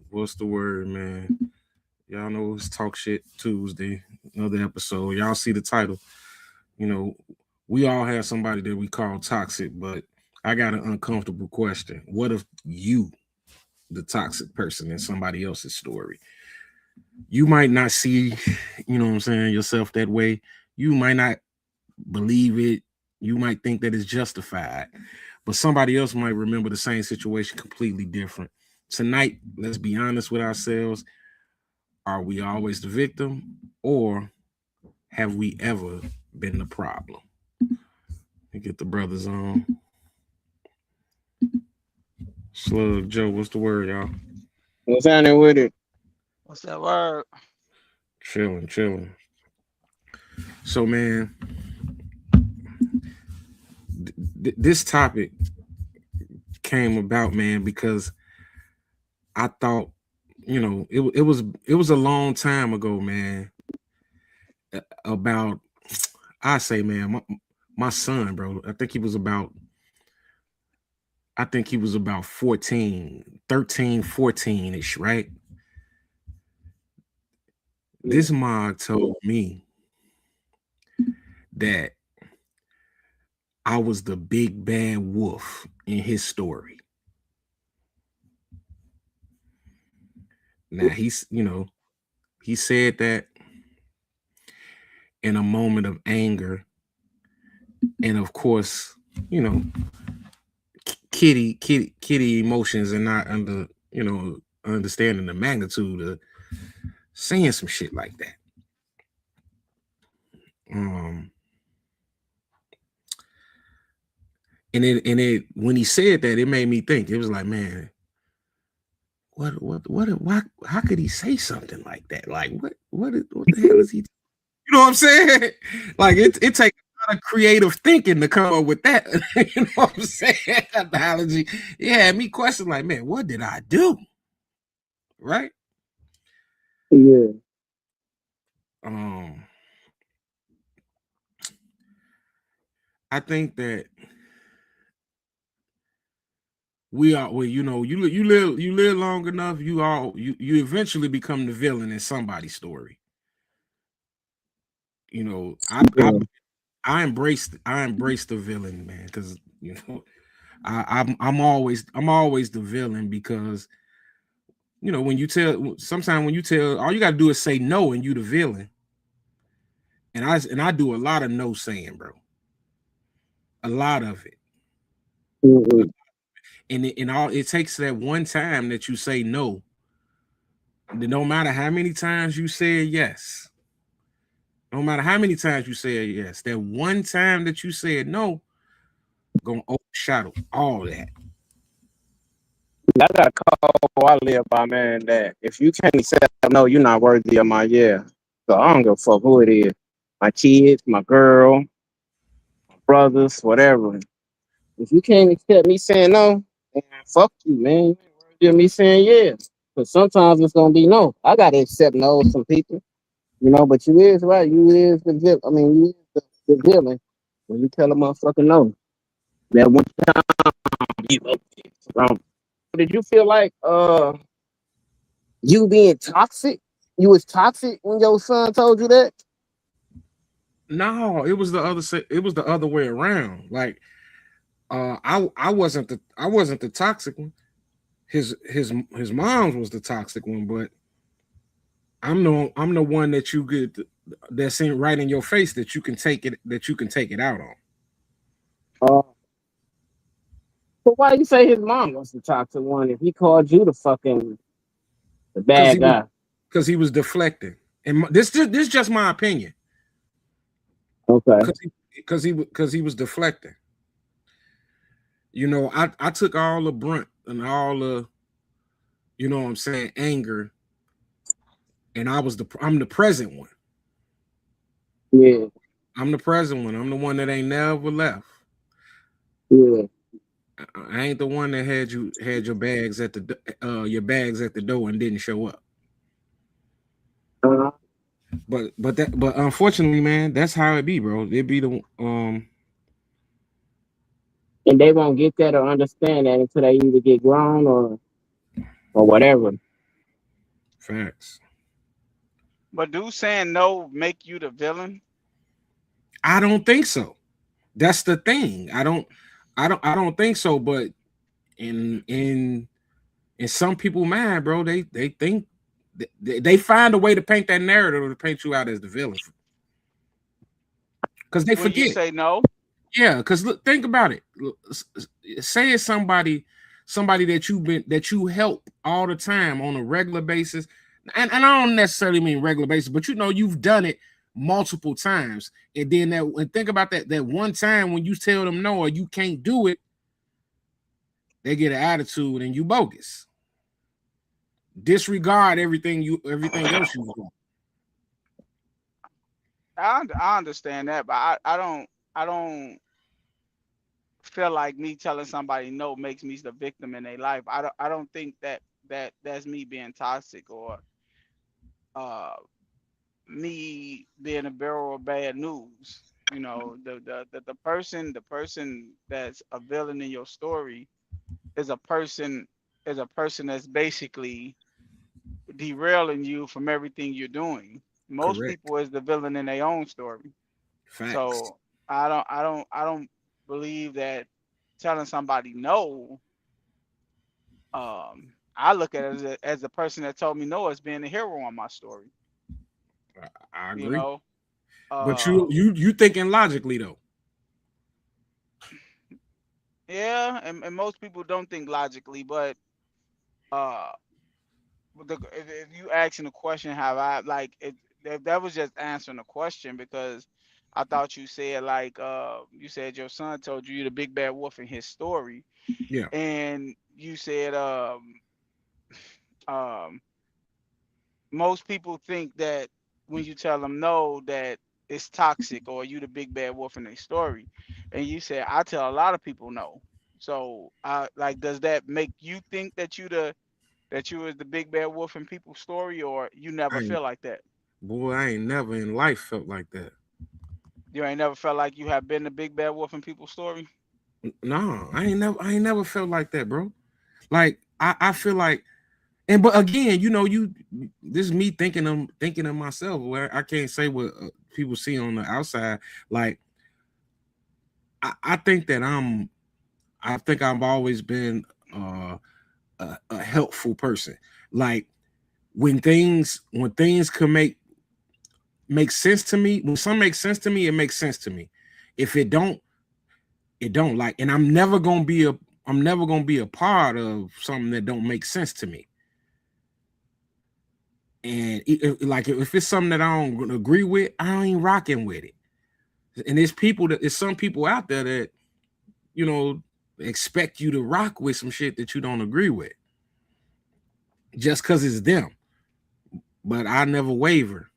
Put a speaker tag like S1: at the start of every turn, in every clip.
S1: What's the word, man? Y'all know it's Talk Shit Tuesday, another episode. Y'all see the title. You know, we all have somebody that we call toxic, but I got an uncomfortable question. What if you, the toxic person in somebody else's story? You might not see, what I'm saying, yourself that way. You might not believe it. You might think that it's justified, but somebody else might remember the same situation completely different. Tonight, let's be honest with ourselves. Are we always the victim, or have we ever been the problem? You get the brothers on. Slug Joe, what's the word, y'all?
S2: What's happening with it?
S3: What's that word?
S1: Chilling, chilling. So, man, this topic came about, man, because I thought, it was a long time ago, man. About, I say, man, my son, bro. I think he was about 14, 13, 14-ish, right?
S2: Yeah.
S1: This mod told me that I was the big bad wolf in his story. Now he said that in a moment of anger, and of course, you know, kitty emotions, and not understanding the magnitude of saying some shit like that. Um, and it when he said that, it made me think. It was like, man, why, how could he say something like that? Like, what the hell is he? You know what I'm saying? Like, it takes a lot of creative thinking to come up with that. You know what I'm saying? Analogy. Yeah, me question like, man, what did I do? Right?
S2: Yeah.
S1: Um, I think that we are, well, you live long enough, you eventually become the villain in somebody's story. You know,
S2: Yeah.
S1: I embrace the villain, man, because I'm always the villain, because sometimes when you tell, all you gotta do is say no and you the villain. And I do a lot of no saying, bro. A lot of it.
S2: Mhm.
S1: And it takes that one time that you say no. No matter how many times you say yes, no matter how many times you say yes, that one time that you said no gonna overshadow all that.
S2: I got a call I live by, man, that if you can't accept no, you're not worthy of my yeah. So I don't give a fuck who it is. My kids, my girl, brothers, whatever. If you can't accept me saying no, then fuck you, man. You ain't worthy of me saying yeah. Because sometimes it's gonna be no. I gotta accept no from people, but you is right. You is the villain. I mean, you is the villain when you tell a motherfucker no. That one you wrong. Did you feel like you being toxic? You was toxic when your son told you that?
S1: No, it was the other way around. Like, I wasn't the toxic one. His mom's was the toxic one, but I'm the one that you get, that's in right in your face, that you can take it out on.
S2: Uh, but why you say his mom was the toxic one if he called you the
S1: because
S2: bad
S1: he was
S2: guy?
S1: because he was deflecting. And this just my opinion.
S2: Okay.
S1: Because he was deflecting. I took all the brunt and all the, what I'm saying, anger, and I'm the present one.
S2: Yeah.
S1: I'm the present one. I'm the one that ain't never left.
S2: Yeah.
S1: I ain't the one that had your bags at the door and didn't show up.
S2: Uh,
S1: But unfortunately, man, that's how it be, bro. It be the.
S2: and they won't get that or understand that until they either get grown or whatever.
S1: Facts.
S3: But do saying no make you the villain?
S1: I don't think so. That's the thing. I don't think so. But in some people mind, bro, they think they find a way to paint that narrative to paint you out as the villain because they
S3: When you
S1: forget.
S3: say no,
S1: Yeah, because look, think about it. Say it's somebody that you help all the time on a regular basis, and I don't necessarily mean regular basis, but you've done it multiple times, and then and think about that one time when you tell them no or you can't do it, they get an attitude and you bogus. Disregard everything else you've done.
S3: I understand that, but I don't feel like me telling somebody no makes me the victim in their life. I don't think that's me being toxic or uh me being a bearer of bad news. You know, the person that's a villain in your story is a person is a person that's basically derailing you from everything you're doing. Most
S1: Correct.
S3: people is the villain in their own story.
S1: Facts.
S3: So I don't believe that telling somebody no. I look at it as a person that told me no as being a hero on my story.
S1: I
S3: You
S1: agree.
S3: know,
S1: But
S3: uh,
S1: you thinking logically though.
S3: yeah, and most people don't think logically, but uh, if you asking a question, have I like it? That was just answering a question because I thought you said like you said your son told you you're the big bad wolf in his story,
S1: Yeah.
S3: and you said um most people think that when you tell them no that it's toxic or you the big bad wolf in their story, and you said I tell a lot of people no. So like does that make you think that you was the big bad wolf in people's story, or you never
S1: I ain't,
S3: feel like that?
S1: boy, I ain't never in life felt like that.
S3: You ain't never felt like you have been the big bad wolf in people's story?
S1: No, I ain't never felt like that, bro. Like I feel like, and but again, this is me thinking of myself where I can't say what people see on the outside. Like I think that I think I've always been a helpful person. Like when things can make sense to me, when something makes sense to me, it makes sense to me. If it don't, it don't. Like, and I'm never gonna be a part of something that don't make sense to me. And like if it's something that I don't agree with, I ain't rocking with it. And there's some people out there that you know expect you to rock with some shit that you don't agree with just because it's them. But I never waver.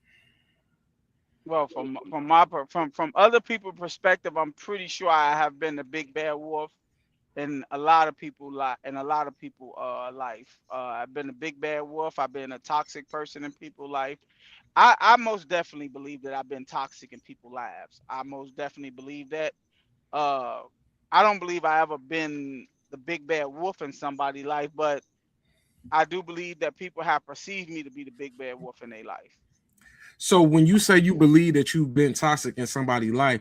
S3: Well, from other people's perspective, I'm pretty sure I have been the big bad wolf in a lot of people life. I've been a big bad wolf. I've been a toxic person in people's life. I most definitely believe that I've been toxic in people's lives. I most definitely believe that. Uh, I don't believe I ever been the big bad wolf in somebody's life, but I do believe that people have perceived me to be the big bad wolf in their life.
S1: So when you say you believe that you've been toxic in somebody's life,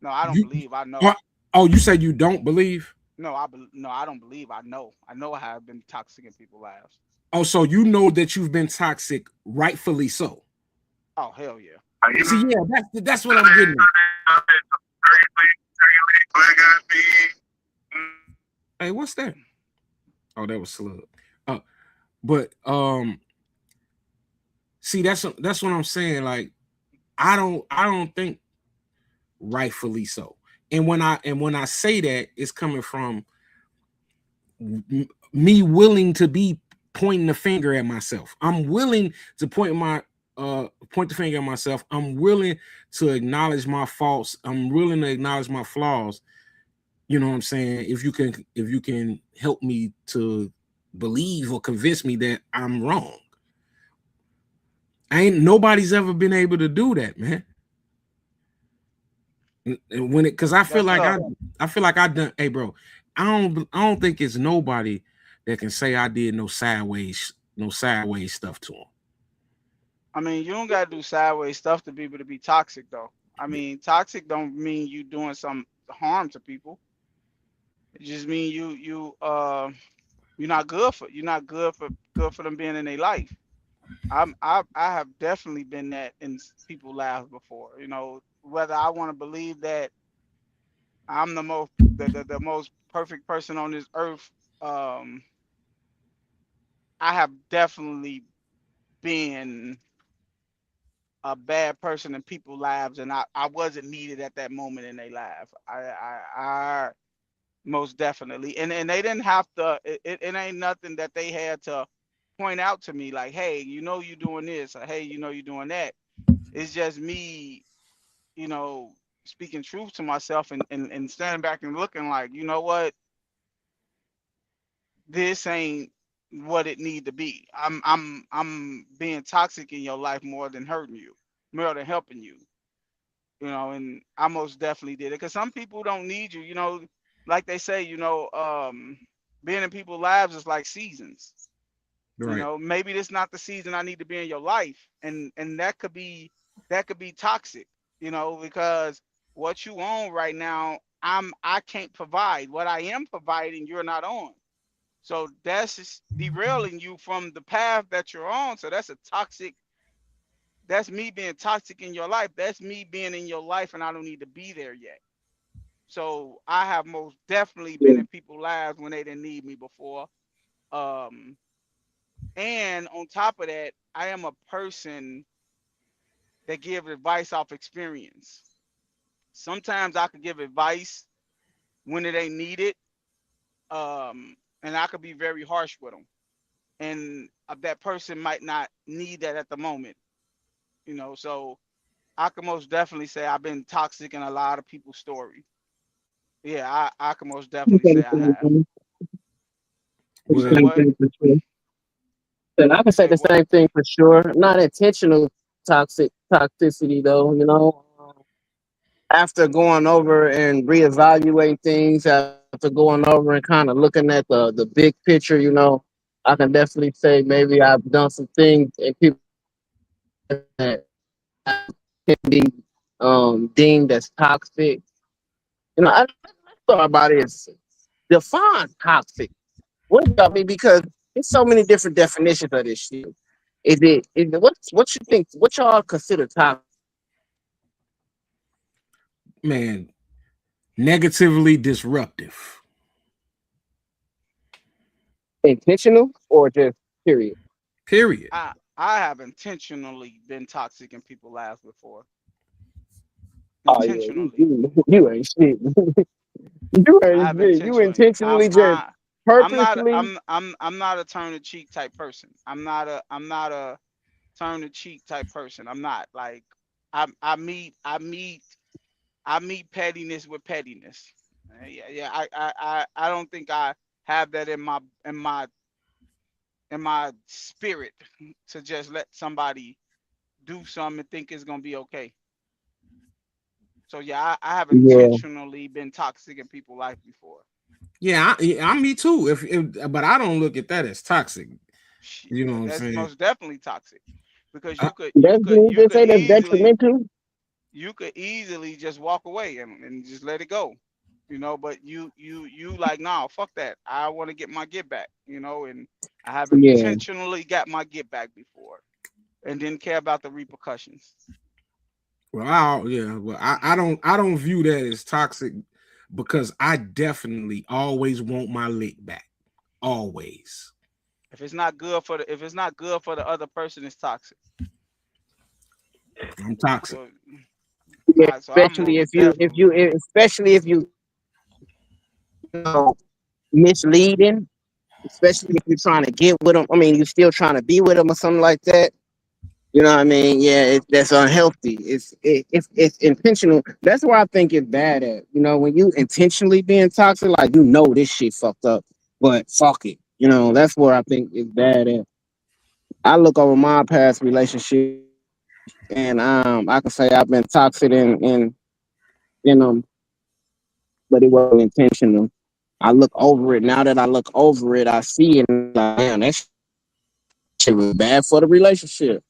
S3: No, I don't
S1: you
S3: believe. I know.
S1: oh, oh, you said you don't believe.
S3: No, I don't believe. I know. I know I have been toxic in people's lives.
S1: Oh, so you know that you've been toxic, rightfully so.
S3: Oh hell yeah.
S1: See, yeah, that's what I'm getting at. Hey, what's that? Oh, that was Slug. Uh, but see, that's what I'm saying. Like, I don't think rightfully so. And when I say that, it's coming from me willing to be pointing the finger at myself. I'm willing to point the finger at myself. I'm willing to acknowledge my faults. I'm willing to acknowledge my flaws. You know what I'm saying? If you can help me to believe or convince me that I'm wrong. Ain't nobody's ever been able to do that, man. And when it because
S3: That's tough.
S1: I feel like I done, hey bro, I don't think it's nobody that can say I did no sideways no sideways stuff to them.
S3: I mean, you don't gotta do sideways stuff to people to be toxic, though. I mean, toxic don't mean you doing some harm to people. It just mean you're not good for them being in their life. I have definitely been that in people lives before. You know, whether I want to believe that I'm the most perfect person on this earth, um, I have definitely been a bad person in people's lives, and I wasn't needed at that moment in their life. I most definitely, and they didn't have to. It ain't nothing that they had to point out to me like, hey, you know, you doing this, or hey, you know, you doing that. It's just me, you know, speaking truth to myself and standing back and looking like, you know what, this ain't what it need to be. I'm being toxic in your life more than hurting you, more than helping you. You know, and I most definitely did it because some people don't need you. You know, like they say, you know, being in people's lives is like seasons. You
S1: Right.
S3: know, maybe this not the season I need to be in your life, and that could be toxic. You know, because what you own right now, I can't provide. What I am providing, you're not on. So that's just derailing you from the path that you're on. So that's a toxic. That's me being toxic in your life. That's me being in your life, and I don't need to be there yet. So I have most definitely been
S2: Yeah.
S3: in people's lives when they didn't need me before. Um, and on top of that, I am a person that give advice off experience. Sometimes I could give advice when it ain't needed, and I could be very harsh with them. And that person might not need that at the moment, you know. So I can most definitely say I've been toxic in a lot of people's story. Yeah, I can most
S2: You
S3: definitely
S2: say
S3: say
S2: the
S3: I
S2: same
S3: have.
S2: thing. The
S3: You said
S1: Well,
S2: same
S3: what?
S2: thing for sure. And I can
S3: You
S2: say
S3: said
S2: the
S3: what?
S2: same thing for sure. Not intentional toxicity though. You know, after going over and reevaluating things, after going over and kind of looking at the big picture, you know, I can definitely say maybe I've done some things in people that can be deemed as toxic. You know, let's talk about it. Define toxic. What I mean, because there's so many different definitions of this shit. Is it what you think? What y'all consider toxic?
S1: man, negatively disruptive.
S2: Intentional or just period?
S1: Period.
S3: I have intentionally been toxic in people's lives before.
S2: Oh yeah,
S3: Intentionally.
S2: you ain't shit. You
S3: I
S2: ain't
S3: have
S2: shit. You
S3: intentionally.
S2: intentionally just purposely.
S3: I'm not a turn the cheek type person. I'm not a turn the cheek type person. I'm not like I meet pettiness with pettiness. Yeah. I don't think I have that in my spirit to just let somebody do something and think it's gonna be okay. So yeah, I have
S2: Yeah,
S3: intentionally been toxic in people's life before.
S1: Yeah, I'm me too. But I don't look at that as toxic. You know
S3: Yeah,
S1: what I'm
S3: that's
S1: saying?
S3: most definitely toxic because
S1: I,
S2: that's you
S3: you
S2: just
S3: could
S2: say that's
S3: easily
S2: detrimental.
S3: just walk away and just let it go, you know. But you like, nah, fuck that. I want to get my get back, you know. And I have
S2: Yeah,
S3: intentionally got my get back before and didn't care about the repercussions.
S1: I don't view that as toxic because I definitely always want my lick back. Always.
S3: If it's not good for the other person, it's toxic.
S1: I'm toxic.
S3: So
S2: yeah.
S3: so I'm most definitely.
S2: Especially if you misleading, especially if you're trying to get with them. I mean, you're still trying to be with them or something like that. You know what I mean? Yeah, that's unhealthy. It's intentional. That's why I think it's bad at. You know, when you intentionally being toxic, like you know this shit fucked up, but fuck it. You know, that's where I think it's bad at. I look over my past relationships, and I can say I've been toxic in but it wasn't intentional. I look over it now. That I look over it, I see it. And I'm like, damn, that shit shit was bad for the relationship.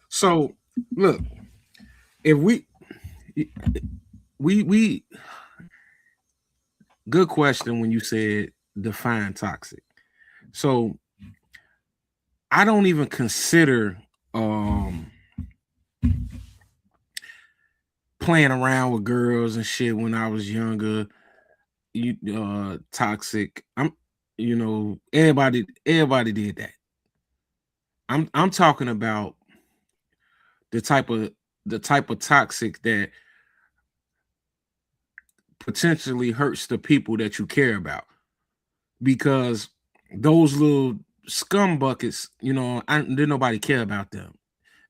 S1: So look, if we good question when you said define toxic. So I don't even consider playing around with girls and shit when I was younger. You toxic. Everybody did that. I'm talking about the type of toxic that potentially hurts the people that you care about, because those little scum buckets, didn't nobody care about them.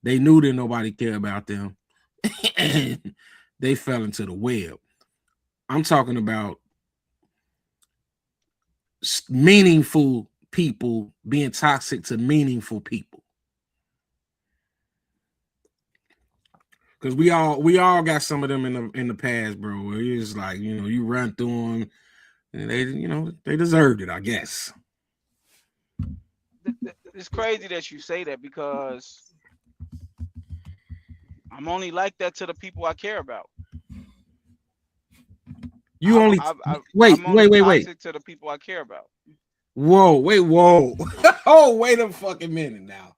S1: They knew that nobody cared about them, and they fell into the web. I'm talking about meaningful people being toxic to meaningful people. Because we all got some of them in the past, bro. It's like, you run through them, and they deserved it, I guess.
S3: It's crazy that you say that because I'm only like that to the people I care about.
S1: You only
S3: I'm only
S1: wait.
S3: toxic to the people I care about.
S1: Whoa. Oh, wait a fucking minute now.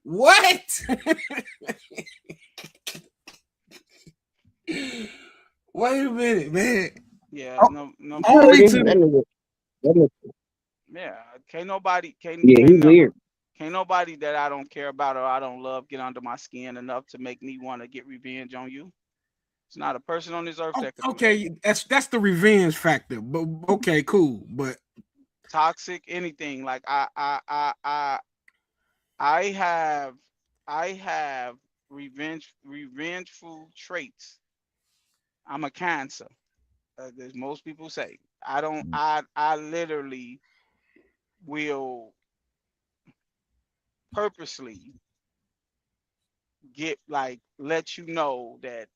S1: What? Wait a minute, man.
S3: Yeah, no.
S1: Only to
S3: Yeah, can't nobody
S2: Yeah, he weird.
S3: can't nobody that I don't care about or I don't love get under my skin enough to make me want to get revenge on you. It's not a person on this earth that could do that.
S1: okay. That's the revenge factor. But okay, cool. But
S3: Toxic, anything like I have I have revengeful traits. I'm a cancer, as most people say. I don't. I literally will purposely let you know that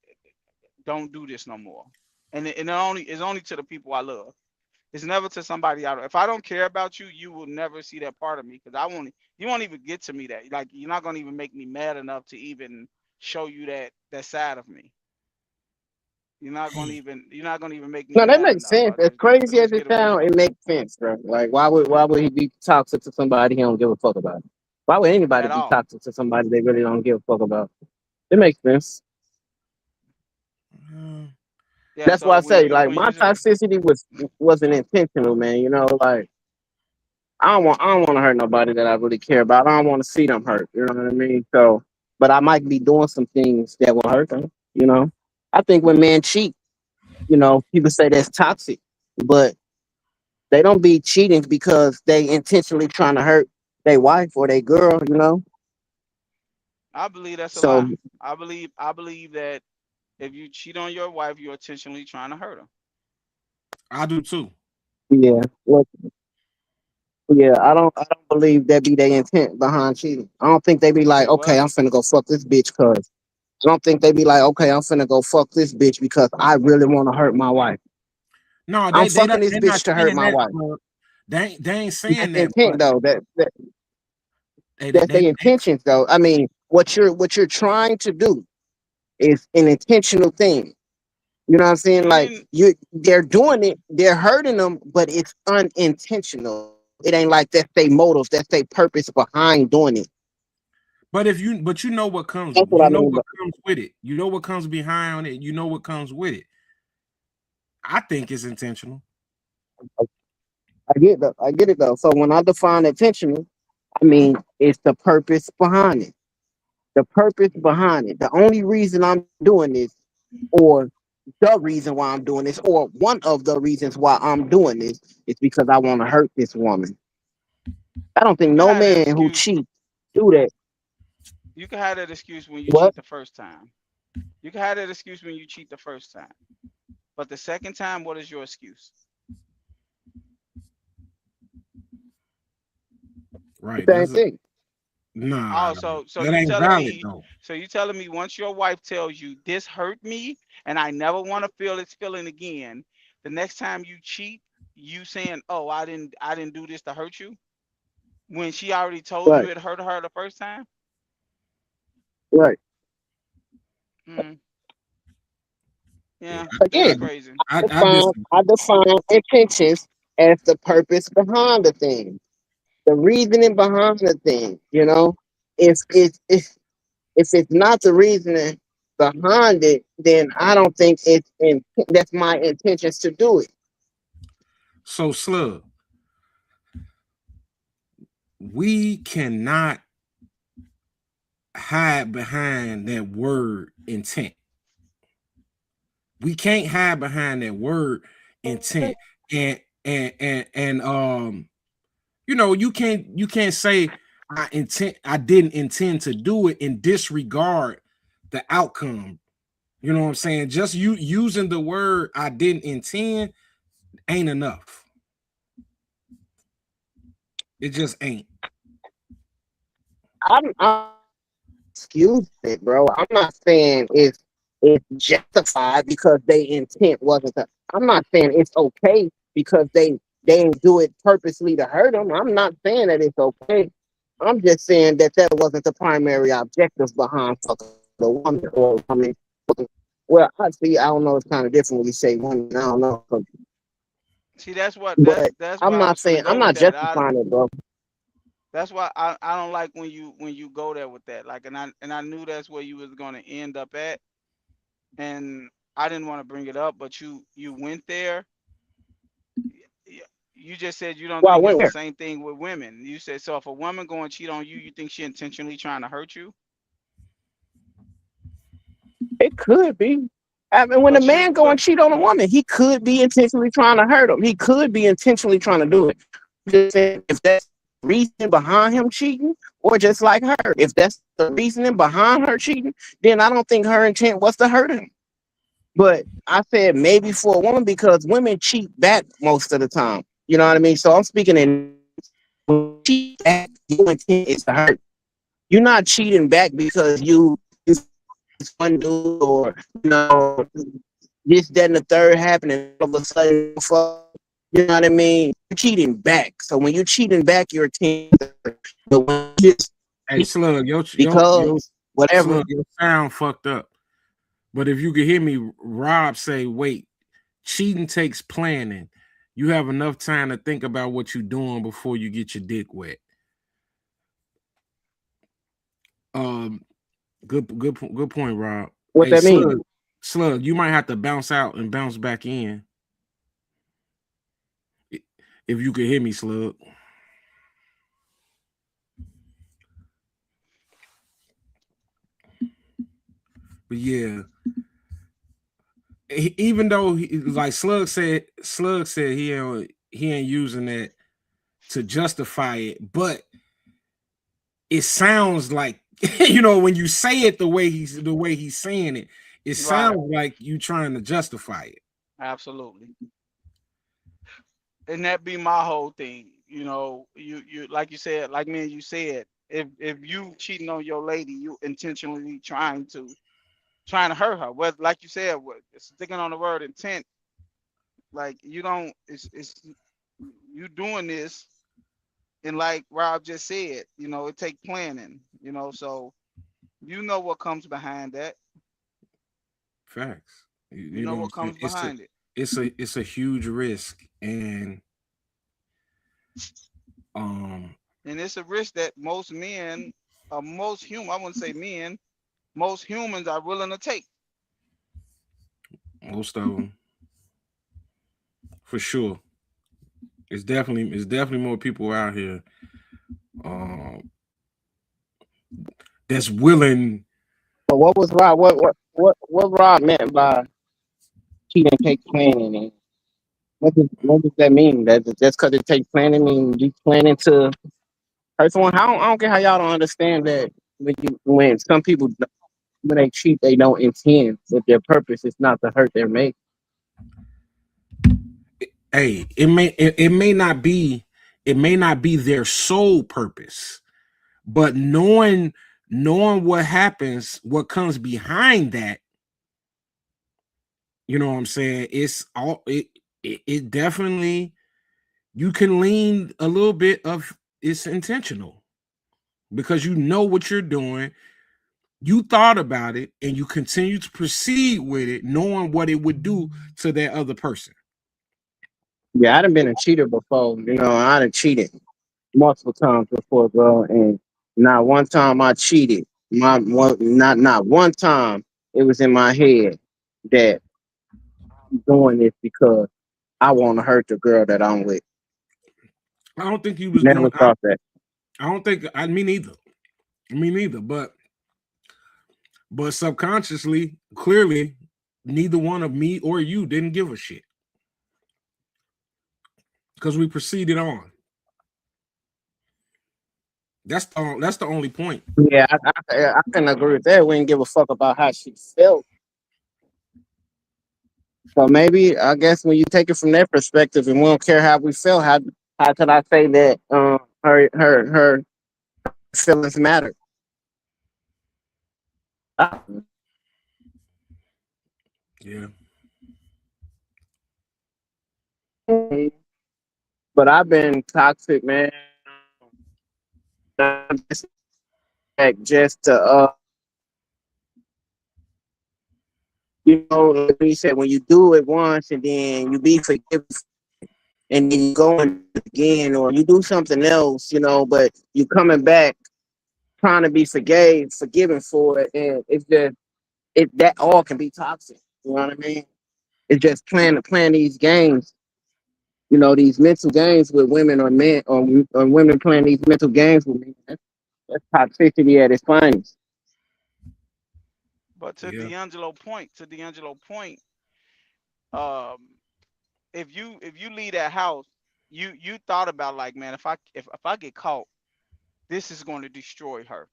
S3: don't do this no more. And it's only to the people I love. It's never to somebody I don't. If I don't care about you, you will never see that part of me because you won't even get to me that. Like you're not gonna even make me mad enough to even show you that side of me. You're not gonna even make me
S2: No, that
S3: mad
S2: makes
S3: enough.
S2: sense.
S3: I'll
S2: As
S3: just
S2: crazy as it
S3: get a
S2: sounds, it
S3: visual.
S2: makes sense, bro. Like, why would he be toxic to somebody he don't give a fuck about? Why would anybody
S3: At
S2: be
S3: all.
S2: toxic to somebody they really don't give a fuck about? It makes sense.
S3: Yeah.
S2: That's why
S3: So
S2: I say, like, my toxicity wasn't intentional, man. Like I don't want to hurt nobody that I really care about. I don't want to see them hurt. You know what I mean? So, but I might be doing some things that will hurt them. I think when men cheat, people say that's toxic, but they don't be cheating because they intentionally trying to hurt their wife or their girl.
S3: I believe that's a
S2: So
S3: lie. I believe that if you cheat on your wife, you're intentionally trying to hurt her.
S1: I do too.
S2: yeah, look, yeah, I don't believe that be their intent behind cheating. I don't think they be like,
S3: Say
S2: okay,
S3: what?
S2: I'm finna go fuck this bitch cause. I don't think they be like, okay, I'm finna go fuck this bitch because I really want to hurt my wife.
S1: No,
S2: I'm
S1: they
S2: fucking
S1: not
S2: this
S1: they're not
S2: bitch to hurt
S1: saying
S2: my
S1: that,
S2: wife.
S1: but they ain't saying
S2: That's
S1: that,
S2: intent
S1: but
S2: though. That's
S1: they
S2: their intentions though. I mean, what you're trying to do is an intentional thing. You know what I'm saying?
S3: I
S2: Like
S3: mean,
S2: they're doing it, they're hurting them, but it's unintentional. It ain't like that's their motives, that's their purpose behind doing it.
S1: but you know what comes,
S2: That's what I mean.
S1: with it. You know what comes behind it. You know what comes with it. I think it's intentional.
S2: I get it though. So when I define intentional, I mean it's the purpose behind it. The purpose behind it. The only reason I'm doing this, or the reason why I'm doing this, or one of the reasons why I'm doing this, is because I want to hurt this woman. I don't think
S3: you can
S2: no
S3: have that
S2: man who
S3: excuse.
S2: cheats do that.
S3: You can have that excuse when you
S2: What?
S3: cheat the first time. You can have that excuse when you cheat the first time. But the second time, what is your excuse?
S1: Right.
S2: Same
S1: That's
S2: thing.
S3: Oh,
S1: nah.
S3: so
S1: That
S3: you
S1: ain't
S3: telling
S1: valid
S3: me,
S1: though.
S3: telling me once your wife tells you this hurt me and I never want to feel its feeling again, the next time you cheat, you saying, "Oh, I didn't do this to hurt you," when she already told you
S2: Right,
S3: it hurt her the first time.
S2: right.
S3: Mm,
S1: Yeah,
S3: yeah,
S1: I,
S3: that's
S2: Again,
S3: crazy.
S1: I disagree.
S2: I define intentions as the purpose behind the thing, the reasoning behind the thing. You know, if it's not the reasoning behind it, then I don't think that's my intentions to do it.
S1: So Slug, we cannot hide behind that word intent. We can't hide behind that word intent. And you can't say I didn't intend to do it and disregard the outcome. You know what I'm saying? Just you using the word I didn't intend ain't enough. It just ain't.
S2: I'm excuse it, bro. I'm not saying it's justified because they intent wasn't. I'm not saying it's okay because they didn't do it purposely to hurt them. I'm not saying that it's okay. I'm just saying that that wasn't the primary objective behind fucking the woman or woman. Well, I see. I don't know. It's kind of different when you say woman. I don't know,
S3: See, that's what
S2: but
S3: that's
S2: I'm
S3: where I
S2: not
S3: was finna
S2: saying
S3: go
S2: I'm
S3: with
S2: not
S3: that.
S2: justifying it, bro.
S3: That's why I don't like when you go there with that. Like, and I knew that's where you was gonna end up at, and I didn't want to bring it up, but you went there. Y- You just said you don't
S2: Well, I
S3: think it's
S2: went
S3: the
S2: there.
S3: same thing with women. You said, so if a woman go and cheat on you, you think she intentionally trying to hurt you?
S2: It could be. I mean, when a
S3: But you
S2: man go
S3: but
S2: and cheat on a woman, he could be intentionally trying to hurt him. He could be intentionally trying to do it. Just saying, if that's the reason behind him cheating, or just like her, if that's the reasoning behind her cheating, then I don't think her intent was to hurt him. But I said maybe for a woman because women cheat back most of the time. You know what I mean? So I'm speaking in cheat back, your intent is to hurt. You're not cheating back because you one dude or you know this, that, and the third happened, and all of a sudden, you know what I mean? You're cheating back. So when you're cheating back, you're a but when you just
S1: Hey Slug, your
S2: because whatever.
S1: Slug, your sound fucked up. But if you could hear me, Rob say, wait, cheating takes planning. You have enough time to think about what you're doing before you get your dick wet. Um, good point, Rob.
S2: What
S1: Hey,
S2: that mean?
S1: Slug, you might have to bounce out and bounce back in if you could hear me, Slug. But yeah, even though like Slug said he ain't using that to justify it, but it sounds like when you say it the way he's saying it, it
S3: right,
S1: sounds like you trying to justify it.
S3: absolutely. And that be my whole thing. You like you said, like me and you said, if you cheating on your lady, you intentionally trying to hurt her. Whether, like you said, sticking on the word intent, like you don't, it's you doing this, and like Rob just said, it take planning. So you know what comes behind that.
S1: Facts. You,
S3: You
S1: you know
S3: know
S1: what I'm
S3: what
S1: saying?
S3: comes behind it,
S1: It's a huge risk, and um
S3: and it's a risk that most men, most human, I wouldn't say men, most humans are willing to take.
S1: most of them for sure. It's definitely more people out here um that's willing.
S2: But what was Rob? What Rob meant by cheating take planning? And what does that mean? That's because it takes planning. Mean you planning to hurt someone? I don't get how y'all don't understand that when some people when they cheat, they don't intend that their purpose is not to hurt their mate.
S1: Hey, it may not be their sole purpose, but knowing what happens, what comes behind that, you know what I'm saying? It's all it. it definitely, you can lean a little bit of it's intentional because you know what you're doing. You thought about it and you continue to proceed with it, knowing what it would do to that other person.
S2: Yeah, I done been a cheater before. I done cheated multiple times before, bro. And not one time I cheated. Not one time it was in my head that I'm doing this because I want to hurt the girl that I'm with.
S1: I don't think he was
S2: Never
S1: doing.
S2: thought that.
S1: I don't think. Me neither. Me neither. But subconsciously, clearly, neither one of me or you didn't give a shit because we proceeded on. That's the only point.
S2: Yeah, I can agree with that. We didn't give a fuck about how she felt. So maybe I guess when you take it from that perspective, and we don't care how we feel, how could I say that her feelings matter?
S1: Yeah.
S2: But I've been toxic, man. Just to like you said, when you do it once and then you be forgiven, and then you go and do it again, or you do something else, but you coming back trying to be forgiven for it, and it's just that all can be toxic. You know what I mean? It's just playing these games. These mental games with women or men, or women playing these mental games with me. That's toxicity at its finest.
S3: But
S1: Yeah.
S3: To D'Angelo point, um, if you leave that house, you thought about like, man, if I get caught, this is going to destroy her.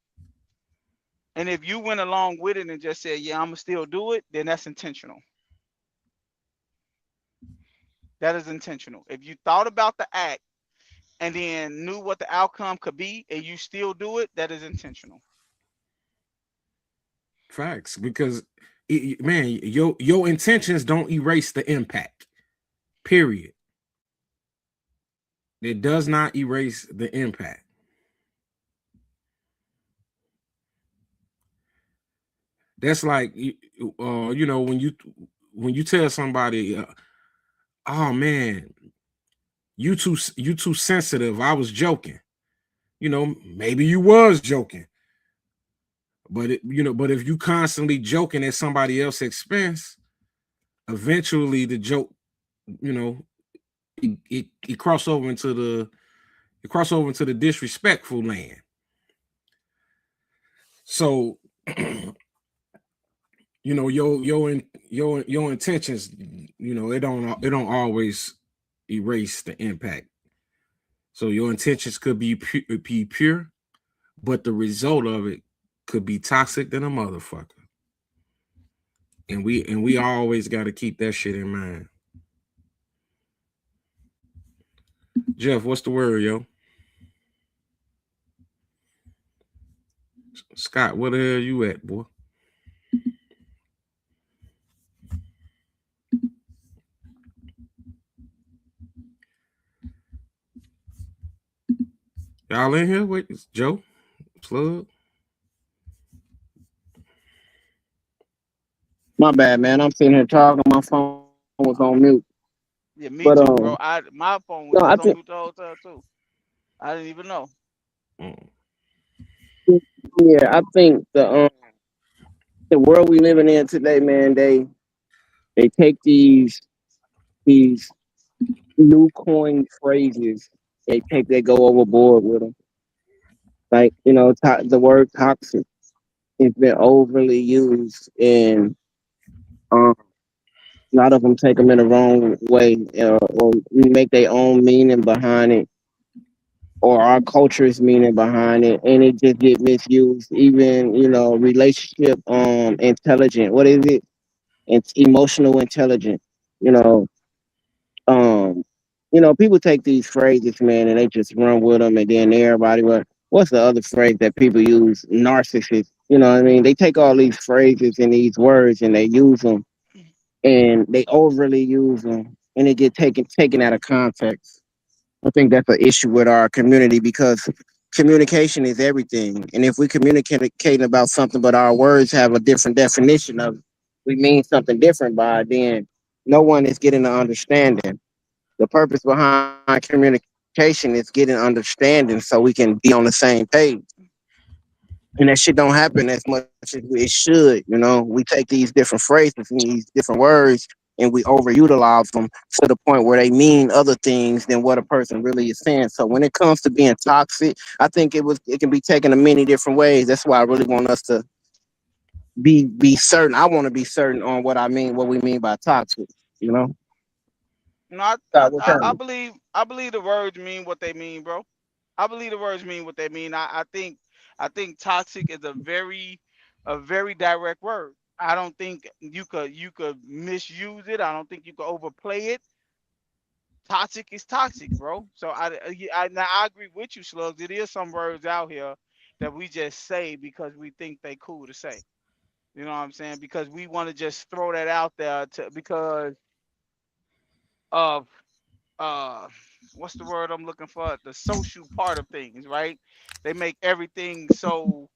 S3: And if you went along with it and just said, yeah, I'm gonna still do it, then that's intentional. That is intentional. If you thought about the act and then knew what the outcome could be and you still do it, that is intentional.
S1: Facts. Because man, your intentions don't erase the impact. Period. It does not erase the impact. That's like when you tell somebody, oh man, you too sensitive. I was joking. Maybe you was joking, but if you constantly joking at somebody else's expense, eventually the joke, you know, it cross over into the disrespectful land. So your intentions, it don't always erase the impact. So your intentions could be pure, but the result of it could be toxic than a motherfucker. And we always got to keep that shit in mind. Jeff, what's the word, yo? Scott, where the hell you at, boy? Y'all in here? Wait, it's Joe, Slug.
S2: My bad, man. I'm sitting here talking. My phone was on mute.
S3: Yeah, me
S2: But
S3: too, bro. My phone
S2: no, I
S3: was on
S2: think
S3: mute the whole time too. I didn't even know.
S1: Mm.
S2: yeah, I think the world we living in today, man. They take these new coined phrases. They go overboard with them. Like the word toxic has been overly used, and um, a lot of them take them in the wrong way, or make their own meaning behind it, or our culture's meaning behind it, and it just get misused. Even relationship intelligent. What is it? It's emotional intelligence. You know, um, people take these phrases, man, and they just run with them, and then everybody. What's the other phrase that people use? Narcissist. You know what I mean? They take all these phrases and these words, and they use them, and they overly use them. and it get taken out of context. I think that's an issue with our community because communication is everything. And if we communicating about something, but our words have a different definition of, we mean something different by it, then no one is getting an understanding. The purpose behind communication is getting understanding so we can be on the same page. And that shit don't happen as much as it should. You know, we take these different phrases and these different words and we overutilize them to the point where they mean other things than what a person really is saying. So when it comes to being toxic, I think it can be taken in many different ways. That's why I really want us to be certain. I want to be certain on what we mean by toxic. You know,
S3: No, I,
S2: God,
S3: I,
S2: what
S3: I
S2: kind
S3: I
S2: of
S3: believe I believe the words mean what they mean, bro. I believe the words mean what they mean. I think toxic is a very direct word. I don't think you could misuse it. I don't think you could overplay it. Toxic is toxic, bro. So now I agree with you, Slugs. It is some words out here that we just say because we think they cool to say. You know what I'm saying? Because we want to just throw that out there because of uh what's the word I'm looking for? The social part of things, right? They make everything so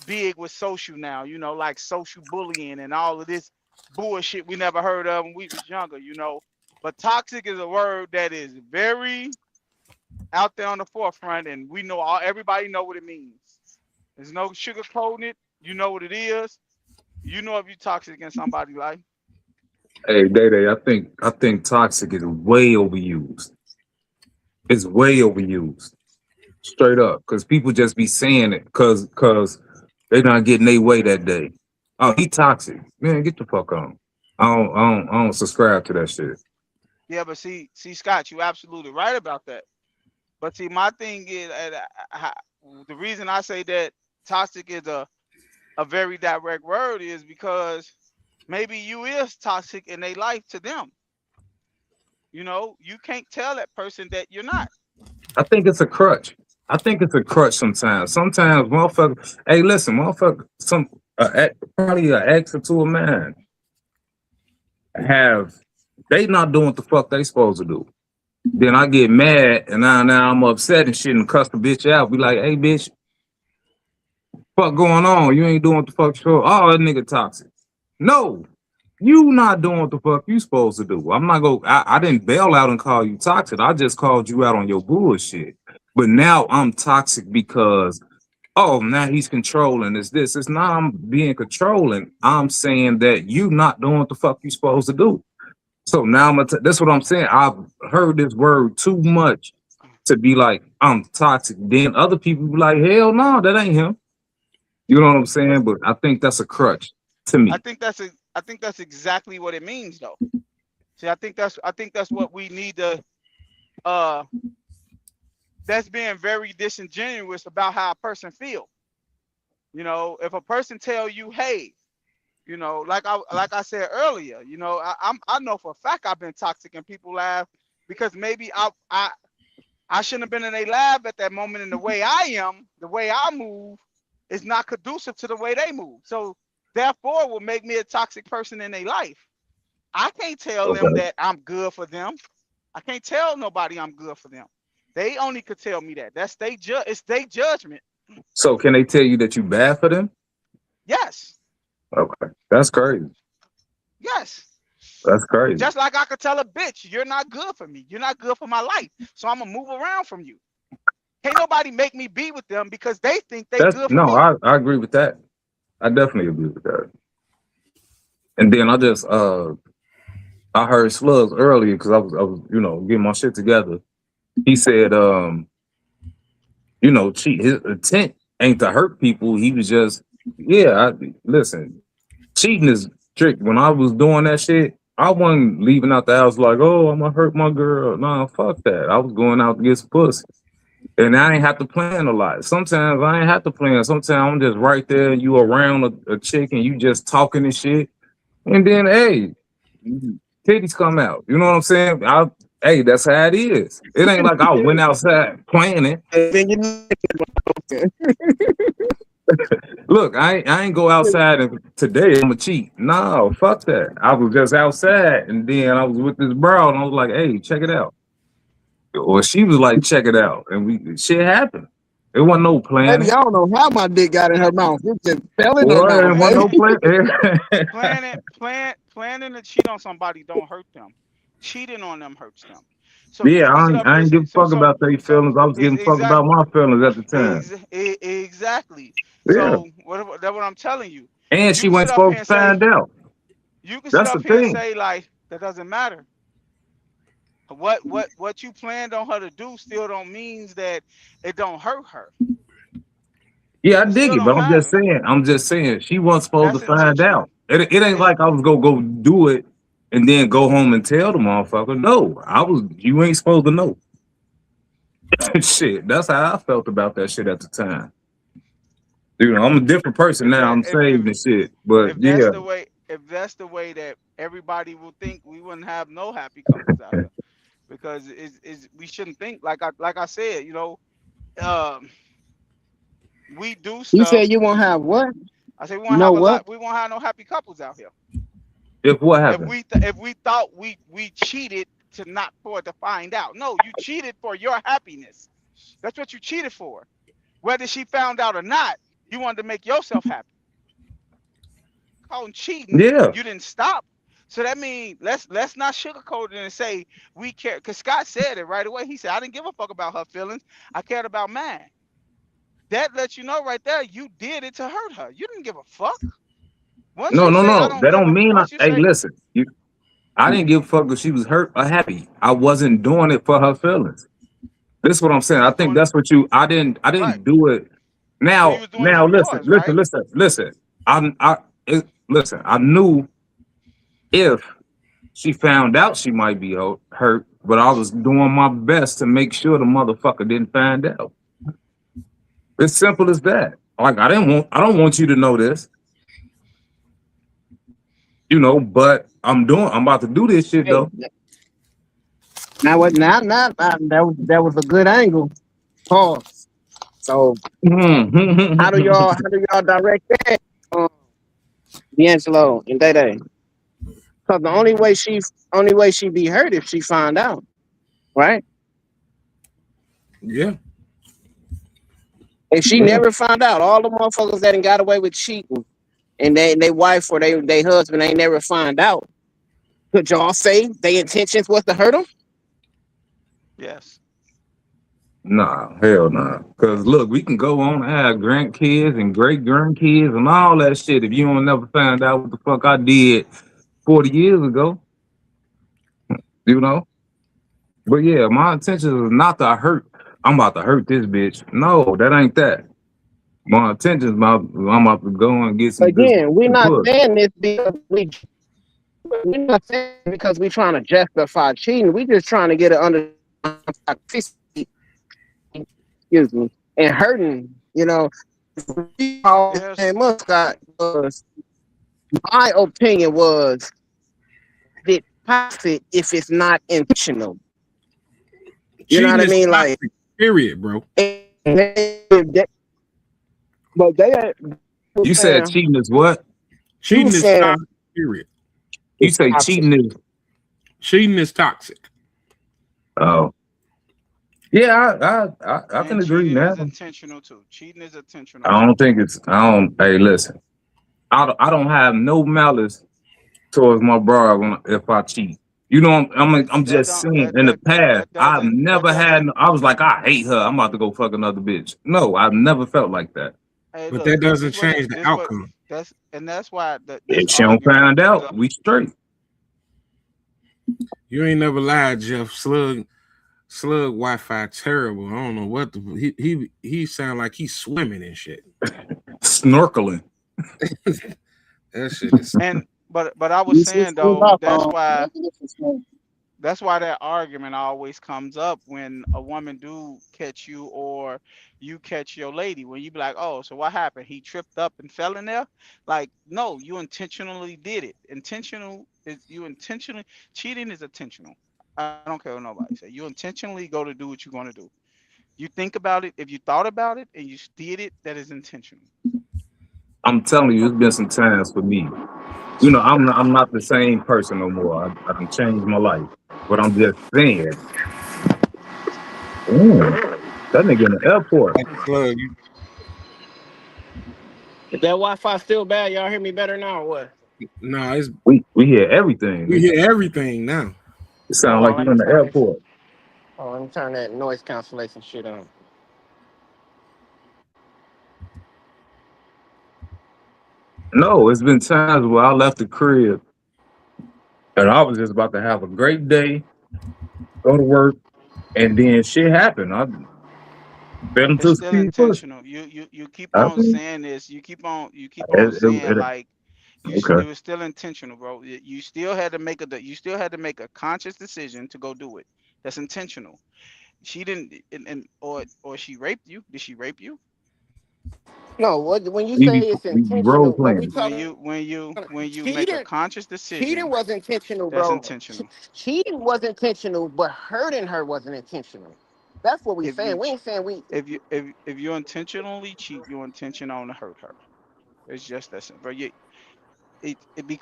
S3: big with social now, like social bullying and all of this bullshit we never heard of when we was younger. But toxic is a word that is very out there on the forefront, and we know everybody know what it means. There's no sugarcoating it. You know what it is. You know if you're toxic in somebody's life.
S4: Hey, Day Day, I think toxic is way overused. It's way overused, straight up, because people just be saying it because they not getting their way that day. Oh, he toxic, man. Get the fuck on. I don't subscribe to that shit.
S3: Yeah, but see, Scott, you absolutely right about that. But see, my thing is, the reason I say that toxic is a very direct word is because maybe you is toxic in their life to them. You can't tell that person that you're not.
S4: I think it's a crutch. I think it's a crutch sometimes. Sometimes, motherfucker. Hey, listen, motherfucker. Probably an ex or two of mine have they not doing what the fuck they supposed to do. Then I get mad and now I'm upset and shit and cuss the bitch out. Be like, hey bitch, fuck going on? You ain't doing what the fuck you. Oh, that nigga toxic. No, you not doing what the fuck you supposed to do. I'm not go. I didn't bail out and call you toxic. I just called you out on your bullshit. But now I'm toxic because now he's controlling. It's this. It's not I'm being controlling. I'm saying that you not doing what the fuck you supposed to do. So now that's what I'm saying. I've heard this word too much to be like I'm toxic. Then other people be like, hell no, that ain't him. You know what I'm
S3: But
S4: saying? But I think that's a crutch to
S3: I
S4: me.
S3: think that's exactly what it means, though. See, I think that's what we need to. Uh, that's being very disingenuous about how a person feel. If a person tell you, hey, like I said earlier, I know for a fact I've been toxic and people laugh because maybe I shouldn't have been in a lab at that moment, and the way I am, the way I move is not conducive to the way they move. So therefore it will make me a toxic person in their life. I can't tell them
S4: Okay.
S3: that I'm good for them. I can't tell nobody I'm good for them. They only could tell me that. It's their judgment.
S4: So can they tell you that you bad for them?
S3: Yes.
S4: Okay. That's crazy.
S3: Yes.
S4: That's crazy.
S3: Just like I could tell a bitch, you're not good for me. You're not good for my life. So I'm gonna move around from you. Can't nobody make me be with them because they think they
S4: That's
S3: good for
S4: no,
S3: me.
S4: I agree with that. I definitely agree with that. And then I heard Slugs earlier because I was getting my shit together. He said cheat. His intent ain't to hurt people. He was just, listen, cheating is trick. When I was doing that shit, I wasn't leaving out the house like, oh, I'm gonna hurt my girl. Nah, fuck that. I was going out to get some pussy. And I ain't have to plan a lot. Sometimes I ain't have to plan. Sometimes I'm just right there, you around a chick and you just talking and shit. And then, hey, titties come out. You know what I'm saying? Hey, that's how it is. It ain't like I went outside planning.
S2: then you know,
S4: Look, I ain't go outside and today I'm a cheat. No, fuck that. I was just outside and then I was with this bro and I was like, hey, check it out. Or she was like, check it out. And we shit happened. It wasn't no
S2: Baby,
S4: planning.
S2: I don't know how my dick got in her mouth. It just fell in her
S4: What?
S2: mouth,
S4: It wasn't no
S3: Planning,
S2: baby.
S4: plan.
S3: planning to cheat on somebody don't hurt them. Cheating on them hurts them. So you
S4: Yeah,
S3: can sit up
S4: I
S3: here.
S4: ain't give a fuck about their
S3: So
S4: feelings. I was
S3: is
S4: getting fucked about my feelings at the time.
S3: exactly.
S4: Yeah.
S3: So that's what I'm telling you.
S4: And
S3: You
S4: she
S3: can sit
S4: wasn't
S3: up here
S4: supposed to
S3: and say
S4: find out.
S3: you can sit
S4: That's the
S3: up here and
S4: thing.
S3: say like that doesn't matter. What you planned on her to do still don't means that it don't hurt her.
S4: Yeah, I
S3: It
S4: dig
S3: still
S4: it, but
S3: don't matter.
S4: I'm just saying, she wasn't supposed to
S3: That's
S4: find out.
S3: intentional.
S4: It ain't
S3: It,
S4: like I was gonna go do it and then go home and tell the motherfucker. No, you ain't supposed to know. Shit, that's how I felt about that shit at the time. You know, I'm a different person
S3: if
S4: now.
S3: that
S4: I'm saved and shit. But yeah,
S3: if that's the way that everybody will think, we wouldn't have no happy couples out here because is we shouldn't think like I said, um, we do
S2: You
S3: stuff.
S2: said you won't have what?
S3: I say we won't
S2: No
S3: have a
S2: what?
S3: lot. We won't have no happy couples out here
S4: if what
S3: if
S4: happened?
S3: if we thought we cheated to not for it to find out. No, you cheated for your happiness. That's what you cheated for. Whether she found out or not, you wanted to make yourself happy. Calling cheating,
S4: Yeah,
S3: you didn't stop. So that means let's not sugarcoat it and say we care. Because Scott said it right away. He said, I didn't give a fuck about her feelings. I cared about mine. That lets you know right there you did it to hurt her. You didn't give a fuck. Once
S4: no,
S3: you
S4: no,
S3: say I
S4: no.
S3: don't
S4: That
S3: give
S4: don't
S3: a
S4: mean.
S3: once you
S4: Hey,
S3: say
S4: listen, I didn't give a fuck if she was hurt or happy. I wasn't doing it for her feelings. This is what I'm saying.
S3: you
S4: I
S3: was
S4: think
S3: doing it
S4: that's what you. I
S3: right.
S4: didn't do it.
S3: So you
S4: Now,
S3: was doing it for
S4: listen,
S3: yours,
S4: listen,
S3: right?
S4: listen, listen. Listen. I knew if she found out she might be hurt, but I was doing my best to make sure the motherfucker didn't find out. It's simple as that. Like I don't want you to know this, but I'm about to do this shit
S2: Hey,
S4: though.
S2: now what? That was a good angle. Pause. So how do y'all direct that, um, D'Angelo and Day Day? Because the only way she be hurt if she find out, right?
S1: Yeah.
S2: If she
S4: Yeah.
S2: never found out, all the motherfuckers that ain't got away with cheating and they wife or they husband ain't never find out. Could y'all say their intentions was to hurt them?
S3: Yes.
S4: Nah, hell nah. Cause look, we can go on and have grandkids and great grandkids and all that shit. If you don't never find out what the fuck I did 40 years ago, you know. But yeah, my intention is not to hurt. I'm about to hurt this bitch. No, that ain't that. My intention is I'm about to go and get
S2: Again, we're
S4: some
S2: not
S4: puss.
S2: saying this because we're not saying it because we're trying to justify cheating. We just trying to get an toxicity, excuse me, and hurting. All
S3: There's
S2: Muscat was my opinion was it profit if it's not intentional. You know what
S1: Cheating
S2: I
S1: is
S2: mean? Like,
S1: toxic, period, bro.
S2: but they was
S4: You said
S2: saying,
S4: cheating is what?
S2: you
S1: Cheating
S2: was
S1: is
S2: saying
S1: toxic, period.
S4: You
S2: it's
S4: say
S2: toxic.
S4: cheating is
S1: Cheating is toxic.
S4: oh yeah, I can
S3: and
S4: agree
S3: cheating
S4: now.
S3: is intentional too. Cheating is intentional
S4: I
S3: too.
S4: don't think it's I don't hey listen. I don't have no malice towards my bro if I cheat. You know, I'm
S3: That
S4: just
S3: don't
S4: saying. In the past,
S3: that
S4: I've
S3: doesn't that
S4: never had.
S3: doesn't
S4: I was like, I hate her. I'm about to go fuck another bitch. No, I've never felt like that.
S3: hey
S1: But
S3: look,
S1: that doesn't change the outcome.
S3: that's why this
S4: If she don't
S3: argument
S4: find
S3: comes
S4: out,
S3: up.
S4: we straight.
S1: You ain't never lied, Jeff. Slug Wi-Fi terrible. I don't know what he sound like he's swimming and shit.
S4: Snorkeling.
S1: That shit is
S3: And but I was
S2: You switch
S3: saying
S2: things
S3: though,
S2: up on.
S3: that's why that argument always comes up when a woman do catch you or you catch your lady when you be like, oh, so what happened? He tripped up and fell in there? Like, no, you intentionally did it. Cheating is intentional. I don't care what nobody say. You intentionally go to do what you're gonna do. You think about it. If you thought about it and you did it, that is intentional.
S4: I'm telling you, it's been some times for me. I'm not the same person no more. I done changed my life. But I'm just saying, damn, that nigga in the airport.
S1: Like the plug,
S2: Is that Wi-Fi still bad? Y'all hear me better now or what?
S1: nah, it's
S4: We hear everything,
S1: we
S4: nigga.
S1: hear everything now.
S4: It sounds
S2: Hold
S4: like
S2: on,
S4: you in the airport.
S2: let me turn that noise cancellation shit on.
S4: No, it's been times where I left the crib and I was just about to have a great day, go to work, and then shit happened. I fell
S3: It's
S4: into a
S3: still
S4: speed push.
S3: intentional. You keep
S4: I
S3: on
S4: think
S3: saying this. You keep on saying like
S4: okay.
S3: it was still intentional, bro. You still had to make you still had to make a conscious decision to go do it. That's intentional. She didn't, or she raped you. Did she rape you?
S2: No, what when you
S4: We
S2: say
S4: be
S2: it's
S4: we be role
S2: intentional, what we
S4: playing.
S3: When
S2: talking?
S3: you when you when you make a
S2: Cheating,
S3: conscious
S2: cheating
S3: decision,
S2: was intentional,
S3: that's
S2: bro.
S3: intentional.
S2: Cheating was intentional, but hurting her wasn't intentional. That's what we
S3: If you
S2: saying. We
S3: ch-
S2: ain't saying we.
S3: if you intentionally cheat, you intention on to hurt her. It's just that simple. But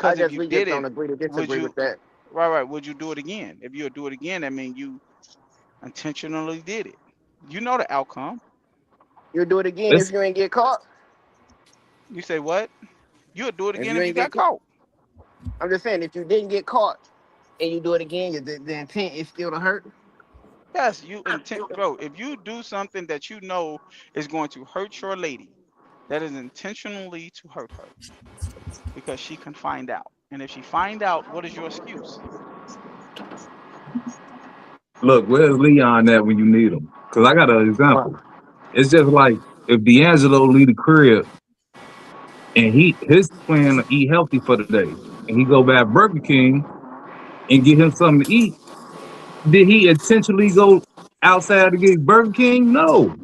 S2: I
S3: because if
S2: guess
S3: you
S2: we just
S3: did
S2: don't
S3: it,
S2: agree to
S3: would
S2: disagree
S3: you
S2: with that.
S3: right? Would you do it again? If you would do it again, that means you intentionally did it. You know the outcome.
S2: You'll do it again if
S4: It's
S2: you ain't get caught.
S3: You say what? You would do it
S2: If
S3: again
S2: you
S3: if you
S2: ain't
S3: got
S2: get caught,
S3: caught.
S2: I'm just saying if you didn't get caught and you do it again, the intent is still to hurt.
S3: Yes, you intent, bro. If you do something that you know is going to hurt your lady, that is intentionally to hurt her because she can find out. And if she find out, what is your excuse?
S4: look, where's Leon at when you need him? Because I got an
S2: Right.
S4: example. It's just like if D'Angelo leave the crib and his plan to eat healthy for the day, and he go back Burger King and get him something to eat. Did he intentionally go outside to get Burger King? No,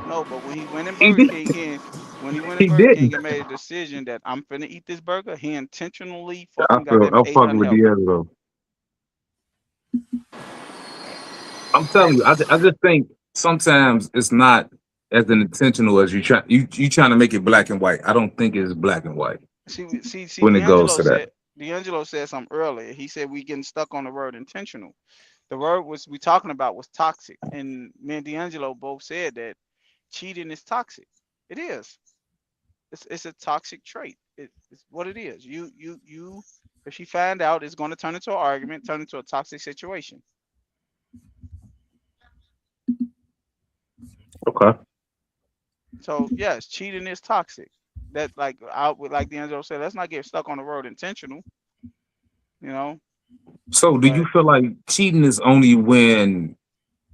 S3: No, but when he went in
S4: he
S3: Burger
S4: did.
S3: King, when he went in
S4: He
S3: Burger
S4: didn't.
S3: King and made a decision that I'm finna eat this burger, he intentionally
S4: I
S3: fucking
S4: feel
S3: goddamn
S4: I'm
S3: ate
S4: fucking with
S3: unhealthy.
S4: D'Angelo. I'm telling you, I just think sometimes it's not as intentional as you trying to make it black and white. I don't think it's black and white
S3: See.
S4: when it goes to that.
S3: D'Angelo said something earlier. He said we getting stuck on the word intentional. The word was we talking about was toxic, and me and D'Angelo both said that cheating is toxic. It is. It's a toxic trait. It's what it is. You. If she find out, it's going to turn into an argument, turn into a toxic situation.
S4: Okay.
S3: So yes, cheating is toxic. That like I would like D'Angelo said, let's not get stuck on the word intentional, you know.
S4: So do you
S3: But
S4: feel like cheating is only when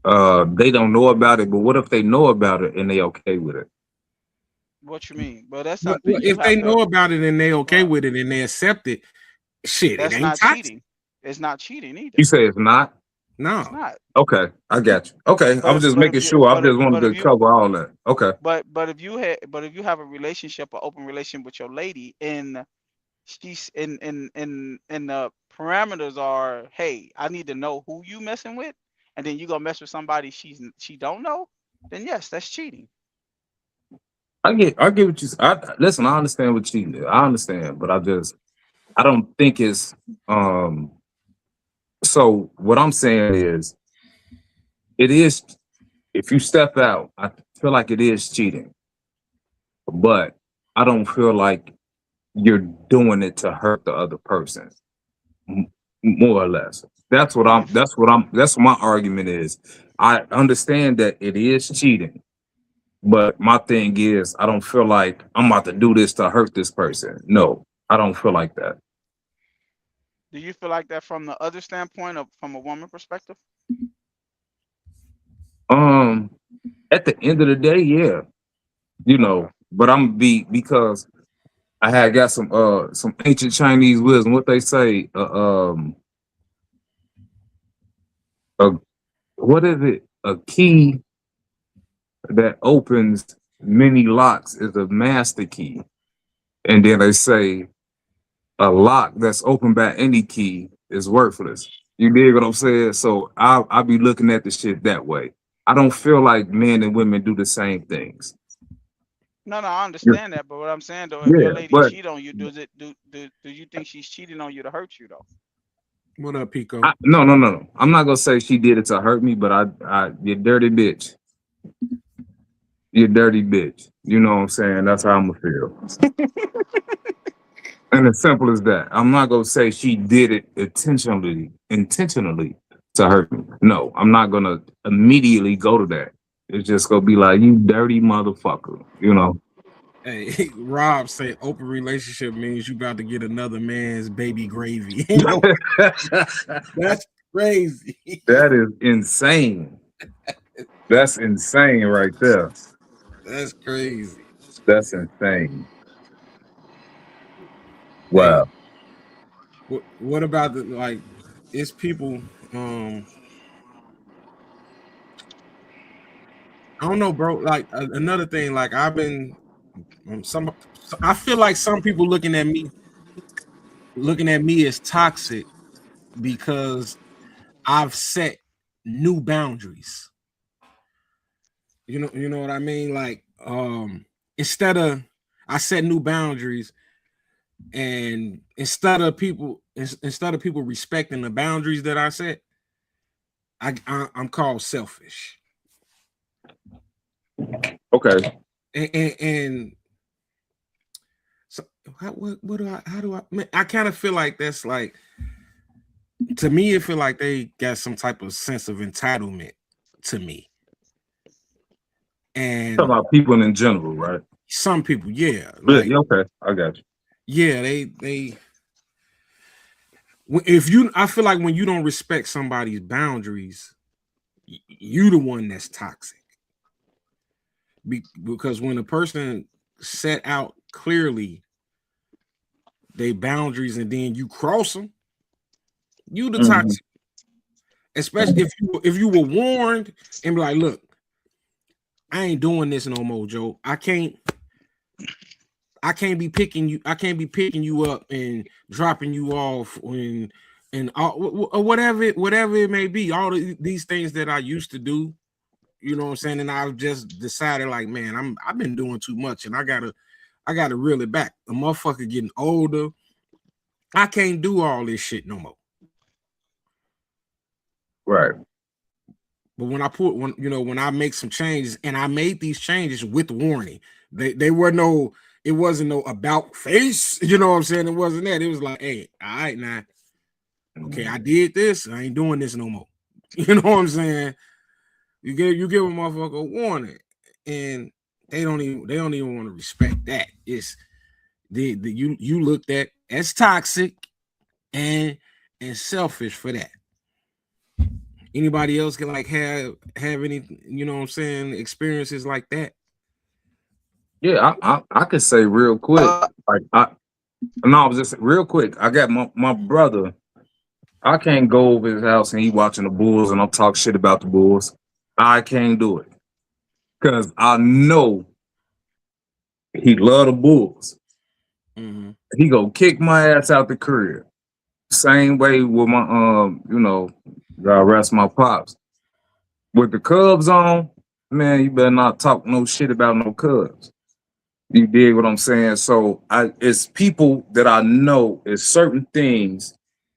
S4: they don't know about it, but what if they know about it and they okay with it?
S3: what you mean? But that's
S1: Well,
S3: something you
S1: if they
S3: have to.
S1: know about it and they okay
S3: Right.
S1: with it and they accept it, shit, it
S3: That's
S1: ain't
S3: not
S1: toxic.
S3: cheating. It's not cheating
S4: You
S3: either.
S4: say it's not?
S3: It's
S1: No.
S3: not.
S4: Okay, I got you. Okay, I was just
S3: But if
S4: making
S3: you
S4: sure. I just wanted
S3: but if
S4: to
S3: you
S4: cover all that. Okay.
S3: but if you have a relationship, an open relationship with your lady, and she's in the parameters are, hey, I need to know who you messing with, and then you gonna mess with somebody she don't know, then yes, that's cheating.
S4: I get what you. Listen. I understand what cheating is. I understand, but I don't think it's. Um. So what I'm saying is, it is. If you step out, I feel like it is cheating, but I don't feel like you're doing it to hurt the other person. m- More or less.
S3: If
S4: That's what my argument is. I understand that it is cheating, but my thing is I don't feel like I'm about to do this to hurt this person. No, I don't feel like that.
S3: do you feel like that from the other standpoint of from a woman perspective?
S4: Um, at the end of the day, yeah,
S3: Okay.
S4: but I'm be because I had got some ancient Chinese wisdom. What they say, uh what is it? A key that opens many locks is a master key. And then they say a lock that's opened by any key is worthless. You dig what I'm saying? So I'll be looking at the shit that way. I don't feel like men and women do the same things.
S3: No, I understand that, but what I'm saying though, if your
S4: Yeah,
S3: lady
S4: but
S3: cheat on you, do you think she's cheating on you to hurt you though?
S1: What up, Pico?
S4: no. I'm not gonna say she did it to hurt me, but you dirty bitch. You dirty bitch. You know what I'm saying? That's how I'm gonna feel. And as simple as that. I'm not gonna say she did it intentionally to hurt me. No, I'm not gonna immediately go to that. It's just gonna be like, you dirty motherfucker, you know.
S1: Hey, Rob say open relationship means you about to get another man's baby gravy. Yo, that's crazy.
S4: That is insane. That's insane right there.
S1: That's crazy.
S4: That's insane.
S1: Hey,
S4: Wow.
S1: what about the like? It's people. Um, I don't know, bro. Like another thing, like I've been some. I feel like some people looking at me as toxic because I've set new boundaries. You know what I mean? Like, instead of I set new boundaries, and instead of people respecting the boundaries that I set, I'm called selfish.
S4: Okay.
S1: And so what do I how do I man, I kind of feel like that's like, to me it feel like they got some type of sense of entitlement to me.
S4: Talking
S1: And
S4: about people in general, right?
S1: some people, yeah,
S4: Yeah,
S1: like
S4: yeah, okay. I got you.
S1: yeah, they if you I feel like when you don't respect somebody's boundaries, you the one that's toxic. Because when a person set out clearly they boundaries and then you cross them, you the
S4: Mhm.
S1: toxic. Especially if you were warned and be like, look, I ain't doing this no more, Joe. I can't be picking you. I can't be picking you up and dropping you off and all, whatever it may be. All these things that I used to do, you know what I'm saying. And I've just decided, like, man, I've been doing too much, and I gotta reel it back. The motherfucker getting older. I can't do all this shit no more.
S4: Right.
S1: But when I make some changes, and I made these changes with warning, they were no. It wasn't no about face, you know what I'm saying? It wasn't that. It was like, hey, all right, now, okay, I did this. I ain't doing this no more. You know what I'm saying? You give a motherfucker a warning, and they don't even want to respect that. It's you looked at as toxic and selfish for that. Anybody else can like have any, you know what I'm saying, experiences like that?
S4: Yeah, I could say real quick. Like I was just real quick. I got my brother. I can't go over his house and he watching the Bulls and I'm talking shit about the Bulls. I can't do it. Cause I know he love the Bulls.
S1: Mm-hmm.
S4: He go kick my ass out the crib. Same way with my God rest my pops. With the Cubs on, man, you better not talk no shit about no Cubs. You dig what I'm saying? So it's people that I know is certain things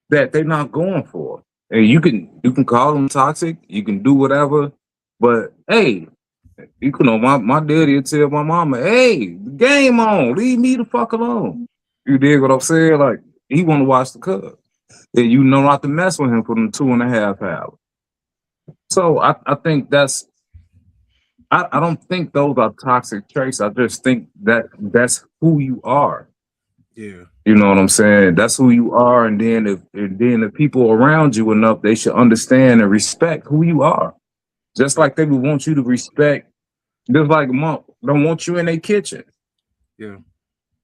S4: that they're not going for. And you can call them toxic, you can do whatever, but hey, you can know my daddy would tell my mama, hey, the game on, leave me the fuck alone. You dig what I'm saying? Like he wanna watch the Cubs. And you know not to mess with him for them 2.5 hours. So I think I don't think those are toxic traits. I just think that's who you are.
S1: Yeah.
S4: You know what I'm saying? That's who you are, and then if people around you enough, they should understand and respect who you are. Just like they would want you to respect, just like mom don't want you in their kitchen.
S1: Yeah.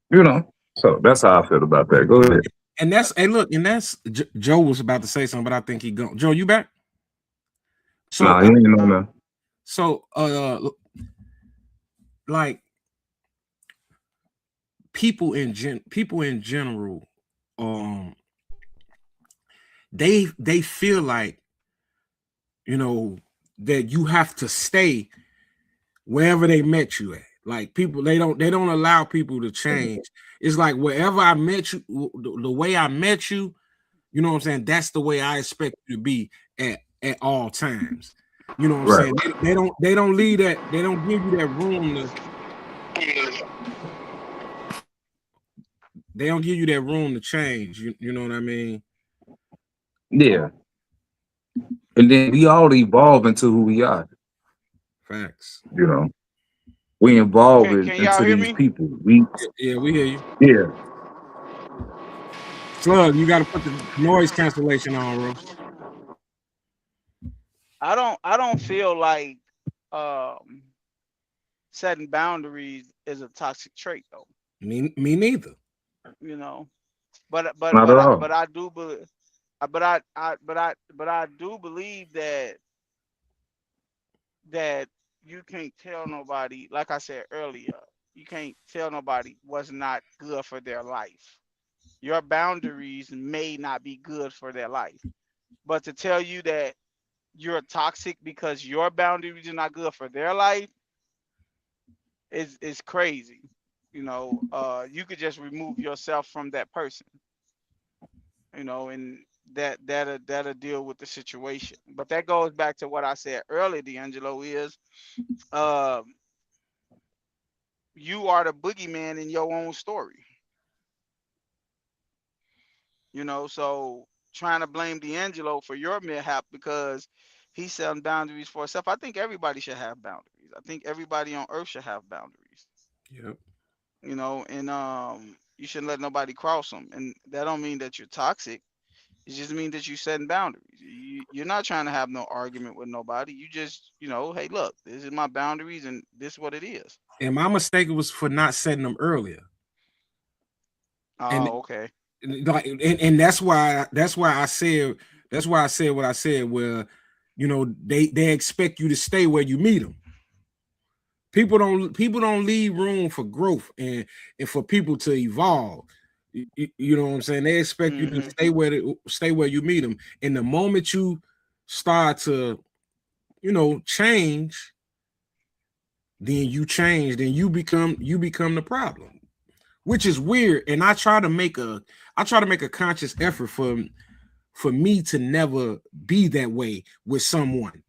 S4: You know. So that's how I feel about that. Go ahead.
S1: And that's Joe was about to say something, but I think he gone. Joe, you back? So
S4: Nah, you ain't know that.
S1: so like people in general, they feel like, you know, that you have to stay wherever they met you at. Like people, they don't allow people to change. It's like wherever I met you, the way I met you, you know what I'm saying? That's the way I expect you to be at all times. You know what I'm
S4: Right.
S1: saying? They don't leave that, they don't give you that room to they don't give you that room to change. You know what I mean?
S4: Yeah. And then we all evolve into who we are.
S1: Facts.
S4: You know, we evolve
S3: Can y'all
S4: into
S3: hear
S4: these
S3: me?
S4: people. We
S1: Yeah, we hear you.
S4: yeah.
S1: Slug, you gotta put the noise cancellation on, bro.
S3: I don't feel like um setting boundaries is a toxic trait though.
S1: Me neither.
S3: You know, but but
S4: Not
S3: but
S4: at
S3: I
S4: all.
S3: but I do believe. But I do believe that you can't tell nobody, like I said earlier, you can't tell nobody what's not good for their life. Your boundaries may not be good for their life, but to tell you that you're toxic because your boundaries are not good for their life is crazy. You could just remove yourself from that person, and that'll deal with the situation. But that goes back to what I said earlier, D'Angelo, is um you are the boogeyman in your own story. So trying to blame D'Angelo for your mishap because he's setting boundaries for himself. I think everybody should have boundaries. I think everybody on earth should have boundaries.
S1: Yep.
S3: And you shouldn't let nobody cross them. And that don't mean that you're toxic. It just means that you're setting boundaries. You're not trying to have no argument with nobody. You just, hey, look, this is my boundaries and this is what it is.
S1: And my mistake was for not setting them earlier. And
S3: Oh, okay.
S1: and that's why I said what I said. Where they expect you to stay where you meet them. People don't leave room for growth and for people to evolve. You know what I'm saying? They expect you to
S3: Hmm.
S1: stay where you meet them. And the moment you start to change, then you become the problem, which is weird. And I try to make a conscious effort for me to never be that way with someone.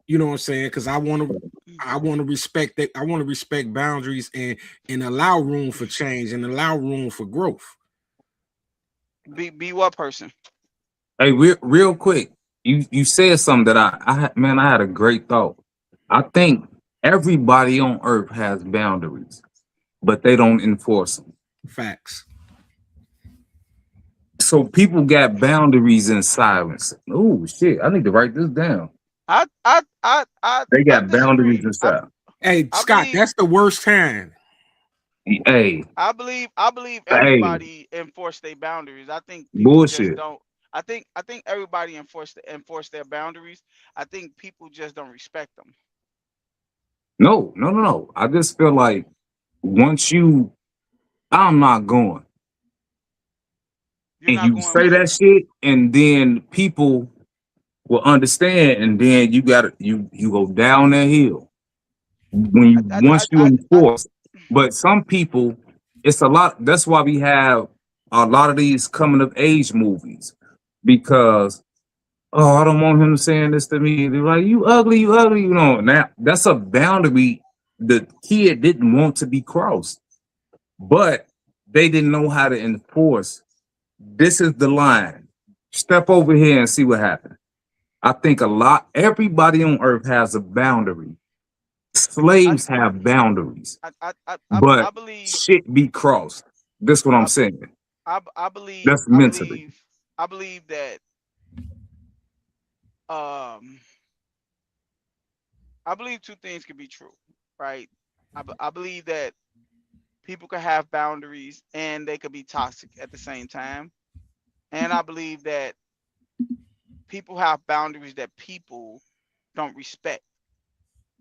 S1: You know what I'm saying? Because I want to respect that. I want to respect boundaries and allow room for change and allow room for growth.
S3: Be what person?
S4: Hey, real quick, you said something that man, I had a great thought. I think everybody on earth has boundaries, but they don't enforce them.
S1: Facts.
S4: So people got boundaries in silence. Oh shit, I need to write this down. They
S3: I
S4: got boundaries
S3: disagree.
S4: in silence.
S1: Hey,
S3: I
S1: Scott,
S3: believe
S1: that's the worst time.
S4: Hey,
S3: I believe
S4: hey,
S3: everybody enforce their boundaries. I think people just
S4: bullshit.
S3: don't. I think everybody enforce their boundaries. I think people just don't respect them.
S4: No, no, no, no. I just feel like once I'm not going,
S3: You're
S4: and
S3: not
S4: you
S3: going
S4: say
S3: where?
S4: that shit, and then people will understand, and then you go down that hill when
S3: I
S4: you
S3: I I
S4: once you
S3: I, I
S4: enforce. But some people, it's a lot. That's why we have a lot of these coming of age movies because oh, I don't want him saying this to me. They're like, you ugly, you ugly. Now that's a boundary the kid didn't want to be crossed, but they didn't know how to enforce. This is the line. Step over here and see what happens. I think everybody on earth has a boundary.
S3: I
S4: Slaves have boundaries,
S3: I
S4: but
S3: believe
S4: shit be crossed. That's what I'm
S3: I,
S4: saying.
S3: I believe
S4: That's mentally.
S3: I believe that um I believe two things can be true, right? I believe that people can have boundaries and they could be toxic at the same time. And I believe that people have boundaries that people don't respect.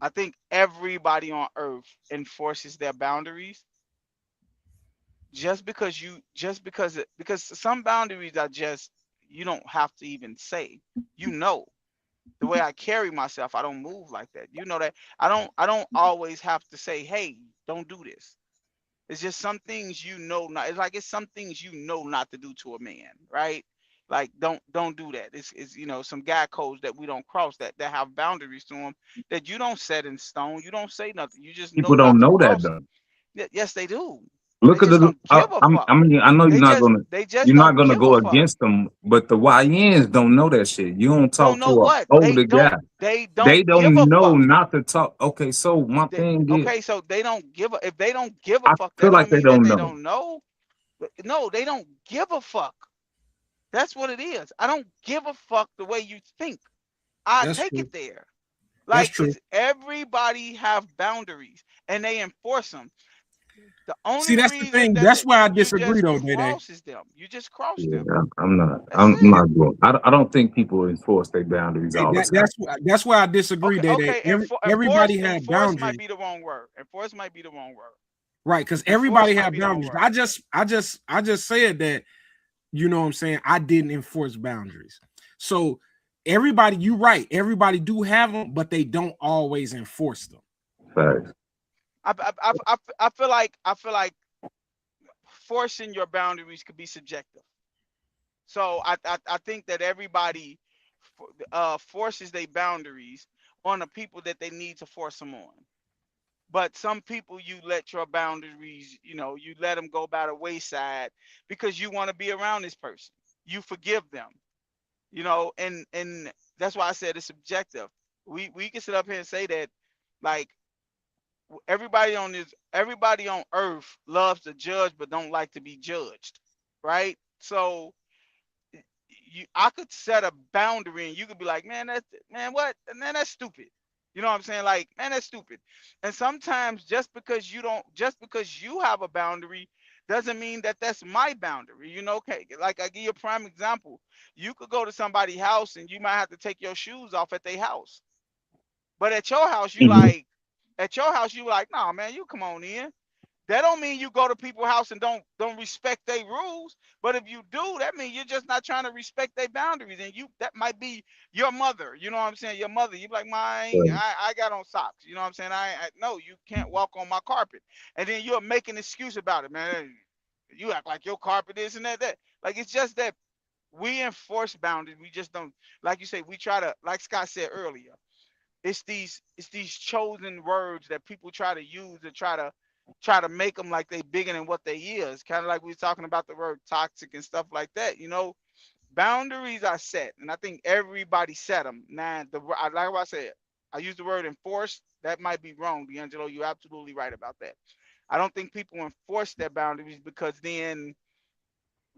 S3: I think everybody on earth enforces their boundaries because some boundaries are just you don't have to even say. You know, the way I carry myself, I don't move like that. You know that I don't always have to say, "Hey." Don't do this. It's just some things you know not. It's like it's some things you know not to do to a man, right? Like don't do that. It's some guy codes that we don't cross that have boundaries to them that you don't set in stone. You don't say nothing. You just
S4: People
S3: know
S4: don't
S3: not to
S4: know that
S3: cross them.
S4: though.
S3: Yes, they do. They
S4: Look at
S3: just
S4: the.
S3: don't give a fuck.
S4: I mean, I know
S3: They just they just
S4: you're not
S3: don't
S4: gonna
S3: give a
S4: go
S3: fuck.
S4: against them, but the YNs don't know that shit. You don't
S3: Don't
S4: talk
S3: know
S4: to an
S3: what
S4: older guy.
S3: they
S4: They
S3: don't give a
S4: don't know
S3: fuck.
S4: not to talk. Okay, so my thing is,
S3: Okay, so they don't give a if they don't give a
S4: I
S3: fuck,
S4: feel
S3: that
S4: like
S3: don't
S4: they
S3: mean that
S4: don't
S3: they
S4: know.
S3: don't know. No, they don't give a fuck. That's what it is. I don't give a fuck the way you think. I
S1: That's
S3: take
S1: true.
S3: it there.
S1: That's
S3: Like
S1: true.
S3: it's everybody have boundaries and they enforce them. The
S1: See,
S3: only
S1: that's the
S3: reason
S1: thing.
S3: that
S1: That's where I
S3: you
S1: disagree,
S3: just
S1: though, Day Day.
S3: crosses them. You just cross
S4: Yeah,
S3: them.
S4: I'm not.
S3: That's
S4: I'm
S3: it.
S4: not going. I don't think people enforce their boundaries all the time.
S1: That's where I disagree,
S3: Okay,
S1: Day Day.
S3: okay.
S1: Everybody had
S3: Enforce might
S1: boundaries,
S3: be the wrong word. Enforce might be the wrong word.
S1: right? Because
S3: Enforce
S1: everybody
S3: might
S1: had
S3: be the wrong
S1: boundaries.
S3: word.
S1: I just said that. You know what I'm saying? I didn't enforce boundaries. So everybody, you right. Everybody do have them, but they don't always enforce them.
S4: Facts.
S3: I feel like forcing your boundaries could be subjective. So I think that everybody forces their boundaries on the people that they need to force them on. But some people you let your boundaries, you let them go by the wayside because you want to be around this person. You forgive them, and that's why I said it's subjective. We can sit up here and say that, like, everybody on earth loves to judge but don't like to be judged, right? So I could set a boundary and you could be like, man, what? Man, that's stupid. You know what I'm saying? Like, man, that's stupid. And sometimes just because you have a boundary doesn't mean that that's my boundary. Okay, like I give you a prime example. You could go to somebody's house and you might have to take your shoes off at their house. But
S4: Mhm.
S3: at your house, you like, nah, man, you come on in. That don't mean you go to people's house and don't respect their rules. But if you do, that means you're just not trying to respect their boundaries. And that might be your mother. You know what I'm saying? Your mother. You be like, I got on socks. You know what I'm saying? No, you can't walk on my carpet. And then you're making an excuse about it, man. Hey, you act like your carpet is and that. Like it's just that we enforce boundaries. We just don't, like you say, we try to, like Scott said earlier, it's these chosen words that people try to use to try to make them like they bigger than what they is. Kind of like we were talking about the word toxic and stuff like that. Boundaries are set, and I think everybody set them. Now, like I said, I use the word enforce. That might be wrong, D'Angelo. You're absolutely right about that. I don't think people enforce their boundaries because then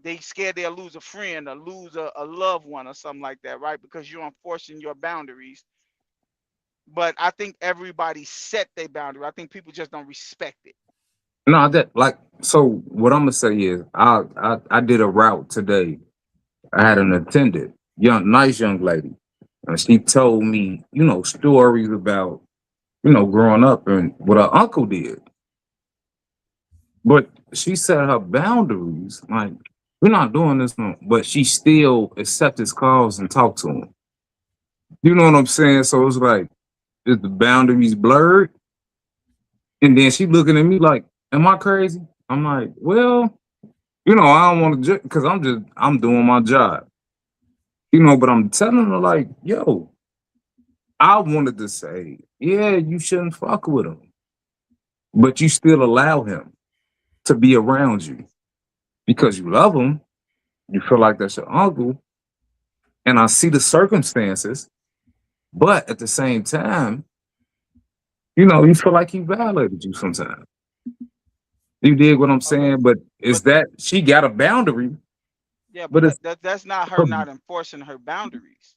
S3: they scared they'll lose a friend or lose a loved one or something like that, right? Because you're enforcing your boundaries. But I think everybody set their boundary. I think people just don't respect it.
S4: No, that like so. What I'm gonna say is, I did a route today. I had an attendant, nice young lady, and she told me, stories about, growing up and what her uncle did. But she set her boundaries. Like, we're not doing this, no. But she still accept his calls and talk to him. You know what I'm saying? So it's like, is the boundaries blurred? And then she looking at me like, am I crazy? I'm like, well, I don't want to, because I'm doing my job. But I'm telling her like, yo, I wanted to say, yeah, you shouldn't fuck with him, but you still allow him to be around you because you love him. You feel like that's your uncle, and I see the circumstances, but at the same time, you feel like he violated you sometimes. You dig what I'm
S3: Okay,
S4: saying? But
S3: but
S4: is that she got a boundary,
S3: yeah, but
S4: but it's
S3: that's not her
S4: a,
S3: not enforcing her boundaries.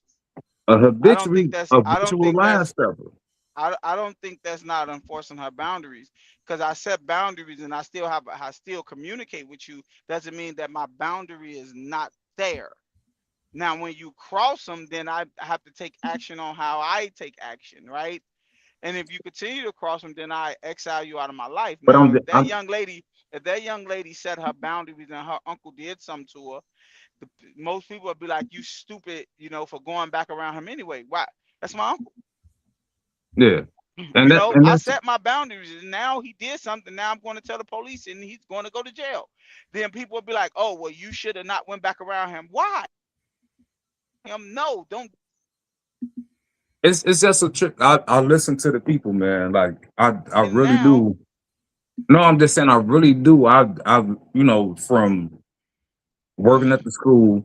S4: a
S3: I don't think
S4: habitual,
S3: that's I don't
S4: habitual
S3: think
S4: line
S3: that's
S4: stepper.
S3: I don't think that's not enforcing her boundaries because I set boundaries and I still communicate with you doesn't mean that my boundary is not there. Now, when you cross them, then I have to take action on how I take action, right? And if you continue to cross them, then I exile you out of my life.
S4: But
S3: Now,
S4: I'm
S3: if that young lady set her boundaries and her uncle did something to her, most people would be like, "You stupid," for going back around him anyway. Why? That's my uncle.
S4: yeah. And that and
S3: I
S4: that's
S3: set my boundaries, and now he did something. Now I'm going to tell the police, and he's going to go to jail. Then people will be like, "Oh, well, you should have not went back around him." Why? No, don't.
S4: it's just a trick. I listen to the people, man. Like I
S3: And
S4: really
S3: now,
S4: do. No, I'm just saying I really do. I from working at the school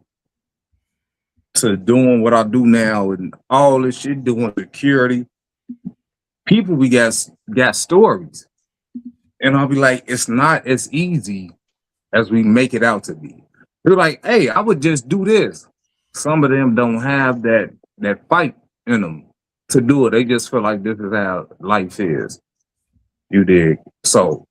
S4: to doing what I do now and all this shit, doing security. People we got stories. And I'll be like, it's not as easy as we make it out to be. They're like, hey, I would just do this. Some of them don't have that fight in them to do it. They just feel like this is how life is. You dig? So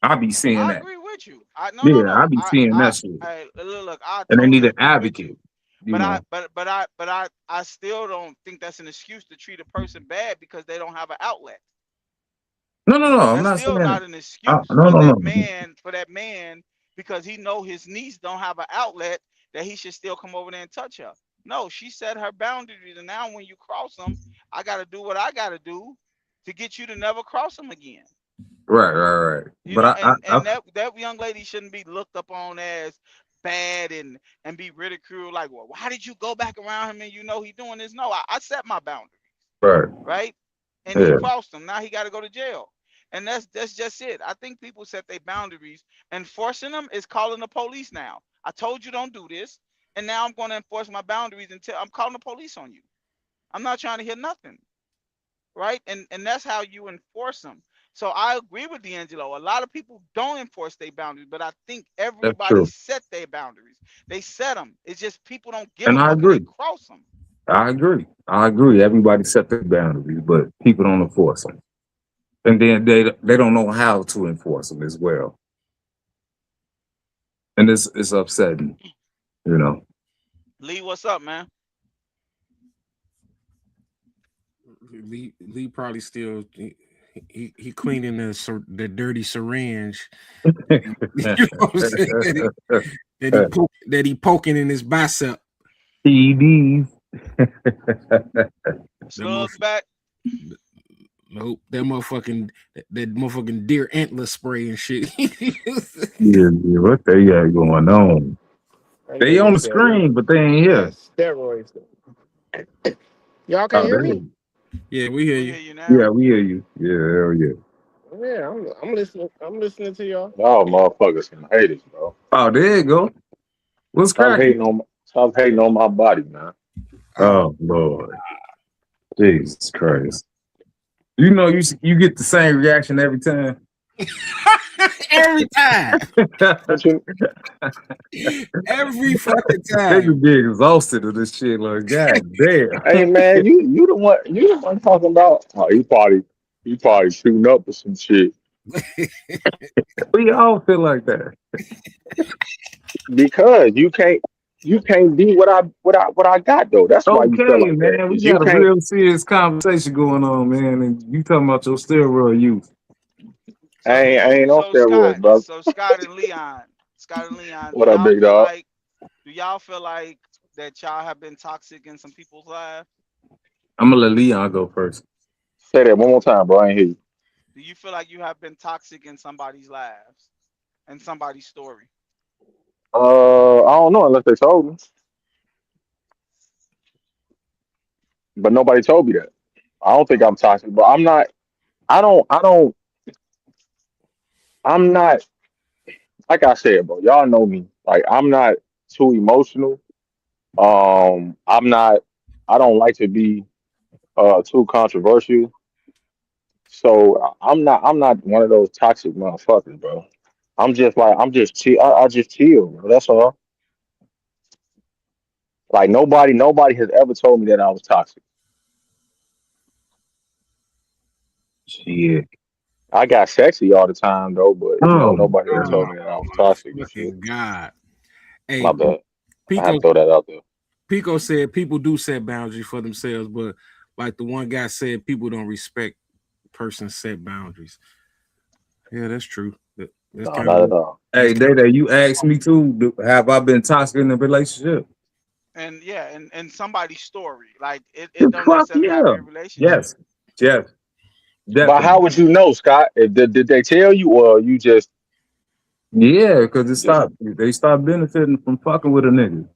S4: I be seeing
S3: I
S4: that.
S3: agree with you. No, no,
S4: Yeah, I
S3: no.
S4: be seeing that shit.
S3: Look. I
S4: And they need
S3: totally
S4: an
S3: agree with
S4: advocate,
S3: you.
S4: you
S3: But
S4: know.
S3: I still don't think that's an excuse to treat a person bad because they don't have an outlet.
S4: No, I'm
S3: That's
S4: not
S3: still
S4: saying
S3: not an excuse
S4: no,
S3: for
S4: no,
S3: that
S4: no.
S3: man, because he know his niece don't have an outlet, that he should still come over there and touch her. No, she set her boundaries, and now when you cross them, I got to do what I got to do to get you to never cross them again.
S4: Right. But I
S3: And that young lady shouldn't be looked upon as bad and be ridiculed. Like, well, why did you go back around him and you know he doing this? No, I set my boundaries,
S4: right.
S3: right? And he
S4: Yeah,
S3: crossed them. Now he got to go to jail. And that's just it. I think people set their boundaries. Enforcing them is calling the police now. I told you don't do this, and now I'm going to enforce my boundaries until I'm calling the police on you. I'm not trying to hear nothing, right? And that's how you enforce them. So I agree with D'Angelo. A lot of people don't enforce their boundaries, but I think
S4: that's
S3: everybody
S4: true.
S3: set their boundaries. They set them. It's just people don't give
S4: And
S3: a
S4: I
S3: fuck and they
S4: agree.
S3: cross them.
S4: I agree. Everybody set their boundaries, but people don't enforce them. And then they don't know how to enforce them as well. And it's upsetting, you know.
S3: Lee, what's up, man?
S1: Lee probably still he cleaning the dirty syringe. You know what I'm saying? That he poking in his bicep.
S4: TDs.
S1: That
S3: Slug
S1: motherfucker.
S3: back.
S1: Nope, that motherfucking deer antler spray and shit.
S4: Yeah, what they got going on?
S2: That
S4: They on
S2: nigga
S4: the
S2: said he
S4: screen, but they ain't here.
S2: got steroids. Y'all can't
S4: Oh,
S2: hear
S4: they,
S2: me?
S1: Yeah, we hear
S3: We
S1: you.
S3: hear you now.
S4: yeah, we hear you. Yeah, hell yeah.
S2: Yeah, I'm listening. I'm listening to y'all.
S5: Y'all motherfuckers some haters, bro.
S4: Oh, there you go. What's cracking?
S5: Stop hating on my body, man.
S4: Oh Lord, Jesus Christ! You know you get the same reaction every time.
S1: Every time.
S5: What you
S1: Every fucking
S4: They
S1: time.
S4: could be exhausted of this shit. Like, God damn.
S5: hey man, you the one talking about he probably shooting up or some shit.
S4: We all feel like that.
S5: Because you can't be what I got though. That's why you feel
S4: Okay,
S5: like that.
S4: man. We
S5: Cause you
S4: got a
S5: can't
S4: real serious conversation going on, man. And you talking about your steroid use.
S5: I
S3: So do
S5: ain't, I
S3: you
S5: ain't on steroids, bro.
S3: So Scott and Leon,
S5: What up, big dog?
S3: do y'all feel like that y'all have been toxic in some people's lives?
S4: I'm gonna let Leon go first.
S5: Say that one more time, bro. I ain't hear you.
S3: Do you feel like you have been toxic in somebody's lives and somebody's story?
S5: I don't know unless they told me. But nobody told me that. I don't think I'm toxic, but I'm not I don't I'm not like I said, bro. Y'all know me. Like I'm not too emotional. I'm not. I don't like to be too controversial. So I'm not one of those toxic motherfuckers, bro. I'm just chill. I just chill, bro. That's all. Like nobody has ever told me that I was toxic.
S4: Shit.
S5: I got sexy all the time though, but
S4: Oh my
S5: nobody ever
S1: Oh
S5: told
S4: God.
S5: me that I was
S1: my
S5: toxic and shit.
S1: fucking God.
S5: My
S1: Hey,
S5: bad. I had
S1: Pico
S5: to throw that out there.
S1: Pico said people do set boundaries for themselves, but like the one guy said, people don't respect person set boundaries. Yeah, that's true. That's
S5: No,
S1: kind of
S5: not at
S1: what
S5: all.
S1: that's
S4: Hey, Day, you asked me too. Have I been toxic in a relationship?
S3: And yeah, and somebody's story. Like it
S4: The
S3: don't
S4: fuck
S3: necessarily have to
S4: yeah.
S3: be a relationship.
S4: Yes. Yes.
S5: But how
S4: Definitely.
S5: would you know, Scott? If did they tell you, or you just
S4: Yeah, because
S5: just
S4: they start benefiting from fucking with a nigga.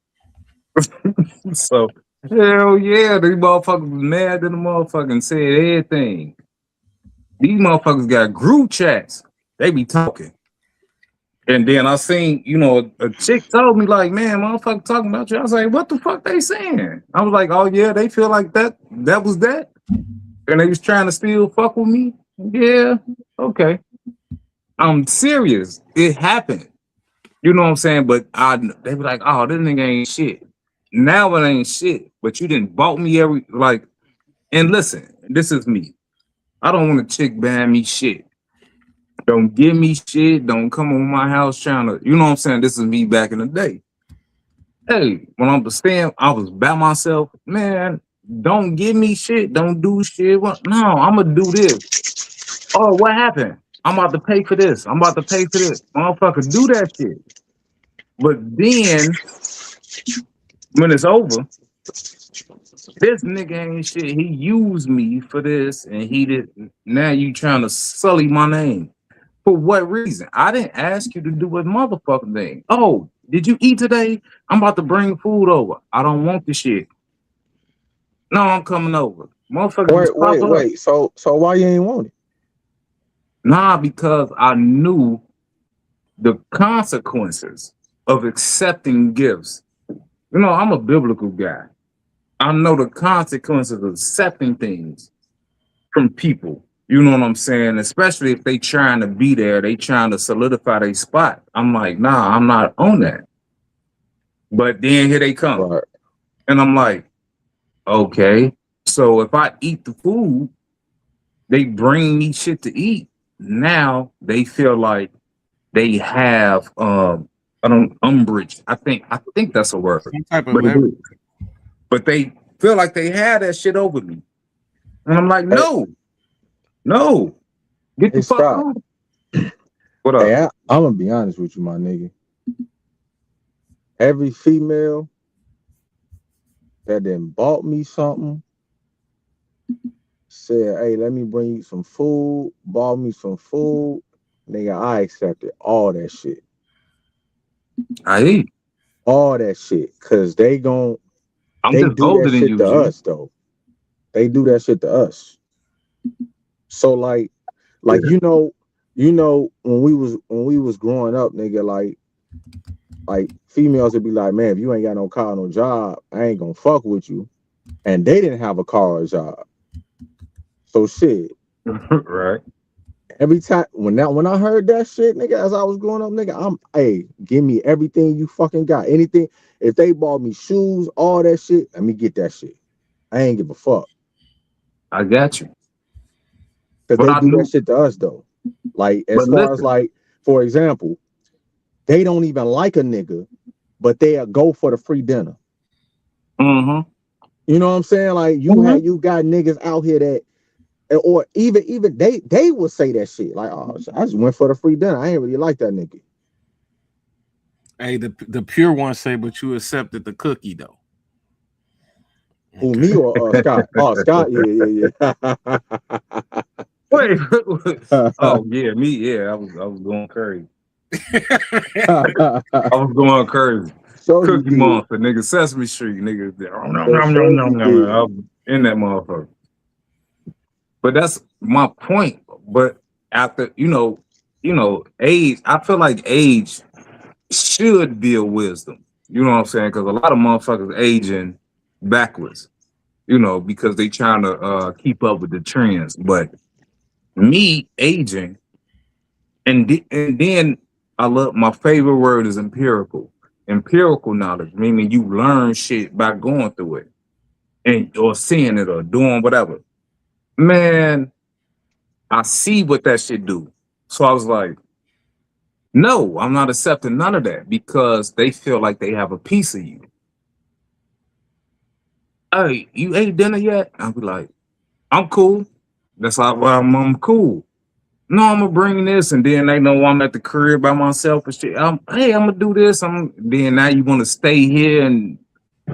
S4: So hell yeah, these motherfuckers was mad than the motherfucking said everything. These motherfuckers got group chats. They be talking. And then I seen, a chick told me like, man, motherfucker talking about you. I was like, what the fuck they saying? I was like, oh yeah, they feel like that was that. And they was trying to still fuck with me. Yeah, okay. I'm serious. It happened. You know what I'm saying? But they be like, oh, this nigga ain't shit. Now it ain't shit. But you didn't bought me every like. And listen, this is me. I don't want a chick buying me shit. Don't give me shit. Don't come on my house trying to. You know what I'm saying? This is me back in the day. Hey, when I was by myself. Man, don't give me shit. Don't do shit. No, I'm gonna do this. Oh, what happened? I'm about to pay for this. I'm about to pay for this. Motherfucker, do that shit. But then when it's over, this nigga ain't shit. He used me for this and he didn't. Now you trying to sully my name. For what reason? I didn't ask you to do a motherfucking thing. Oh, did you eat today? I'm about to bring food over. I don't want the shit. No, I'm coming over. Motherfuckers just pop up.
S2: Wait. So why you ain't want it?
S4: Nah, because I knew the consequences of accepting gifts. I'm a biblical guy. I know the consequences of accepting things from people. You know what I'm saying? Especially if they trying to be there, they trying to solidify their spot. I'm like, nah, I'm not on that. But then here they come.
S2: Right.
S4: And I'm like, okay. So if I eat the food, they bring me shit to eat. Now they feel like they have I don't umbrage. I think that's a word.
S1: Some type of
S4: But it
S1: leverage.
S4: is. But they feel like they had that shit over me. And I'm like, no, get the
S2: Hey,
S4: fuck
S2: Scott.
S4: on. What up?
S2: Hey, I'm gonna be honest with you, my nigga. Every female that then bought me something, said, hey, let me bring you some food, bought me some food, nigga, I accepted all that shit.
S4: I eat.
S2: All that shit. Cause
S4: I'm
S2: they
S4: just
S2: do
S4: older
S2: that
S4: than
S2: shit
S4: you,
S2: to
S4: G.
S2: us though. They do that shit to us. So like you know when we was growing up, nigga, like females would be like, man, if you ain't got no car, no job, I ain't gonna fuck with you. And they didn't have a car or a job. So shit.
S4: Right.
S2: Every time when I heard that shit, nigga, as I was growing up, nigga, hey, give me everything you fucking got. Anything. If they bought me shoes, all that shit, let me get that shit. I ain't give a fuck.
S4: I got you.
S2: Cause
S4: But
S2: they
S4: I
S2: do that
S4: knew.
S2: shit to us though. Like as
S4: But
S2: far as
S4: listen.
S2: like, for example, they don't even like a nigga, but they'll go for the free dinner.
S4: Mm-hmm.
S2: You know what I'm saying? Like you got niggas out here that, or even they will say that shit. Like, oh, I just went for the free dinner. I ain't really like that nigga.
S1: Hey, the pure ones say, but you accepted the cookie though.
S2: Who, me or Scott? Oh, Scott, yeah.
S4: Wait. Oh yeah, me. Yeah, I was going crazy. I was going crazy.
S2: So you
S4: Cookie
S2: did.
S4: Monster, nigga. Sesame Street, nigga.
S2: For sure you
S4: I
S2: did.
S4: was in that motherfucker. But that's my point. But after, age, I feel like age should be a wisdom. You know what I'm saying? Because a lot of motherfuckers aging backwards, because they trying to keep up with the trends. But me aging, and then I love, my favorite word is empirical. Empirical knowledge, meaning you learn shit by going through it and or seeing it or doing whatever. Man, I see what that shit do. So I was like, no, I'm not accepting none of that because they feel like they have a piece of you. Hey, you ate dinner yet? I'll be like, I'm cool. That's like, well, I'm cool. No, I'm gonna bring this, and then they know I'm at the crib by myself and shit. Hey, I'm gonna do this. Then now you want to stay here, and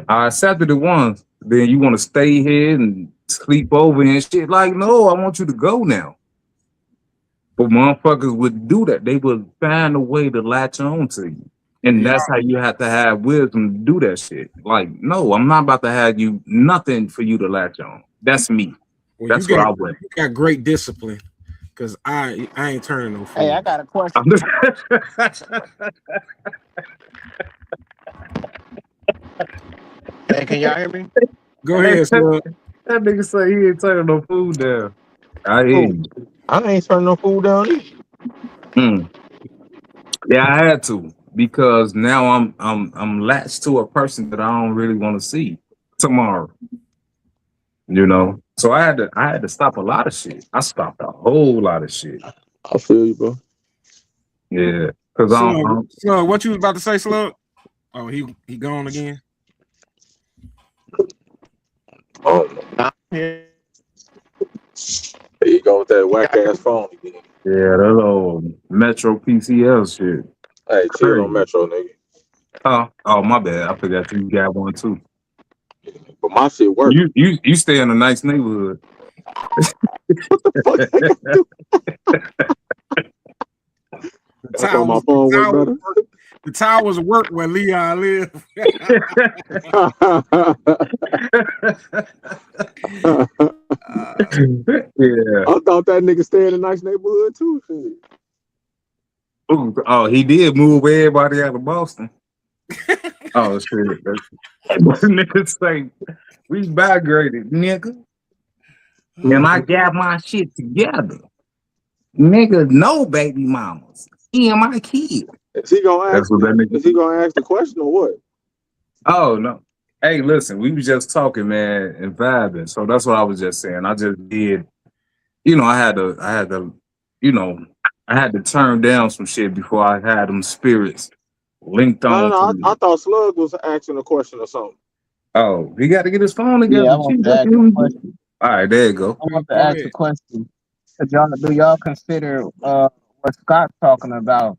S4: I accepted it once. Then you want to stay here and sleep over and shit. Like, no, I want you to go now. But motherfuckers would do that. They would find a way to latch on to you. And
S1: Yeah,
S4: that's how you have to have wisdom to do that shit. Like, no, I'm not about to have you nothing for you to latch on. That's me.
S1: well,
S4: That's what I want.
S1: you got great discipline, cause I ain't turning no
S2: Hey, I
S1: fool.
S2: got a question. Hey, can y'all hear me?
S1: Go ahead, Slug.
S4: That nigga say he ain't turning no food down. I hear
S5: Cool.
S4: you.
S5: I ain't turning no food down either.
S4: Mm. Yeah, I had to because now I'm latched to a person that I don't really want to see tomorrow. You know, so I had to stop a lot of shit. I stopped a whole lot of shit.
S5: I feel you, bro.
S4: Yeah, because
S1: Slug, what you was about to say, Slug? Oh, he gone again.
S5: Oh, no.
S2: Nah, I'm here.
S5: There you go with that whack ass phone again.
S4: yeah, that old Metro PCL shit.
S5: Hey, chill on
S4: Crazy.
S5: Metro, nigga.
S4: Oh, my bad. I forgot you got one too.
S5: But my shit working.
S4: You stay in a nice neighborhood.
S5: What the fuck I gotta do? I thought my phone worked better.
S1: The towers work where Leon live.
S4: Yeah.
S5: I thought that nigga stay in a nice neighborhood too. Shit.
S4: Ooh, oh, he did move everybody out of Boston. Oh shit. What niggas say? We migrated, nigga. And I got my shit together. Nigga, no baby mamas. He and my kid.
S5: Is he gonna
S4: That's
S5: ask?
S4: what that nigga.
S5: Is he gonna ask the question or what?
S4: Oh no. Hey, listen, we was just talking, man, and vibing. So that's what I was just saying. I just did, I had to, you know, I had to turn down some shit before I had them spirits linked
S5: No,
S4: on to
S5: I
S4: me.
S5: thought Slug was asking a question or something.
S4: Oh, he got to get his phone
S2: Yeah,
S4: together.
S2: I want
S4: Gee,
S2: to
S4: what
S2: ask
S4: you
S2: a
S4: want to do?
S2: question.
S4: All right, there you go.
S2: I want to
S1: Go
S2: ask a
S1: ahead.
S2: question. Do y'all consider what Scott's talking about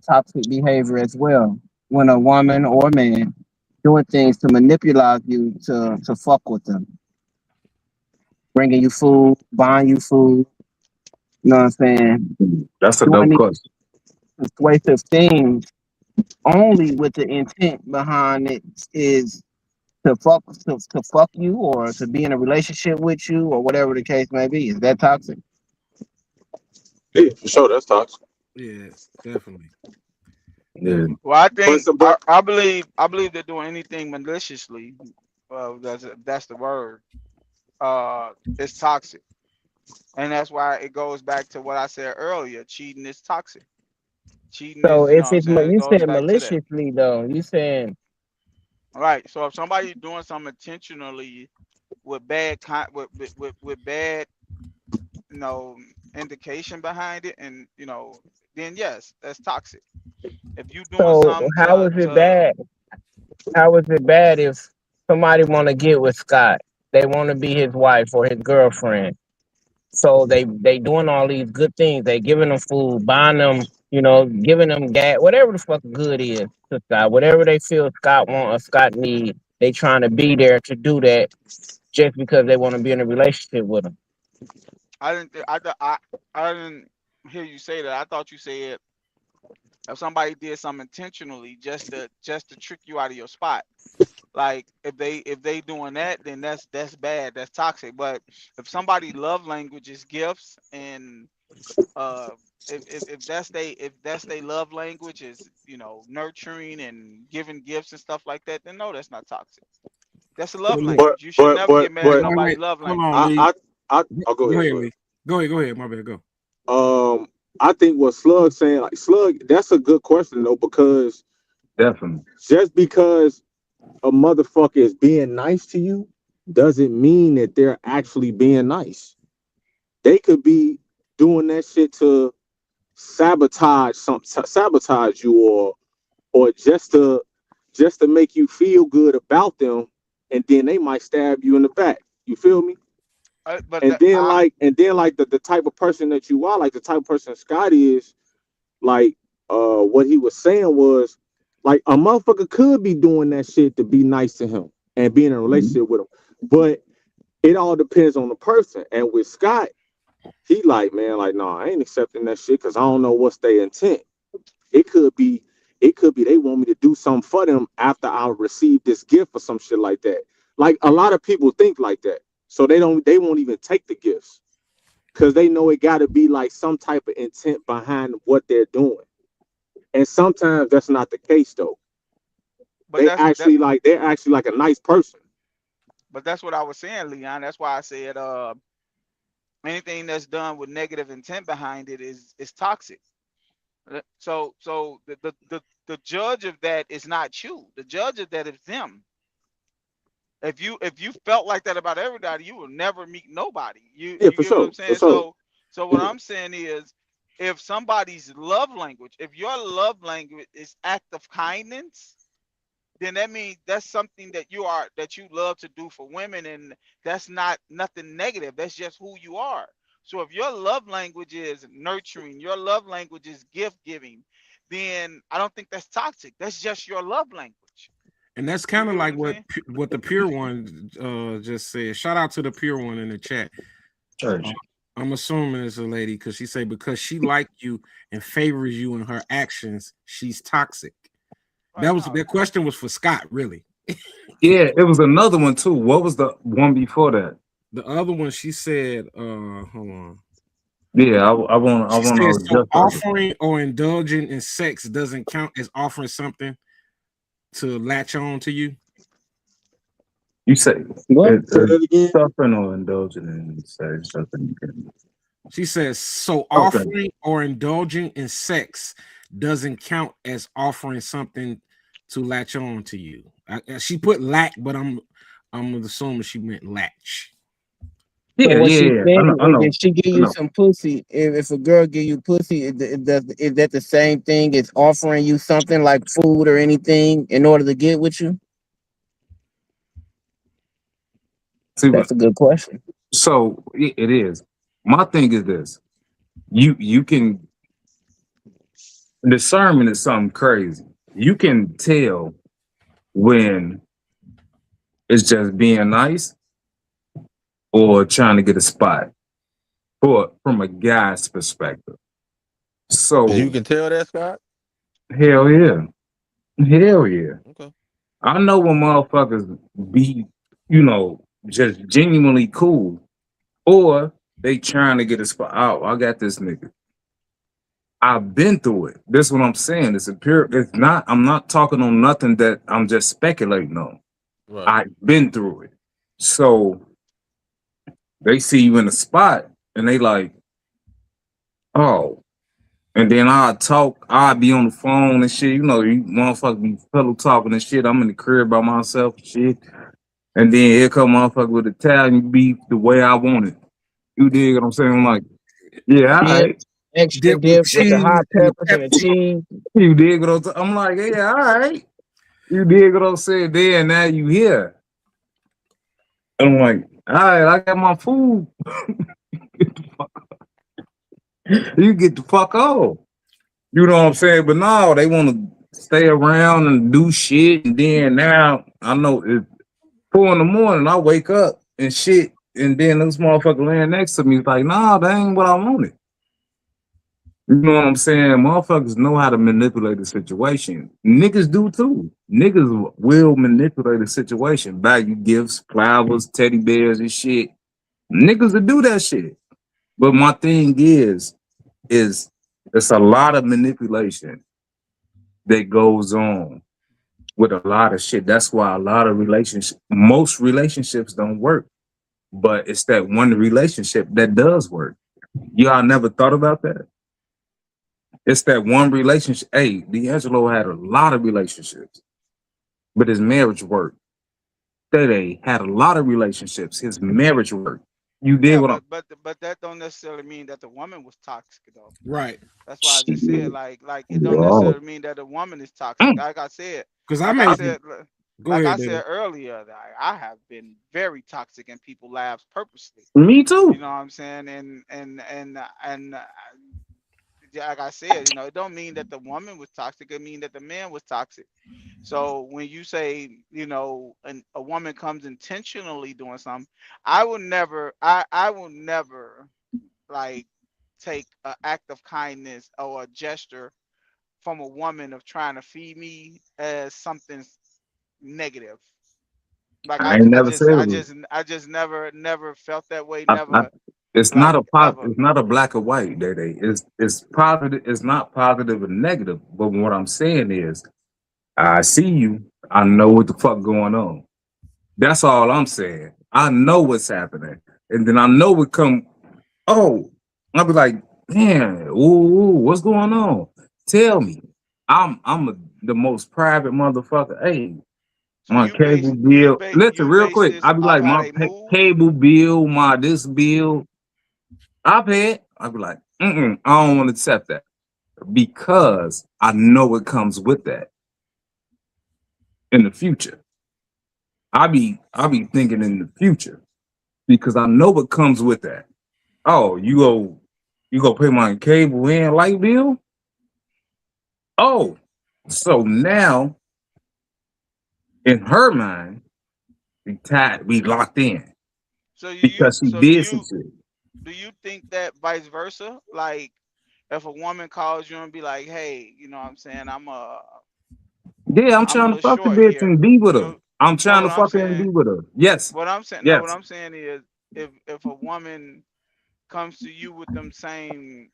S2: toxic behavior as well? When a woman or a man doing things to manipulate you to fuck with them, bringing you food, buying you food. You know what I'm saying?
S4: That's a
S2: Doing
S4: dope
S2: these
S4: question.
S2: persuasive things only with the intent behind it is to fuck you or to be in a relationship with you or whatever the case may be. Is that toxic?
S5: Yeah, for sure. That's toxic.
S1: Yeah, definitely.
S4: Yeah,
S3: Well, I
S5: But
S3: think
S5: so, but
S3: I believe they're doing anything maliciously. That's the word. It's toxic, and that's why it goes back to what I said earlier. Cheating is toxic. Cheating
S2: So
S3: is, you know
S2: if
S3: what I'm
S2: it's
S3: saying. It
S2: you
S3: goes
S2: said
S3: back to that.
S2: maliciously though, you saying
S3: All right. So if somebody's doing something intentionally with with bad, you know, indication behind it, and then yes, that's toxic. If you doing
S2: so
S3: something
S2: how is it
S3: to
S2: bad? How is it bad if somebody want to get with Scott? They want to be his wife or his girlfriend. So they doing all these good things. They giving them food, buying them, giving them gas, whatever the fuck good is to Scott. Whatever they feel Scott want or Scott need, they trying to be there to do that just because they want to be in a relationship with him.
S3: I didn't thi- I didn't hear you say that. I thought you said if somebody did something intentionally just to trick you out of your spot. Like if they doing that, then that's bad. That's toxic. But if somebody love language is gifts, and uh if that's they love language is nurturing and giving gifts and stuff like that, then no, that's not toxic. That's a
S1: Well,
S3: love
S1: look,
S5: but
S3: language. You should
S5: but
S3: never
S5: but
S3: get mad at
S5: but
S1: wait,
S3: nobody
S1: wait,
S3: love
S1: hold
S3: language.
S1: on, Lee.
S5: I'll go
S1: Go
S5: ahead.
S1: ahead,
S5: Go ahead.
S1: Lee. Go ahead. My bad. Go.
S5: I think what Slug's saying, like Slug, that's a good question though, because
S4: definitely.
S5: just because a motherfucker is being nice to you doesn't mean that they're actually being nice. They could be doing that shit to sabotage you, or just to make you feel good about them, and then they might stab you in the back. You feel me?
S3: But
S5: And then like the type of person that you are, like the type of person Scott is, like what he was saying was, like, a motherfucker could be doing that shit to be nice to him and be in a relationship with him.
S6: But it all depends on the person. And with Scott, he like, man, like, no, I ain't accepting that shit because I don't know what's their intent. It could be, it could be they want me to do something for them after I receive this gift or some shit like that. Like a lot of people think like that. So they won't even take the gifts because they know it gotta be like some type of intent behind what they're doing. And sometimes that's not the case though.
S3: But
S6: They're actually like a nice person.
S3: but that's what I was saying, Leon. That's why I said anything that's done with negative intent behind it is toxic. So the judge of that is not you. The judge of that is them. If you felt like that about everybody, you will never meet nobody. You
S6: Yeah,
S3: you
S6: for
S3: get what
S6: sure.
S3: I'm
S6: For
S3: saying?
S6: sure.
S3: So what I'm saying is, if somebody's love language, if your love language is act of kindness, then that means that's something that you love to do for women, and that's not nothing negative. That's just who you are. So if your love language is nurturing, your love language is gift giving, then I don't think that's toxic. That's just your love language.
S1: And that's
S3: You
S1: kind of
S3: get what
S1: like
S3: I'm saying?
S1: what the pure one just said. Shout out to the pure one in the chat.
S4: Church.
S1: I'm assuming it's a lady because she said because she like you and favors you in her actions, she's toxic.
S3: Right now,
S1: That question was for Scott, really.
S4: Yeah, it was another one too. What was the one before that?
S1: The other one, she said, hold on.
S4: Yeah, I
S1: She
S4: want
S1: said,
S4: to
S1: so
S4: adjust other.
S1: offering or indulging in sex doesn't count as offering something to latch on to you.
S4: You say
S2: What?
S6: Say that again.
S4: suffering or indulging in say something.
S1: She says, so
S4: Okay.
S1: offering or indulging in sex doesn't count as offering something to latch on to you. She put lack, but I'm assuming she meant latch.
S2: So
S4: Yeah,
S2: what
S4: yeah,
S2: she
S4: yeah.
S2: saying
S4: I
S2: is,
S4: know.
S2: if she give
S4: I
S2: you
S4: know.
S2: some pussy, if a girl give you pussy, is that the same thing as offering you something like food or anything in order to get with you?
S4: See,
S2: That's a good question.
S4: so it is. My thing is this: you can discernment is something crazy. You can tell when it's just being nice or trying to get a spot, or from a guy's perspective.
S7: And you
S4: So
S7: can tell that, Scott.
S4: hell yeah, hell yeah.
S7: Okay.
S4: I know when motherfuckers be, just genuinely cool, or they trying to get a spot. Oh, I got this nigga. I've been through it. This is what I'm saying. It's a pure. It's not. I'm not talking on nothing that I'm just speculating on.
S7: Right.
S4: I've been through it. So they see you in a spot and they like, oh. And then I talk, I be on the phone and shit. You motherfuckers be pillow talking and shit. I'm in the crib by myself and shit. And then here come motherfucker with Italian beef the way I want it. You dig what I'm saying? I'm like, yeah, all
S2: Dip,
S4: right.
S2: extra
S1: Dip with
S2: dip with the
S1: cheese
S2: hot
S1: and the
S2: peppers and the
S1: pepper.
S2: cheese.
S4: You dig what I'm saying? I'm like, yeah, all right. You dig what I'm saying? Then now you here. I'm like, all right, I got my food. You get the fuck off. You know what I'm saying? But no, they want to stay around and do shit. And then now I know it's 4 in the morning. I wake up and shit. And then this motherfucker laying next to me is like, nah, that ain't what I wanted. You know what I'm saying? Motherfuckers know how to manipulate the situation. Niggas do too. Niggas will manipulate the situation. Value gifts, flowers, teddy bears, and shit. Niggas will do that shit. But my thing is it's a lot of manipulation that goes on with a lot of shit. That's why a lot of most relationships don't work. But it's that one relationship that does work. Y'all never thought about that? It's that one relationship. Hey, D'Angelo had a lot of relationships, but his marriage worked. They had a lot of relationships. His marriage worked. You did
S3: yeah,
S4: what I'm
S3: but that don't necessarily mean that the woman was toxic though.
S1: Right.
S3: That's why I
S4: shit.
S3: just said like it don't
S4: Wow.
S3: necessarily mean that a woman is toxic.
S4: Mm.
S1: Because I
S3: Like I
S1: made
S3: said,
S1: go ahead, David.
S3: earlier, that I have been very toxic in people's lives purposely.
S4: Me
S3: You
S4: too.
S3: know what I'm saying? And yeah, like I said, it don't mean that the woman was toxic. It mean that the man was toxic. So when you say, a woman comes intentionally doing something, I will never like take an act of kindness or a gesture from a woman of trying to feed me as something negative. Like
S4: I ain't never said it was.
S3: I just never felt that way.
S4: I,
S3: Never,
S4: it's not
S3: like,
S4: a
S3: ever.
S4: it's not a black or white, Day Day. It's positive. It's not positive and negative. But what I'm saying is, I see you. I know what the fuck going on. That's all I'm saying. I know what's happening, and then I know what come. Oh, I'll be like, man, what's going on? Tell me. The most private motherfucker. Hey,
S3: So
S4: my
S3: you base
S4: cable bill. Listen,
S3: you
S4: real
S3: base
S4: quick.
S3: this
S4: I'll be
S3: off
S4: like,
S3: how
S4: my
S3: they move.
S4: cable bill, my this bill. I've had. I'll be like, I don't want to accept that because I know it comes with that in the future. I be thinking in the future because I know what comes with that. Oh, you go pay my cable and light bill? Oh, so now in her mind, we locked in
S3: So you
S4: because she
S3: so do
S4: did some
S3: you
S4: shit.
S3: do you think that vice versa? Like, if a woman calls you and be like, "Hey, you know what I'm saying?
S4: Yeah, I'm
S3: I'm a
S4: trying to
S3: little
S4: fuck the
S3: short
S4: bitch
S3: here."
S4: and be with her.
S3: You
S4: I'm
S3: know
S4: trying to
S3: what I'm
S4: fuck her and be
S3: saying?
S4: with her. Yes,
S3: What
S4: yes,
S3: I'm saying is, if a woman comes to you with them same,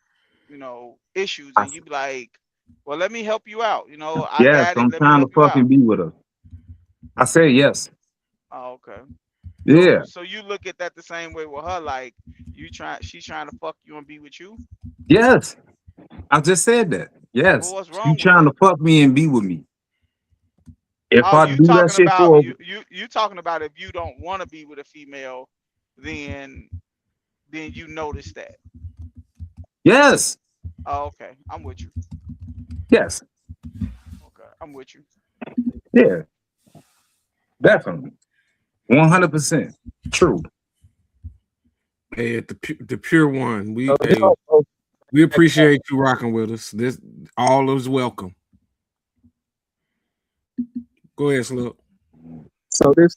S3: issues,
S4: I,
S3: and you be like, "Well, let me help you out. I
S4: yes.
S3: got it.
S4: I'm
S3: Let me
S4: trying to
S3: help you
S4: fucking
S3: out."
S4: be with her. I say yes.
S3: Oh, okay. So
S4: Yeah,
S3: so you look at that the same way with her, like, she's trying to fuck you and be with you.
S4: yes. I just said that.
S3: Well,
S4: Yes,
S3: what's
S4: she
S3: wrong with
S4: trying
S3: that?
S4: to fuck me and be with me. If
S3: Oh,
S4: I
S3: you
S4: do that
S3: talking
S4: shit
S3: about
S4: for,
S3: you talking about if you don't want to be with a female, then you notice that.
S4: yes,
S3: Oh, okay, I'm with you.
S4: yes,
S3: Okay, I'm with you.
S4: yeah, definitely, 100% true.
S1: Hey, at the pure one,
S2: So this goes
S1: we
S2: back to,
S1: appreciate you rocking with us. This all is welcome. Go ahead, Slug.
S2: so this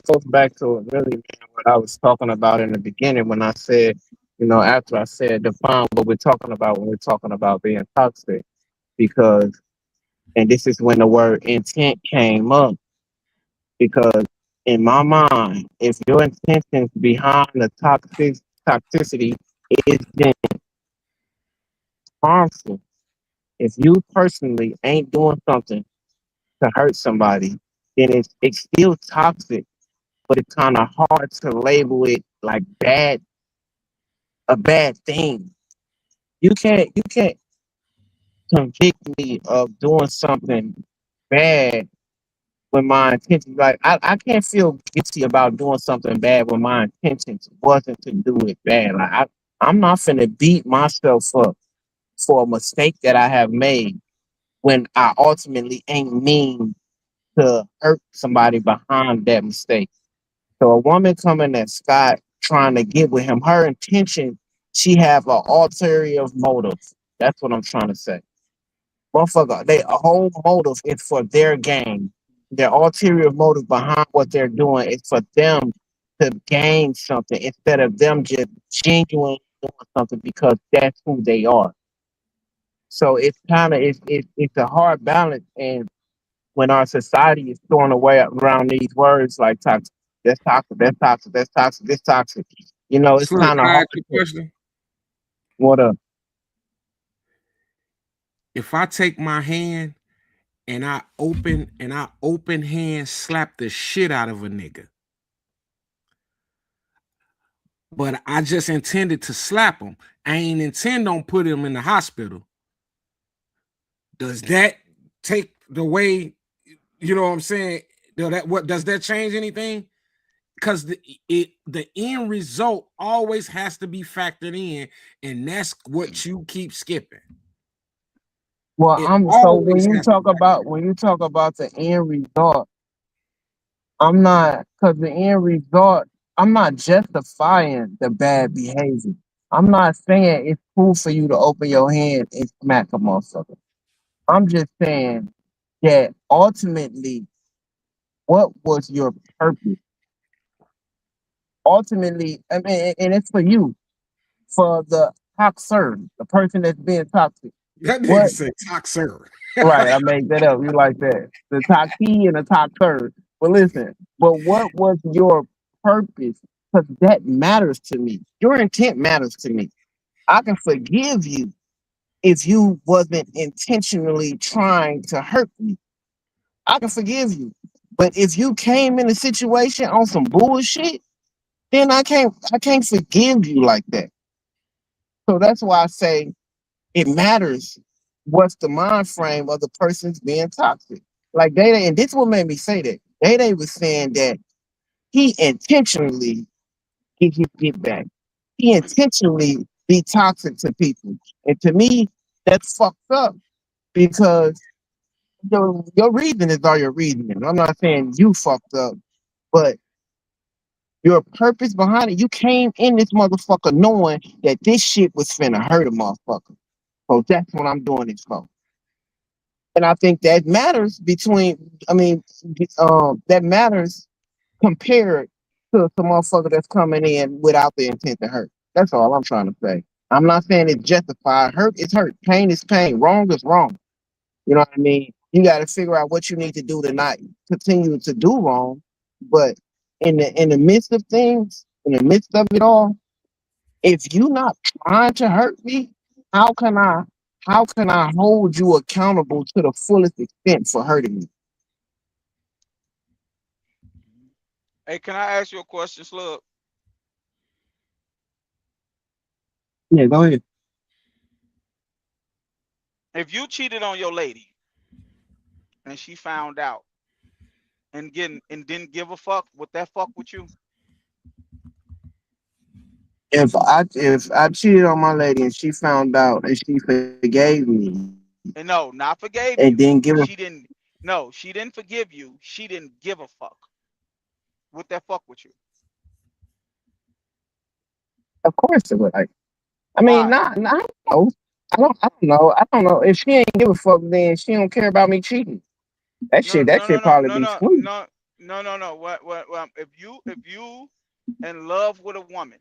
S2: goes back to really, man, what I was talking about in the beginning when I said, after I said define what we're talking about when we're talking about being toxic, because and this is when the word intent came up, because in my mind, if your intentions behind the toxicity is then harmful, if you personally ain't doing something to hurt somebody, then it's still toxic, but it's kind of hard to label it like a bad thing. You can't convict me of doing something bad when my intentions, like, I can't feel guilty about doing something bad when my intentions wasn't to do it bad. Like, I'm not finna beat myself up for a mistake that I have made when I ultimately ain't mean to hurt somebody behind that mistake. So a woman coming at Scott trying to get with him, her intention, she have an ulterior motive. That's what I'm trying to say. Motherfucker, they a whole motive is for their gain. Their ulterior motive behind what they're doing is for them to gain something instead of them just genuinely doing something because that's who they are. So it's kind of it's a hard balance, and when our society is throwing away around these words like toxic, that's toxic, that's toxic, that's toxic, this toxic. It's
S1: Slug,
S2: kind
S1: can
S2: of
S1: I
S2: hard
S1: ask you a
S2: to
S1: question?
S2: what up.
S1: If I take my hand and I open hand slap the shit out of a nigga, but I just intended to slap him. I ain't intend on put him in the hospital. Does that take the way, you know what I'm saying? Does that change anything? Because the end result always has to be factored in, and that's what you keep skipping.
S2: Well,
S1: It
S2: I'm so
S1: always has to factor in.
S2: when you talk about the end result, I'm not, because the end result, I'm not justifying the bad behavior. I'm not saying it's cool for you to open your hand and smack a motherfucker. I'm just saying that ultimately, what was your purpose? Ultimately, I mean, and it's for you, for the toxer, the person that's being toxic.
S1: That nigga
S2: What?
S1: said toxer.
S2: Right, I made that up. You like that? The toxie and the toxer. But listen, but what was your purpose? Because that matters to me. Your intent matters to me. I can forgive you if you wasn't intentionally trying to hurt me. I can forgive you. But if you came in a situation on some bullshit, then I can't forgive you like that. So that's why I say it matters what's the mind frame of the person's being toxic. Like Day, and this what made me say that. Day was saying that he intentionally get back. He intentionally be toxic to people. And to me, that's fucked up because your reason is all your reasoning. I'm not saying you fucked up, but your purpose behind it, you came in this motherfucker knowing that this shit was finna hurt a motherfucker. So that's what I'm doing it for. And I think that matters that matters compared to the motherfucker that's coming in without the intent to hurt. That's all I'm trying to say. I'm not saying it's justified. Hurt is hurt. Pain is pain. Wrong is wrong. You know what I mean? You got to figure out what you need to do to not continue to do wrong. But in the midst of things, in the midst of it all, if you're not trying to hurt me, how can I how can I hold you accountable to the fullest extent for hurting me?
S3: Hey, can I ask you a question, Slug?
S2: Yeah, go ahead.
S3: If you cheated on your lady and she found out and didn't give a fuck, would that fuck with you?
S2: If I cheated on my lady and she found out and she forgave me
S3: And no, not forgave
S2: and
S3: you.
S2: didn't give a,
S3: She didn't. No, she didn't forgive you. She didn't give a fuck. Would that fuck with you?
S2: of course it would. Like, I mean,
S3: Why?
S2: not no. I don't know. If she ain't give a fuck, then she don't care about me cheating. That
S3: No,
S2: shit, that
S3: no, no,
S2: shit
S3: no,
S2: probably
S3: no,
S2: be
S3: no,
S2: sweet.
S3: no, no. What? If you in love with a woman,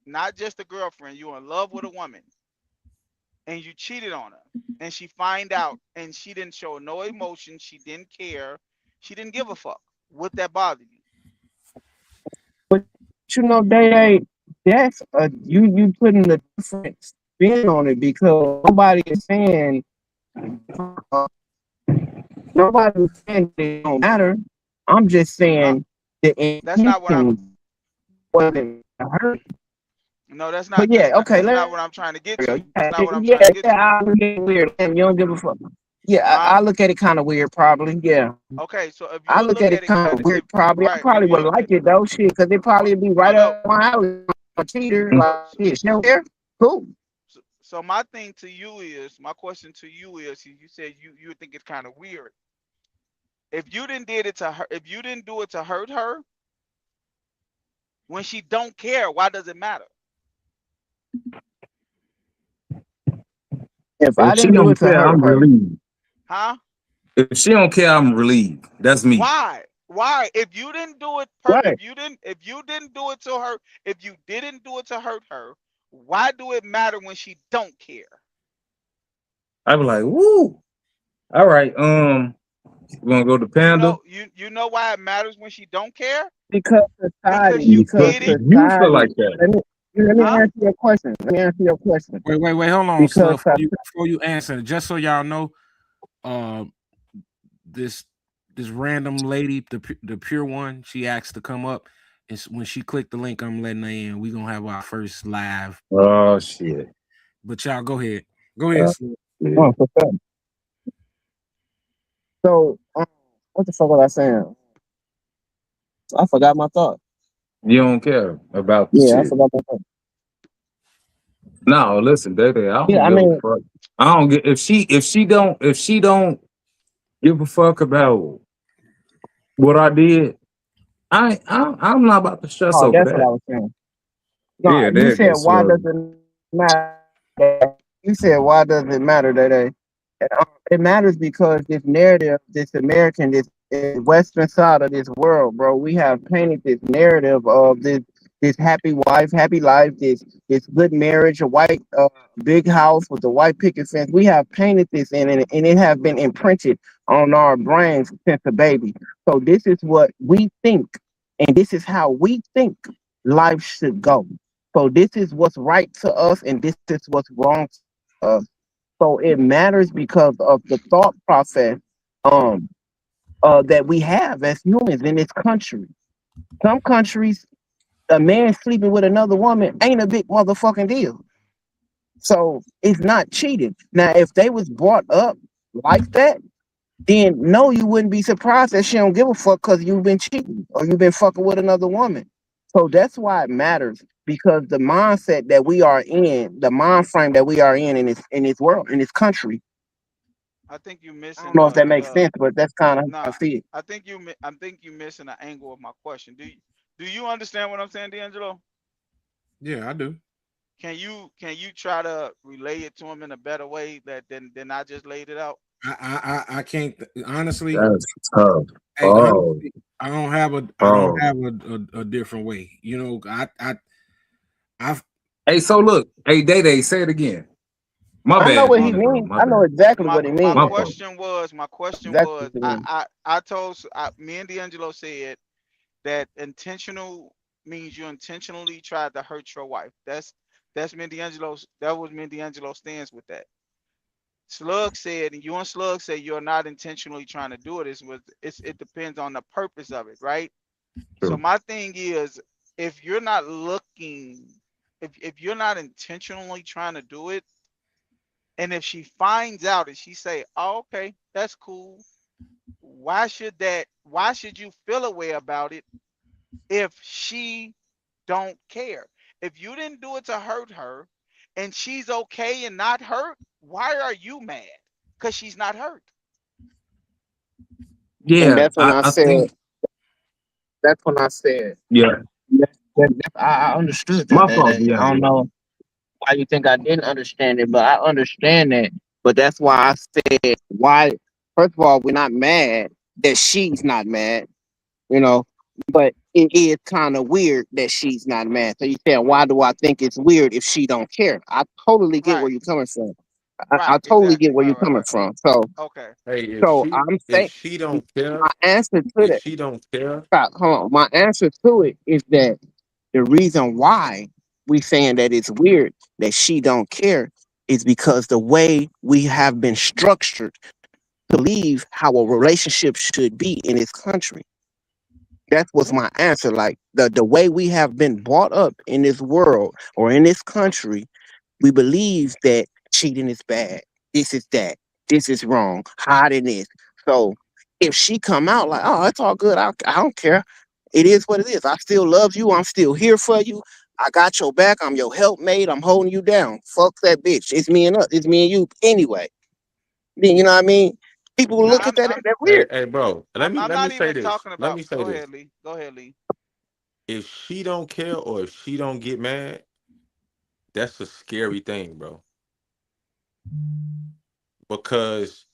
S3: not just a girlfriend, you in love with a woman, and you cheated on her, and she find out, and she didn't show no emotion, she didn't care, she didn't give a fuck. Would that bother you?
S2: But you know, that's you putting a different spin on it because nobody is saying uh, nobody is saying it don't matter. I'm just
S3: No,
S2: saying the
S3: that's not what I'm.
S2: intention wasn't to hurt.
S3: No, that's
S2: But
S3: not.
S2: yeah, okay,
S3: That's not
S2: let's
S3: what I'm trying to get
S2: yeah,
S3: to. That's not what I'm
S2: yeah,
S3: trying to get
S2: yeah.
S3: to.
S2: I look at it weird. Damn, you don't give a fuck. Yeah,
S3: Huh?
S2: I look at it kind of weird, probably. Yeah,
S3: Okay, so if you
S2: I
S3: would
S2: look
S3: look
S2: at
S3: at
S2: it
S3: it
S2: kind
S3: kind
S2: of
S3: of, if
S2: weird, probably. I
S3: right, if
S2: probably would
S3: you,
S2: like it though, shit, because it
S3: but
S2: probably be
S3: no,
S2: right
S3: no.
S2: up my alley. A cheater,
S4: Mm.
S2: like shit, she don't care. Cool.
S3: So my thing to you is, my question to you is, you said you think it's kind of weird. If you didn't did it to her, if you didn't do it to hurt her, when she don't care, why does it matter?
S2: If I
S4: If she
S2: didn't do
S4: don't
S2: it to
S4: care,
S2: hurt
S4: I'm
S2: her,
S4: relieved.
S3: Huh?
S4: If she don't care, I'm relieved. That's me.
S3: Why? Why? If you didn't do it,
S2: right?
S3: if you didn't do it to her, if you didn't do it to hurt her, why do it matter when she don't care?
S4: I be like, woo. All right. You wanna go to Panda?
S3: You know why it matters when she don't care?
S2: Because society,
S3: Because you
S4: Because
S2: because
S3: did it,
S4: you feel
S2: society.
S4: like that.
S2: Let me
S3: huh?
S2: answer your question. Let me answer your question.
S1: Wait, hold on,
S2: Because
S1: Slug. Before you answer, just so y'all know, uh, this this random lady, the pure one, she asked to come up. It's when she clicked the link, I'm letting her in. We gonna have our first live.
S4: Oh shit.
S1: But y'all go ahead. Go ahead,
S4: Uh,
S1: Slug.
S4: yeah.
S2: for sure. So, what the fuck was I saying? I forgot my thought.
S4: You don't care about the
S2: Yeah, I
S4: shit.
S2: forgot my thought.
S4: No, listen, baby, I
S2: Yeah,
S4: don't
S2: I
S4: give a
S2: mean,
S4: fuck. I don't get if she don't give a fuck about what I did. I'm not about to stress
S2: oh,
S4: over
S2: that's what I
S4: that.
S2: was saying. No,
S4: Yeah,
S2: you
S4: there it
S2: said
S4: goes.
S2: why does it matter? You said why does it matter, Day? It matters because this narrative, this American, this Western side of this world, bro, we have painted this narrative of this happy wife, happy life, this good marriage, a white big house with a white picket fence. We have painted this in, and it has been imprinted on our brains since a baby. So this is what we think, and this is how we think life should go. So this is what's right to us, and this is what's wrong to us. So it matters because of the thought process um that we have as humans in this country. Some countries, a man sleeping with another woman ain't a big motherfucking deal. So it's not cheating. Now, if they was brought up like that, then no, you wouldn't be surprised that she don't give a fuck because you've been cheating or you've been fucking with another woman. So that's why it matters because the mindset that we are in, the mind frame that we are in this world, in this country.
S3: I think you're
S2: I don't
S3: missing
S2: know if that makes
S3: the
S2: sense, but that's kind of how I
S3: nah.
S2: see it.
S3: I think you missing the angle of my question. Do you understand what I'm saying, D'Angelo?
S1: Yeah, I do.
S3: Can you try to relay it to him in a better way that than I just laid it out?
S1: I can't honestly.
S4: That's tough.
S1: Hey,
S4: Oh,
S1: honestly, I don't
S4: oh.
S1: have a different way. You know, I
S4: Hey, so look, hey, Day Day, say it again. My
S2: I know
S4: bad,
S2: what he
S4: Monica.
S2: means.
S4: My
S2: I know
S4: bad.
S2: exactly what he
S3: My
S4: My
S2: means.
S4: fault.
S3: question
S2: Exactly
S3: was
S2: what he means.
S3: I told me and D'Angelo said that intentional means you intentionally tried to hurt your wife. That's me and D'Angelo's that was me and D'Angelo stands with that. Slug said, and you and Slug said you're not intentionally trying to do it. It depends on the purpose of it, right? So
S4: True.
S3: my thing is, if you're not looking, if you're not intentionally trying to do it, and if she finds out and she say, "Oh, okay, that's cool," why should you feel a way about it if she don't care? If you didn't do it to hurt her and she's okay and not hurt, why are you mad? Because she's not hurt.
S2: And
S4: Yeah,
S2: that's when I
S4: I
S2: said,
S4: think,
S2: that's when I said,
S4: yeah,
S2: I understood that.
S4: my fault,
S2: I don't
S4: D'Angelo.
S2: know why you think I didn't understand it, but I understand that. But that's why I said, why, first of all, we're not mad that she's not mad, you know, but it is kind of weird that she's not mad. So you said, why do I think it's weird if she don't care? I totally get where
S3: Right,
S2: you're coming from. I
S3: right,
S2: totally get
S3: exactly.
S2: where
S3: Right,
S2: you're
S3: right,
S2: coming
S3: right.
S2: from. So,
S3: Okay.
S7: Hey,
S2: so I'm
S7: if
S2: saying
S7: she don't care,
S2: my answer to
S7: if
S2: that,
S7: she don't care,
S2: stop, hold on. My answer to it is that the reason why we saying that it's weird that she don't care is because the way we have been structured to believe how a relationship should be in this country. That was my answer. Like the way we have been brought up in this world or in this country, we believe that cheating is bad. This is that. This is wrong. Hiding this. So if she come out like, oh, it's all good. I don't care. It is what it is. I still love you. I'm still here for you. I got your back. I'm your helpmate. I'm holding you down. Fuck that bitch. It's me and us. It's me and you anyway. Then you know what I mean? People will
S3: Now
S2: look at that. That
S7: hey,
S2: weird.
S7: hey, bro,
S3: I'm
S7: let me
S3: not
S7: say
S3: even
S7: this.
S3: talking
S7: Let
S3: about.
S7: me say
S3: Go
S7: this.
S3: ahead, Lee. Go ahead, Lee.
S7: If she don't care or if she don't get mad, that's a scary thing, bro. Because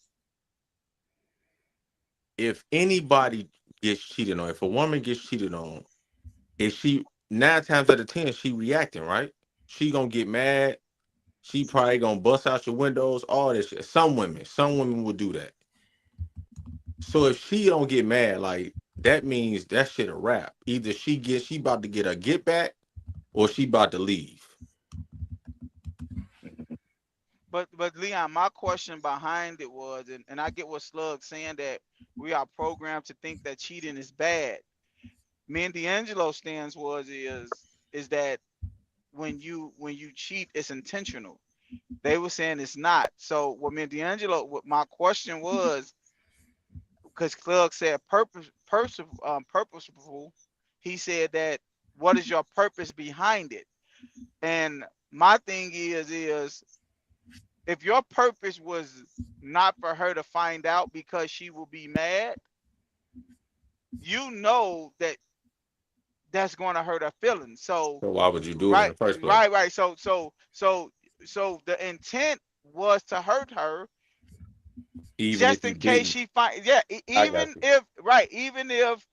S7: if anybody gets cheated on, if a woman gets cheated on, if she 9 times out of 10 she reacting right, she gonna get mad. She probably gonna bust out your windows, all this shit. Some women will do that. So if she don't get mad, like that means that shit a wrap. Either she about to get a get back or she about to leave.
S3: But Leon, my question behind it was, and I get what Slug's saying that we are programmed to think that cheating is bad. Me and D'Angelo stance is that when you cheat, it's intentional. They were saying it's not. So what me and D'Angelo, what my question was, because Slug said purposeful, he said that what is your purpose behind it? And my thing is if your purpose was not for her to find out because she will be mad, you know that that's going to hurt her feelings. So
S7: So why would you do it in
S3: right,
S7: the first place?
S3: right. So the intent was to hurt her,
S7: Even
S3: just
S7: if
S3: in
S7: you
S3: case
S7: didn't.
S3: she find, yeah,
S7: I got you.
S3: even if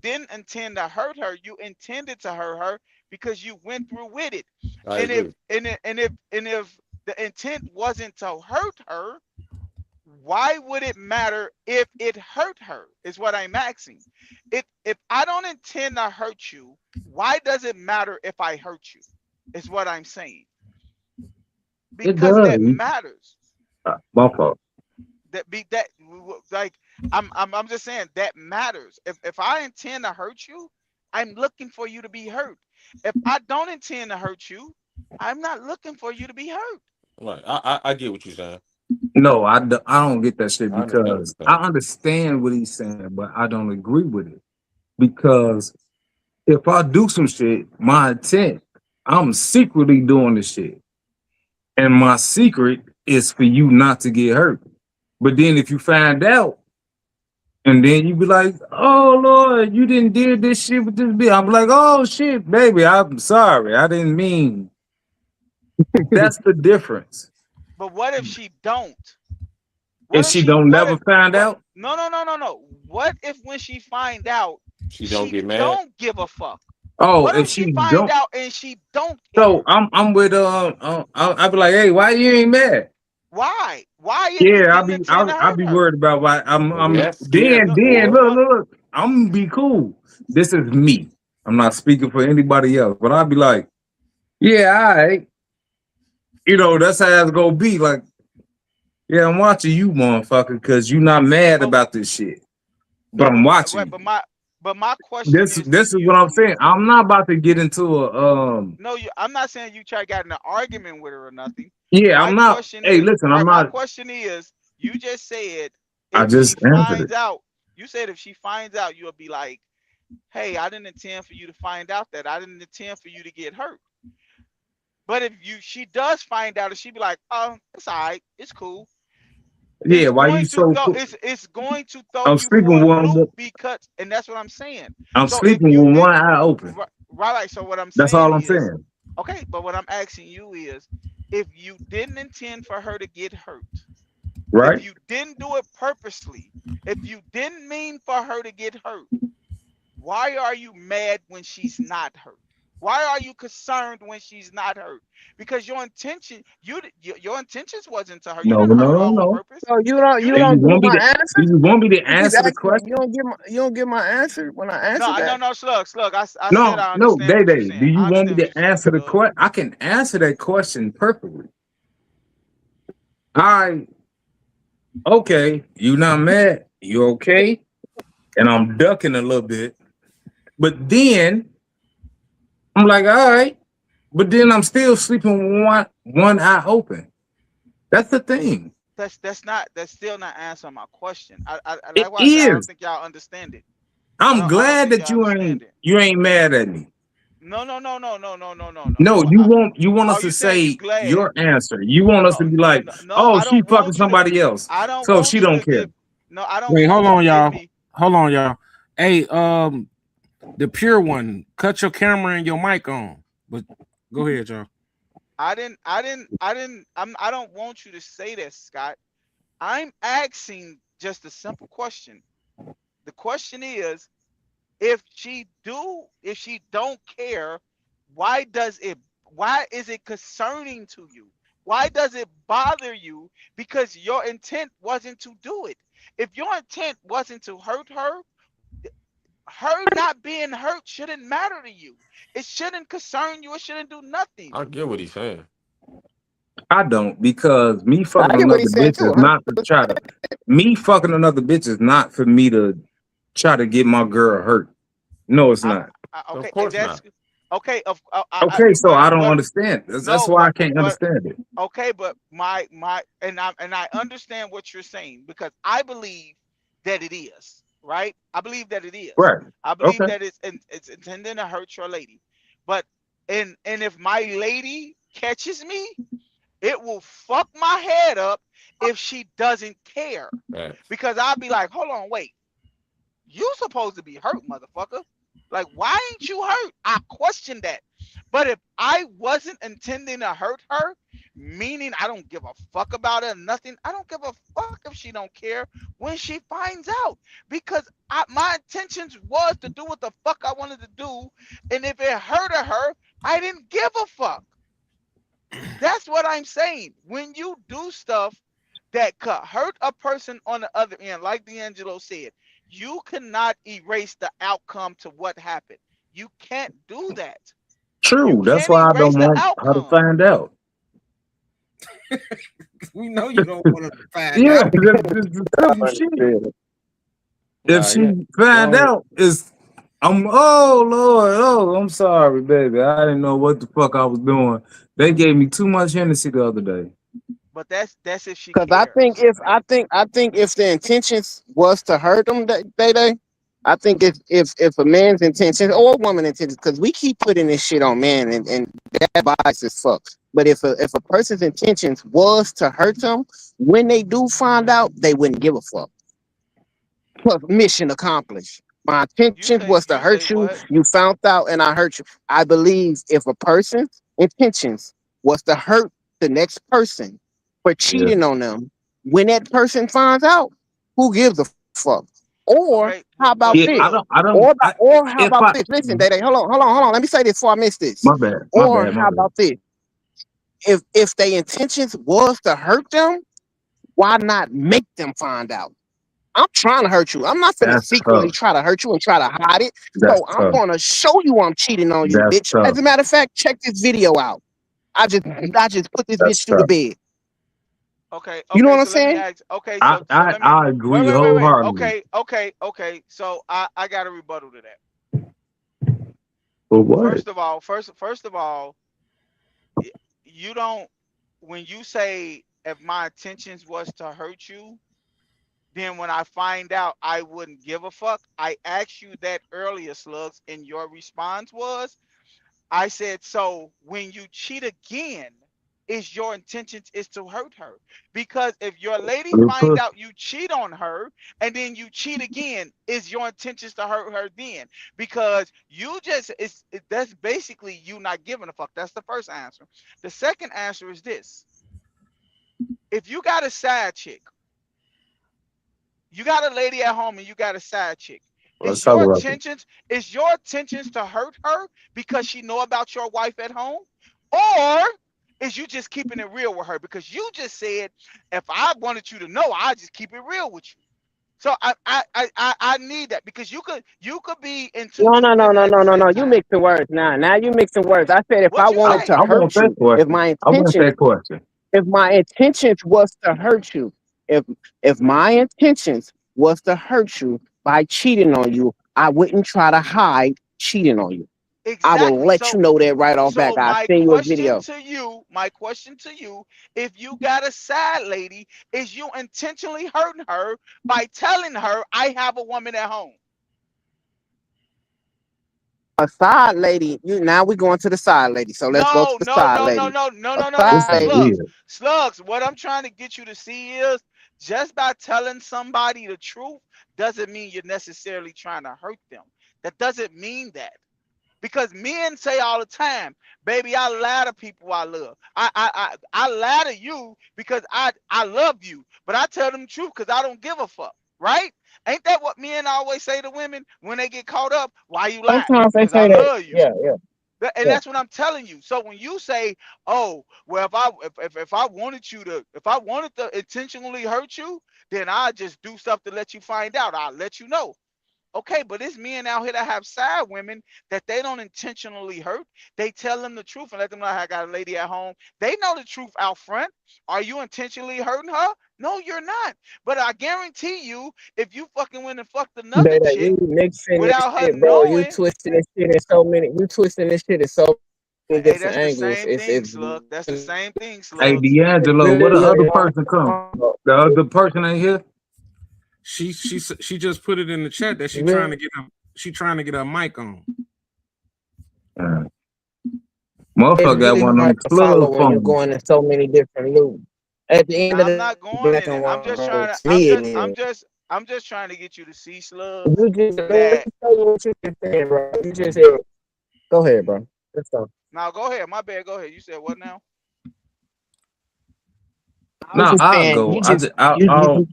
S3: didn't intend to hurt her, you intended to hurt her because you went through with it.
S7: I
S3: And if
S7: agree.
S3: the intent wasn't to hurt her, why would it matter if it hurt her? Is what I'm asking. If I don't intend to hurt you, why does it matter if I hurt you? Is what I'm saying.
S4: It
S3: Because
S4: does.
S3: that matters.
S4: My fault.
S3: That like I'm just saying that matters. If I intend to hurt you, I'm looking for you to be hurt. If I don't intend to hurt you, I'm not looking for you to be hurt.
S7: Right. I get what you're saying.
S4: No, I don't get that shit
S7: I understand what
S4: because
S7: you're
S4: I
S7: saying.
S4: understand what he's saying, but I don't agree with it. Because if I do some shit, my intent, I'm secretly doing the shit. And my secret is for you not to get hurt. But then if you find out, and then you be like, oh Lord, you didn't did this shit with this bitch. I'm like, oh shit, baby, I'm sorry. I didn't mean. That's the difference.
S3: But what if she don't?
S4: And
S3: What if
S4: she
S3: she
S4: don't
S3: what
S4: never
S3: if
S4: find
S3: what
S4: out.
S3: no. What if when she find out
S7: She don't
S3: she
S7: get mad.
S3: don't give a fuck?
S4: Oh,
S3: What
S4: if
S3: if
S4: she
S3: she find
S4: don't,
S3: out and she don't
S4: so
S3: care?
S4: I'm with I be like, hey, why you ain't mad?
S3: Why? Why if you
S4: Yeah,
S3: didn't intend to
S4: I'll
S3: hurt
S4: be
S3: her?
S4: worried about why
S7: Baby,
S4: I'm
S7: that's scary,
S3: No,
S4: then
S7: boy.
S4: look, I'm gonna be cool. This is me. I'm not speaking for anybody else, but I'll be like, yeah, all right. That's how it's gonna be. Like, yeah, I'm watching you, motherfucker, because you're not mad
S3: but
S4: about this shit. But
S3: no,
S4: I'm watching
S3: but
S4: you.
S3: my question
S4: This
S3: is to
S4: this is what I'm
S3: you.
S4: saying. I'm not about to get into a
S3: No, I'm not saying you try to get in an argument with her or nothing.
S4: yeah,
S3: My
S4: I'm not.
S3: question
S4: Hey,
S3: is,
S4: listen, I'm
S3: right? My
S4: not.
S3: question is, you just said
S4: I
S3: if
S4: just
S3: she
S4: answered it.
S3: finds out, you said if she finds out, you'll be like, hey, I didn't intend for you to find out that. I didn't intend for you to get hurt. But if she does find out and she be like, oh, it's all right, it's cool.
S4: Yeah, why you so cool?
S3: It's going to throw
S4: I'm
S3: you for
S4: sleeping
S3: a
S4: one.
S3: loop because, and that's what I'm saying.
S4: I'm
S3: So if
S4: sleeping
S3: you
S4: with
S3: did
S4: one eye open.
S3: right, so what I'm
S4: That's
S3: saying
S4: all I'm
S3: is,
S4: saying.
S3: okay, but what I'm asking you is, if you didn't intend for her to get hurt, if
S4: Right?
S3: you didn't do it purposely, if you didn't mean for her to get hurt, why are you mad when she's not hurt? Why are you concerned when she's not hurt? Because your intention, your intentions wasn't to her. You
S4: No,
S3: didn't hurt
S4: no,
S3: her
S4: no,
S3: on
S4: no.
S3: purpose.
S2: So
S3: You
S4: Do
S3: didn't.
S4: you
S2: you don't
S4: want
S2: get
S4: me
S2: my
S4: to?
S2: answer?
S4: Do you want me to
S2: You keep
S4: answer the
S2: asking me.
S4: question?
S2: You don't get my answer when I answer
S3: No,
S2: that.
S3: no, slug. I said
S4: No,
S3: I
S4: no,
S3: understand
S4: Day
S3: what you're
S4: Day. Do
S3: saying.
S4: you
S3: I
S4: want me
S3: understand what you're
S4: to
S3: saying,
S4: answer the
S3: slug.
S4: question? I can answer that question perfectly. I okay. You not mad? You okay? And I'm ducking a little bit, but then I'm like, all right. But then I'm still sleeping with one eye open. That's the thing.
S3: That's still not answering my question.
S4: It
S3: Like what I said, I don't
S4: is.
S3: think y'all understand it.
S4: I'm
S3: I don't
S4: glad
S3: think
S4: that
S3: y'all understand it.
S4: you ain't mad at me. No,
S3: No.
S4: you want us
S3: Are
S4: to
S3: you saying you
S4: say
S3: glad?
S4: your answer. You want us to
S3: No,
S4: be like,
S3: no.
S4: oh,
S3: I
S4: she
S3: don't
S4: fucking
S3: want you to.
S4: somebody else,
S3: I don't
S4: so she
S3: want you
S4: don't
S3: to
S4: care.
S3: give. No, I don't
S1: Wait, hold
S3: want you to
S1: on,
S3: give
S1: y'all.
S3: me.
S1: Hold on, y'all. Hey, the pure one, cut your camera and your mic on. But go ahead, y'all.
S3: I don't want you to say that, Scott. I'm asking just a simple question. The question is, if she don't care, why does it why is it concerning to you? Why does it bother you? Because your intent wasn't to do it. If your intent wasn't to hurt her, her not being hurt shouldn't matter to you. It shouldn't concern you. It shouldn't do nothing.
S7: I get what he's saying.
S4: I don't because me
S2: I
S4: fucking
S2: get what
S4: another
S2: he's saying
S4: bitch
S2: too.
S4: is not to try to. Me fucking another bitch is not for me to try to get my girl hurt. No, it's
S3: I'm
S4: not.
S7: Of
S3: okay.
S7: course
S3: That's
S7: not.
S3: okay.
S4: Okay, so I don't
S3: But
S4: understand. That's
S3: no,
S4: why I can't understand it.
S3: okay, but my and I understand what you're saying because I believe that it is right. I believe that it is.
S4: Right.
S3: I believe
S4: Okay.
S3: that it's intended to hurt your lady, but and if my lady catches me, it will fuck my head up if she doesn't care
S7: Facts.
S3: because I'll be like, hold on, wait, you supposed to be hurt, motherfucker. Like, why ain't you hurt? I question that. But if I wasn't intending to hurt her, Meaning I don't give a fuck about her, nothing. I don't give a fuck if she don't care when she finds out. Because my intentions was to do what the fuck I wanted to do. And if it hurted her, I didn't give a fuck. That's what I'm saying. When you do stuff that could hurt a person on the other end, like D'Angelo said, you cannot erase the outcome to what happened. You can't do that. You
S4: True. That's
S3: can't
S4: why I don't
S3: erase the
S4: want her to
S3: outcome.
S4: find out.
S1: We know you don't want to find
S4: Yeah,
S1: out.
S4: that's the simple shit. If
S2: Nah, yeah.
S4: she find
S2: Go ahead.
S4: out, oh Lord, oh, I'm sorry, baby. I didn't know what the fuck I was doing. They gave me too much Hennessy the other day.
S3: But that's if she
S2: Because I think
S3: cares.
S2: if the intentions was to hurt them, they, I think if a man's intentions or a woman intentions, because we keep putting this shit on man and that bias is fuck. But if a person's intentions was to hurt them, when they do find out, they wouldn't give a fuck. Plus, mission accomplished. My intentions was to
S3: You say
S2: hurt you.
S3: what?
S2: You found out, and I hurt you. I believe if a person's intentions was to hurt the next person for
S4: Yeah,
S2: cheating on them, when that person finds out, who gives a fuck? Or
S3: Okay,
S2: how about
S3: but
S4: yeah.
S2: this?
S3: look,
S2: Or how
S4: If
S2: about
S4: I,
S2: this? Listen, Day, hold on. Let me say this before I miss this.
S4: my bad, my
S2: Or
S4: bad, my
S2: how
S4: bad.
S2: about this? If their intentions was to hurt them, why not make them find out? I'm trying to hurt you. I'm not finna
S4: That's
S2: secretly
S4: tough.
S2: try to hurt you and try to hide it.
S4: That's
S2: So I'm
S4: tough.
S2: gonna show you I'm cheating on you,
S4: That's
S2: bitch.
S4: tough.
S2: As a matter of fact, check this video out. I just put this
S4: That's
S2: bitch through the
S4: tough.
S2: bed.
S3: okay,
S2: You know
S3: okay.
S2: what I'm
S3: So let me
S2: saying?
S3: ask. Okay,
S4: I
S3: so
S4: I,
S3: let me
S4: I agree
S3: wait.
S4: wholeheartedly.
S3: Okay. So I got a rebuttal to that.
S4: But what?
S3: First of all, you don't. When you say if my intentions was to hurt you, then when I find out I wouldn't give a fuck. I asked you that earlier, Slugs, and your response was I said, so when you cheat again, is your intentions is to hurt her? Because if your lady
S4: Good
S3: find
S4: pussy.
S3: out you cheat on her and then you cheat again, is your intentions to hurt her then? Because you just that's basically you not giving a fuck. That's the first answer. The second answer is this: if you got a side chick, you got a lady at home and you got a side chick.
S4: Let's talk about it.
S3: Is your intentions to hurt her because she know about your wife at home? Or is you just keeping it real with her? Because you just said if I wanted you to know, I just keep it real with you. So I need that because you could be in two
S2: No, no,
S3: different
S2: no,
S3: women
S2: no,
S3: at the
S2: no, no,
S3: same
S2: no. You
S3: time.
S2: mixing words now. Now you mixing words. I said if I
S3: What you
S2: wanted
S3: say?
S2: to
S4: I want
S2: hurt
S4: that
S2: you,
S4: question. I want that question.
S2: if my intentions was to hurt you, if if my intentions was to hurt you by cheating on you, I wouldn't try to hide cheating on you. I will
S3: Exactly.
S2: let you know that right off back.
S3: So
S2: I'll send you a video.
S3: my question to you, if you got a side lady, is you intentionally hurting her by telling her I have a woman at home?
S2: A side lady, you now we going to the side lady. So let's go to
S3: No,
S2: the
S3: no,
S2: side
S3: no, no,
S2: lady.
S3: no, no,
S2: A
S3: no, no,
S2: side
S3: no.
S4: This is
S2: lady.
S3: Slugs.
S4: weird.
S3: Slugs. What I'm trying to get you to see is just by telling somebody the truth doesn't mean you're necessarily trying to hurt them. That doesn't mean that. Because men say all the time, baby, I lie to people I love. I lie to you because I love you, but I tell them the truth because I don't give a fuck, right? Ain't that what men always say to women when they get caught up? Why you lie?
S2: Sometimes they
S3: Because I
S2: say that.
S3: love you.
S2: Yeah, yeah,
S3: And
S2: yeah.
S3: that's what I'm telling you. So when you say, "Oh, well, if I wanted you to, if I wanted to intentionally hurt you, then I just do stuff to let you find out. I'll let you know." Okay, but it's men out here that have side women that they don't intentionally hurt. They tell them the truth and let them know I got a lady at home. They know the truth out front. Are you intentionally hurting her? No, you're not. But I guarantee you, if you fucking went and fucked another
S2: That
S3: chick
S2: you mixing this
S3: without her
S2: shit, bro. You
S3: knowing,
S2: twisting this shit in so many. You twisting this shit in so many
S3: hey,
S2: different
S3: that's the
S2: angles.
S3: same thing,
S2: It's
S3: Slug. That's the same thing,
S4: Hey,
S3: Slugs.
S4: D'Angelo, where the other person come? The other person ain't here.
S1: She just put it in the chat that she trying to get her mic on.
S4: Uh,
S2: it's
S4: Motherfucker got
S2: really
S4: one of
S2: hard
S4: them
S2: to follow
S4: slug
S2: when you're
S4: phones.
S2: going in so many different loops. At the end of
S3: I'm
S2: the
S3: not going
S2: black
S3: in
S2: and
S3: it.
S2: white, bro, to me it is.
S3: I'm just trying to get you to see, Slugs,
S2: You just let
S3: that
S2: me tell you what you just said, bro. You just said, go ahead, bro. Let's go.
S3: now go ahead. My bad, go ahead. You said what now?
S2: I was
S4: No,
S2: just
S4: I'll
S2: saying,
S4: go.
S2: you just you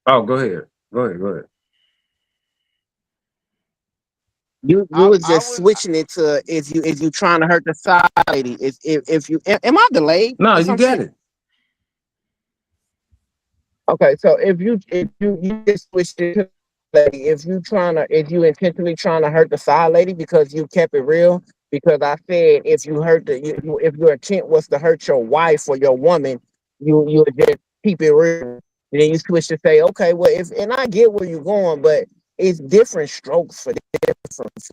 S4: Oh, go ahead. Go ahead.
S2: you
S3: I
S2: was
S3: I
S2: just
S3: would
S2: switching it to if you trying to hurt the side lady. If you am I delayed
S4: No,
S2: or
S4: you
S2: some
S4: got
S2: shit?
S4: it.
S2: Okay, so if you just switched it to lady, if you intentionally trying to hurt the side lady because you kept it real, because I said if you hurt if your intent was to hurt your wife or your woman, you would just keep it real. And then you switch to say, okay, well if and I get where you're going, but it's different strokes for different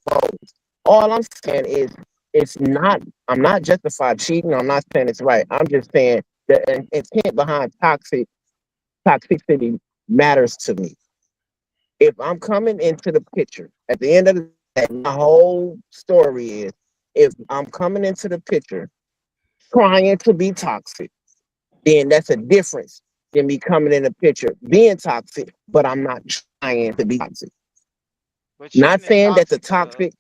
S2: folks. All I'm saying is it's not I'm not justified cheating, I'm not saying it's right. I'm just saying the intent behind toxicity matters to me. If I'm coming into the picture, at the end of the day, my whole story is if I'm coming into the picture trying to be toxic, then that's a difference than me coming in the picture being toxic, but I'm not trying to be toxic.
S3: but
S2: Not
S3: cheating is
S2: saying that the
S3: toxic, cuz.
S2: toxic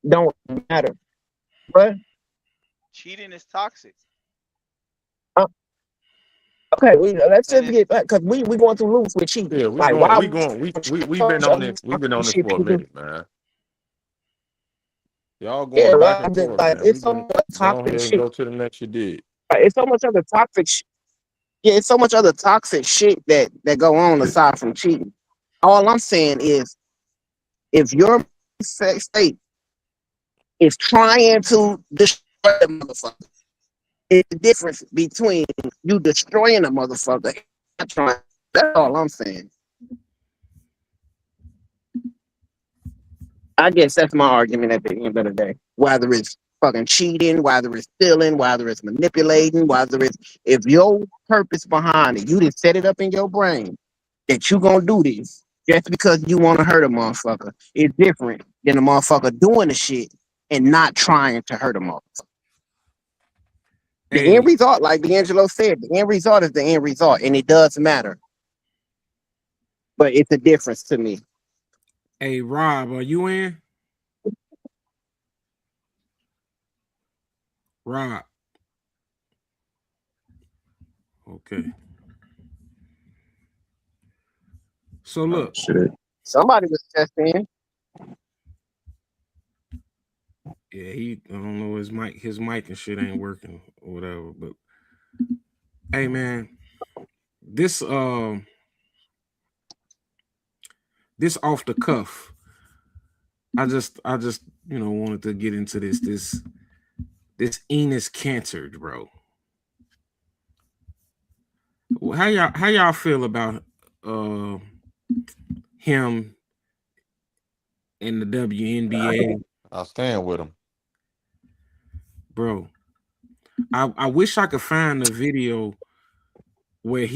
S2: don't matter, but
S3: Cheating is toxic.
S2: uh, okay, let's
S3: And
S2: just
S3: if
S2: get back because we going through loops with cheating.
S7: Yeah,
S2: Like why
S7: we've been on it. We've been on this
S2: shit
S7: for a
S2: people
S7: minute, man. Y'all
S2: yeah,
S7: going back and forth,
S2: like
S7: man.
S2: it's
S7: We've
S2: so
S7: been
S2: much
S7: go
S2: toxic
S7: ahead and
S2: shit.
S7: go to the next you did.
S2: It's so much other toxic yeah, it's so much other toxic shit that go on aside from cheating. All I'm saying is if your sex state is trying to destroy the motherfucker, it's the difference between you destroying a motherfucker and not trying. That's all I'm saying. I guess that's my argument at the end of the day. Whether it's fucking cheating, whether it's stealing, whether it's manipulating, whether it's if your purpose behind it, you just set it up in your brain that you gonna do this just because you want to hurt a motherfucker. It's different than a motherfucker doing the shit and not trying to hurt a motherfucker. The end
S1: Hey,
S2: result, like D'Angelo said, the end result is the end result, and it does matter. But it's a difference to me.
S1: hey, Rob, are you in? Rob. Okay. So
S4: Oh
S1: look,
S4: shit.
S2: Somebody was testing.
S1: yeah, I don't know his mic and shit ain't working or whatever. But hey, man, this this off the cuff. I just wanted to get into this Enos cancer, bro. How y'all feel about uh him in the WNBA,
S7: I stand with him.
S1: bro? I wish I could find the video where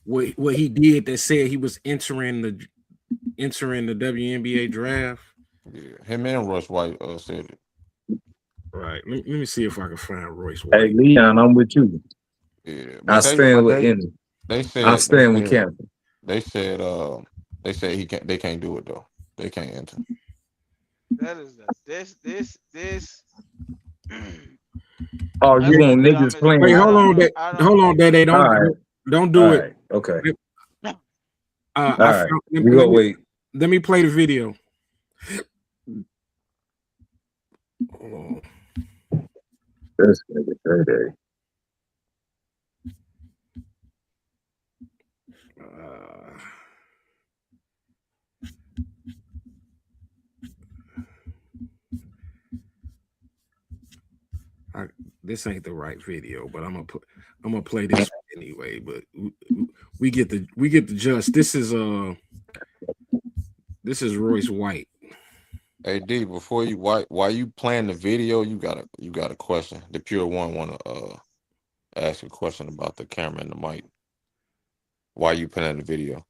S1: what he did that said he was entering the WNBA draft.
S7: Yeah, him and Rush White said it.
S1: Right. Let me see if I can find Royce
S4: Hey
S1: White.
S4: Leon, I'm with you.
S7: Yeah,
S4: I
S7: but
S4: stand with Envy.
S7: they
S4: I
S7: said
S4: stand with Campbell.
S7: they said they said he can't they can't do it though. They can't enter.
S3: that is the this
S4: Oh, you
S3: that's the
S4: want niggas
S3: dumbest.
S1: Wait,
S4: playing?
S3: I
S1: hold
S3: don't
S1: on,
S3: know.
S1: that
S3: I don't.
S1: hold on, that they
S4: All
S1: don't
S4: right,
S1: don't
S4: all
S1: do it.
S4: right, okay, all
S1: I
S4: right.
S1: found,
S4: We go wait.
S1: let me play the video. Hold on.
S4: This nigga Thursday.
S1: Uh, this ain't the right video, but I'm gonna play this anyway. But we get the just. This is Royce White.
S7: Hey D, before you why you playing the video, you got a question. The pure one wanna ask a question about the camera and the mic. Why you playing the video?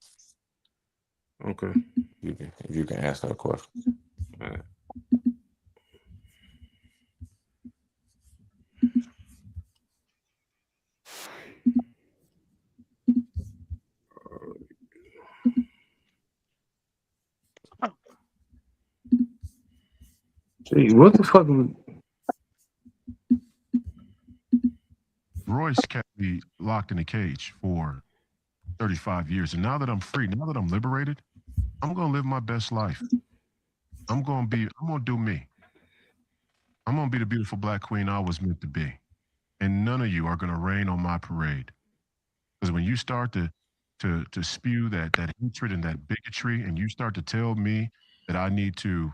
S1: Okay.
S7: You can ask that question.
S1: All right.
S4: Gee, what the fuck?
S8: Royce kept me locked in a cage for 35 years. And now that I'm free, now that I'm liberated, I'm going to live my best life. I'm going to do me. I'm going to be the beautiful black queen I was meant to be. And none of you are going to rain on my parade. Because when you start to spew that hatred and that bigotry, and you start to tell me that I need to,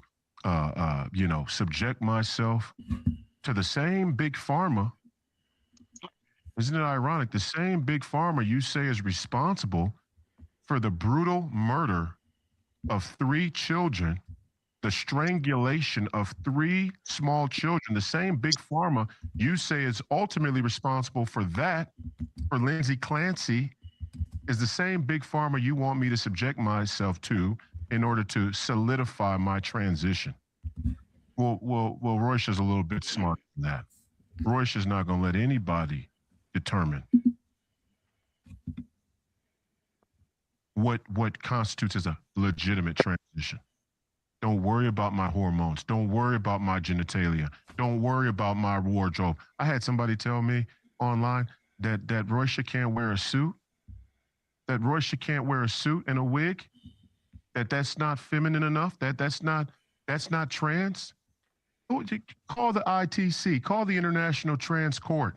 S8: subject myself to the same big pharma, isn't it ironic? The same big pharma you say is responsible for the brutal murder of 3 children, the strangulation of 3 small children, the same big pharma you say is ultimately responsible for that, for Lindsay Clancy, is the same big pharma you want me to subject myself to in order to solidify my transition. Well, Royce is a little bit smarter than that. Royce is not going to let anybody determine what constitutes as a legitimate transition. Don't worry about my hormones. Don't worry about my genitalia. Don't worry about my wardrobe. I had somebody tell me online that Royce can't wear a suit, that Royce can't wear a suit and a wig, that's not feminine enough, that's not trans. Call the ITC, call the International Trans Court,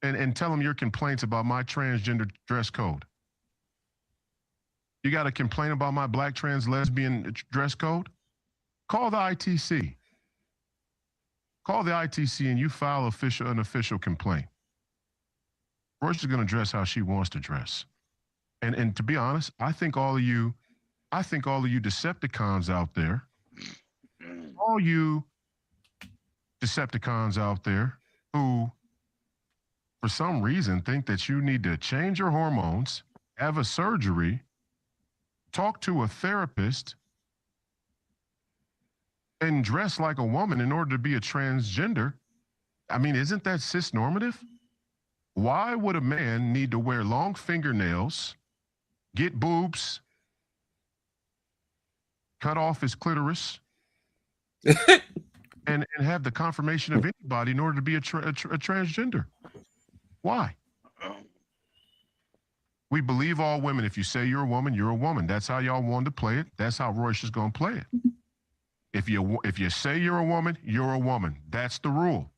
S8: and tell them your complaints about my transgender dress code. You got a complaint about my black trans lesbian dress code? Call the ITC. Call the ITC and you file an official complaint. Royce is going to dress how she wants to dress. And to be honest, I think all of you Decepticons out there, all you Decepticons out there who, for some reason, think that you need to change your hormones, have a surgery, talk to a therapist, and dress like a woman in order to be a transgender. I mean, isn't that cisnormative? Why would a man need to wear long fingernails, get boobs, cut off his clitoris, and have the confirmation of anybody in order to be a transgender? Why? We believe all women. If you say you're a woman, you're a woman. That's how y'all wanted to play it. That's how Royce is going to play it. If you say you're a woman, you're a woman. That's the rule.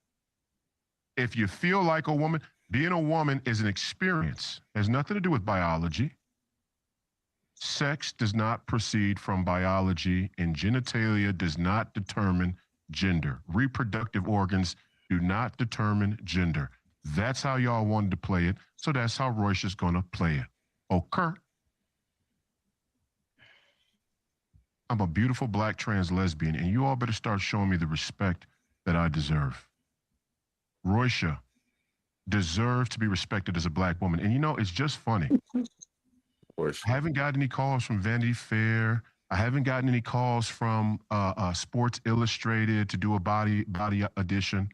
S8: If you feel like a woman, being a woman is an experience. It has nothing to do with biology. Sex does not proceed from biology, and genitalia does not determine gender. Reproductive organs do not determine gender. That's how y'all wanted to play it, so that's how Royce is going to play it. Okay. I'm a beautiful black trans lesbian, and you all better start showing me the respect that I deserve. Royce deserves to be respected as a black woman. And you know, it's just funny. I haven't gotten any calls from Vanity Fair. I haven't gotten any calls from Sports Illustrated to do a body edition.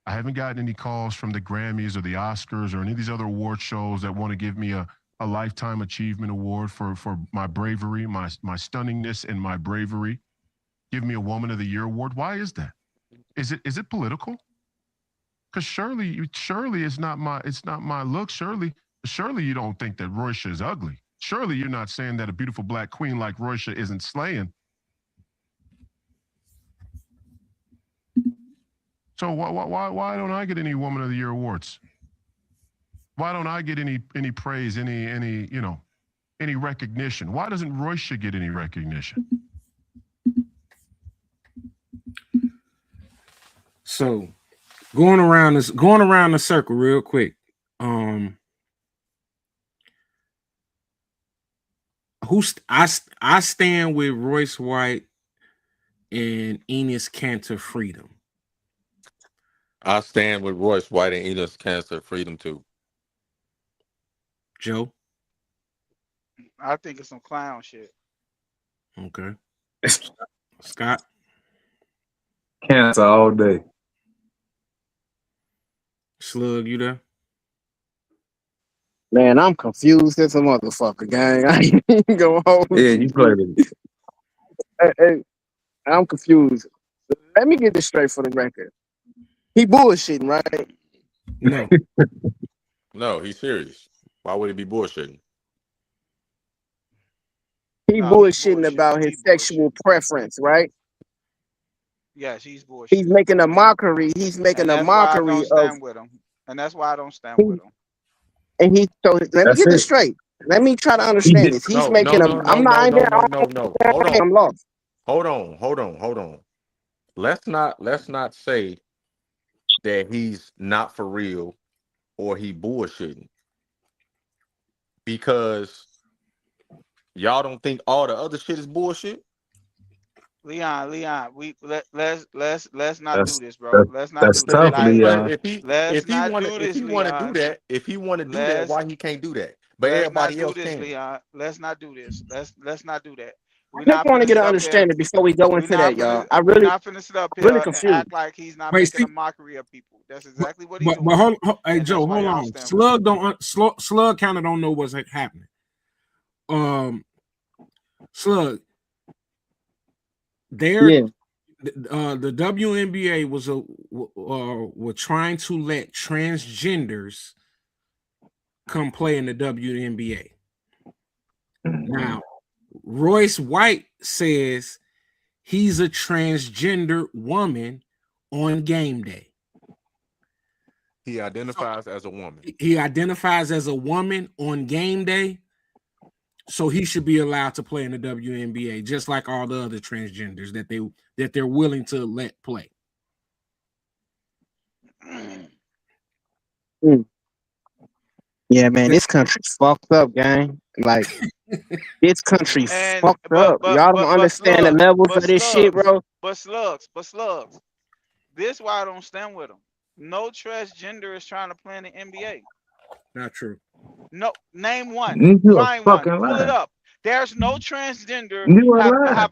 S8: I haven't gotten any calls from the Grammys or the Oscars or any of these other award shows that want to give me a Lifetime Achievement Award for my bravery, my stunningness and my bravery. Give me a Woman of the Year award. Why is that? Is it political? Because surely it's not my look. Surely you don't think that Royce is ugly. Surely you're not saying that a beautiful black queen like Royce isn't slaying. So why don't I get any Woman of the Year awards? Why don't I get any praise, any recognition? Why doesn't Royce get any recognition?
S1: So going around the circle real quick. I stand with Royce White and Enos Cantor Freedom.
S7: I stand with Royce White and Enos Cantor Freedom too.
S1: Joe?
S3: I think it's some clown shit.
S1: Okay. Scott?
S4: Cancer all day.
S1: Slug, you there?
S2: Man, I'm confused as a motherfucker, gang. I ain't even gonna hold
S4: Yeah, you played it.
S2: Hey, I'm confused. Let me get this straight for the record. He bullshitting, right?
S1: No.
S7: No, he's serious. Why would he be bullshitting?
S2: He
S3: No, he's
S2: bullshitting about
S3: bullshitting. He
S2: his sexual
S3: bullshitting.
S2: preference, right?
S3: Yes, he's
S2: He's
S3: bullshitting.
S2: making a mockery. He's making
S3: And
S2: a
S3: that's why I
S2: mockery
S3: don't
S2: of
S3: stand with him. And that's why I don't stand
S2: he
S3: with him.
S2: and he. So let me
S4: That's
S2: get this
S4: it.
S2: straight. Let me try to
S4: He
S2: understand
S4: did.
S2: this. He's
S7: No, no,
S2: making a.
S7: no,
S2: I'm
S7: no,
S2: not.
S7: no,
S2: I ain't
S7: no,
S2: been,
S7: no, no, no. Hold on.
S2: I'm lost.
S7: Hold on. Let's not say that he's not for real or he bullshitting because y'all don't think all the other shit is bullshit.
S3: Leon, let's not do
S4: That's
S3: this, bro.
S4: that's
S3: Let's not
S4: that's
S3: do this.
S4: tough,
S3: Like,
S7: But
S4: Leon.
S3: let's not do
S7: if
S3: this,
S7: he wanna do
S3: Leon.
S7: that,
S3: Let's
S7: why he can't do that? But
S3: let's not
S7: everybody
S3: do
S7: else
S3: this,
S7: can.
S3: Leon. Let's not do this. Let's not do that.
S2: I
S3: We're
S2: just
S3: not
S2: want to
S3: finna
S2: get an
S3: sit up here.
S2: understanding before we go into that, y'all.
S3: We're not finna sit up
S2: Really
S3: here and
S2: confused.
S3: act like he's not
S1: Wait,
S3: making
S1: see,
S3: a mockery of people. That's
S1: but
S3: exactly what he's
S1: but
S3: doing.
S1: hey
S3: And
S1: Joe,
S3: that's why
S1: hold
S3: y'all
S1: on.
S3: stand with him.
S1: Slug don't Slug kind of don't know what's happening. Slug,
S2: Yeah.
S1: the WNBA were trying to let transgenders come play in the WNBA. Now, Royce White says he's a transgender woman on game day.
S7: He identifies as a woman.
S1: He identifies as a woman on game day, so he should be allowed to play in the WNBA, just like all the other transgenders that they're willing to let play.
S2: Mm. Yeah, man, this country's fucked up, gang. Like this country's
S3: And
S2: fucked up. Y'all don't understand the levels of this shit, bro.
S3: but slugs. This why I don't stand with him. No transgender is trying to play in the NBA.
S1: Not true.
S3: No, name one.
S4: You a
S3: Find one.
S4: fucking
S3: Pull it
S4: lie.
S3: up. There's no transgender
S4: You a
S3: have
S4: lie.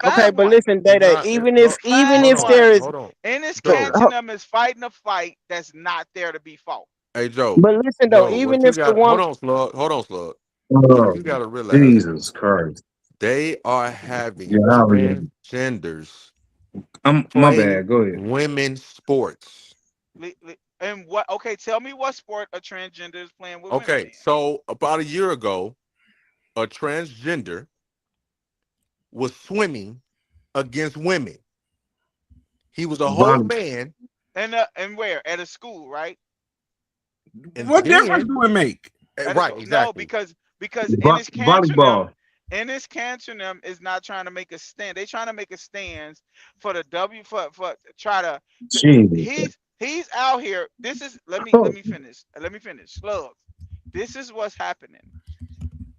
S2: Okay,
S3: find
S2: but
S3: one.
S2: listen, Dada, even if
S3: Find one.
S2: there is
S7: Hold on.
S3: Ennis
S7: Joe.
S3: Cantonum is fighting a fight that's not there to be fought.
S7: Hey Joe.
S2: but listen though, even
S7: What you
S2: if the
S7: got?
S2: one
S7: Hold on, Slug. What
S4: Oh,
S7: you gotta realize is
S4: Jesus Christ.
S7: they are
S4: Yeah,
S7: having
S4: I really,
S7: transgenders
S4: my
S7: play
S4: bad. Go ahead.
S7: women's sports.
S3: And what? Okay, tell me what sport a transgender is playing with women
S7: Okay,
S3: in.
S7: so about a year ago, a transgender was swimming against women. He was a whole
S4: Bottom.
S7: man,
S3: And where? At a school, right?
S7: and
S1: What difference
S7: then
S1: do it make?
S3: At a
S7: right,
S3: school. No,
S7: exactly.
S3: because Ennis Cantonum,
S4: Volleyball.
S3: Ennis Cantonum is not trying to make a stand. They trying to make a stand for the W for try to.
S4: Jesus.
S3: He's out here. This is let me
S4: Oh,
S3: finish. Let me finish. Slugs. This is what's happening.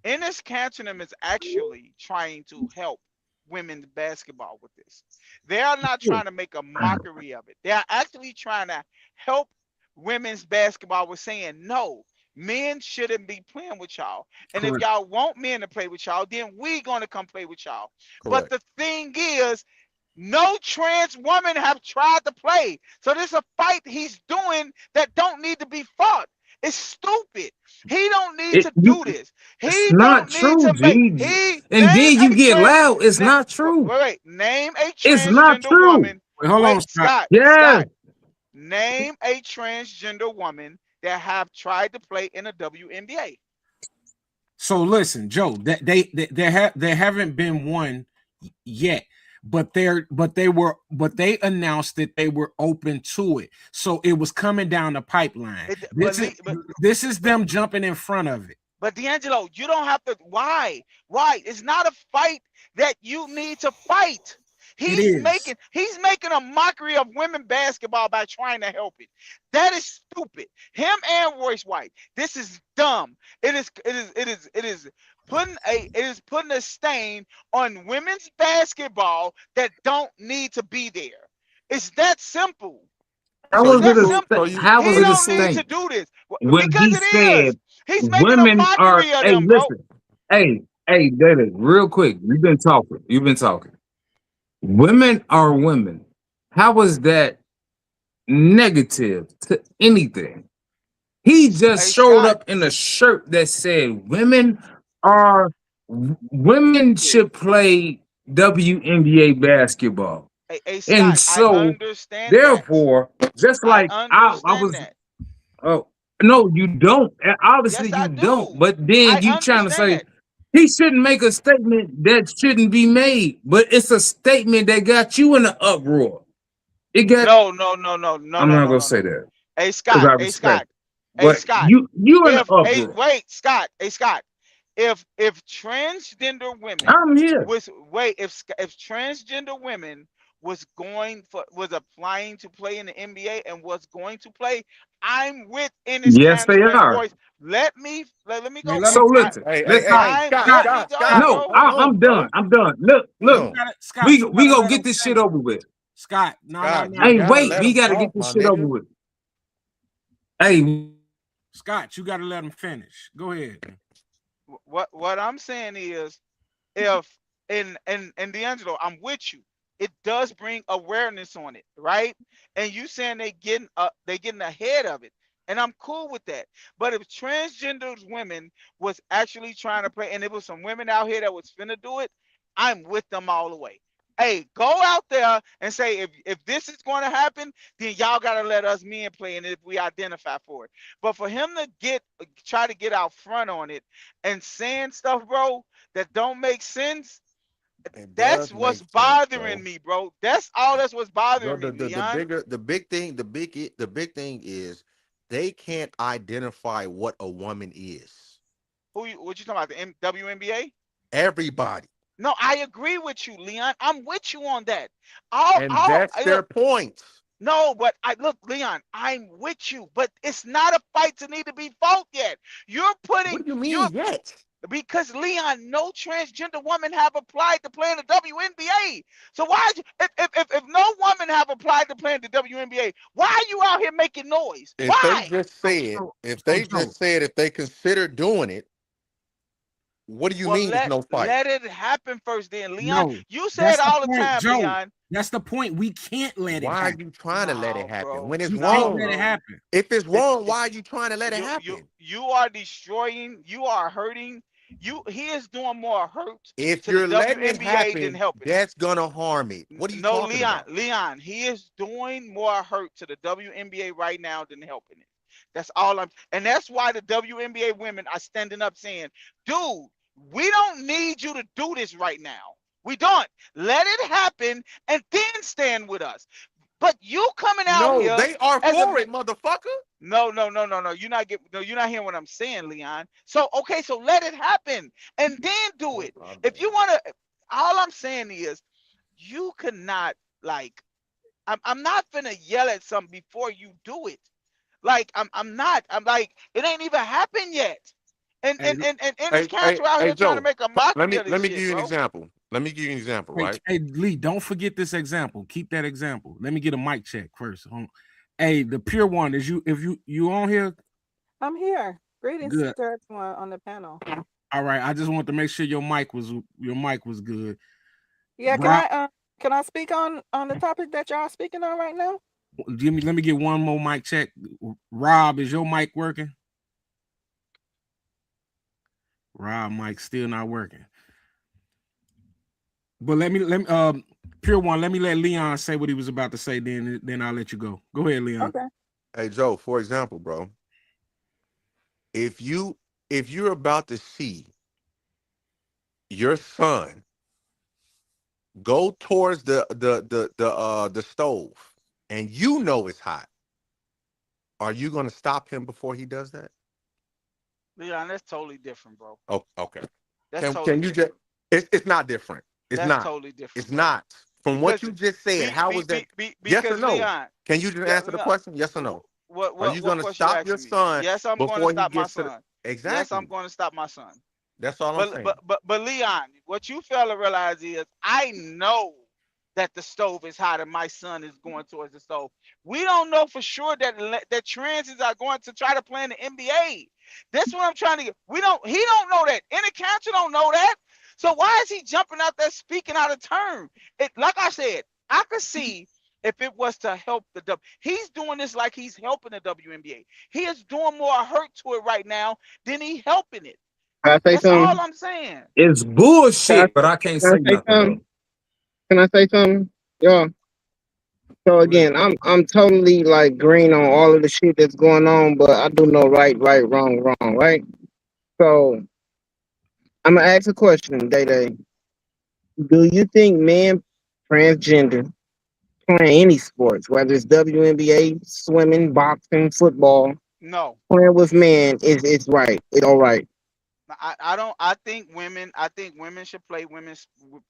S3: Ennis Cantonum is actually trying to help women's basketball with this. They are not trying to make a mockery of it. They are actually trying to help women's basketball with saying, no, men shouldn't be playing with y'all. And if
S1: Correct.
S3: y'all want men to play with y'all, then we going to come play with y'all. But
S7: Correct.
S3: the thing is, no trans woman have tried to play. So there's a fight he's doing that don't need to be fought. It's stupid. He don't need to do this.
S4: it's
S3: He
S4: not
S3: don't need
S4: true,
S3: to make
S4: G.
S3: he
S4: And
S3: name
S4: then you
S3: a
S4: get
S3: trans
S4: loud. It's not
S3: wait,
S4: true.
S3: wait, name a
S4: It's not
S3: transgender
S4: true.
S3: woman.
S1: Wait, hold on, Scott.
S4: Yes.
S3: Name a transgender woman that have tried to play in a WNBA.
S1: So listen, Joe, that there haven't been one yet, but they announced that they were open to it. So it was coming down the pipeline. This is them jumping in front of it.
S3: But D'Angelo, you don't have to. Why? It's not a fight that you need to fight. He's making a mockery of women basketball by trying to help it. That is stupid. Him and Royce White. This is dumb. It is putting a stain on women's basketball that don't need to be there. It's that simple.
S4: How
S7: So
S4: was
S7: you
S4: it
S7: prove
S4: a
S7: so
S4: st-
S7: you
S4: how
S3: He
S4: was it a
S3: don't need
S4: stink
S3: to do this
S4: when
S3: because
S4: he
S3: it is.
S4: said
S3: He's making a
S4: women are
S3: mockery of
S4: hey
S3: them, bro.
S4: listen, hey, Dada, real quick. You've been talking. Women are women. How was that negative to anything? He just
S3: Hey,
S4: showed
S3: Scott.
S4: up in a shirt that said women should play WNBA basketball.
S3: Hey,
S4: And
S3: Scott, I
S4: so
S3: understand that.
S4: therefore, just
S3: I
S4: like I
S3: understand
S4: was
S3: that.
S4: Oh no, you don't. Obviously,
S3: Yes, I
S4: you don't.
S3: do.
S4: But then
S3: I
S4: you trying to
S3: understand
S4: say
S3: that.
S4: he shouldn't make a statement that shouldn't be made. But it's a statement that got you in an uproar. It got.
S3: No, no, no, no, no,
S4: I'm
S3: no,
S4: not
S3: no,
S4: gonna
S3: no,
S4: say
S3: no.
S4: that
S3: Hey
S4: because
S3: Scott,
S4: I
S3: hey
S4: respect.
S3: Scott, hey
S4: But
S3: Scott.
S4: you in an
S3: If hey
S4: uproar.
S3: wait, Scott, hey Scott. If transgender women
S4: I'm here.
S3: was wait if transgender women was applying to play in the NBA and was going to play, I'm with Ennis
S4: Yes, they
S3: Cantor and
S4: are.
S3: Royce. Let me
S1: Hey,
S3: go.
S1: let
S4: So
S1: him finish.
S4: listen,
S7: Hey, hey,
S4: let's
S7: hey,
S4: not.
S7: hey,
S3: I'm
S7: Scott,
S4: No,
S3: let me
S7: Scott,
S3: go,
S7: Scott,
S4: no,
S3: bro.
S7: hold on,
S4: I'm done.
S7: bro.
S4: I'm done. Look,
S1: You
S4: look.
S7: Damn.
S1: gotta, Scott. You
S4: We
S1: gotta
S4: gonna
S1: let him
S4: get this shit
S1: finish.
S4: over with.
S1: Scott, no, no,
S7: Scott,
S1: no.
S7: you
S4: Hey,
S7: gotta
S4: wait,
S7: let
S4: we
S7: him
S4: gotta get
S7: talk,
S4: this
S7: my
S4: shit over
S7: nigga.
S4: with. Hey,
S1: Scott, you gotta let him finish. Go ahead.
S3: What I'm saying is if and D'Angelo, I'm with you. It does bring awareness on it, right? And you saying they getting ahead of it, and I'm cool with that. But if transgender women was actually trying to play, and there was some women out here that was finna do it, I'm with them all the way. Hey, go out there and say if this is going to happen, then y'all gotta let us men play, and if we identify for it. But for him to try to get out front on it and saying stuff, bro, that don't make sense.
S7: It does
S3: That's what's
S7: make sense,
S3: bothering
S7: bro.
S3: me, bro. That's what's
S7: Bro,
S3: bothering me,
S7: the
S3: Leon.
S7: bigger, the big thing is they can't identify what a woman is.
S3: What you talking about? The WNBA?
S7: Everybody.
S3: No, I agree with you, Leon. I'm with you on that.
S7: And that's their
S3: Look,
S7: point.
S3: no, but I look, Leon, I'm with you, but it's not a fight to need to be fought yet. You're
S7: What
S3: putting
S7: do you
S3: you're
S7: mean yet?
S3: because Leon, no transgender woman have applied to play in the WNBA. So why, if no woman have applied to play in the WNBA, why are you out here making noise?
S7: If they
S3: Why?
S7: just
S1: So,
S7: said,
S1: so,
S7: if
S1: so
S7: they
S1: Joe.
S7: just said if they consider doing it, what do you
S3: Well,
S7: mean it's
S3: let
S7: no fight?
S3: let it happen first, then, Leon.
S1: No,
S3: You say it
S1: that's the
S3: all the
S1: point,
S3: time,
S1: Joe.
S3: Leon.
S1: That's the point. We can't let it
S7: Why are
S1: happen.
S7: you trying to let it
S3: No,
S7: happen?
S3: bro.
S7: When it's
S1: We can't
S3: No,
S1: let
S7: wrong.
S1: it
S3: bro.
S1: happen.
S7: If it's
S3: It's
S7: wrong, why are you trying to let it happen?
S3: you are destroying. You are hurting. He is doing more hurt
S7: If
S3: to the
S7: you're letting it
S3: WNBA than
S7: happen,
S3: helping it.
S7: that's gonna harm it. What are you
S3: No,
S7: talking
S3: Leon,
S7: about?
S3: Leon, he is doing more hurt to the WNBA right now than helping it. That's all and that's why the WNBA women are standing up saying, dude, we don't need you to do this right now. We don't. Let it happen and then stand with us. But you coming out
S7: No,
S3: here
S7: they are
S3: as a
S7: for it, motherfucker.
S3: no. You're not hearing what I'm saying, Leon. So okay, so let it happen and then do it. If you want to, all I'm saying is you cannot like I'm not gonna yell at something before you do it. Like I'm not. I'm like it ain't even happened yet.
S1: Hey,
S3: And this
S7: Hey, hey,
S3: counter out
S7: hey,
S3: here trying to
S7: Joe.
S3: make a
S7: Let
S3: mockery
S7: me
S3: of this
S7: let me give
S3: shit,
S7: you an
S3: bro.
S7: example. Let me give you an example,
S1: hey,
S7: right?
S1: hey, Lee, don't forget this example. Keep that example. Let me get a mic check first. Hey, the pure one is you. If you on here,
S9: I'm here. Greetings
S1: good.
S9: to everyone on the panel.
S1: All right. I just want to make sure your mic was good.
S9: Yeah,
S1: Rob,
S9: can I speak on the topic that y'all speaking on right now?
S1: let me get one more mic check. Rob, is your mic working? Rob, mic still not working. But let me pure one. Let me let Leon say what he was about to say. Then I'll let you go. Go ahead, Leon.
S9: Okay.
S7: Hey, Joe. For example, bro, if you're about to see your son go towards the stove and you know it's hot, are you gonna stop him before he does that?
S3: Leon, that's totally different, bro.
S7: Oh, okay.
S3: That's totally
S7: Can you just?
S3: different.
S7: It's not different. It's
S3: That's
S7: not.
S3: totally different,
S7: It's
S3: bro.
S7: not. From what
S3: Because
S7: you just said, how was that? Yes or
S3: because
S7: no?
S3: Leon,
S7: Can you just
S3: yeah,
S7: answer the question? Yes or no? Are you
S3: what
S7: gonna
S3: question you
S7: stop your
S3: asking me?
S7: son
S3: Yes, I'm going to
S7: before he
S3: stop my
S7: gets to the?
S3: son. Yes, I'm
S7: Exactly.
S3: going to stop my son.
S7: That's all I'm saying.
S3: But Leon, what you fail to realize is I know that the stove is hot and my son is going towards the stove. We don't know for sure that transients are going to try to play in the NBA. That's what I'm trying to get. He don't know that. Any catcher don't know that. So why is he jumping out there speaking out of turn? Like I said, I could see if it was to help the W. He's doing this like he's helping the WNBA. He is doing more hurt to it right now than he helping it.
S2: Can I say
S3: That's all
S2: something?
S3: I'm saying.
S4: it's
S2: Can I,
S4: bullshit, but I can't
S2: can I
S4: say
S2: say
S4: nothing though.
S2: something? Can I say something? Y'all, So
S1: Go ahead.
S2: again, I'm totally like green on all of the shit that's going on, but I do know right, wrong, wrong, right? So I'm gonna ask a question, Day Day. Do you think men transgender playing any sports, whether it's WNBA, swimming, boxing, football,
S3: No,
S2: playing with men is right? It's all right.
S3: I don't. I think women should play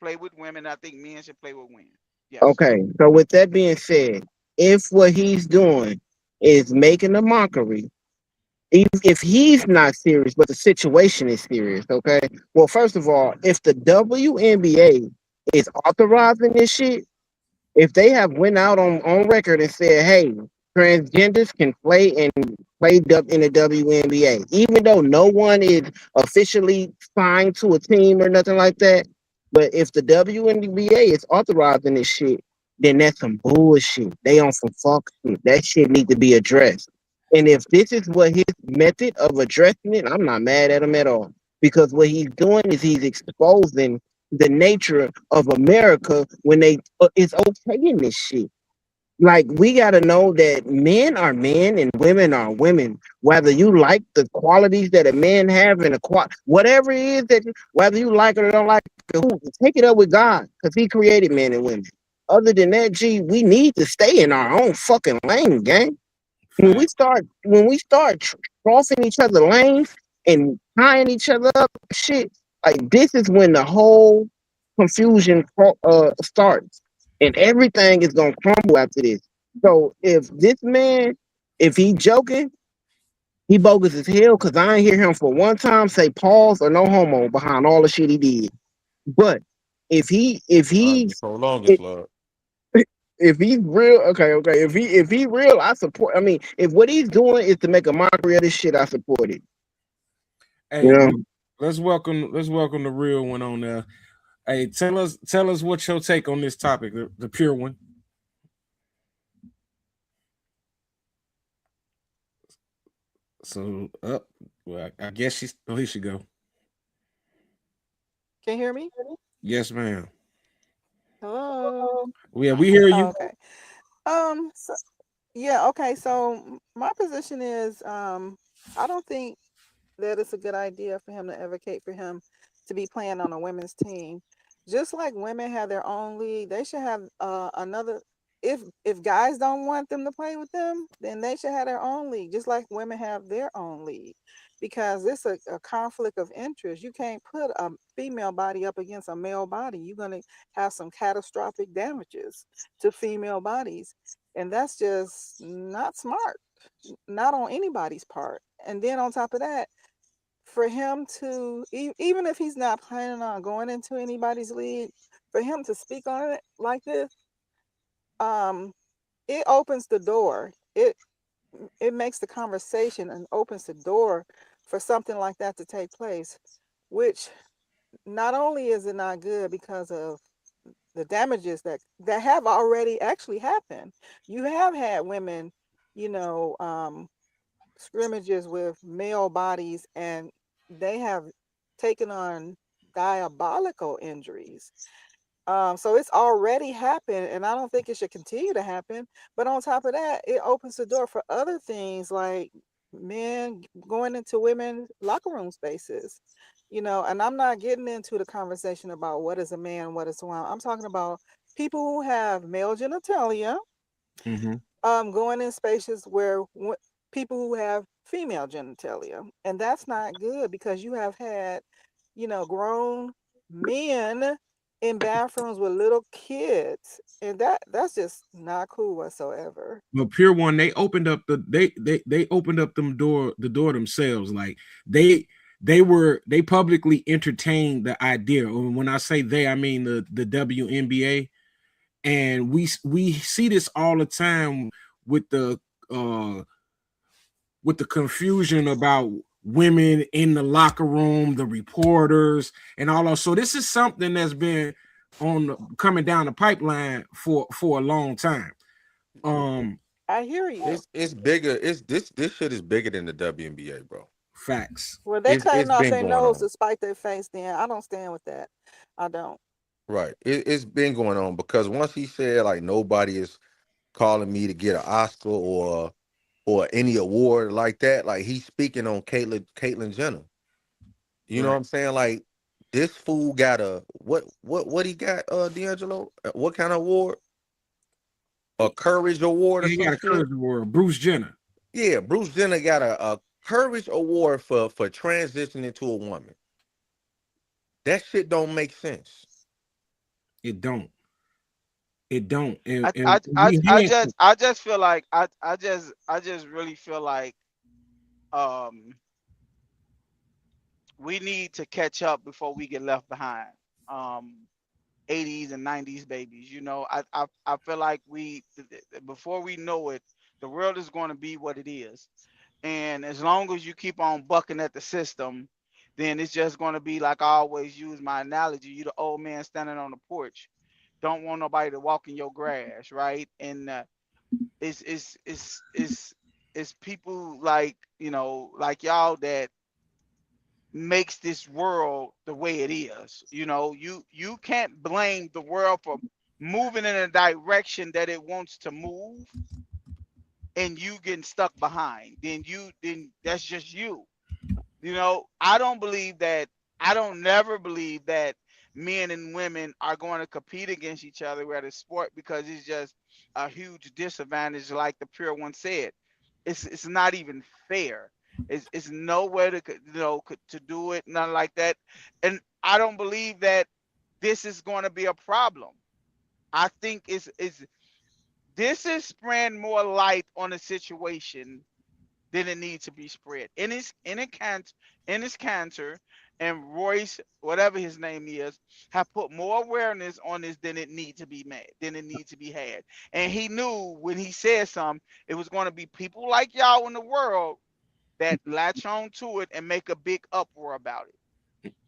S3: play with women. I think men should play with women. Yes.
S2: Okay. So with that being said, if what he's doing is making a mockery, if he's not serious, but the situation is serious, okay? Well, first of all, if the WNBA is authorizing this shit, if they have went out on record and said, "Hey, transgenders can play in the WNBA," even though no one is officially signed to a team or nothing like that. But if the WNBA is authorizing this shit, then that's some bullshit. They on some fuck shit. That shit need to be addressed. And if this is what his method of addressing it, I'm not mad at him at all. Because what he's doing is he's exposing the nature of America when they it's okay in this shit. Like we gotta know that men are men and women are women. Whether you like the qualities that a man have and whatever it is whether you like it or don't like it, take it up with God because He created men and women. Other than that, gee, we need to stay in our own fucking lane, gang.
S1: Fact.
S2: When we start crossing each other lanes and tying each other up, shit, like this is when the whole confusion starts, and everything is gonna crumble after this. So if this man, if he joking, he bogus as hell. Cause I ain't hear him for one time say pause or no homo behind all the shit he did. But if he if
S7: I
S2: he
S7: be for longest, Lord.
S2: if he's real, okay. If he real, I support. I mean, if what he's doing is to make a mockery of this shit, I support it. You
S1: Hey,
S2: know,
S1: let's welcome the real one on there. Hey, tell us what's your take on this topic, the pure one. So up, well, I guess she's. Oh, here she go.
S9: Can you hear me?
S1: Yes, ma'am.
S9: Hello.
S1: Yeah, we hear
S9: Oh,
S1: you.
S9: okay. So yeah, okay. So my position is, I don't think that it's a good idea for him to advocate for him to be playing on a women's team. Just like women have their own league, they should have another. If guys don't want them to play with them, then they should have their own league, just like women have their own league. Because it's a conflict of interest. You can't put a female body up against a male body. You're gonna have some catastrophic damages to female bodies, and that's just not smart, not on anybody's part. And then on top of that, for him to even if he's not planning on going into anybody's league, for him to speak on it like this, um, it opens the door. It makes the conversation and opens the door for something like that to take place, which not only is it not good because of the damages that have already actually happened. You have had women, you know, scrimmages with male bodies, and they have taken on diabolical injuries. So it's already happened, and I don't think it should continue to happen. But on top of that, it opens the door for other things like men going into women locker room spaces. And I'm not getting into the conversation about what is a man, what is a woman. I'm talking about people who have male genitalia,
S1: Mm-hmm.
S9: going in spaces where people who have female genitalia, and that's not good because you have had, grown men in bathrooms with little kids, and that's just not cool whatsoever.
S1: But pure one, they opened up the door themselves. Like they publicly entertained the idea. And when I say they, I mean the WNBA. And we see this all the time with the uh with the confusion about women in the locker room, the reporters, and all that. So this is something that's been coming down the pipeline for a long time. Um,
S9: I hear you.
S7: It's bigger. It's this shit is bigger than the WNBA, bro.
S1: Facts.
S9: Well, they
S7: It's
S9: cutting off
S7: been
S9: their
S7: going
S9: nose
S7: on.
S9: to spite their face. Then I don't stand with that. I don't.
S7: Right. It's been going on because once he said like nobody is calling me to get an Oscar or any award like that. Like he's speaking on Caitlyn Jenner. You know what
S1: Right.
S7: I'm saying? Like this fool got a what he got, D'Angelo? What kind of award? A courage award or
S1: He
S7: some
S1: got a
S7: shit?
S1: courage award. Bruce Jenner.
S7: Yeah, Bruce Jenner got a courage award for transitioning to a woman. That shit don't make sense.
S1: It don't. It don't. And,
S3: I I
S1: and
S3: I,
S1: we
S3: I
S1: had
S3: just I just feel like I just really feel like um we need to catch up before we get left behind. Um 80s and 90s babies, I feel like before we know it, the world is going to be what it is. And as long as you keep on bucking at the system, then it's just going to be like I always use my analogy. You the old man standing on the porch, don't want nobody to walk in your grass, right? And it's people like like y'all that makes this world the way it is. You can't blame the world for moving in a direction that it wants to move and you getting stuck behind. Then that's just you. I don't believe that. I don't never believe that men and women are going to compete against each other at a sport, because it's just a huge disadvantage. Like the pure one said, it's not even fair. It's nowhere to to do it, nothing like that. And I don't believe that this is going to be a problem. I think this is spreading more light on the situation than it needs to be spread. In his cancer, and Royce, whatever his name is, have put more awareness on this than it need to be made, than it needs to be had. And he knew when he said something, it was going to be people like y'all in the world that latch on to it and make a big uproar about it.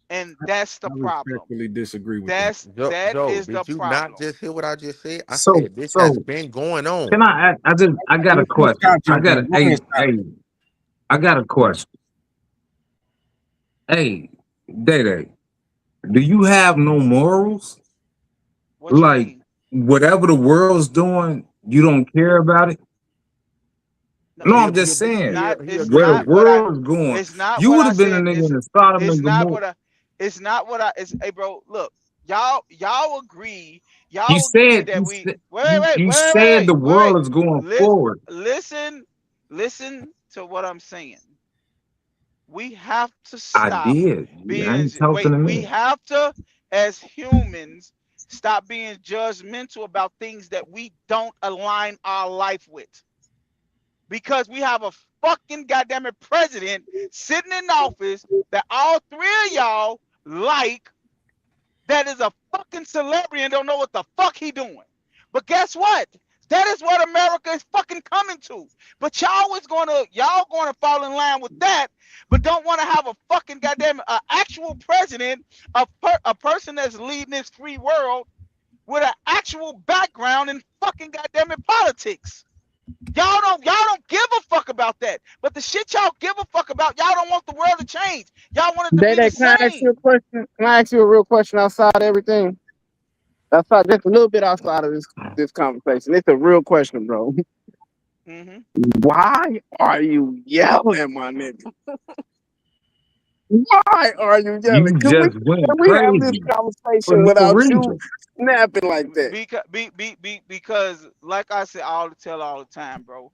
S3: And that's the
S1: I
S3: problem.
S1: respectfully disagree with that.
S3: That
S7: Joe,
S3: is the
S7: did you not
S3: problem.
S7: just hear what I just said? I
S4: So
S7: said this has
S4: so
S7: been going on.
S4: can I got a
S1: Let
S4: question.
S1: Scott jump in. Go ahead, Scott.
S4: I got a question. Hey, Day Day, do you have no morals?
S3: What you
S4: Like
S3: mean?
S4: whatever the world's doing, you don't care about it?
S3: No,
S4: No,
S7: He a,
S4: I'm
S7: he a,
S4: just
S3: it's
S4: saying,
S7: he a,
S3: not.
S7: he a
S3: It's
S4: where the
S3: not
S7: Christian.
S3: what I.
S4: world is going,
S3: It's not
S4: you
S3: what
S4: would
S3: I
S4: have been a
S3: said.
S4: nigga in the Sodom
S3: It's
S4: and
S3: not
S4: Gomorrah.
S3: what I. It's not what I. It's Hey, bro. Look, y'all agree.
S4: You
S3: Y'all agree
S4: said
S3: that we.
S4: you said the
S3: Wait.
S4: world is going
S3: Li-
S4: forward.
S3: listen. Listen to what I'm saying. We have to
S4: I
S3: stop
S4: did. I
S3: being.
S4: ain't talking
S3: Wait.
S4: to
S3: We
S4: me.
S3: have to, as humans, stop being judgmental about things that we don't align our life with, because we have a fucking goddamn it president sitting in office that all three of y'all like, that is a fucking celebrity and don't know what the fuck he doing. But guess what? That is what America is fucking coming to. But y'all gonna fall in line with that, but don't want to have a fucking goddamn actual president, a person that's leading this free world with an actual background in fucking goddamn it politics. Y'all don't give a fuck about that. But the shit y'all give a fuck about, y'all don't want the world to change. Y'all want it to
S2: Day
S3: be the
S2: Day, can I ask you a
S3: same.
S2: question? Can I ask you a real question outside of everything? Outside, just a little bit outside of this conversation. It's a real question, bro.
S3: Hmm.
S2: Why are you yelling, my nigga? Why are you yelling?
S4: You
S2: Can we
S4: just went
S2: can we have this
S4: crazy for
S2: conversation
S4: no
S2: without you
S4: reason.
S2: snapping like that?
S3: Because like I said, tell all the time, bro.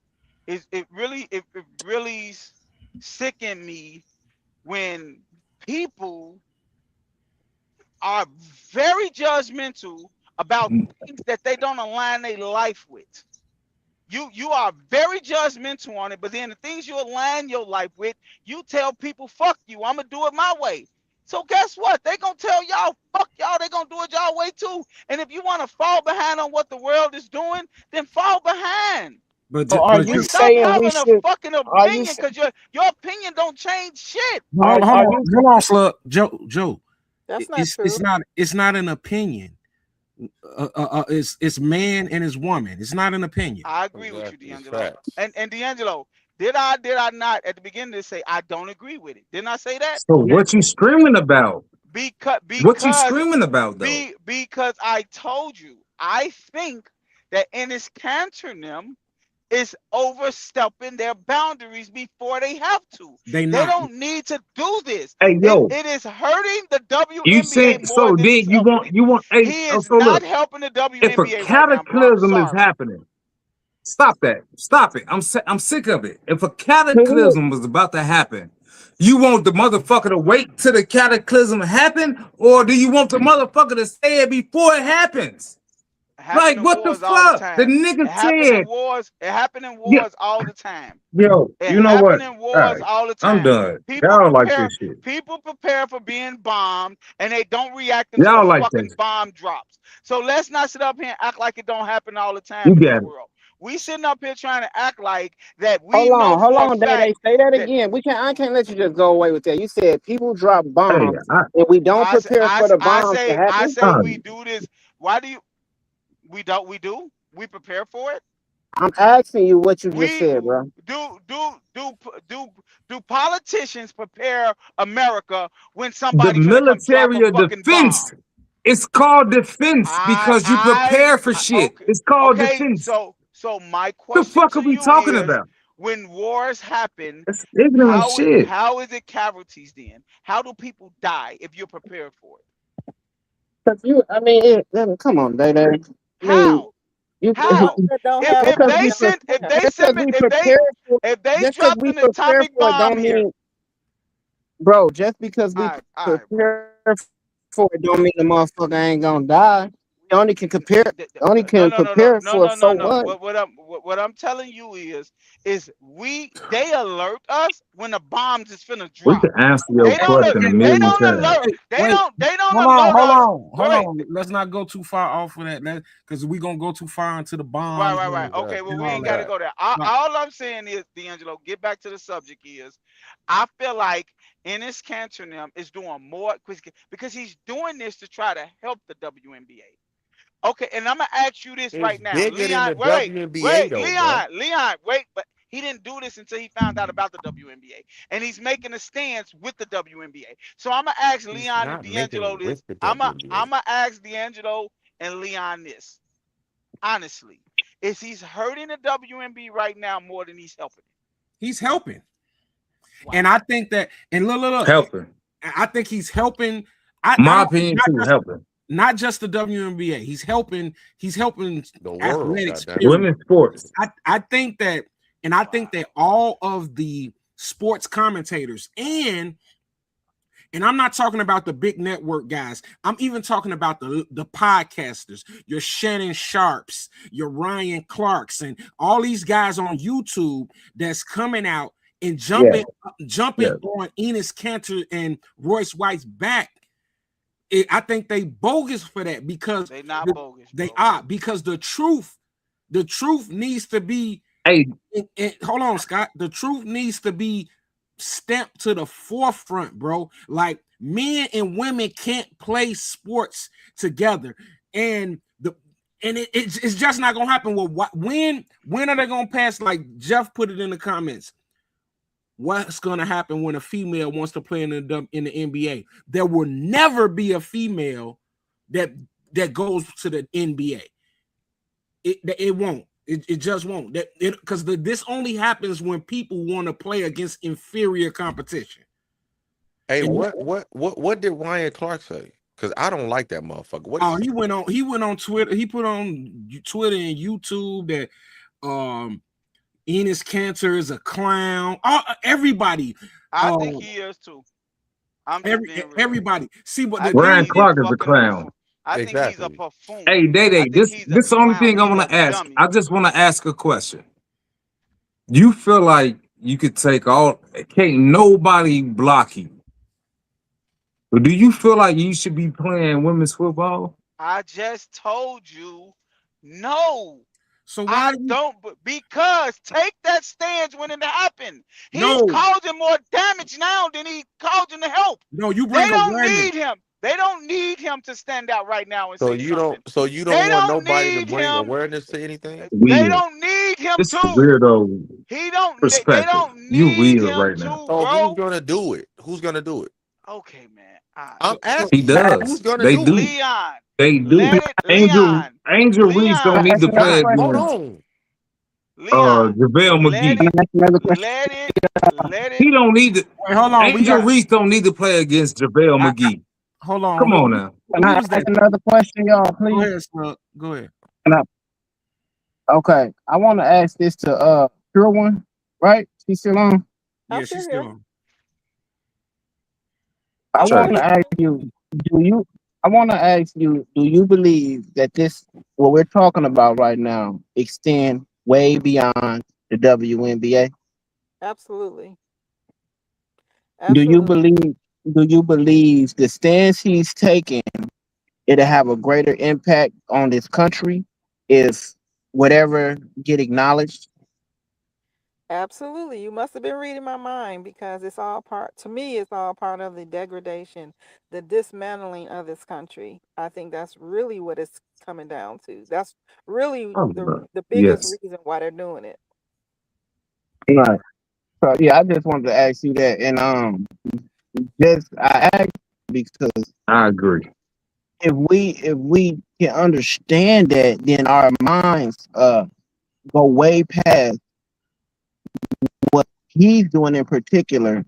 S3: It really sicken me when people are very judgmental about things that they don't align their life with. You are very judgmental on it, but then the things you align your life with, you tell people, fuck you, I'm gonna do it my way. So guess what? They gonna tell y'all, fuck y'all, they gonna do it y'all way too. And if you wanna fall behind on what the world is doing, then fall behind.
S2: So are
S1: But
S3: And
S2: you
S1: you
S3: stop
S2: saying we
S3: having a
S2: should?
S3: fucking
S2: Are you
S3: opinion, because your opinion don't change shit.
S1: hold on,
S2: are you?
S1: hold on, Slug. Joe.
S9: That's not
S1: It's
S9: true.
S1: not an opinion. It's man and his woman. It's not an opinion.
S3: I agree with you,
S7: Exactly. It's
S3: D'Angelo.
S7: facts.
S3: And D'Angelo, did I not at the beginning to say I don't agree with it? Didn't I say that?
S4: So what you screaming about?
S3: Because
S4: What you
S3: because
S4: screaming about though?
S3: because I told you, I think that Ennis Cantor and them is overstepping their boundaries before they have to.
S1: They
S3: They
S1: not.
S3: don't need to do this.
S4: Hey, yo,
S3: It is hurting the
S4: you
S3: WNBA
S4: said
S3: more
S4: so.
S3: than he's
S4: Then
S3: helping it.
S4: you want. Hey,
S3: He is
S4: so
S3: not
S4: look,
S3: helping the
S4: if a
S3: WNBA right now, bro. I'm
S4: cataclysm is
S3: sorry.
S4: happening, stop that. Stop it. I'm sick of it. If a
S2: Who?
S4: cataclysm was about to happen, you want the motherfucker to wait till the cataclysm happen, or do you want the motherfucker to say it before it happens?
S3: It happen
S4: Like,
S3: in
S4: what the
S3: wars all the
S4: fuck? The
S3: time.
S4: nigga
S3: It happen in
S4: said,
S3: wars. It happen in
S4: yeah,
S3: wars all the time.
S4: yo,
S3: It
S4: you know what?
S3: happen in
S4: All
S3: wars
S4: right,
S3: all the
S4: I'm
S3: time.
S4: done.
S3: People
S4: Y'all like
S3: prepare.
S4: this shit.
S3: People prepare for being bombed, and they don't react until the
S4: Y'all like
S3: fucking
S4: this.
S3: bomb drops. So let's not sit up here and act like it don't happen all the
S4: You
S3: time in this
S4: got it.
S3: world. We sitting up here trying to act like that we know
S2: Hold
S3: for a
S2: on, Day.
S3: fact
S2: Say that
S3: that
S2: again. I can't let you just go away with that. You said people drop
S4: Hey,
S2: bombs and we don't prepare for the bombs to
S3: I
S2: happen.
S3: say we do this. Why do you? We don't. We do. We prepare for it.
S2: I'm asking you what you just
S3: We
S2: said, bro.
S3: do politicians prepare America when
S4: the
S3: somebody finna come drop a
S4: military of
S3: fucking bomb?
S4: defense. It's called defense because you prepare for shit.
S3: Okay,
S4: It's called
S3: okay.
S4: defense.
S3: So my
S4: The
S3: question
S4: fuck are
S3: to
S4: we
S3: you
S4: talking
S3: is,
S4: about?
S3: when wars happen,
S4: It's ignorant shit.
S3: how is it casualties then? How do people die if you're prepared for it?
S2: Cause come on, Day. I mean,
S3: How?
S2: you
S9: The ones
S3: How?
S9: that don't
S3: If
S9: have
S3: if
S2: because
S9: bombs
S3: they
S2: we
S9: have
S3: send if
S9: prepare.
S3: they
S2: just because
S3: send
S2: we
S3: if they
S2: prepare for
S3: if they
S2: just because
S3: dropped
S2: we
S3: an
S2: prepare
S3: atomic
S2: for it
S3: bomb
S2: don't
S3: here,
S2: mean, bro. Just because we
S3: all right, bro.
S2: prepare for it don't mean the motherfucker ain't gonna die. We only can compare. Only
S3: No,
S2: can
S3: no, no, no,
S2: prepare
S3: no,
S2: for
S3: no, no,
S2: so
S3: no.
S2: what.
S3: What I'm telling you is they alert us when the bombs is finna
S4: We
S3: drop.
S4: can answer your
S3: They don't
S4: question a
S3: they
S4: million
S3: don't
S4: times.
S3: alert.
S1: Wait,
S3: They don't
S1: hold on,
S3: alert
S1: hold
S3: us.
S1: on, hold
S3: Wait,
S1: on. Let's not go too far off of that, because we're gonna go too far into the
S3: right,
S1: bombs
S3: right, right.
S1: and,
S3: Okay, well,
S1: and
S3: we
S1: all
S3: ain't got to
S1: that.
S3: go there.
S1: But
S3: All I'm saying is, D'Angelo, get back to the subject. I feel like Ennis Cantor and them is doing more because he's doing this to try to help the WNBA. Okay, and I'm gonna ask you this
S7: It's
S3: right now,
S7: bigger than
S3: Leon.
S7: the WNBA
S3: Wait,
S7: though, bro.
S3: Leon. Wait, but he didn't do this until he found out about the WNBA, and he's making a stance with the WNBA. So I'm gonna ask
S7: He's
S3: Leon and
S7: not making
S3: D'Angelo
S7: it with
S3: this.
S7: the
S3: I'm
S7: WNBA.
S3: gonna ask D'Angelo and Leon this. Honestly, is he's hurting the WNBA right now more than he's helping it?
S1: he's helping, and
S3: Wow.
S1: I think that, and look,
S4: Helping.
S1: I think he's helping. I
S4: My
S1: don't
S4: opinion too, helping.
S1: not just the WNBA. He's helping. He's helping
S7: The world,
S1: athletics.
S7: goddamn.
S1: Period.
S4: Women's sports.
S1: I think that, and I think that all of the sports commentators and I'm not talking about the big network guys. I'm even talking about the podcasters, your Shannon Sharps, your Ryan Clarks, and all these guys on YouTube that's coming out and jumping on Enos Cantor and Royce White's back. I think they bogus for that because
S3: They not bogus,
S1: they
S3: bro.
S1: are, because the truth needs to be.
S4: Hey,
S1: hold on, Scott. The truth needs to be stamped to the forefront, bro. Like, men and women can't play sports together, and it's just not gonna happen. Well, when are they gonna pass? Like Jeff put it in the comments. What's gonna happen when a female wants to play in the NBA? There will never be a female that goes to the NBA. It won't. It just won't. Because this only happens when people want to play against inferior competition.
S7: Hey,
S1: And
S7: what did Ryan Clark say? Because I don't like that motherfucker. What did
S1: he went on Twitter. He put on Twitter and YouTube that Enos Cantor is a clown. Everybody.
S3: I think he is too. I'm just being real.
S1: Everybody. See what
S4: Ryan Clark is a clown.
S3: I think he's a
S7: Exactly.
S3: buffoon.
S4: Hey, Day, this is the only thing I want to ask.
S3: Dummy.
S4: I just want to ask a question. You feel like you could take can't nobody block you? But do you feel like you should be playing women's football?
S3: I just told you no.
S1: So why
S3: don't? Because take that stance when it happened. He's
S1: No.
S3: causing more damage now than he causing the help.
S1: No, you
S3: They
S1: bring
S3: don't
S1: awareness.
S3: need him. They don't need him to stand out right now and
S7: So
S3: say
S7: you
S3: something.
S7: don't
S3: They
S7: want
S3: don't
S7: nobody to
S3: need
S7: bring
S3: him.
S7: awareness to anything?
S3: They
S4: Weird.
S3: don't need him
S4: This is
S3: to.
S4: weirdo
S3: He don't. They
S4: perspective.
S3: don't
S4: You
S3: need
S4: weird
S3: him
S4: right
S3: to,
S4: now.
S7: So
S3: bro.
S7: who's gonna do it? Who's gonna do it?
S3: Okay, man.
S7: I'm
S3: So,
S4: He
S7: asking you, who's
S4: does.
S7: gonna
S4: They
S7: do
S4: do.
S7: it?
S3: Leon,
S4: They do.
S3: let it.
S4: Angel
S3: Leon,
S4: Reese don't
S3: Leon,
S4: need
S2: Ask
S4: to
S2: another
S4: play
S2: question.
S3: Leon,
S4: against
S7: Hold on.
S3: Leon.
S4: JaVale
S3: Let
S4: McGee.
S3: it.
S2: Can I ask another question?
S3: Let it. Let it.
S4: He don't need to.
S1: Wait, hold on. We
S4: Angel
S1: got.
S4: Reese don't need to play against JaVale
S1: I,
S4: McGee.
S1: hold on.
S4: Come on now.
S2: Can
S1: Who
S2: I
S1: was
S2: ask
S1: that?
S2: another question, y'all,
S1: Go
S2: please?
S1: ahead, Slug. Go ahead.
S2: Can I- Okay, I want to ask this to Pure One, right? She's still on.
S9: I'm
S1: Yeah,
S9: still
S1: she's
S9: here.
S1: still on.
S2: I
S9: I'm
S2: want
S4: Check.
S2: to
S9: ready.
S2: ask you, do you? I want to ask you, do you believe that this, what we're talking about right now, extend way beyond the WNBA?
S9: Absolutely.
S2: Do you
S9: Absolutely.
S2: believe? Do you believe the stance he's taking it'll have a greater impact on this country if whatever get acknowledged?
S9: Absolutely. You must have been reading my mind because it's all part, to me, it's all part of the degradation, the dismantling of this country. I think that's really what it's coming down to. That's really the biggest
S4: Yes,
S9: reason why they're doing it.
S2: Right. So yeah, I just wanted to ask you that, and just I asked because
S4: I agree.
S2: if we can understand that, then our minds go way past what he's doing in particular.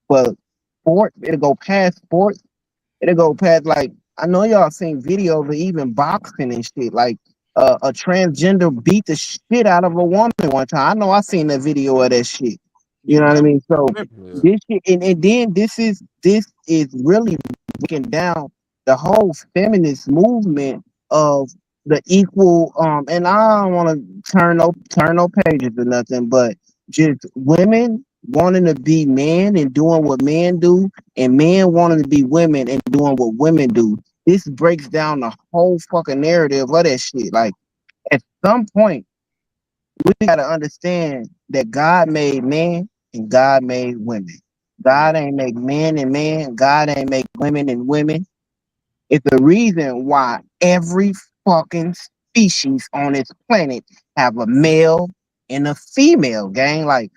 S2: But sport, it'll go past sports. It'll go past, like, I know y'all seen videos of even boxing and shit. Like a transgender beat the shit out of a woman one time. I know I seen that video of that shit. You know what I mean? So
S7: Yeah.
S2: this shit, and then this is really breaking down the whole feminist movement of the equal and I don't want to turn no pages or nothing, but just women wanting to be men and doing what men do, and men wanting to be women and doing what women do. This breaks down the whole fucking narrative of that shit. Like, at some point, we gotta understand that God made man and God made women.
S1: Right.
S2: God ain't make men and men. God ain't make women and women. It's the reason why every fucking species on this planet have a male and a female, gang. Like,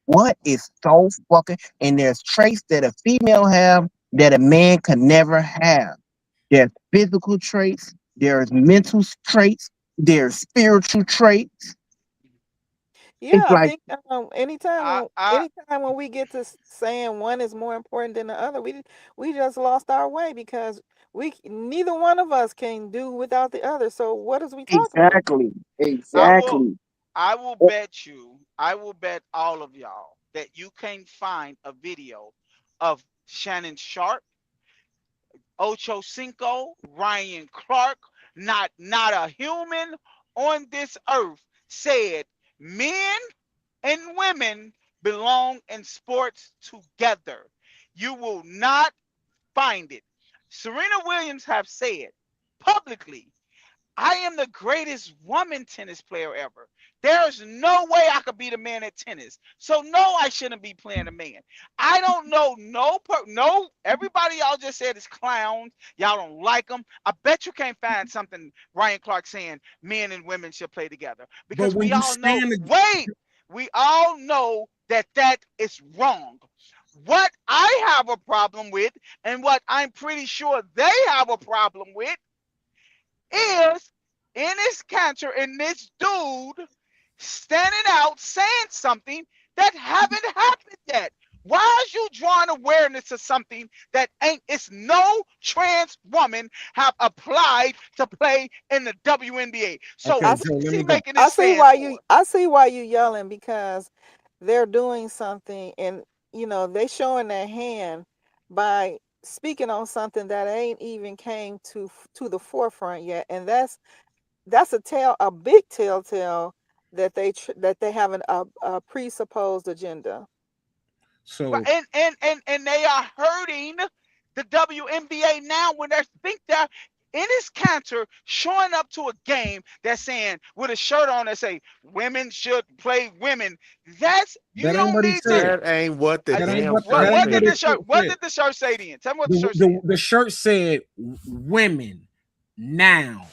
S2: what is so fucking, and there's traits that a female have that a man could never have. There's physical traits, there's mental traits, there's spiritual traits.
S9: Yeah,
S2: It's
S9: I
S2: like,
S9: think anytime
S3: I,
S9: when
S3: I,
S9: anytime when we get to saying one is more important than the other, we just lost our way because neither one of us can do without the other. So what is we talking about?
S2: exactly,
S3: I will,
S2: exactly.
S3: I will bet you, I will bet all of y'all that you can't find a video of Shannon Sharp, Ocho Cinco, Ryan Clark, not a human on this earth said men and women belong in sports together. You will not find it. Serena Williams have said publicly, I am the greatest woman tennis player ever. There's no way I could beat a man at tennis. So no, I shouldn't be playing a man. I don't know no. Everybody y'all just said is clowns. Y'all don't like them. I bet you can't find something Ryan Clark saying men and women should play together
S1: But
S3: because
S1: when
S3: we
S1: you
S3: all know.
S1: stand,
S3: Wait, we all know that that is wrong. What I have a problem with, and what I'm pretty sure they have a problem with, is in this cancer in this dude standing out saying something that haven't happened yet. Why is you drawing awareness to something that ain't? It's no trans woman have applied to play in the WNBA. So
S1: okay,
S9: I
S3: what
S1: Joe, let
S3: is he
S1: me go.
S3: making this stand for?
S9: I see why you yelling because they're doing something and they showing their hand by speaking on something that ain't even came to the forefront yet, and that's a big telltale that that they have a presupposed agenda.
S3: Right,
S1: So
S3: and they are hurting the WNBA now when they think they're in his cancer showing up to a game that's saying with a shirt on that say women should play women. That's you
S1: that ain't
S3: don't
S1: what he
S3: need to.
S1: said.
S7: That ain't what the
S1: That ain't
S7: damn
S1: what
S3: What
S7: shirt
S1: that
S3: what
S1: ain't
S3: did
S1: what
S3: the
S1: his
S7: said.
S3: shirt
S1: shirt
S3: what
S1: said.
S3: did the shirt say then? Tell me what the
S1: The,
S3: shirt said.
S1: the shirt said women now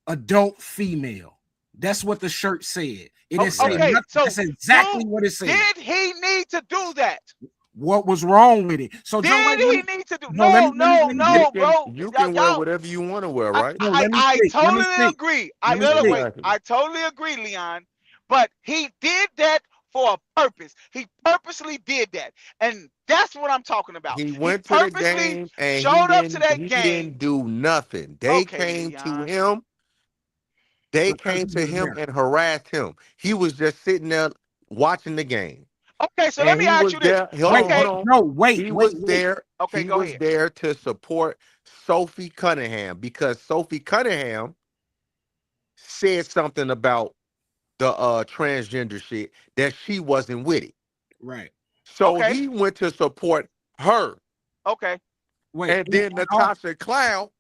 S1: adult female. That's what the shirt said. It didn't say
S7: Right.
S3: Okay,
S1: nothing.
S3: so
S1: That's exactly what it said.
S3: did he need to do that?
S1: what was wrong with it. So Joe,
S3: Did he need to do?
S1: no, let me
S3: No, bro.
S7: You can wear
S3: Y'all,
S7: whatever you want to wear, right?
S1: no, let me
S3: I
S1: speak. Let me
S3: totally
S1: speak.
S3: agree.
S1: Let me
S3: Wait,
S1: speak.
S7: Exactly.
S3: I totally agree, Leon. But he did that for a purpose. He purposely did that, and that's what I'm talking about.
S7: He
S3: He
S7: went to the
S3: purposely
S7: game and
S3: showed up to that
S7: he
S3: game.
S7: didn't do nothing. They
S3: Okay,
S7: came to
S3: Leon.
S7: him. They
S1: Because
S7: came
S1: he
S7: to
S1: was
S7: him
S1: there.
S7: and harassed him. He was just sitting there watching the game.
S3: Okay, so let
S7: And
S3: me
S7: he
S3: ask
S7: was
S3: you this.
S7: there. Hold on,
S3: Okay,
S7: hold on.
S1: No, wait.
S7: He was there.
S3: okay,
S7: He
S3: go
S7: was
S3: ahead.
S7: there to support Sophie Cunningham because Sophie Cunningham said something about the transgender shit that she wasn't with it.
S1: Right.
S7: So
S3: Okay,
S7: he went to support her.
S3: okay.
S1: Wait.
S7: And then Natasha Cloud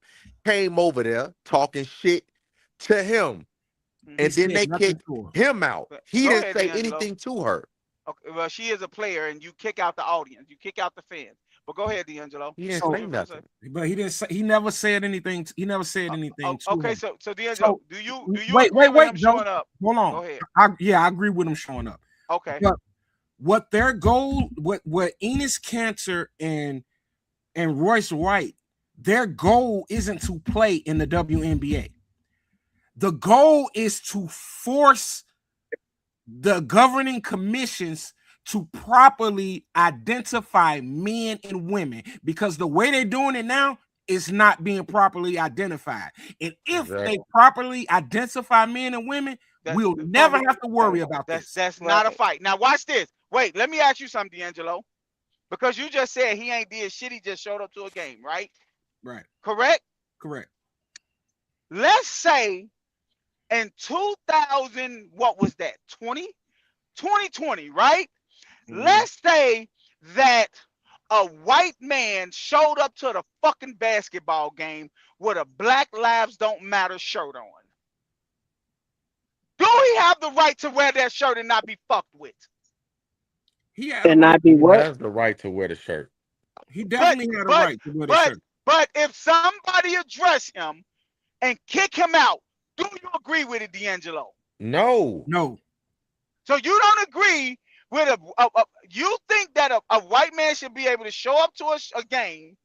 S7: came over there talking shit to him.
S1: He
S7: And then
S1: said
S7: they
S1: nothing
S7: kicked
S1: to her.
S7: him out. He
S3: Go
S7: didn't
S3: ahead,
S7: say
S3: D'Angelo.
S7: anything to her.
S3: Okay, well, she is a player, and you kick out the audience. You kick out the fans. But go ahead, D'Angelo.
S7: He didn't
S1: So,
S3: What
S7: say
S3: you finna say?
S7: nothing.
S1: but he didn't say. He never said anything. He never said anything to
S3: Okay,
S1: her.
S3: so D'Angelo,
S1: So
S3: do you
S1: wait,
S3: agree with him
S1: Joe.
S3: showing up?
S1: Hold
S3: Go
S1: on.
S3: ahead.
S1: I agree with him showing up.
S3: Okay.
S1: But what their goal, what Enos Cantor and Royce White, their goal isn't to play in the WNBA. The goal is to force the governing commissions to properly identify men and women, because the way they're doing it now is not being properly identified. And if they properly identify men and women, we'll never have to worry about this.
S3: That's not a fight. Now watch this. Wait, let me ask you something, D'Angelo. Because you just said he ain't did shit, he just showed up to a game, right?
S1: Right.
S3: Correct?
S1: Correct.
S3: Let's say in 2000, what was that? 2020, right? Let's say that a white man showed up to the fucking basketball game with a Black Lives Don't Matter shirt on. Do he have the right to wear that shirt and not be fucked with?
S1: He had
S2: And not be
S7: He
S2: what?
S7: has the right to wear the shirt.
S1: He definitely had a right to wear the shirt.
S3: But if somebody address him and kick him out, do you agree with it, D'Angelo?
S7: No.
S1: No.
S3: So you don't agree with you think that a white man should be able to show up to a game.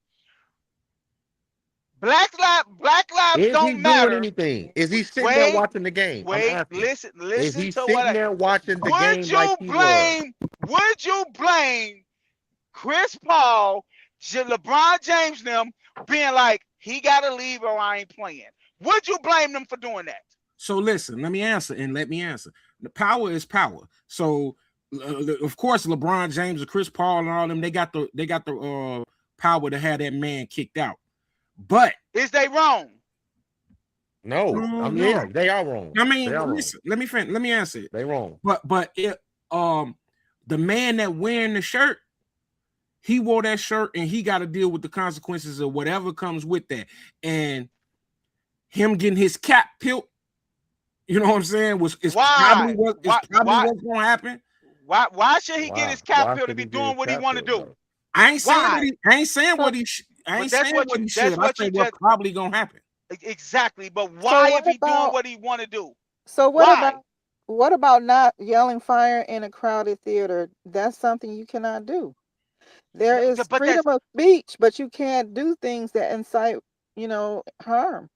S3: Black lives
S7: Is he
S3: don't
S7: doing
S3: matter.
S7: anything? Is he sitting there
S3: Wait,
S7: watching the game? I'm
S3: wait,
S7: asking. Is
S3: listen
S7: he
S3: to what
S7: sitting there watching the game
S3: would
S7: like
S3: you
S7: he was?
S3: blame Chris Paul, LeBron James them being like, he gotta leave or I ain't playing? Would you blame them for doing that?
S1: So listen, let me answer. The power is power. So of course, LeBron James and Chris Paul and all them, they got the power to have that man kicked out. But
S3: is they wrong?
S7: No. I mean,
S1: no.
S7: yeah, they are wrong.
S1: I mean,
S7: they are
S1: listen, let me answer it.
S7: They wrong.
S1: But it the man that wearing the shirt, he wore that shirt and he got to deal with the consequences of whatever comes with that. And him getting his cap peeled, you know what I'm saying, probably what's going to happen.
S3: Why should he get his cap peeled to be doing what he want to do?
S1: I ain't saying what he should. I
S3: said
S1: what's probably going to happen.
S3: Exactly, but why if he doing what he want to do?
S9: So what about not yelling fire in a crowded theater? That's something you cannot do. There is freedom of speech, but you can't do things that incite, harm.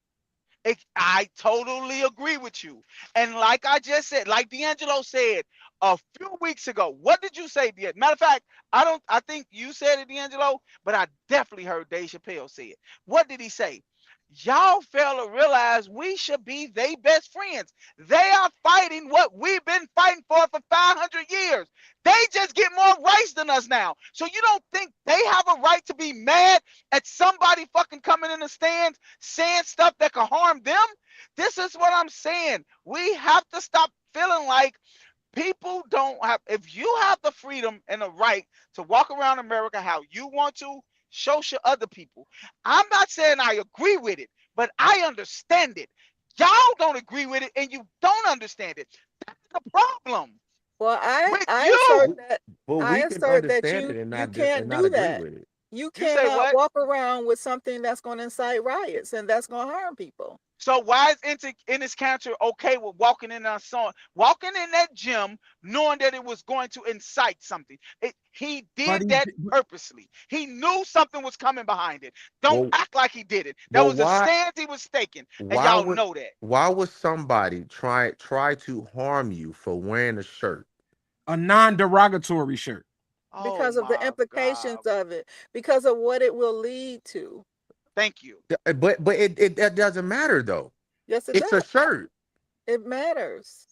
S3: I totally agree with you. And like I just said, like D'Angelo said a few weeks ago, what did you say, D'Angelo? Matter of fact, I think you said it, D'Angelo, but I definitely heard Dave Chappelle say it. What did he say? Y'all fail to realize we should be their best friends. They are fighting what we've been fighting for 500 years. They just get more rights than us now. So you don't think they have a right to be mad at somebody fucking coming in the stands saying stuff that can harm them? This is what I'm saying. We have to stop feeling like people don't have, if you have the freedom and the right to walk around America how you want to, show other people. I'm not saying I agree with it, but I understand it. Y'all don't agree with it and you don't understand it. That's the problem.
S9: Well, I assert that you can't do that. You cannot walk around with something that's going to incite riots and that's going to harm people.
S3: So why is Ennis Cantor okay with walking in that gym, knowing that it was going to incite something? He
S1: But
S3: did that purposely. He knew something was coming behind it. Don't
S7: Well,
S3: act like he did it. That was a
S7: why
S3: stance he was taking, and
S7: why
S3: y'all
S7: would
S3: know that.
S7: why would somebody try to harm you for wearing a shirt?
S1: a non-derogatory shirt.
S3: Oh
S9: because of the
S3: my
S9: implications
S3: God!
S9: of it, because of what it will lead to.
S3: Thank you.
S7: But it that doesn't matter though.
S9: Yes, it
S7: It's a
S9: does.
S7: shirt.
S9: It matters.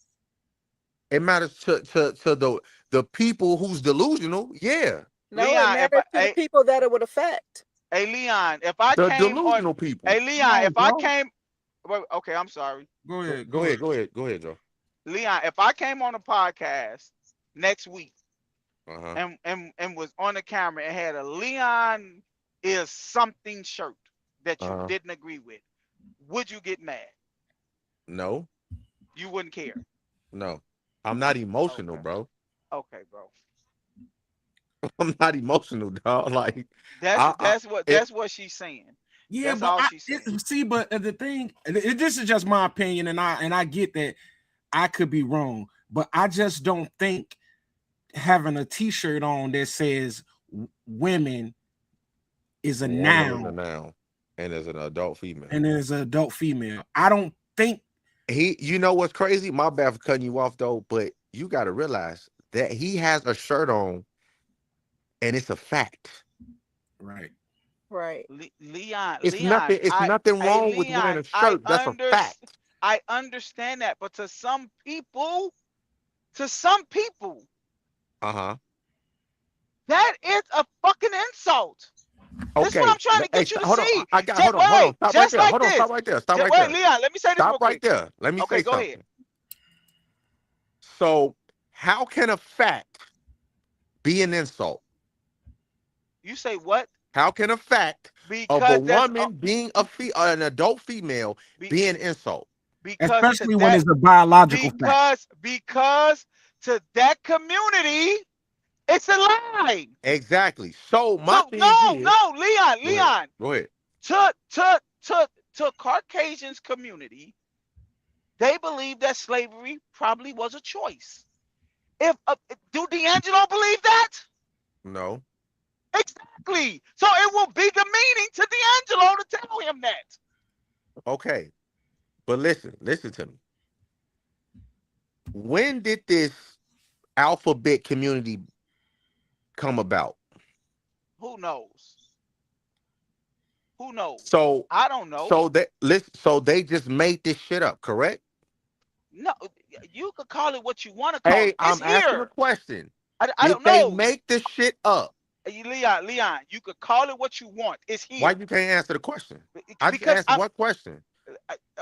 S7: It matters to the people who's delusional. Yeah,
S9: No, it
S3: Leon,
S9: matters to the people that it would affect.
S3: hey Leon, if I
S7: the
S3: came on,
S7: delusional people.
S3: hey
S1: Come
S3: Leon,
S1: on,
S3: if I
S1: Joe.
S3: came, well, okay, I'm sorry,
S1: Go ahead.
S7: Go ahead. Go ahead. Go ahead, Joe.
S3: Leon, if I came on a podcast next week
S7: Uh-huh.
S3: and was on the camera and had a Leon is something shirt that you
S7: Uh-huh.
S3: didn't agree with, would you get mad?
S7: No,
S3: You wouldn't care.
S7: no. I'm not emotional,
S3: Okay.
S7: bro.
S3: Okay, bro.
S7: I'm not emotional, dog. Like
S3: That's
S7: I it,
S3: that's what she's saying.
S1: Yeah,
S3: That's
S1: but
S3: all she's saying.
S1: the thing, this is just my opinion, and I get that I could be wrong, but I just don't think having a T-shirt on that says women is a
S7: woman is a
S1: noun
S7: noun and is an adult female.
S1: and is an adult female. I don't think
S7: You know what's crazy? My bad for cutting you off though, but you got to realize that he has a shirt on, and it's a fact.
S1: right.
S9: Right.
S3: Leon,
S7: It's nothing. It's nothing wrong with wearing
S3: Leon,
S7: a shirt. That's a fact.
S3: I understand that, but to some people,
S7: Uh-huh.
S3: that is a fucking insult. This is what
S7: Okay.
S3: I'm trying to
S7: Hey,
S3: get you to
S7: hold on.
S3: see.
S7: I got.
S3: Just,
S7: Hold on.
S3: wait,
S7: Stop right
S3: just
S7: there.
S3: like
S7: Hold on.
S3: this.
S7: Stop right there. Stop right
S3: Wait,
S7: there.
S3: Leon, let me say this real
S7: Stop right
S3: quick.
S7: there. Let me
S3: Okay,
S7: say
S3: go
S7: something.
S3: ahead.
S7: So, how can a fact be an insult?
S3: You say what?
S7: How can a fact of a
S3: Because that's
S7: woman being an adult female
S3: be,
S7: be an insult?
S3: because to
S1: Especially when
S3: that
S1: it's a biological fact.
S3: because to that community, it's a lie.
S7: Exactly. So my
S3: So
S7: thing
S3: no,
S7: is,
S3: no, Leon,
S7: go ahead.
S3: Leon,
S7: Go ahead.
S3: to Caucasians community, they believe that slavery probably was a choice. If do D'Angelo believe that?
S7: No.
S3: Exactly. So it will be demeaning to D'Angelo to tell him that.
S7: Okay. But listen to me. When did this alphabet community come about?
S3: Who knows? Who knows?
S7: So
S3: I don't know.
S7: so they just made this shit up, correct?
S3: No, you could call it what you want to call
S7: Hey,
S3: it. It's
S7: I'm asking a
S3: here.
S7: question.
S3: I
S7: Did
S3: don't
S7: they
S3: know.
S7: make this shit up?
S3: Leon, you could call it what you want. It's
S7: Why
S3: here.
S7: you can't answer the question? I just
S3: Because
S7: asked one question.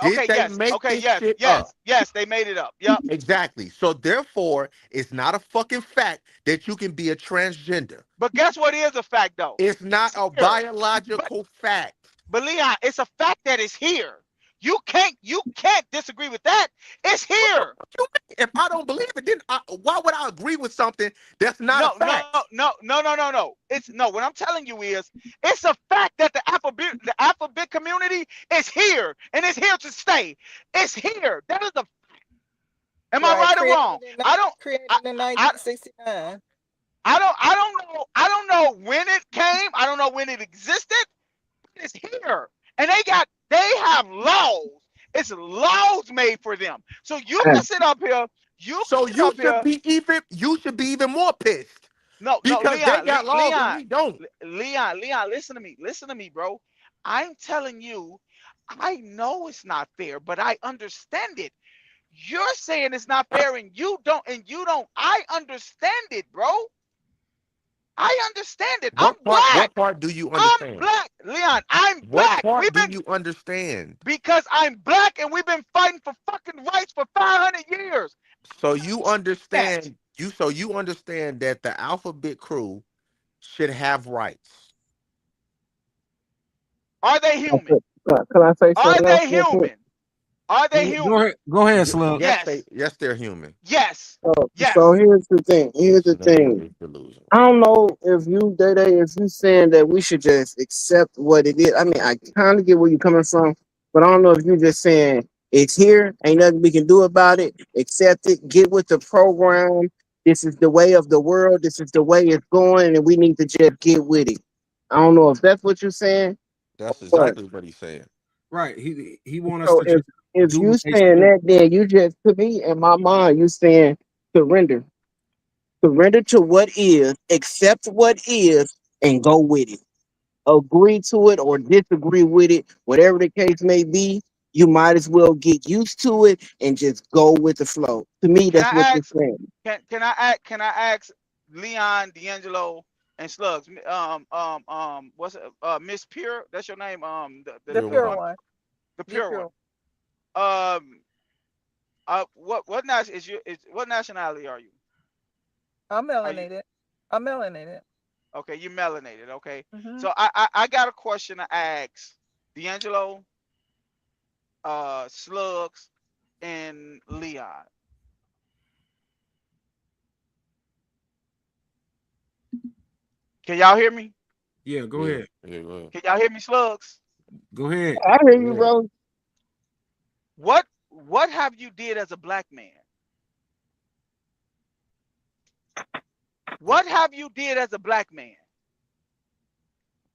S7: Did
S3: okay,
S7: they
S3: yes,
S7: make
S3: okay,
S7: this
S3: yes,
S7: shit up?
S3: yes, yes, they made it up. Yep.
S7: Exactly. So therefore, it's not a fucking fact that you can be a transgender.
S3: But guess what is a fact though?
S7: It's not a
S3: Here.
S7: biological fact.
S3: But Leon, it's a fact that it's here. You can't disagree with that. It's here.
S7: If I don't believe it, then why would I agree with something that's not a fact?
S3: No. It's no. What I'm telling you is, it's a fact that the alphabet community is here and it's here to stay. It's here. That is a fact. Am I right or wrong?
S9: Created in 1969.
S3: I don't know when it came. I don't know when it existed. But it's here, and they have laws. It's laws made for them. So you can sit up here. You
S7: should be even more pissed.
S3: No,
S7: Because
S3: Leon,
S7: they got laws and we don't.
S3: Leon, listen to me, bro. I'm telling you, I know it's not fair, but I understand it. You're saying it's not fair, and you don't. I understand it, bro. I understand it. I'm black.
S7: What part do you understand?
S3: I'm black, Leon. I'm
S7: What
S3: black.
S7: part do you understand?
S3: Because I'm black, and we've been fighting for fucking rights for 500 years.
S7: So you understand that the alphabet crew should have rights.
S3: Are they human?
S2: Can I say
S3: Are
S2: something
S3: they
S2: else real quick?
S3: human? Are they human?
S1: Go ahead, Slug.
S3: Yes.
S7: They're human.
S3: Yes. Yes.
S2: So here's the thing. I don't know if if you saying that we should just accept what it is. I mean, I kind of get where you're coming from, But I don't know if you're just saying it's here, ain't nothing we can do about it, accept it, get with the program. This is the way of the world. This is the way it's going, and we need to just get with it. I don't know if that's what you're saying,
S7: That's
S2: but
S7: exactly what he's saying.
S1: Right. He want us
S2: so
S1: to just
S2: if
S1: do
S2: you
S1: what they
S2: saying
S1: say.
S2: that, then you just to me in my mind, you saying surrender. Surrender to what is, accept what is, and go with it. Agree to it or disagree with it, whatever the case may be, you might as well get used to it and just go with the flow. To me,
S3: Can
S2: that's
S3: I
S2: what you're
S3: ask?
S2: saying.
S3: Can I ask Leon, D'Angelo, and Slugs? What's it? Miss Pure? That's your name.
S9: The
S7: Pure
S3: The
S9: pure
S7: one.
S3: one,
S9: one.
S3: the
S9: The
S3: pure one.
S9: pure.
S3: Um. What nationality are you?
S9: I'm
S3: Are you
S9: melanated. I'm melanated.
S3: okay? You melanated. Okay.
S9: Hmm.
S3: So I got a question to ask D'Angelo, Slugs, and Leon. Can y'all hear me?
S1: Yeah, go
S7: Yeah.
S1: ahead.
S7: Yeah. Go ahead.
S3: Can y'all hear me, Slugs?
S1: Go ahead.
S2: I hear you,
S7: Yeah.
S2: bro.
S3: What have you did as a black man? What have you did as a black man?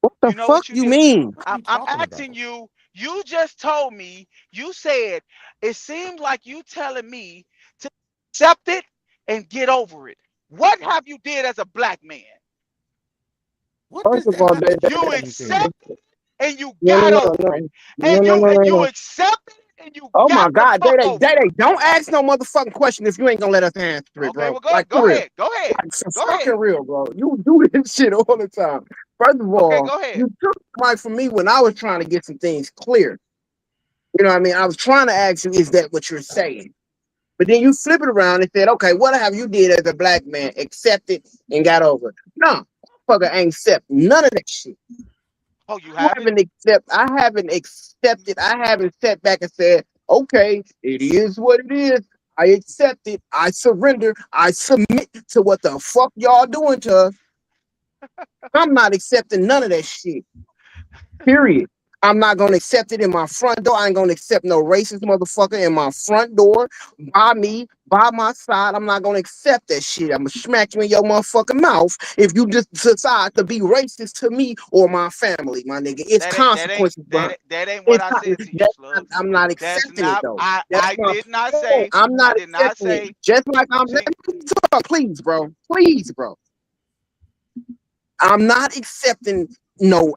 S2: What the
S3: You know
S2: fuck
S3: what you
S2: you
S3: did?
S2: mean?
S7: What are
S3: I'm
S7: you
S3: I'm
S7: talking
S3: asking
S7: about?
S3: you. You just told me. You said it seems like you telling me to accept it and get over it. What have you did as a black man?
S7: What
S2: First
S7: does
S2: of
S7: that
S2: all,
S7: have to do with
S3: You
S7: anything?
S3: accept and you
S2: no, no,
S3: got
S2: no,
S3: over it.
S2: no,
S3: And
S2: no, no, no, no,
S3: you
S2: no.
S3: accepted it and you
S2: Oh
S3: got
S2: my
S3: the
S2: God,
S3: fuck over it.
S2: don't ask no motherfucking question if you ain't gonna let us answer it,
S3: Okay,
S2: bro.
S3: well
S2: Like
S3: go
S2: for real.
S3: ahead. Go ahead.
S2: Like for
S3: Go ahead.
S2: fucking real, bro. You do this shit all the time. First of
S3: Okay,
S2: all,
S3: go ahead.
S2: you took the mic from me when I was trying to get some things clear. You know what I mean? I was trying to ask you, is that what you're saying? But then you flip it around and said, okay, what have you did as a black man? Accepted and got over it. No, fucker ain't accept none of that shit.
S3: Oh, you haven't?
S2: I haven't accepted, I haven't sat back and said, okay, it is what it is. I accept it. I surrender. I submit to what the fuck y'all doing to us. I'm not accepting none of that shit. Period. I'm not gonna accept it in my front door. I ain't gonna accept no racist motherfucker in my front door, by me, by my side. I'm not gonna accept that shit. I'm gonna smack you in your motherfucking mouth if you just decide to be racist to me or my family, my nigga. It's consequences behind.
S3: That ain't what
S2: It's
S3: I
S2: not,
S3: said to you, Slugs.
S2: I'm not
S3: That's
S2: accepting it
S3: not
S2: though. That's
S3: I
S2: my
S3: did not
S2: point.
S3: say
S2: I'm
S3: I
S2: not
S3: did not
S2: accepting it.
S3: say
S2: Just like let
S3: see
S2: me talk, please, bro. Please, bro. I'm not accepting no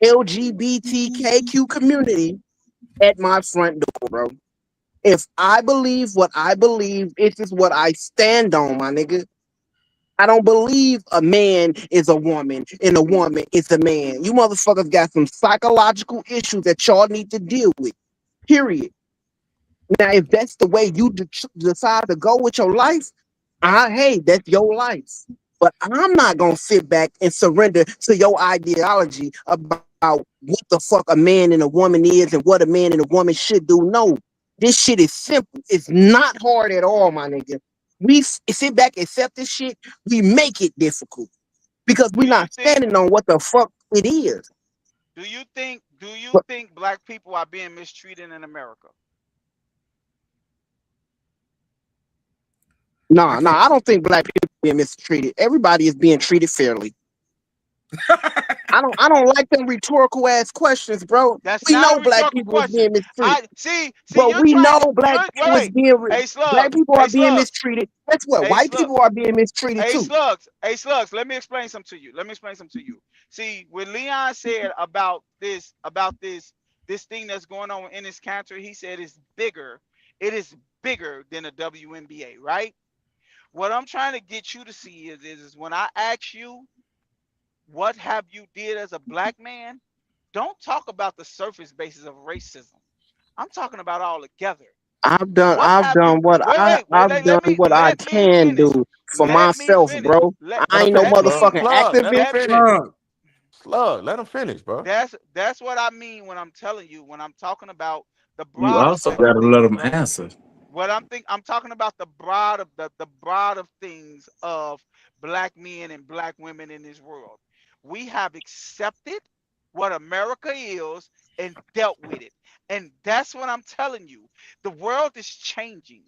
S2: LGBTQ community at my front door, bro. If I believe what I believe, this is what I stand on, my nigga. I don't believe a man is a woman and a woman is a man. You motherfuckers got some psychological issues that y'all need to deal with. Period. Now, if that's the way you decide to go with your life, hey, that's your life. But I'm not gonna sit back and surrender to your ideology about what the fuck a man and a woman is and what a man and a woman should do. No, this shit is simple. It's not hard at all, my nigga. Sit back, accept this shit. We make it difficult because
S3: do
S2: we're
S3: you
S2: not
S3: think
S2: standing on what the fuck it is.
S3: do you
S2: But
S3: think black people are being mistreated in America?
S1: I
S2: nah,
S1: can't.
S2: I don't think black people are being mistreated. Everybody is being treated fairly. I don't like them rhetorical ass questions, bro.
S3: That's
S2: We
S3: not
S2: know
S3: a
S2: black
S3: rhetorical
S2: people is
S3: question.
S2: being mistreated.
S3: I see
S2: But
S3: you're
S2: we
S3: trying
S2: know
S3: to
S2: black
S3: you're
S2: people is
S3: wait,
S2: being
S3: hey
S2: black
S3: slugs,
S2: people are
S3: hey
S2: being
S3: slugs,
S2: mistreated. Guess what?
S3: hey
S2: White
S3: slug,
S2: people are being mistreated
S3: hey
S2: too.
S3: slugs, hey slugs. Let me explain something to you. See, when Leon said about this thing that's going on in this country, he said it's bigger. It is bigger than the WNBA, right? What I'm trying to get you to see is when I ask you what have you did as a black man, don't talk about the surface basis of racism. I'm talking about all together. What
S2: I've
S3: have you
S2: done what I've done what I
S3: let me
S2: can
S3: finish.
S2: do for
S3: Let me
S2: myself,
S3: finish.
S2: bro.
S7: Let
S2: I
S7: him
S2: ain't no
S7: finish,
S3: Let
S7: bro.
S3: me
S2: motherfucking
S7: Slug, let him
S2: activist.
S3: that
S7: finish.
S1: Slug.
S7: Slug, let him finish, bro.
S3: that's what I mean when I'm telling you, when I'm talking about the
S4: You
S3: broader
S4: also
S3: spectrum
S4: got
S3: of
S4: to let
S3: things,
S4: them
S3: bro.
S4: answer.
S3: I'm talking about the broad of things of black men and black women in this world. We have accepted what America is and dealt with it. And that's what I'm telling you. The world is changing.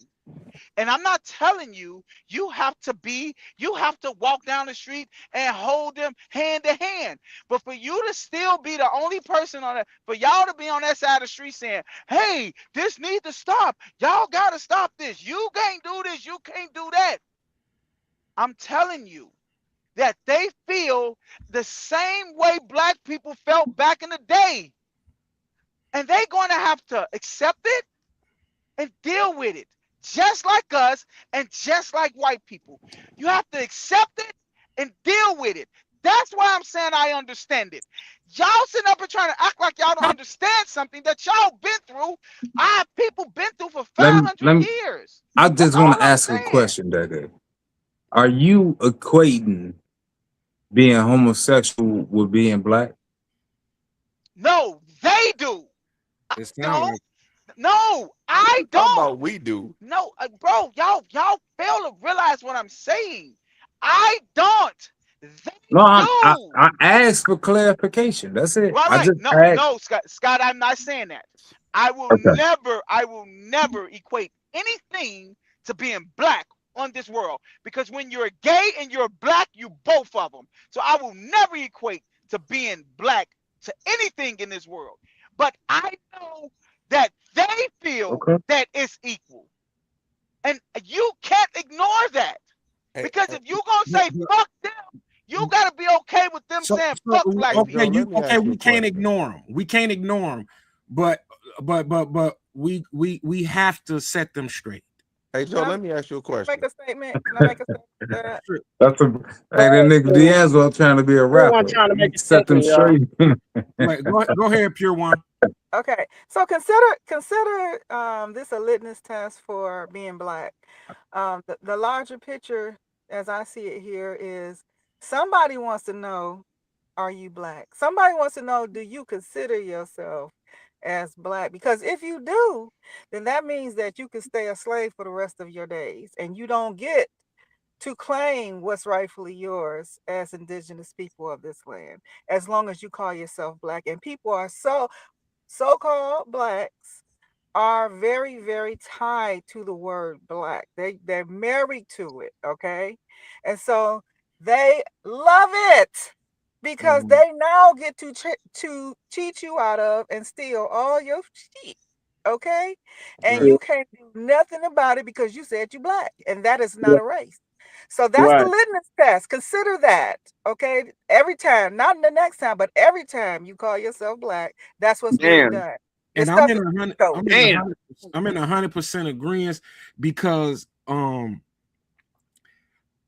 S3: And I'm not telling you, you have to walk down the street and hold them hand to hand. But for you to still be the only person on it, for y'all to be on that side of the street saying, hey, this needs to stop. Y'all got to stop this. You can't do this. You can't do that. I'm telling you that they feel the same way black people felt back in the day. And they're going to have to accept it and deal with it, just like us and just like white people. You have to accept it and deal with it. That's why I'm saying I understand it. Y'all sitting up and trying to act like y'all don't understand something that y'all been through. I have people been through for
S4: Let me,
S3: 500
S4: let me,
S3: years.
S4: I
S3: That's
S4: just
S3: all
S4: want to
S3: I'm
S4: ask a
S3: saying.
S4: question, Dada. Are you equating being homosexual with being black?
S3: No, they do. I
S1: It sounds
S3: don't.
S1: like
S3: No,
S7: What
S3: I
S7: you talking
S3: don't.
S7: about? We do.
S3: No, bro, y'all fail to realize what I'm saying. I don't. They
S4: No,
S3: do.
S4: I asked for clarification. That's it.
S3: Right,
S4: I
S3: right.
S4: just
S3: No,
S4: asked.
S3: no, Scott, I'm not saying that.
S4: Okay.
S3: I will never equate anything to being black on this world because when you're gay and you're black, you both of them. So I will never equate to being black to anything in this world. But I know that they feel
S4: Okay.
S3: that it's equal. And you can't ignore that.
S7: Hey,
S3: Because
S7: hey,
S3: if you gonna
S1: but,
S3: say fuck them, you gotta be okay with them
S1: so,
S3: saying
S1: so
S3: fuck black
S7: hey,
S1: okay,
S7: Joe,
S3: people.
S7: let me
S1: okay,
S7: ask you
S1: we
S7: a
S1: can't
S7: question.
S1: ignore them. We can't ignore them, but we have to set them straight.
S7: Hey,
S9: Can
S7: Joe,
S9: I,
S7: let me ask you a
S9: can I make
S7: question.
S9: a statement? Can I make a statement to that?
S1: Sure.
S4: That's a hey, that nigga D'Angelo trying to be a
S2: Everyone
S4: rapper.
S2: trying to make a
S4: Set them
S2: statement, y'all.
S4: straight.
S1: Wait, go ahead, pure one.
S9: Okay, so consider this a litmus test for being black. The larger picture, as I see it here, is somebody wants to know, are you black? Somebody wants to know, do you consider yourself as black? Because if you do, then that means that you can stay a slave for the rest of your days, and you don't get to claim what's rightfully yours as indigenous people of this land, as long as you call yourself black. And people are so-called blacks are very, very tied to the word black. They're married to it, okay? And so they love it because
S1: Mhm.
S9: they now get to cheat you out of and steal all your shit, okay? And
S1: Right.
S9: you can't do nothing about it because you said you black, and that is not
S2: Yeah,
S9: a race. So that's the
S2: right.
S9: litmus test. Consider that, okay? Every time, not the next time, but every time you call yourself black, that's what's being
S2: Damn.
S9: done. This
S1: And I'm
S9: stuff
S1: in
S9: is
S1: a hundred.
S9: code.
S2: Damn.
S1: I'm in 100% agreement because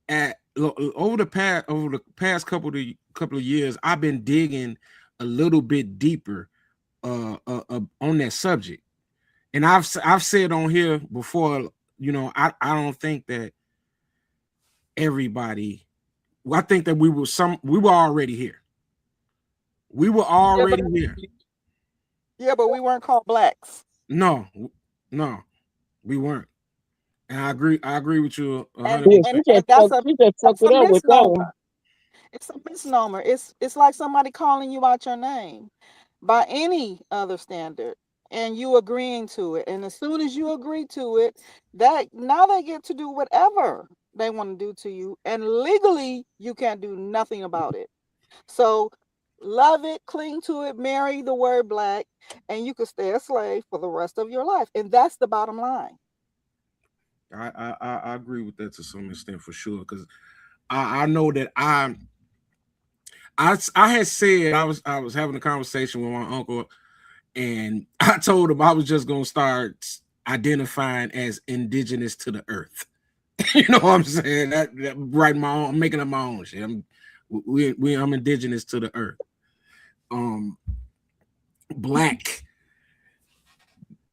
S1: at over the past couple of years, I've been digging a little bit deeper on that subject, and I've said on here before. I don't think that everybody. Well, I think that we were already here. We were
S9: Yeah, but
S1: already here.
S9: we weren't called blacks.
S1: No, no, we weren't. And I agree with you
S9: And
S1: 100%.
S9: and that's a
S2: She just fucked
S9: that's a
S2: it up with that one.
S9: misnomer. It's a misnomer. It's like somebody calling you out your name by any other standard and you agreeing to it. And as soon as you agree to it, that now they get to do whatever they want to do to you. And legally you can't do nothing about it. So love it, cling to it, marry the word black, and you could stay a slave for the rest of your life. And that's the bottom line.
S1: I agree with that to some extent for sure because I know that I had said I was having a conversation with my uncle and I told him I was just gonna start identifying as indigenous to the earth. You know what I'm saying? That writing my own, I'm making up my own shit. I'm indigenous to the earth. Um, black.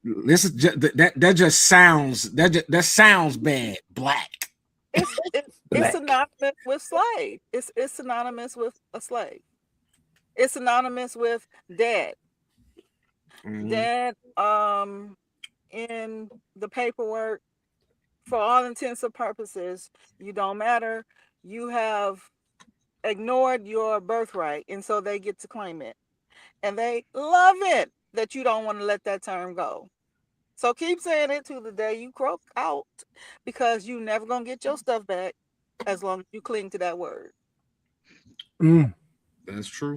S1: This is just, that just sounds that sounds bad. Black,
S9: It's
S1: black.
S9: synonymous with slave. It's synonymous with a slave. It's synonymous with dead.
S1: Mhm.
S9: Dead in the paperwork, for all intents and purposes, you don't matter. You have ignored your birthright, and so they get to claim it. and they love it that you don't want to let that term go. So keep saying it to the day you croak out, because you never gonna get your stuff back as long as you cling to that word.
S1: That's true.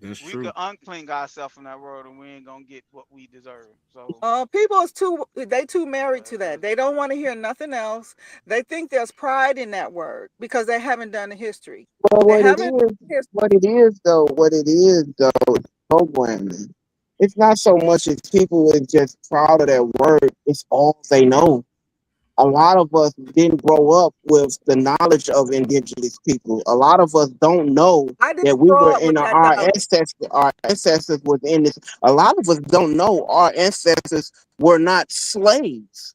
S1: That's
S3: We
S1: true.
S3: could uncling ourselves from that word, and we ain't gonna get what we deserve. So
S9: People is too married to that. They don't want to hear nothing else. They think there's pride in that word because they haven't done the history.
S2: Well,
S9: They haven't done the history.
S2: what it is though, is programming. It's not so much as people is just proud of their word. It's all they know. A lot of us didn't grow up with the knowledge of indigenous people. A lot of us don't know
S9: I didn't
S2: that we
S9: grow
S2: were
S9: up with
S2: in
S9: that knowledge.
S2: our ancestors was in this. A lot of us don't know our ancestors were not slaves.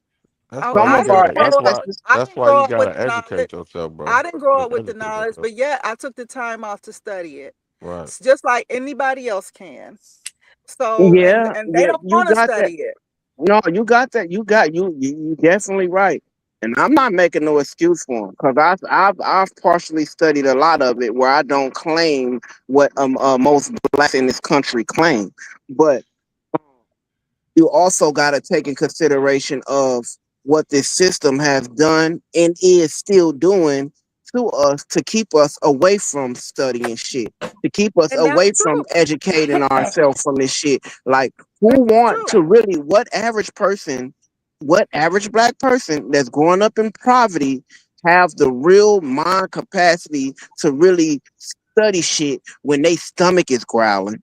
S7: That's
S9: I,
S7: why
S2: Some
S7: you
S9: I
S2: of
S9: didn't
S2: our
S7: gotta.
S9: grow up.
S2: ancestors,
S9: I
S7: That's
S9: didn't
S7: why
S9: grow
S7: you
S9: up with
S7: gotta
S9: the knowledge.
S7: educate yourself, bro.
S9: I didn't grow
S7: You
S9: up with the
S7: educate
S9: knowledge,
S7: yourself.
S9: but yet I took the time off to study it.
S7: Right.
S9: It's just like anybody else can. So
S2: yeah,
S9: and they
S2: yeah,
S9: don't
S2: you
S9: want to
S2: got that.
S9: study it.
S2: No, you got that. You definitely right. And I'm not making no excuse for him because I've partially studied a lot of it where I don't claim what most blacks in this country claim, but you also got to take in consideration of what this system has done and is still doing to us to keep us away from studying shit, to keep us
S9: And that's
S2: away from
S9: true.
S2: educating ourselves from this shit. Like, who
S9: That's
S2: want
S9: true.
S2: to really, what average black person that's growing up in poverty have the real mind capacity to really study shit when they stomach is growling?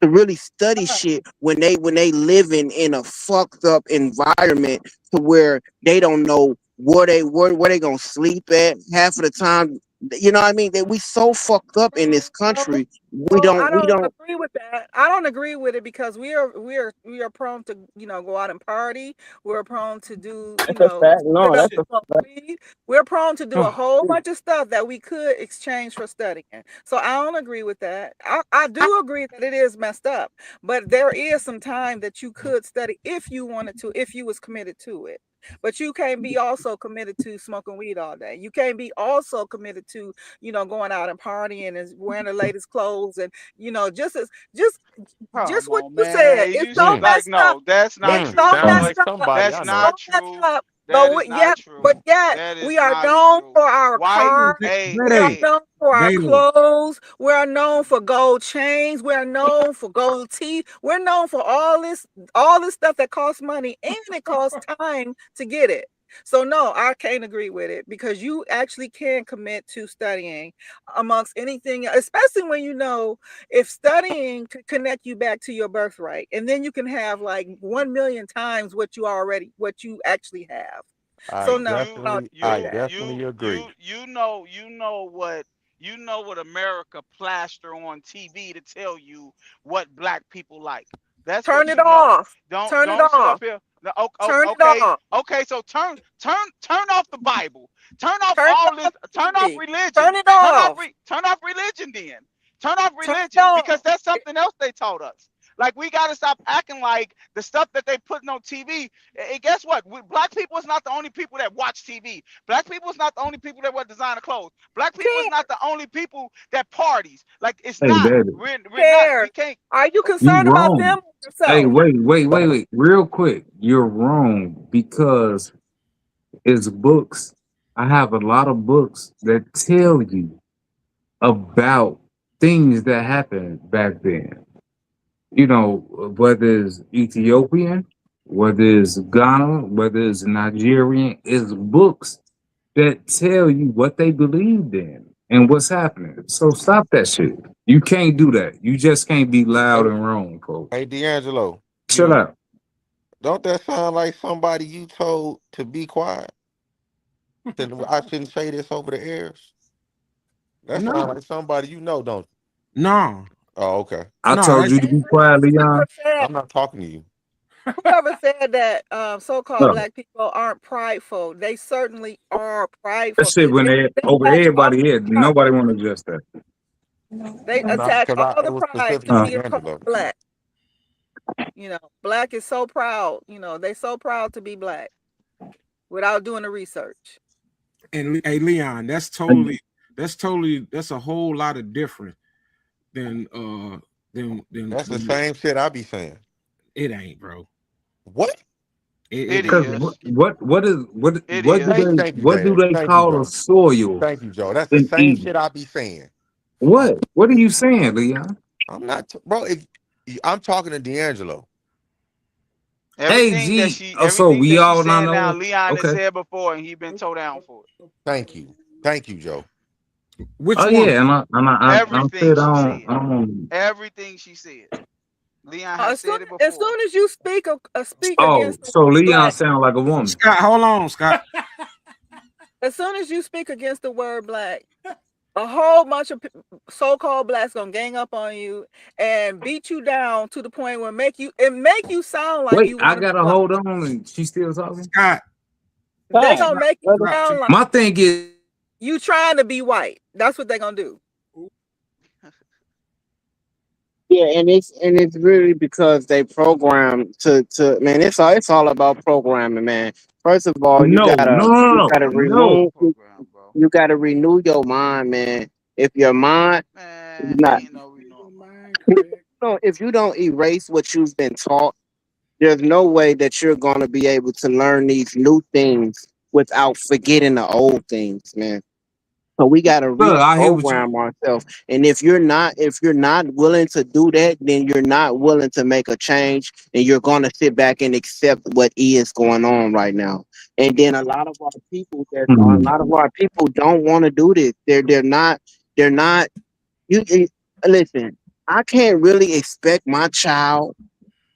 S2: To really study shit when they living in a fucked up environment to where they don't know where they gonna sleep at half of the time. You know what I mean? That we so fucked up in this
S9: No,
S2: country.
S9: I
S2: We
S9: don't
S2: don't.
S9: agree with that. I don't agree with it because we are prone to go out and party. We're prone to do
S2: That's a fact. No,
S9: straight up
S2: that's a
S9: smoke weed. We're prone to do a
S1: Oh,
S9: whole bunch of stuff that we could exchange for studying. So I don't agree with that. I do agree that it is messed up, but there is some time that you could study if you wanted to, if you was committed to it. But you can't be also committed to smoking weed all day. You can't be also committed to going out and partying and wearing the latest clothes and just
S3: come
S9: what
S3: on,
S9: you said.
S3: man.
S9: It's
S3: You
S9: so
S7: Mm.
S3: like
S9: messed up.
S3: no, that's not
S9: It's
S3: true.
S9: so
S7: Sound
S2: um,
S9: messed
S7: like
S9: up.
S7: somebody
S3: That's
S7: I
S9: It's so
S7: know.
S3: not
S9: messed
S3: true.
S9: up.
S3: That is not
S9: But
S3: true.
S9: yet
S3: That
S9: we
S3: is
S9: are
S3: not
S9: known
S3: true.
S9: for our
S3: White,
S9: cars. We are
S1: Data,
S9: known for our
S1: data.
S9: clothes. We are known for gold chains. We are known for gold teeth. We're known for all this stuff that costs money and it costs time to get it. So no, I can't agree with it because you actually can commit to studying amongst anything, especially when if studying could connect you back to your birthright, and then you can have like 1 million times what you actually have.
S7: I
S9: So no,
S3: you
S9: I don't
S7: definitely,
S9: agree
S7: I
S9: with that.
S7: definitely agree.
S3: what America plaster on TV to tell you what black people like. That's
S9: Turn
S3: what
S9: it
S3: you know.
S9: off. Turn it
S3: Don't sit up
S9: off.
S3: here. No,
S9: Turn it
S3: okay,
S9: off.
S3: okay. So turn off the Bible. Turn off
S9: Turn it
S3: all this.
S9: off the
S3: Turn off
S9: TV.
S3: religion.
S9: Turn it off.
S3: Turn off religion. Then turn off
S9: Turn it
S3: religion because
S9: off.
S3: that's something else they taught us. Like we gotta stop acting like the stuff that they putting on TV. And guess what? Black people is not the only people that watch TV. Black people is not the only people that wear designer clothes. Black people is
S9: Care.
S3: not the only people that parties. Like it's
S4: Hey,
S3: not.
S4: baby,
S3: We're not. We
S9: Care.
S3: can't.
S9: Are you
S4: you
S9: concerned about them
S4: wrong.
S9: or
S4: Hey,
S9: yourself?
S4: wait. Real quick. You're wrong because it's books. I have a lot of books that tell you about things that happened back then. You know, whether it's Ethiopian, whether it's Ghana, whether it's Nigerian, it's books that tell you what they believed in and what's happening. So stop that shit. You can't do that. You just can't be
S7: Hey,
S4: loud and wrong, folks.
S7: hey, D'Angelo,
S4: Chill
S3: Yeah.
S4: out.
S7: don't that sound like somebody you told to be quiet? Then I shouldn't say this over the airs. That sounds
S1: No,
S7: like somebody you know, don't you?
S1: no,
S7: Oh, okay.
S4: I
S1: no.
S4: told
S1: That's
S4: you to be quiet, Leon.
S9: Whoever said
S7: I'm not talking to you.
S9: whoever said that so-called
S4: No,
S9: black people aren't prideful, they certainly are
S4: that
S9: prideful.
S4: shit when
S9: They,
S4: they
S9: they
S4: over
S9: attach all
S4: everybody head.
S9: the
S4: Nobody want to adjust that.
S9: they
S7: Not
S9: attach
S7: because
S9: all
S7: it
S9: the
S7: was
S9: pride to
S4: Uh,
S7: specifically
S9: being called
S7: D'Angelo.
S9: black. Black is so proud. They so proud to be black without doing the research.
S1: and hey Leon, that's a whole lot of different than Then
S7: That's the same shit I be saying.
S1: it ain't, bro.
S7: What?
S3: It
S1: Ain't.
S4: Because
S3: is.
S4: what is
S3: It is.
S7: Thank you,
S4: what do
S7: Dan.
S4: they
S7: Thank you,
S4: call a
S7: Joe.
S4: soil
S7: Thank you, Joe. That's the
S4: in
S7: same
S4: Eden?
S7: shit I be saying.
S4: What are you saying, Leon?
S7: I'm not, bro. I'm talking to D'Angelo.
S4: Hey, so
S3: Everything
S4: we
S3: that she's
S4: all not
S3: saying now,
S4: know.
S3: Leon has
S4: Okay.
S3: said before, and he been towed down for it.
S7: Thank you, Joe.
S1: Which
S4: Oh
S1: one?
S4: yeah, and I
S3: Everything
S4: said
S3: she said.
S4: I don't.
S3: Everything she said. Leon
S9: Uh,
S3: has
S9: As soon
S3: said it
S9: as
S3: before.
S9: soon as you speak
S4: Oh,
S9: against the
S4: so
S9: word
S4: Leon
S9: black,
S4: sound like a woman.
S1: Scott, hold on, Scott.
S9: as soon as you speak against the word black, a whole bunch of so-called blacks gonna gang up on you and beat you down to the point where make you sound like
S4: Wait,
S9: you
S4: I
S9: want to be
S4: gotta
S9: white.
S4: hold on, and she still talking.
S1: Scott,
S9: They
S2: God,
S9: gonna make you
S2: brother.
S1: Scott,
S9: sound like
S4: My thing is,
S9: you trying to be white. That's what they gonna do.
S2: Yeah, and it's really because they program to man. It's all about programming, man. First of all, you
S4: no,
S2: gotta
S4: no, no,
S2: you
S4: no,
S2: gotta
S4: no.
S2: remove you,
S3: Program, bro.
S2: you gotta renew your mind, man. If your mind is
S3: Man,
S2: not,
S3: ain't no renewing mind.
S2: no, if you don't erase what you've been taught, there's no way that you're gonna be able to learn these new things without forgetting the old things, man. So we got to
S4: Look, I hear what you.
S2: reprogram ourselves. And if you're not willing to do that, then you're not willing to make a change and you're going to sit back and accept what is going on right now. And then a
S4: Hmm.
S2: lot of our people don't want to do this. They're not you listen, I can't really expect my child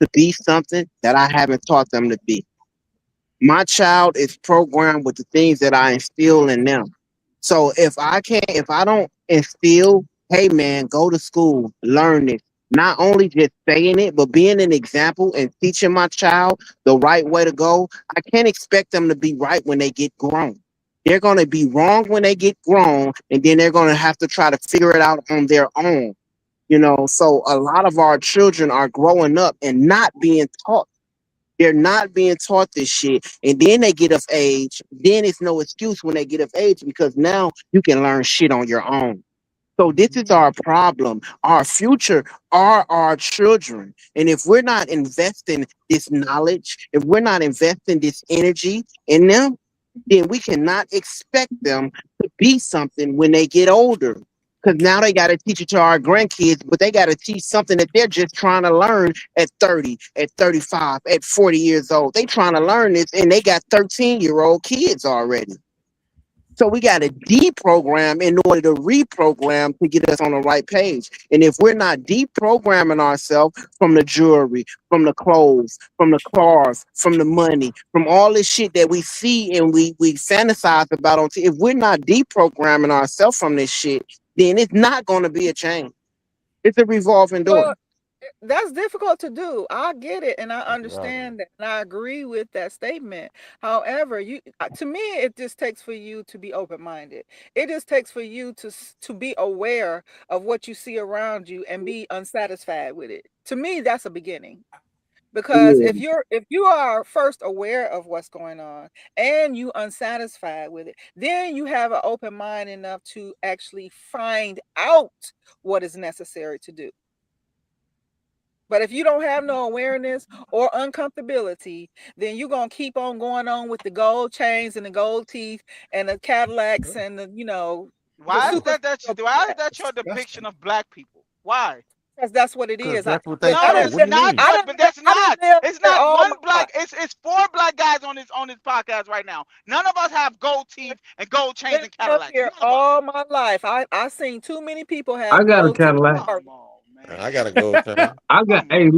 S2: to be something that I haven't taught them to be. My child is programmed with the things that I instill in them. So if I don't instill, hey man, go to school, learn it, not only just saying it, but being an example and teaching my child the right way to go, I can't expect them to be right when they get grown. They're going to be wrong when they get grown, and then they're going to have to try to figure it out on their own. So a lot of our children are growing up and not being taught. They're not being taught this shit. And then they get of age. Then it's no excuse when they get of age because now you can learn shit on your own. So this is our problem. Our future are our children. And if we're not investing this knowledge, if we're not investing this energy in them, then we cannot expect them to be something when they get older. Because now they got to teach it to our grandkids, but they got to teach something that they're just trying to learn at 30, at 35, at 40 years old. They trying to learn this and they got 13-year-old kids already. So we got to deprogram in order to reprogram to get us on the right page. And if we're not deprogramming ourselves from the jewelry, from the clothes, from the cars, from the money, from all this shit that we see and we fantasize about if we're not deprogramming ourselves from this shit, then it's not going to be a change. It's a revolving door.
S9: Well, that's difficult to do. I get it and I
S7: Exactly.
S9: understand that and I agree with that statement. However, to me it just takes for you to be open-minded. It just takes for you to be aware of what you see around you and be unsatisfied with it. To me, that's a beginning. Because
S2: Yeah.
S9: if you are first aware of what's going on and you unsatisfied with it, then you have an open mind enough to actually find out what is necessary to do. But if you don't have no awareness or uncomfortability, then you're gonna keep on going on with the gold chains and the gold teeth and the Cadillacs and the
S3: Why is
S9: super.
S3: that your depiction of black people? Why?
S9: Because that's what it
S7: Because
S9: is. I
S7: that's what they
S9: look.
S3: No,
S7: say.
S3: it's
S7: What do you
S3: not
S7: mean?
S3: your. But that's
S9: I didn't
S3: not.
S9: live
S3: It's
S9: there
S3: not
S9: all
S3: one
S9: my life.
S3: black. It's four black guys on this podcast right now. None of us have gold teeth and gold chains
S9: Lived
S3: and Cadillacs.
S9: here
S3: None of us.
S9: all my life. I seen too many people
S4: I
S9: have
S4: got a
S9: gold teeth.
S4: Cadillac.
S3: Come on,
S7: I
S3: man.
S7: gotta go, Shane.
S4: I got.
S3: Come on, man.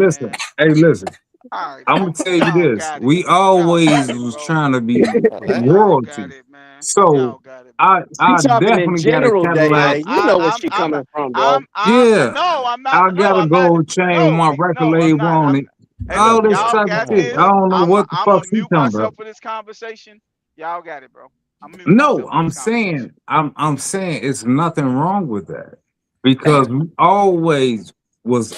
S4: Hey, listen.
S3: All right,
S4: I'm
S3: man.
S4: gonna tell you
S3: Y'all
S4: this.
S3: got it.
S4: We
S3: Y'all
S4: always
S3: got it,
S4: was
S3: bro.
S4: trying to be
S3: Y'all
S4: royalty.
S3: got it, man.
S4: So
S3: Y'all got it,
S4: I
S3: man.
S2: You
S4: I
S2: talking in
S4: definitely got a
S2: general, Day
S4: Cadillac.
S3: I'm
S2: Day. You
S3: I
S2: know where
S3: I'm
S2: she
S3: I'm
S2: coming from, bro.
S3: I'm
S4: Yeah,
S3: no, I'm not.
S4: I
S3: No,
S4: got a
S3: I'm not.
S4: gold chain with
S3: No,
S4: my
S3: no,
S4: record
S3: I'm
S4: label
S3: not.
S4: on it.
S3: Hey,
S7: Yo,
S4: All
S3: look,
S4: this
S7: Joe,
S3: y'all
S4: type of
S3: got
S7: come on,
S4: shit. I
S3: this.
S7: bro.
S4: don't know what the
S3: I'm
S4: fuck
S3: gonna
S4: she
S3: mute
S4: talking about.
S3: myself for this conversation. Y'all got it, bro. I'm gonna mute
S4: No,
S3: myself for
S4: I'm
S3: this conversation.
S4: saying I'm saying it's nothing wrong with that because we always was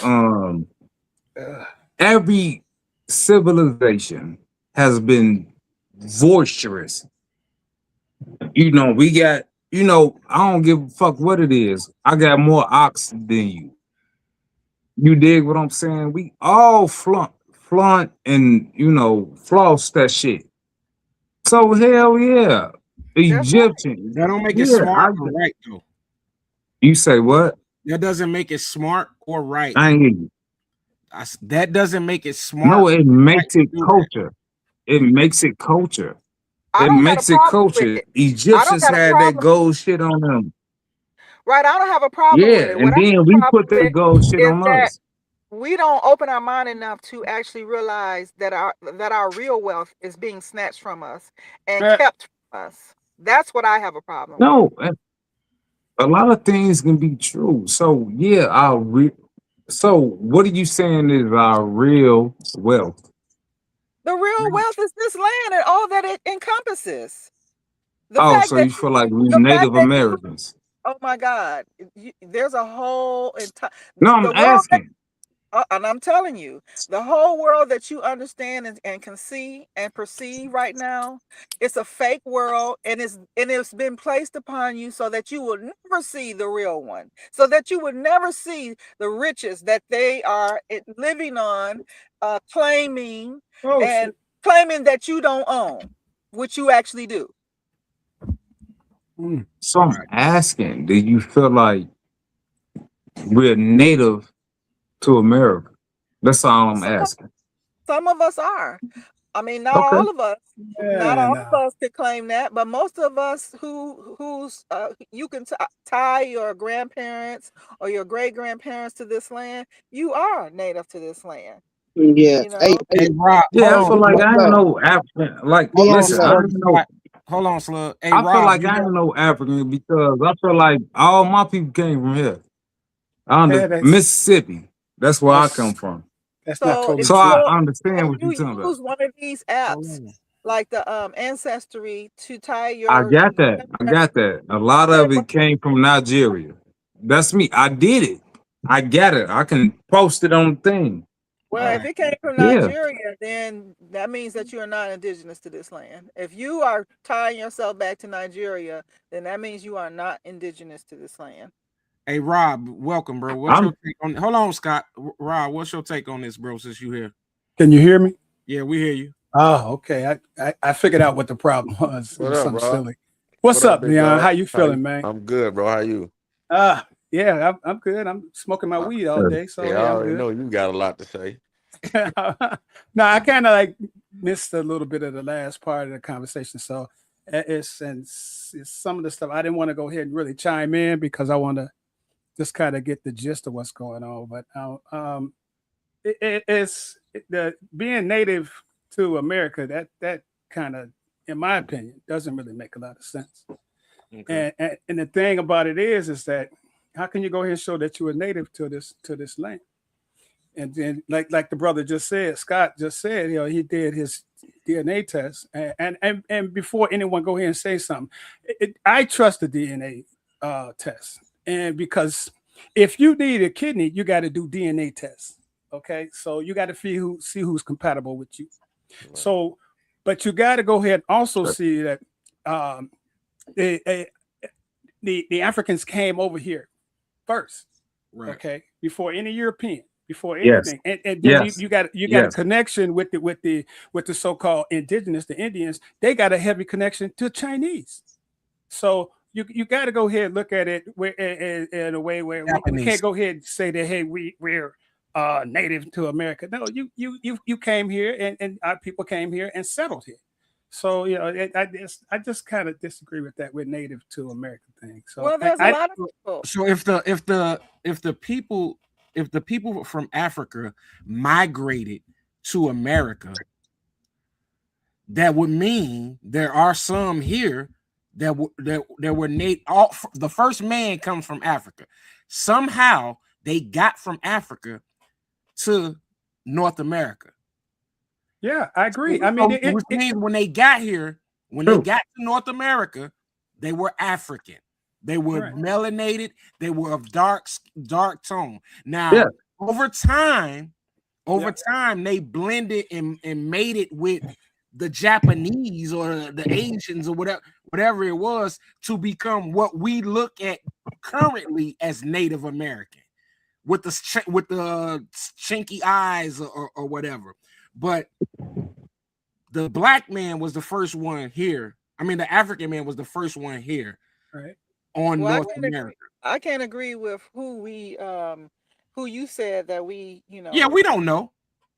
S4: every civilization has been boisterous. We got, I don't give a fuck what it is. I got more ox than you. You dig what I'm saying? We all flaunt and floss that shit. So hell yeah.
S9: That's right.
S4: Egyptian.
S1: That don't make it
S4: Yeah,
S1: smart or right though.
S4: you say what?
S1: That doesn't make it smart or right.
S4: I ain't hear you.
S1: That doesn't make it smart.
S4: No, it
S1: or right
S4: makes
S1: to
S4: it
S1: do that.
S4: culture. It makes it culture.
S9: I
S4: It
S9: don't got a
S4: makes it
S9: problem with
S4: culture.
S9: it.
S4: Egyptians
S9: got a
S4: had that
S9: problem.
S4: gold shit on them.
S9: Right, I don't have a problem with
S4: Yeah,
S9: it.
S4: and
S9: What I have
S4: then
S9: a
S4: we
S9: problem
S4: put that
S9: with
S4: gold shit
S9: is
S4: on
S9: that
S4: us.
S9: we don't open our mind enough to actually realize that our real wealth is being snatched from us and kept from us. That's what I have a problem with.
S4: No, a lot of things can be true. So yeah, so what are you saying is our real wealth?
S9: The real wealth is this land and all that it encompasses. The
S4: Oh,
S9: fact
S4: so
S9: that
S4: you feel like we
S9: the fact
S4: Native
S9: that you,
S4: Americans?
S9: oh my God, there's a whole entire
S4: No, I'm
S9: the world that,
S4: asking.
S9: and I'm telling you, the whole world that you understand and can see and perceive right now, it's a fake world, and it's been placed upon you so that you will never see the real one, so that you would never see the riches that they are living on, claiming and claiming that you don't own, which you actually do.
S4: So I'm asking, do you feel like we're native to America? That's all I'm asking.
S9: Some of us are. I mean, not
S4: Okay.
S9: all of us. Not all of us could claim that, but most of us who's you can tie your grandparents or your great grandparents to this land. You are native to this land.
S2: Yeah.
S9: You know.
S1: Hey Rob,
S4: Yeah, I
S1: hold
S4: feel
S1: on.
S4: like I ain't no African. Like,
S1: Hold on,
S4: listen, I
S1: Slug.
S4: ain't no.
S1: Hold on, Slug. Hey
S4: I feel
S1: Rob,
S4: like
S1: you
S4: I
S1: got
S4: ain't no African because I feel like all my people came from here. Mississippi. That's where I come from.
S9: So if
S4: So
S9: you
S4: I
S9: go
S4: understand
S9: and
S4: what
S9: you
S4: you're talking about.
S9: use one of these apps like the Ancestry to tie
S4: I
S9: your
S4: got that. I got that. A lot of it came from Nigeria. That's me. I did it. I got it. I can post it on the thing.
S9: well, if it came from
S4: Yeah.
S9: Nigeria, then that means that you are not indigenous to this land. If you are tying yourself back to Nigeria, then that means you are not indigenous to this land.
S1: Hey Rob, welcome, bro. What's your take on? Hold on, Scott. Rob, what's your take on this, bro? Since you here,
S10: Can you hear me?
S1: yeah, we hear you.
S10: Oh, okay. I figured out what the problem was. It
S7: What
S10: was
S7: up,
S10: something
S7: bro?
S10: silly. What's
S7: What up,
S10: up,
S7: big
S10: Leon?
S7: dog?
S10: How you feeling, man?
S7: I'm good, bro. How you?
S10: Yeah, I'm good. I'm smoking my weed all day, so
S7: Yeah, I
S10: yeah, I'm
S7: already
S10: good.
S7: know you got a lot to say.
S10: No, I kind of like missed a little bit of the last part of the conversation, so it's some of the stuff I didn't want to go ahead and really chime in because I want to just kind of get the gist of what's going on. But it's the being native to America that kind of, in my opinion, doesn't really make a lot of sense.
S1: Okay.
S10: And the thing about it is that how can you go ahead and show that you were native to this land? And then like the brother just said, Scott just said, he did his DNA test, and before anyone go ahead and say something, I trust the DNA test, and because if you need a kidney, you got to do DNA tests. Okay, so you got to see who's compatible with you. Right. So, but you got to go ahead and also see that the Africans came over here first, right? Okay, before any European, before anything, and then you got a connection with the so-called indigenous, the Indians. They got a heavy connection to Chinese, so you got to go ahead and look at it in a way where we can't go ahead and say that hey we're native to America. No, you came here and our people came here and settled here. So I just kind of disagree with that with native to America thing. So
S9: well, there's a lot of people.
S1: So if the people from Africa migrated to America, that would mean there are some here that were native. The first man comes from Africa. Somehow they got from Africa to North America.
S10: Yeah, I agree. I mean,
S1: which means when they got here, they got to North America, they were African. They were melanated. They were of dark tone. Now, over time, they blended and made it with the Japanese or the Asians or whatever it was to become what we look at currently as Native American. with the chinky eyes or whatever. But the black man was the first one here. I mean, the African man was the first one here,
S10: right,
S1: on North America.
S9: I can't agree with who you said that we,
S1: Yeah, we don't know.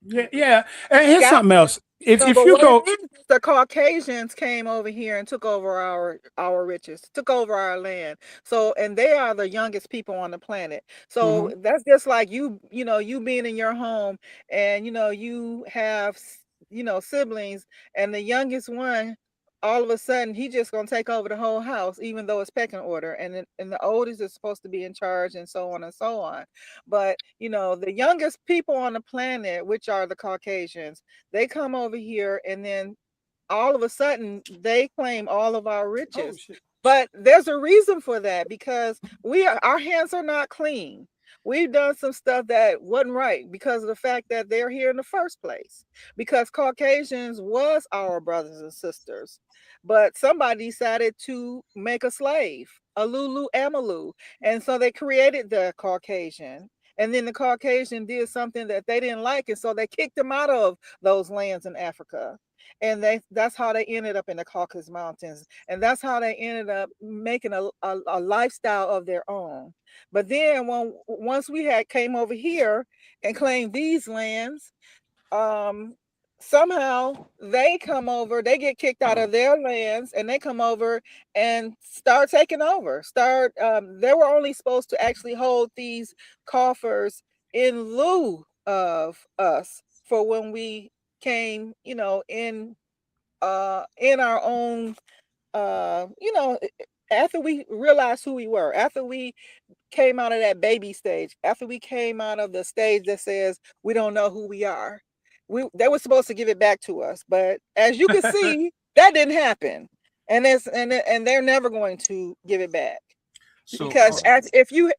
S10: Yeah. And here's something else. If you go,
S9: the Caucasians came over here and took over our riches, took over our land. So, and they are the youngest people on the planet. So that's just like you being in your home and you have siblings, and the youngest one, all of a sudden he just gonna take over the whole house, even though it's pecking order, and the oldest is supposed to be in charge, and so on and so on. But the youngest people on the planet, which are the Caucasians, they come over here, and then all of a sudden they claim all of our riches. But there's a reason for that, because our hands are not clean. We've done some stuff that wasn't right because of the fact that they're here in the first place. Because Caucasians was our brothers and sisters, but somebody decided to make a slave, a Lulu Amalu, and so they created the Caucasian. And then the Caucasian did something that they didn't like, and so they kicked them out of those lands in Africa. And that's how they ended up in the Caucasus Mountains. And that's how they ended up making a lifestyle of their own. But then once we came over here and claimed these lands, somehow they come over, they get kicked out of their lands, and they come over and start taking over. They were only supposed to actually hold these coffers in lieu of us for when we came, in our own, after we realized who we were, after we came out of that baby stage, after we came out of the stage that says we don't know who we are. They were supposed to give it back to us, but as you can see, that didn't happen, and they're never going to give it back. So, because if you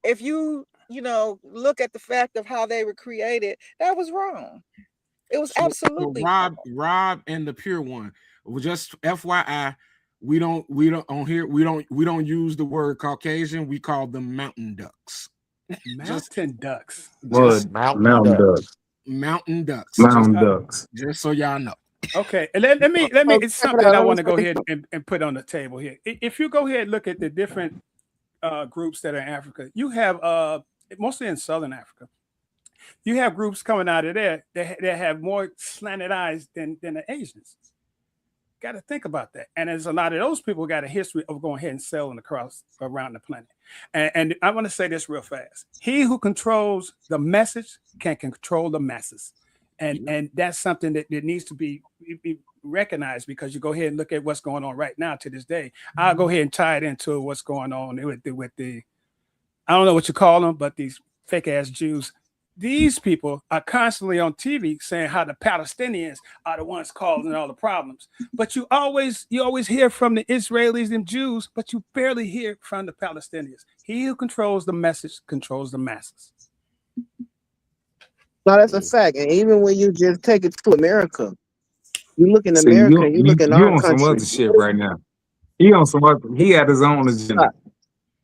S9: look at the fact of how they were created, that was wrong. It was absolutely
S1: Rob and the Pure One. Just FYI, we don't use the word Caucasian. We call them mountain ducks.
S10: Mountain ducks.
S4: Mountain ducks.
S1: Mountain ducks.
S4: Mountain ducks.
S1: Just so y'all know.
S10: Okay, and let me. It's something I want to go ahead and put on the table here. If you go ahead and look at the different groups that are in Africa, you have mostly in Southern Africa. You have groups coming out of there that have more slanted eyes than the Asians. Got to think about that. And there's a lot of those people got a history of going ahead and selling across around the planet. And I want to say this real fast. He who controls the message can control the masses. And that's something that needs to be recognized, because you go ahead and look at what's going on right now to this day. I'll go ahead and tie it into what's going on with the I don't know what you call them, but these fake ass Jews. These people are constantly on TV saying how the Palestinians are the ones causing all the problems. But you always hear from the Israelis and Jews, but you barely hear from the Palestinians. He who controls the message controls the masses.
S2: No, that's a fact. And even when you just take it to America, you look in America, you look in our
S4: on
S2: country.
S4: Some other shit right now. He on some other. He had his own agenda.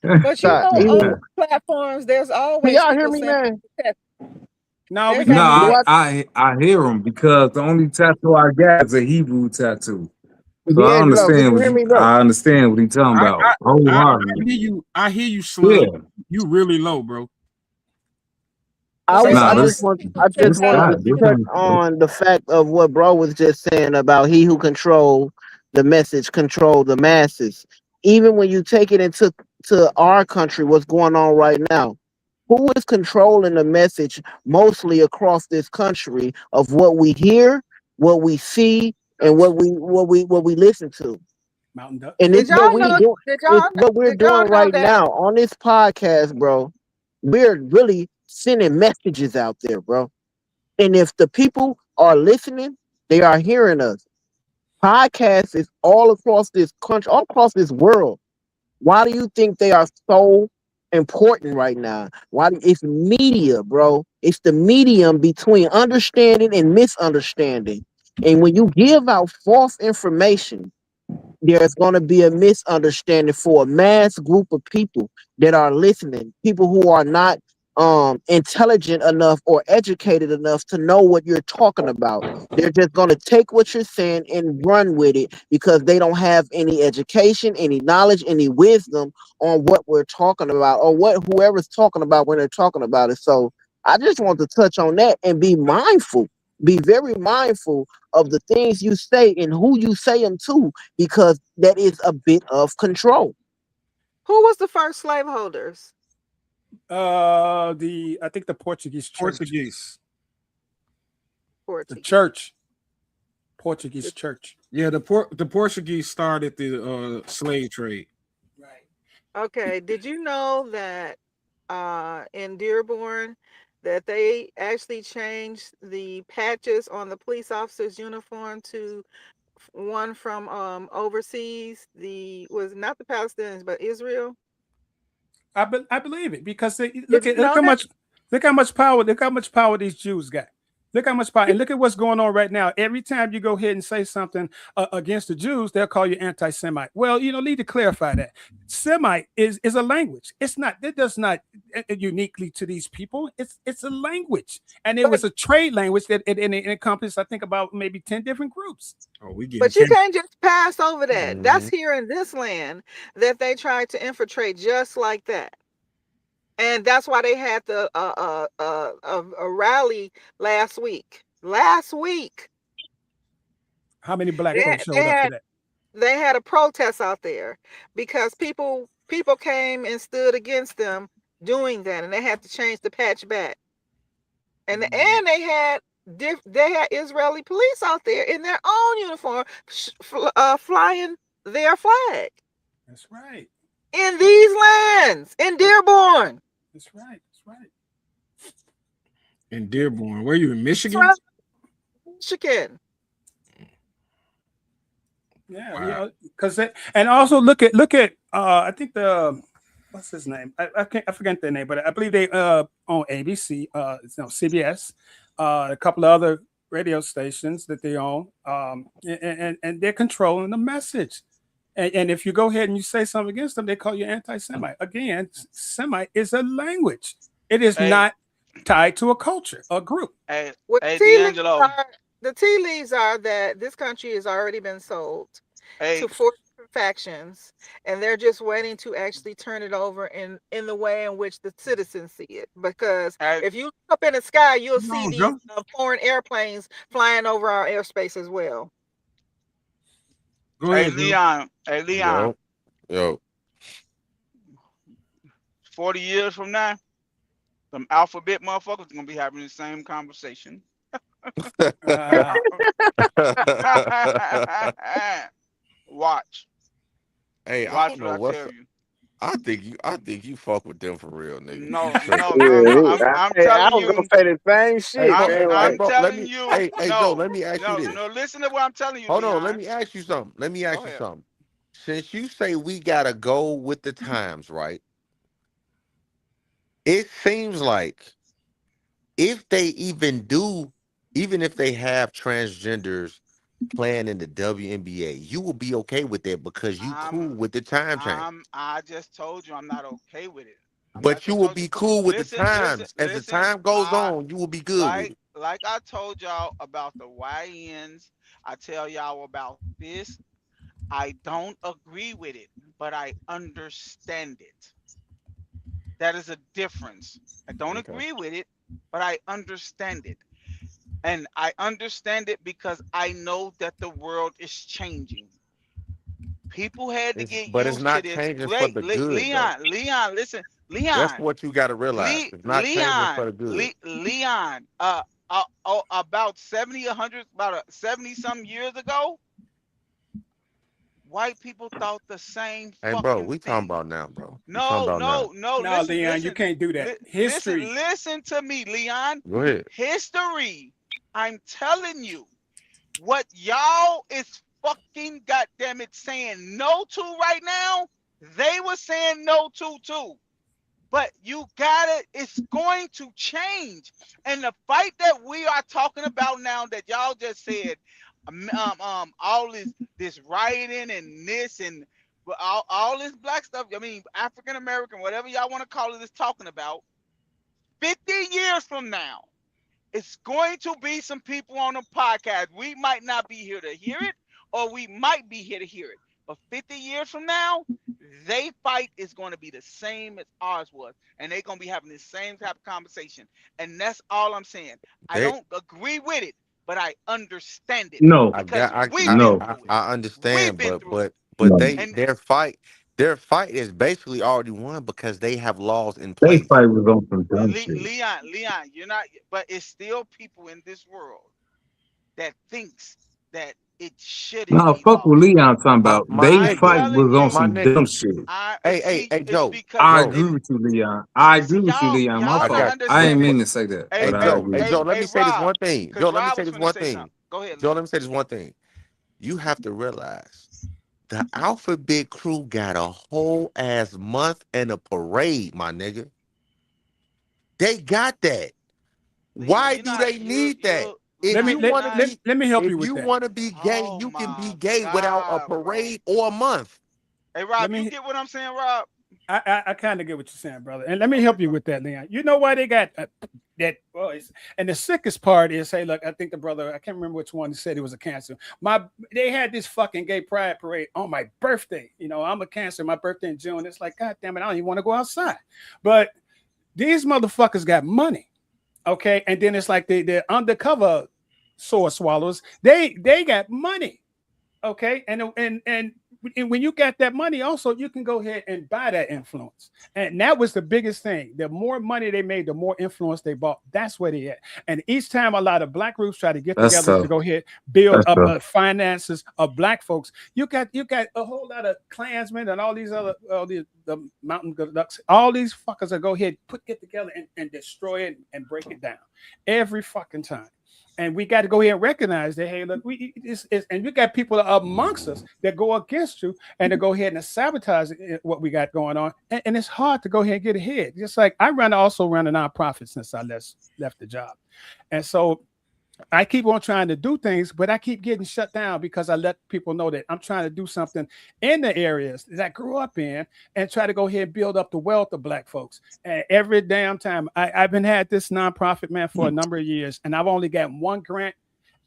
S9: But on platforms, there's always.
S2: Y'all hear me, man?
S10: No,
S4: I hear him, because the only tattoo I got is a Hebrew tattoo. So I understand I understand what he's talking about.
S1: I hear you, Slug. Yeah. You really low, bro.
S2: I just wanted to touch on the fact of what bro was just saying about he who control the message control the masses. Even when you take it into our country, what's going on right now, who is controlling the message mostly across this country of what we hear, what we see, and what we listen to?
S10: Mountain Duck.
S2: And it's what we're doing right now on this podcast, bro. We're really sending messages out there, bro. And if the people are listening, they are hearing us. Podcasts is all across this country, all across this world. Why do you think they are so important right now? It's media, bro. It's the medium between understanding and misunderstanding. And when you give out false information, there's going to be a misunderstanding for a mass group of people that are listening, people who are not intelligent enough or educated enough to know what you're talking about. They're just going to take what you're saying and run with it because they don't have any education, any knowledge, any wisdom on what we're talking about or what whoever's talking about when they're talking about it. So I just want to touch on that and be mindful. Be very mindful of the things you say and who you say them to, because that is a bit of control.
S9: Who was the first slaveholders?
S10: I think the Portuguese church.
S1: Portuguese.
S10: The
S9: Portuguese.
S10: church. Portuguese church.
S1: Yeah, the Portuguese started the slave trade.
S10: Right.
S9: Okay. Did you know that in Dearborn that they actually changed the patches on the police officers' uniform to one from overseas? The was not the Palestinians, but Israel.
S10: I believe it because
S9: Did you know that?
S10: look how much power these Jews got. Look how much power, and look at what's going on right now. Every time you go ahead and say something against the Jews, they'll call you anti-Semite. Well, need to clarify that Semite is a language. It's not. It does not uniquely to these people. It's a language, and it was a trade language that it encompassed, I think, about maybe 10 different groups.
S1: Oh, we get.
S9: But you can't just pass over that.
S7: Mhm.
S9: That's here in this land that they tried to infiltrate just like that. And that's why they had the a rally last week. Last week,
S10: How many black
S9: they,
S10: folks showed
S9: they
S10: up to
S9: had
S10: that?
S9: they had a protest out there because people came and stood against them doing that, and they had to change the patch back. And they had Israeli police out there in their own uniform, flying their flag
S10: That's right.
S9: in these lands in Dearborn.
S10: That's right. That's right.
S1: In Dearborn. Where you in Michigan?
S9: Right. Michigan.
S10: Yeah,
S1: Wow.
S10: because and also look at I think the what's his name? I forget their name, but I believe they on ABC, CBS, a couple of other radio stations that they own, and they're controlling the message. And if you go ahead and you say something against them, they call you anti-Semite. Again, Semite is a language. It is
S3: Hey,
S10: not tied to a culture, a group.
S3: hey,
S9: What
S3: hey,
S9: the tea leaves
S3: D'Angelo.
S9: are, the tea leaves are that this country has already been sold
S3: Hey,
S9: to 4 different factions, and they're just waiting to actually turn it over in the way in which the citizens see it. Because
S3: hey,
S9: if you look up in the sky, you'll
S1: Come
S9: see
S1: on,
S9: these
S1: Joe.
S9: foreign airplanes flying over our airspace as well.
S1: Go
S3: hey,
S1: ahead, Joe.
S3: Leon. Hey, Leon.
S7: Yo.
S3: 40 years from now, some alphabet motherfuckers gonna be having the same conversation.
S10: Uh, Watch.
S7: Hey, I
S3: Watch
S7: don't
S3: what
S7: know
S3: I
S7: what's.
S3: tell you.
S7: I think you fuck with them for real, nigga.
S3: No,
S7: You tripping.
S3: no, no, no. I'm
S2: I
S3: telling
S2: was gonna
S3: you.
S2: say the same
S7: Hey,
S2: shit,
S7: bro,
S2: man.
S3: I'm
S2: Like,
S7: bro, let
S3: telling
S7: me.
S3: you.
S7: Hey, Joe,
S3: No,
S7: let me ask you
S3: no,
S7: this.
S3: no. Listen to what I'm telling you,
S7: Hold on, let
S3: Leon.
S7: me ask you something. Let me ask
S3: Go
S7: you
S3: ahead.
S7: something. Since you say we gotta go with the times, right? It seems like if they even if they have transgenders playing in the WNBA, you will be okay with that because you
S3: I'm
S7: cool with the time change.
S3: I just told you I'm not okay with it. I
S7: But you
S3: just
S7: will
S3: told you.
S7: be cool with the times. As the
S3: Listen.
S7: time goes on, you will be good with it.
S3: Like I told y'all about the YNs. I tell y'all about this. I don't agree with it, but I understand it. That is a difference. I don't
S7: Okay.
S3: agree with it, but I understand it. And I understand it because I know that the world is changing. People had to get
S7: But it's
S3: used to
S7: not
S3: this.
S7: changing for
S3: Wait,
S7: the good though.
S3: Leon, listen,
S7: That's
S3: Leon,
S7: what you got to realize. It's not changing for the good.
S3: Leon. About 70, 100, about 70 some years ago, white people thought the same
S7: Hey, bro,
S3: fucking
S7: we talking
S3: thing.
S7: about now, bro. We talking
S3: No,
S7: about now.
S3: no, no.
S10: no,
S3: Listen,
S10: Leon, you
S3: listen,
S10: can't do that. History.
S3: listen to me, Leon.
S7: Go ahead.
S3: History. I'm telling you, what y'all is fucking goddamn it saying no to right now, they were saying no to too. But you got it. It's going to change. And the fight that we are talking about now, that y'all just said, all this rioting and this and all this black stuff. I mean, African American, whatever y'all want to call it, is talking about. 50 years from now, it's going to be some people on the podcast. We might not be here to hear it, or we might be here to hear it. But 50 years from now, they fight is going to be the same as ours was. And they're going to be having the same type of conversation. And that's all I'm saying. I
S7: They,
S3: don't agree with it, but I understand it.
S4: No,
S3: Because we've been
S4: no,
S3: through it.
S7: I
S3: We've
S7: understand,
S3: been
S7: but
S3: through it.
S4: no.
S3: And
S7: their fight is basically already won because they have laws in
S4: They
S7: place.
S4: fight was on some dumb shit.
S3: Leon, you're not, but it's still people in this world that thinks that it shouldn't
S4: No,
S3: be
S4: fuck what
S3: laws.
S4: Leon talking
S7: My
S4: about.
S7: my
S4: They
S3: I'm
S7: nigga,
S4: fight
S3: telling
S4: was on
S3: you,
S7: my
S4: some dumb
S7: nigga.
S4: shit.
S7: Hey,
S3: it's
S7: Joe,
S3: because
S4: I
S7: Joe,
S4: agree with you, Leon. I
S3: see,
S4: agree with you, Leon. My
S7: I
S3: y'all not
S7: got
S4: fault. I ain't
S3: understanding.
S4: mean to say that,
S3: Hey,
S4: but I agree
S7: Hey
S4: with
S7: Joe,
S4: you.
S7: let me say this
S3: Rob,
S7: one thing.
S3: because
S7: Joe, let me
S3: Rob
S7: say
S3: was
S7: this
S3: going to
S7: one
S3: say something.
S7: thing.
S3: Go ahead,
S7: Joe,
S3: Leon.
S7: let me say this one thing. You have to realize the Alphabet Crew got a whole ass month and a parade, my nigga. They got that.
S3: Leon,
S7: Why do they need that?
S10: Let
S7: If
S10: me
S7: you
S3: you're
S10: let,
S7: want to
S3: not.
S10: let,
S7: be,
S10: let me help
S7: if
S10: you with
S7: you
S10: that.
S7: want to be gay,
S3: Oh
S7: you can be
S3: my
S7: gay without a
S3: God, bro.
S7: parade or a month.
S3: Hey,
S10: Let
S3: Rob, you
S10: me
S3: get what I'm saying, Rob?
S10: I kind of get what you're saying, brother. And let me
S3: Okay,
S10: help you
S3: bro.
S10: with that, Leon. You know why they got that? Well, and the sickest part is, hey, look, I think the brother, I can't remember which one said he was a Cancer. They had this fucking gay pride parade on my birthday. You know, I'm a Cancer. My birthday in June. It's like, God damn it, I don't even want to go outside. But these motherfuckers got money, okay? And then it's like they're undercover sword swallows. They got money. Okay, and when you got that money, also you can go ahead and buy that influence, and that was the biggest thing. The more money they made, the more influence they bought. That's where they at. And each time a lot of black groups try to get
S4: That's
S10: together to
S4: tough.
S10: go ahead build
S4: That's
S10: up
S4: tough.
S10: finances of black folks, you got a whole lot of Klansmen and all these other the Mountain Ducks, all these fuckers that go ahead get together and destroy it and break it down every fucking time. And we got to go ahead and recognize that, hey, look, and you got people amongst us that go against you and to go ahead and sabotage what we got going on. And it's hard to go ahead and get ahead. Just like I also run a nonprofit since I left the job. And so I keep on trying to do things, but I keep getting shut down because I let people know that I'm trying to do something in the areas that I grew up in and try to go ahead and build up the wealth of black folks. And every damn time I've been had this nonprofit, man, for a number of years, and I've only got one grant.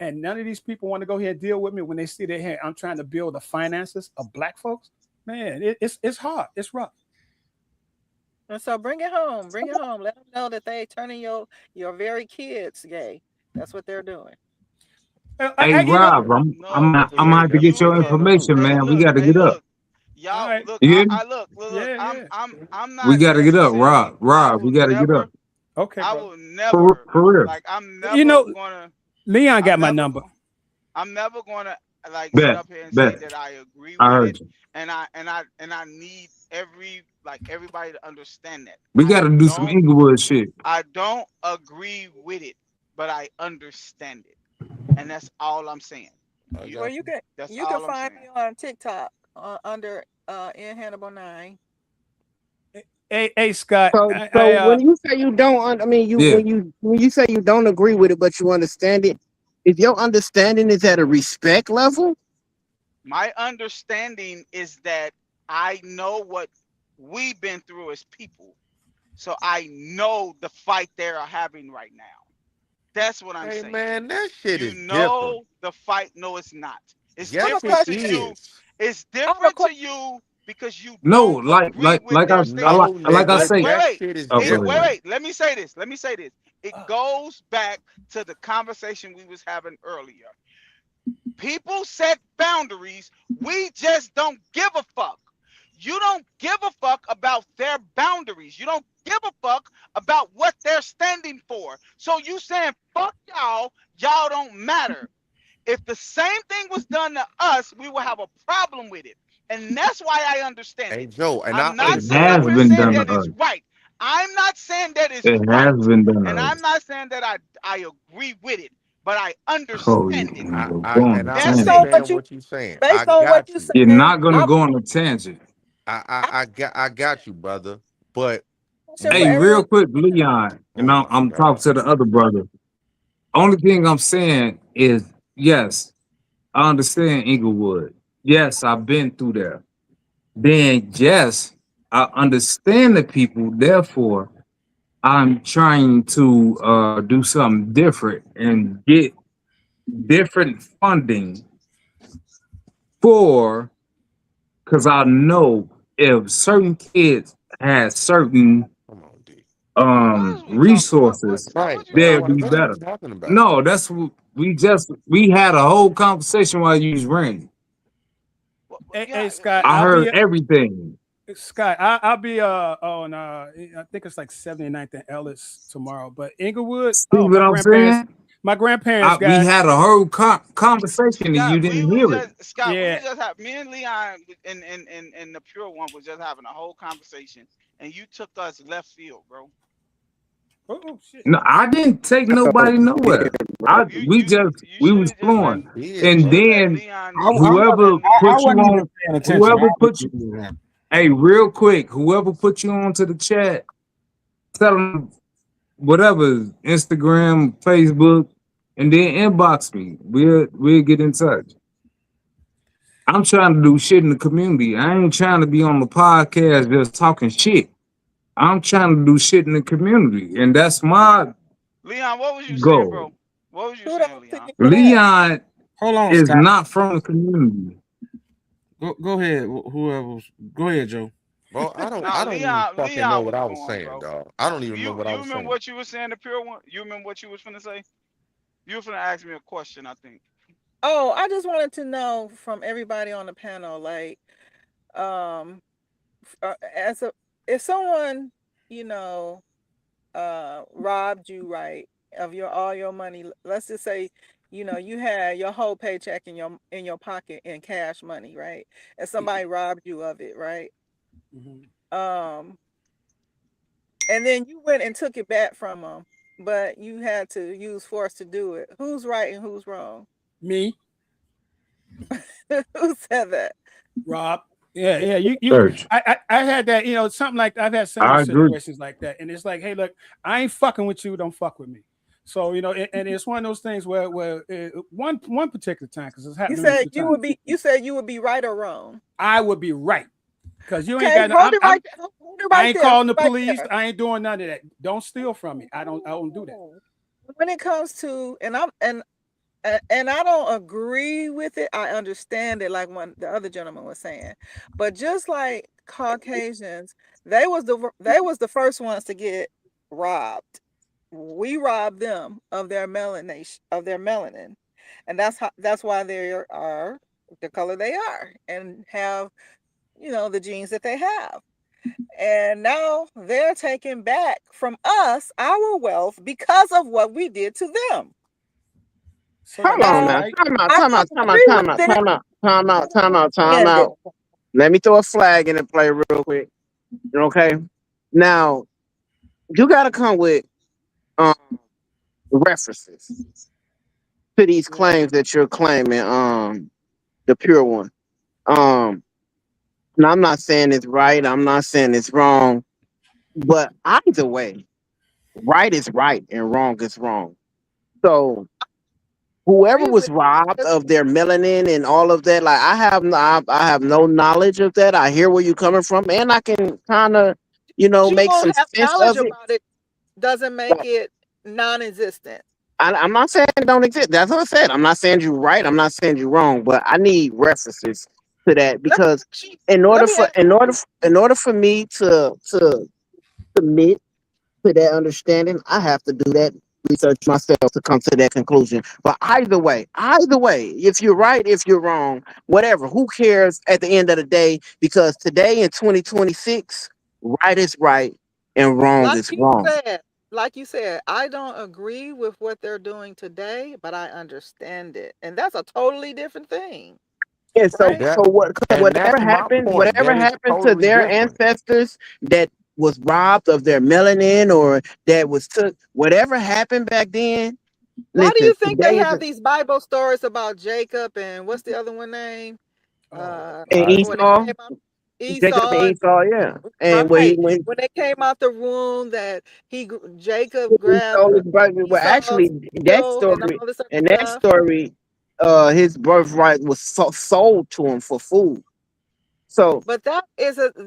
S10: And none of these people want to go ahead and deal with me when they see that, hey, I'm trying to build the finances of black folks. Man, it's hard. It's rough.
S9: And so bring it home. Bring it home. Let them know that they turning your very kids gay. That's what they're doing.
S4: Hey,
S10: You know,
S4: Rob,
S3: No,
S4: I'm
S7: That's
S4: gonna
S7: a
S4: have to
S7: that's a
S4: get
S3: you
S4: your
S7: good
S3: can.
S7: attitude.
S4: information,
S3: Hey,
S4: man. We
S3: look,
S4: got to
S3: hey,
S4: get up.
S3: look,
S10: all
S3: y'all.
S10: right.
S3: Look,
S4: You hear me?
S3: I look.
S10: Yeah.
S3: I'm
S4: We
S3: not
S4: got to get up,
S3: necessarily.
S4: Rob. Rob, we got to get up.
S10: Okay,
S3: I
S10: brother.
S3: will never.
S4: For real.
S3: Like, I'm
S10: You
S3: never
S10: know,
S3: gonna.
S10: Leon got
S3: I'm
S10: my
S3: never.
S10: number.
S3: I'm never gonna like sit
S4: Bet,
S3: up here and say
S4: bet.
S3: that I agree
S4: I
S3: with
S4: heard
S3: it,
S4: you.
S3: and I need everybody to understand that
S4: We got to do some Inglewood shit.
S3: I don't agree with it, but I understand it, and that's all I'm saying.
S7: I
S3: You,
S9: Well,
S7: got you.
S3: that's
S9: you can
S3: all I'm
S9: find
S3: saying.
S9: me on TikTok under in Hannibal 9.
S10: Hey, Scott.
S2: So when you say you don't, I mean you
S4: Yeah.
S2: when you say you don't agree with it, but you understand it. If your understanding is at a respect level,
S3: My understanding is that I know what we've been through as people, so I know the fight they are having right now. That's what I'm
S7: Hey
S3: saying.
S7: man, that shit
S3: You
S7: is different.
S3: know the fight. No, it's not. It's
S9: I have a
S7: Yes, it
S3: different to
S9: question.
S3: you.
S7: is.
S3: It's
S9: I have a
S3: different to
S9: question.
S3: you because you
S4: No,
S3: don't agree with their stance.
S7: No,
S4: like I
S3: But
S7: nigga,
S4: say.
S3: wait,
S7: that
S3: wait.
S7: shit is
S4: Oh, go
S3: Wait,
S4: ahead.
S7: different.
S3: wait. Let me say this. Let me say this. It goes back to the conversation we was having earlier. People set boundaries. We just don't give a fuck. You don't give a fuck about their boundaries. You don't give a fuck about what they're standing for. So you saying fuck y'all don't matter. If the same thing was done to us, we would have a problem with it. And that's why I understand
S7: Hey
S3: it.
S7: Joe, and
S3: I'm
S7: hey
S3: not
S4: It
S3: sitting
S7: Joe,
S3: up
S4: has
S3: here
S4: been
S3: saying
S4: done to
S3: that
S4: us.
S3: it's right. I'm not saying that it's
S4: It
S3: right.
S4: has been done to
S3: And
S4: us.
S3: I'm not saying that I agree with it, but I
S4: Oh,
S3: understand it.
S4: you're
S7: I
S4: going
S7: and
S4: to
S7: I
S3: That's
S9: Based
S3: it.
S9: on
S4: tangent.
S9: what
S7: understand
S9: you
S7: what you're saying. I
S9: based on what
S7: got
S9: you
S7: you.
S4: You're
S9: saying,
S4: not going to
S9: I
S4: go on a tangent.
S7: I got you, brother. But
S9: question for
S4: Hey,
S7: when
S9: everyone.
S4: real quick, Leon, and
S7: oh my
S4: I'm talking
S7: god,
S4: to the other brother. Only thing I'm saying is, yes, I understand Inglewood. Yes, I've been through there. Then, yes, I understand the people. Therefore, I'm trying to do something different and get different funding for, because I know if certain kids had certain
S7: Come on, D.
S3: What is we talking about? What
S4: resources,
S3: like
S7: Right,
S3: what you
S7: but
S4: they'd
S3: talking
S4: be
S7: what are
S3: about?
S7: you
S4: better.
S7: talking about?
S4: No, that's what we had a whole conversation while you was ranting.
S10: Hey, Scott,
S4: I
S10: I'll
S4: heard
S10: be
S4: everything.
S10: Scott. I'll be on I think it's like 79th and Ellis tomorrow. But Inglewood,
S4: See
S10: oh
S4: what I'm saying?
S10: my grandparents
S4: We
S10: got
S4: had a whole conversation and you
S3: Scott,
S4: didn't hear it.
S3: We
S10: yeah.
S3: was just have me and Leon and the pure one was just having a whole conversation, and you took us left field, bro.
S10: Oh shit.
S4: No, I didn't take nobody nowhere.
S3: You
S4: We
S3: you
S4: just
S3: you
S4: we
S3: should
S4: was
S3: have just
S4: flowing,
S3: been.
S7: Yeah,
S3: You
S4: and
S3: should have
S7: bro.
S3: let
S4: then
S3: Leon.
S1: I,
S3: You
S1: I,
S3: should have
S4: whoever
S3: let
S1: I
S4: put
S3: Leon.
S4: you
S1: wasn't even
S4: on,
S1: paying attention. I
S4: whoever
S1: didn't
S4: put you,
S1: even have-
S4: hey, real quick, whoever put you on to the chat, tell them whatever, Instagram, Facebook, and then inbox me. We'll get in touch. I'm trying to do shit in the community. I ain't trying to be on the podcast just talking shit. I'm trying to do shit in the community, and that's my
S3: Leon, what was you saying,
S4: goal.
S3: bro? What was you
S9: Kudos
S3: saying,
S9: to
S3: Leon?
S9: you for that.
S4: Leon
S1: Hold on,
S4: is
S1: Scott.
S4: not from the community.
S1: Go ahead. Whoever. Go ahead, Joe.
S7: Bro,
S3: Nah,
S7: I don't even fucking know
S3: Leon
S7: what
S3: was
S7: I was
S3: going,
S7: saying,
S3: bro.
S7: dog. I don't even remember what I
S3: You
S7: was
S3: remember
S7: saying.
S3: what you were saying, the pure one? You remember what you was finna say? You were finna ask me a question, I think.
S9: Oh, I just wanted to know from everybody on the panel, like, as a if someone, you know, robbed you, right, of your all your money. Let's just say, you know, you had your whole paycheck in your pocket in cash money, right? And somebody robbed you of it, right? Um, and then you went and took it back from them, but you had to use force to do it. Who's right and who's wrong?
S10: Me,
S9: Who said that?
S10: Rob. Yeah. You.
S4: Church.
S10: I had that. You know, something like I've had similar
S4: I agree.
S10: situations like that, and it's like, hey, look, I ain't fucking with you. Don't fuck with me. So you know, and it's one of those things where one particular time, because it's
S9: You
S10: happened to me a
S9: said
S10: few
S9: you
S10: times,
S9: would be. You said you would be right or wrong.
S10: I would be right because you ain't
S9: Okay,
S10: got. No,
S9: hold it right there. Hold it
S10: I
S9: right
S10: ain't
S9: there.
S10: calling the
S9: Right
S10: police.
S9: there.
S10: I ain't doing none of that. Don't steal from me. I don't do that.
S9: When it comes to, and I don't agree with it. I understand it, like what the other gentleman was saying, but just like Caucasians, they was the first ones to get robbed. We robbed them of their melanin, and that's why they are the color they are and have, you know, the genes that they have. And now they're taking back from us our wealth because of what we did to them.
S10: So
S2: Hold
S10: then is
S2: on
S10: it
S9: Now,
S2: now.
S10: right?
S9: I don't agree with it.
S2: Time
S9: And
S2: out. Let me throw a flag in and play real quick. Okay. Now you gotta come with um references to these
S10: Yeah.
S2: claims that you're claiming, the pure one. Um and I'm not saying it's right, I'm not saying it's wrong, but either way, right is right and wrong is wrong. So whoever
S9: agree
S2: was
S9: with
S2: robbed
S9: it.
S2: of their melanin and all of that, like I have no knowledge of that. I hear where you're coming from, and I can kind of,
S9: You
S2: make
S9: don't
S2: some
S9: have
S2: sense
S9: knowledge
S2: of it.
S9: about it doesn't make
S2: Like,
S9: it non-existent.
S2: I'm not saying it don't exist. That's what I said. I'm not saying you're right. I'm not saying you're wrong, but I need references to that
S9: Let me
S2: because
S9: ask you, let me ask you,
S2: in order for me to submit to that understanding, I have to do that research myself to come to that conclusion. But either way, if you're right, if you're wrong, whatever, who cares at the end of the day? Because today in 2026, right is right and wrong
S9: like
S2: is
S9: you
S2: wrong.
S9: said, I don't agree with what they're doing today, but I understand it. And that's a totally different thing,
S2: And so,
S9: right?
S7: That and that's my point.
S2: whatever
S7: That is
S2: happened to
S7: totally
S2: their
S7: different.
S2: ancestors that was robbed of their melanin or that was took, whatever happened back then.
S9: Why do
S2: Listen,
S9: you think they
S2: today is
S9: have these Bible stories about Jacob and what's the other one name?
S10: Oh
S2: and
S10: God.
S9: When it
S2: Esau,
S9: came out,
S2: Jacob and
S9: Esau,
S2: Esau, yeah. And
S9: right? When they came out the womb, that Jacob
S2: he
S9: grabbed
S2: stole his brother. Well,
S9: Esau's
S2: actually, that
S9: heel and
S2: story,
S9: all this other
S2: and that
S9: stuff.
S2: story, his birthright was sold to him for food. So,
S9: but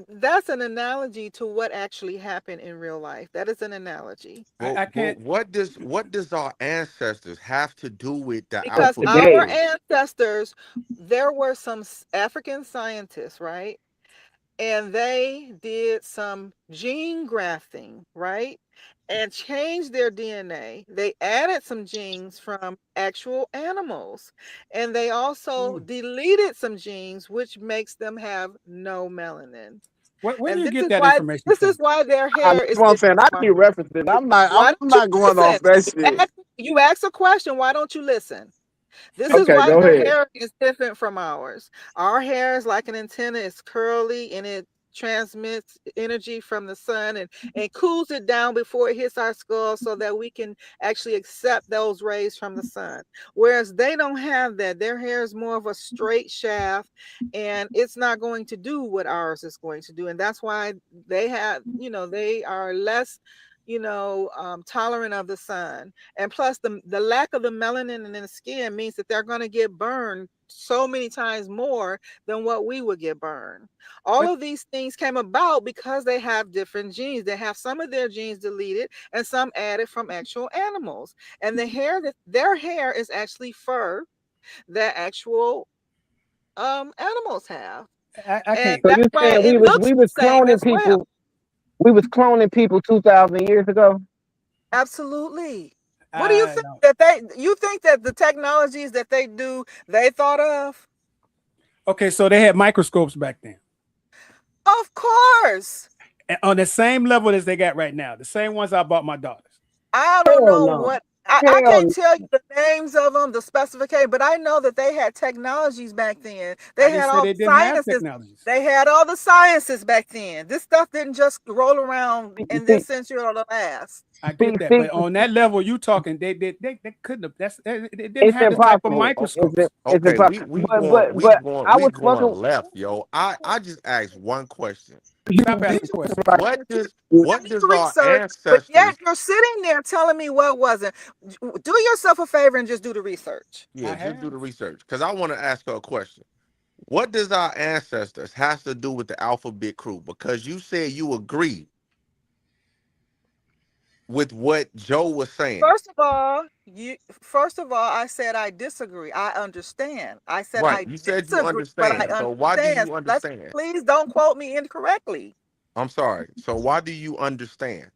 S9: that's an analogy to what actually happened in real life. That is an analogy.
S10: I can't.
S7: What does our ancestors have to do with the
S9: Because
S7: alphabet
S2: today,
S9: our
S7: group?
S9: ancestors, there were some African scientists, right? And they did some gene grafting, right? And changed their DNA. They added some genes from actual animals. And they also deleted some genes, which makes them have no melanin.
S10: Where do
S9: And
S10: you get that information from?
S9: their hair
S2: that's
S9: is
S2: what I'm saying.
S9: different
S2: I
S9: from
S2: keep
S9: ours.
S2: referencing. I'm not.
S9: Why
S2: I'm
S9: don't you
S2: not going off
S9: listen?
S2: that shit.
S9: You ask a question, why don't you listen? This is
S2: Okay,
S9: why
S2: go
S9: their
S2: ahead.
S9: hair is different from ours. Our hair is like an antenna, it's curly and it transmits energy from the sun and cools it down before it hits our skull so that we can actually accept those rays from the sun. Whereas they don't have that. Their hair is more of a straight shaft and it's not going to do what ours is going to do. And that's why they have, they are less tolerant of the sun. And plus the lack of the melanin in the skin means that they're going to get burned so many times more than what we would get burned. All
S10: But
S9: of these things came about because they have different genes. They have some of their genes deleted and some added from actual animals. And their hair is actually fur that actual animals have.
S10: I
S9: And
S10: can't.
S2: So
S9: that's
S2: you
S9: why
S2: saying
S9: it looks
S2: we
S9: the
S2: was
S9: same
S2: cloning
S9: as well.
S2: people? We was cloning people 2,000 years ago.
S9: Absolutely. What do you
S10: I
S9: think
S10: don't.
S9: you think that the technologies that they thought of?
S10: Okay, so they had microscopes back then.
S9: Of course.
S10: And on the same level as they got right now, the same ones I bought my daughters.
S9: I don't
S2: Hell
S9: know
S2: no.
S9: what I
S2: Hell
S9: can't
S2: no.
S9: tell you the names of them, the specification, but I know that they had technologies back then.
S10: I
S9: They
S10: didn't
S9: had
S10: say
S9: all
S10: they
S9: the
S10: didn't have
S9: sciences.
S10: technologies.
S9: They had all the sciences back then. This stuff didn't just roll around in
S2: See,
S9: this century or the last.
S10: I
S2: see,
S10: get that,
S2: see,
S10: but on that level you talking, they couldn't have. They didn't
S2: it's
S10: have the type of
S2: impossible.
S10: microscopes.
S2: It's
S7: Okay,
S2: impossible. But I
S7: we
S2: was
S7: going
S2: fucking.
S7: left, yo. I just asked one question.
S10: Stop
S2: You
S10: asking questions.
S7: What does our
S9: Research, but yet
S7: ancestors?
S9: you're sitting there telling me what wasn't. Do yourself a favor and just do the research.
S7: Yeah,
S10: I
S7: just do
S10: have.
S7: the research because I want to ask her a question. What does our ancestors has to do with the alphabet crew? Because you said you agree with what Joe was saying.
S9: First of all, I said I disagree. I understand. I said
S7: Right.
S9: I
S7: You said you
S9: disagree, but I
S7: understand. So why do
S9: understand.
S7: you
S9: Let's
S7: understand?
S9: please don't quote me incorrectly
S7: I'm sorry. So why do you understand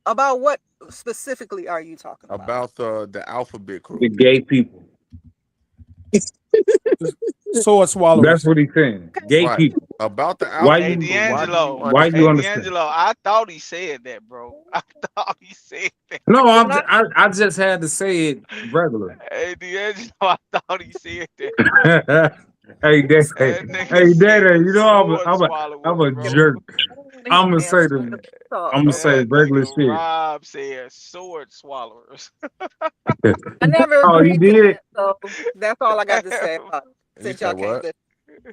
S9: about what specifically are you talking about?
S7: about the alphabet crew?
S4: The gay people.
S10: Sword
S4: That's
S10: swallowers.
S4: what he's saying. Gay
S7: Right.
S4: people.
S7: About the
S4: Why
S3: Hey
S7: alphabet
S4: you
S7: crew, why do you
S3: D'Angelo,
S4: why you
S3: hey
S7: understand?
S4: understand?
S3: D'Angelo, I thought he said that, bro. I thought he said that.
S4: No,
S9: When I
S4: I just had to say it regular.
S3: Hey D'Angelo, I thought he said that.
S4: Hey,
S3: That
S4: Daddy,
S3: nigga
S4: hey,
S3: said
S4: Daddy, you know
S3: sword
S4: I'm
S3: swallowers,
S4: a
S3: bro.
S4: jerk.
S9: he
S4: I'm gonna say
S9: answered
S4: the
S9: the talk,
S4: I'm gonna say
S9: okay?
S3: That
S4: regular
S3: nigga
S4: shit.
S3: Rob said sword swallowers.
S9: I never
S4: Oh, you
S9: agreed to
S4: did?
S9: that, so that's all I got to say about it.
S7: You
S9: Since
S7: said
S9: y'all can't
S7: what?
S9: listen,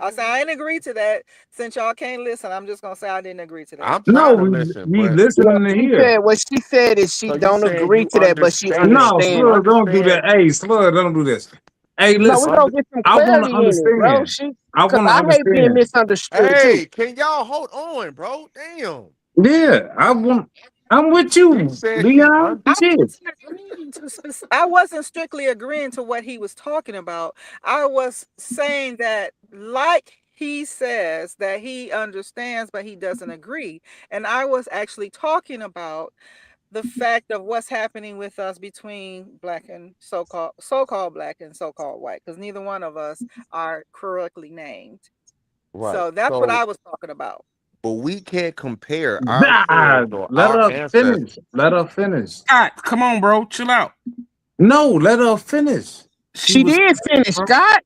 S9: I said I ain't agree to that. Since y'all can't listen, I'm just gonna say I didn't agree to that.
S7: I'm
S4: No,
S7: trying to listen,
S4: we
S7: but
S2: Well,
S4: listening to
S2: she
S4: here.
S2: said what she said is she
S7: so you
S2: don't
S7: saying
S2: agree
S7: you
S2: to that, but she
S7: understand?
S4: No,
S7: Do you
S2: understands.
S4: Slug, don't do
S7: understand?
S4: that. Hey, Slug, don't do this. Hey,
S2: No, we
S4: listen,
S2: gonna get some
S4: I want to
S2: clarity in it, bro.
S4: understand. I
S2: Cause
S4: want to
S2: I hate being
S4: understand.
S2: misunderstood too.
S7: Hey, can y'all hold on, bro? Damn.
S4: Yeah, I'm with
S7: She
S4: you,
S7: said she
S4: Leon.
S7: un-
S4: Shit.
S9: I wasn't strictly agreeing to what he was talking about. I was saying that, like he says, that he understands, but he doesn't agree. And I was actually talking about the fact of what's happening with us between black and so-called black and so-called white, because neither one of us are correctly named.
S7: right.
S9: So that's what
S7: So,
S9: I was talking about.
S7: but we can't compare
S4: Nah,
S7: ourselves or
S4: let
S7: our
S4: her
S7: ancestors.
S4: finish. Let her finish.
S1: God, come on, bro. Chill out.
S4: No, let her finish.
S1: She
S2: She
S1: was
S2: did finish,
S1: bro.
S2: Scott.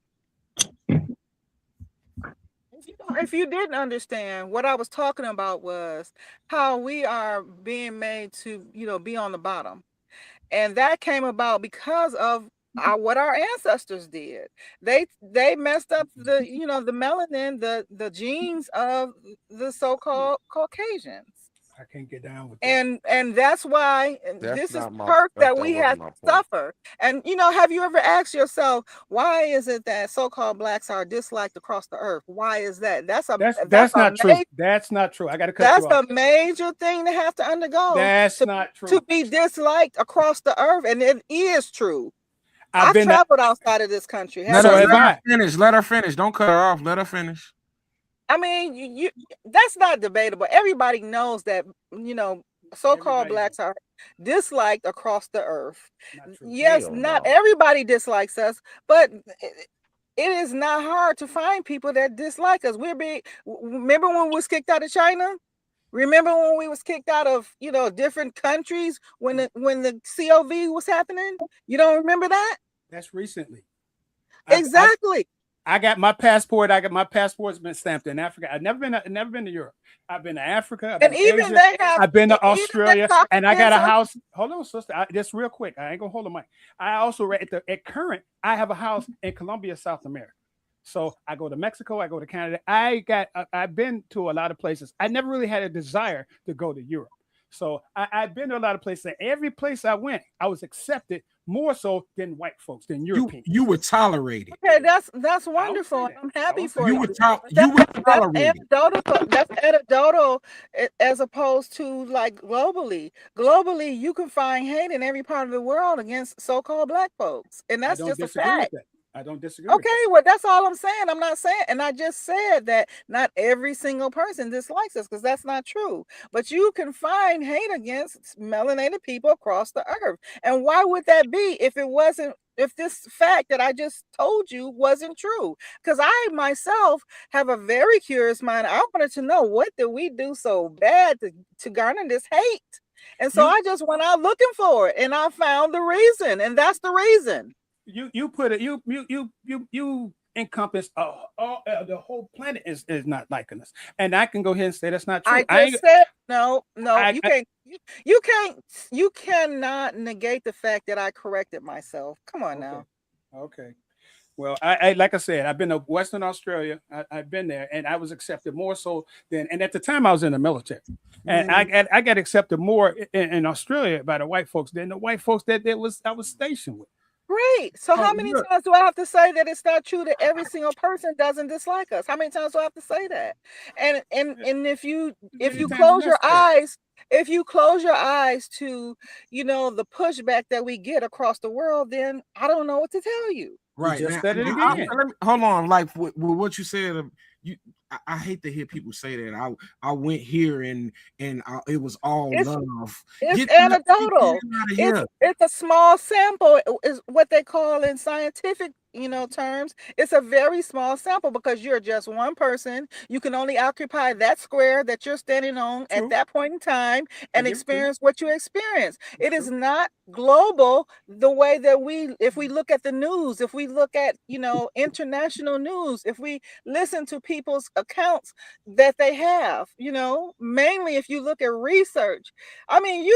S9: If you didn't understand, what I was talking about was how we are being made to, be on the bottom. And that came about because of what our ancestors did. They messed up the melanin, the genes of the so-called Caucasians.
S10: I can't get down with that.
S9: And that's why this is perk that we have to suffer. And have you ever asked yourself, why is it that so-called blacks are disliked across the earth? Why is that? That's
S10: not true. That's not true. I got to cut you off.
S9: That's a major thing to have to undergo.
S10: That's not true.
S9: To be disliked across the earth, and it is true. I've traveled outside of this country.
S1: Let her finish. Let her finish. Don't cut her off. Let her finish.
S9: I mean, that's not debatable. Everybody knows that, so-called blacks are disliked across the earth. Yes, not everybody dislikes us, but it is not hard to find people that dislike us. Remember when we was kicked out of China? Remember when we was kicked out of, different countries when the COV was happening? You don't remember that?
S10: That's recently.
S9: Exactly.
S10: I got my passport. My passport's been stamped in Africa. I've never been to Europe. I've been to Africa. I've been to Asia. I've been to Australia, and I got a house. Hold on, sister. Just real quick. I ain't gonna hold the mic. I also at current. I have a house in Colombia, South America. So I go to Mexico. I go to Canada. I've been to a lot of places. I never really had a desire to go to Europe. So I've been to a lot of places. Every place I went, I was accepted more so than white folks, than Europeans.
S1: You were tolerated.
S9: Okay, that's wonderful. I'm happy for you.
S1: You were tolerated.
S9: That's anecdotal as opposed to like globally. Globally, you can find hate in every part of the world against so-called black folks, and that's just a fact.
S10: I don't disagree.
S9: Okay, well, that's all I'm saying. I'm not saying, and I just said that not every single person dislikes us, because that's not true. But you can find hate against melanated people across the earth. And why would that be if this fact that I just told you wasn't true? Because I myself have a very curious mind. I wanted to know, what did we do so bad to garner this hate? And so I just went out looking for it, and I found the reason, and that's the reason.
S10: You put it. You encompass the whole planet is not liking us, and I can go ahead and say that's not true.
S9: I just said no. You cannot negate the fact that I corrected myself. Come on now.
S10: Okay. Well, I like I said, I've been to Western Australia. I've been there, and I was accepted more so than. And at the time, I was in the military, and I got accepted more in Australia by the white folks than the white folks that I was stationed with.
S9: Great. So how many times do I have to say that it's not true that every single person doesn't dislike us? How many times do I have to say that? And if you close your eyes, to the pushback that we get across the world, then I don't know what to tell you.
S1: Right. Hold on. Like with what you said, I hate to hear people say that. I went here and it was all love.
S9: It's anecdotal. It's a small sample, is what they call in scientific terms. It's a very small sample because you're just one person. You can only occupy that square that you're standing on at that point in time and experience what you experience. It is not global the way that if we look at the news, if we look at international news, if we listen to people's accounts that they have, mainly if you look at research. I mean,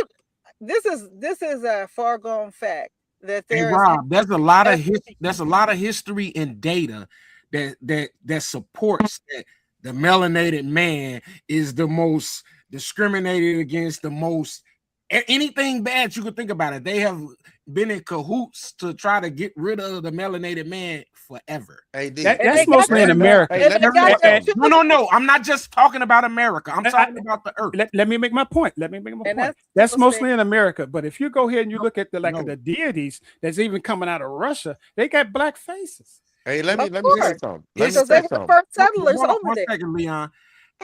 S9: this is a far gone fact.
S1: There's a lot of history and data that supports that the melanated man is the most discriminated against, the most anything bad you could think about it. They have been in cahoots to try to get rid of the melanated man forever.
S10: That's mostly in America.
S1: No. I'm not just talking about America. I'm talking about the earth.
S10: Let me make my point. That's mostly in America. But if you go ahead and you look at the deities that's even coming out of Russia, they got black faces.
S7: Hey, let me say something.
S9: Because they were the first settlers over there.
S1: Second, Leon.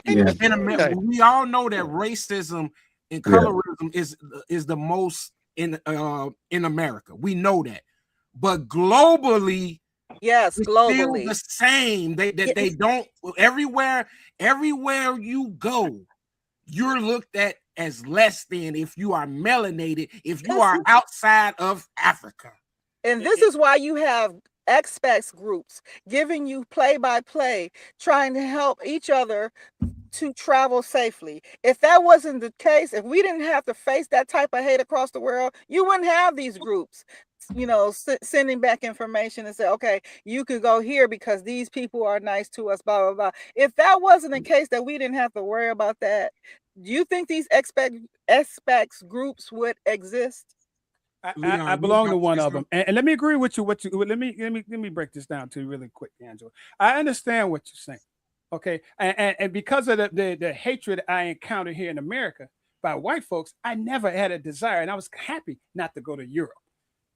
S1: In America, we all know that racism and colorism is the most in America. We know that, but globally,
S9: yes, globally,
S1: still the same. They don't everywhere you go, you're looked at as less than if you are melanated, if you are outside of Africa.
S9: And this is why you have expats groups giving you play-by-play, trying to help each other to travel safely. If that wasn't the case, if we didn't have to face that type of hate across the world, you wouldn't have these groups, sending back information and say, okay, you could go here because these people are nice to us, blah, blah, blah. If that wasn't the case, that we didn't have to worry about that, you think these expects groups would exist?
S10: I belong to one of them, and let me agree with you. Let me break this down to you really quick, Angela. I understand what you're saying, okay, and because of the hatred I encounter here in America by white folks, I never had a desire, and I was happy not to go to Europe.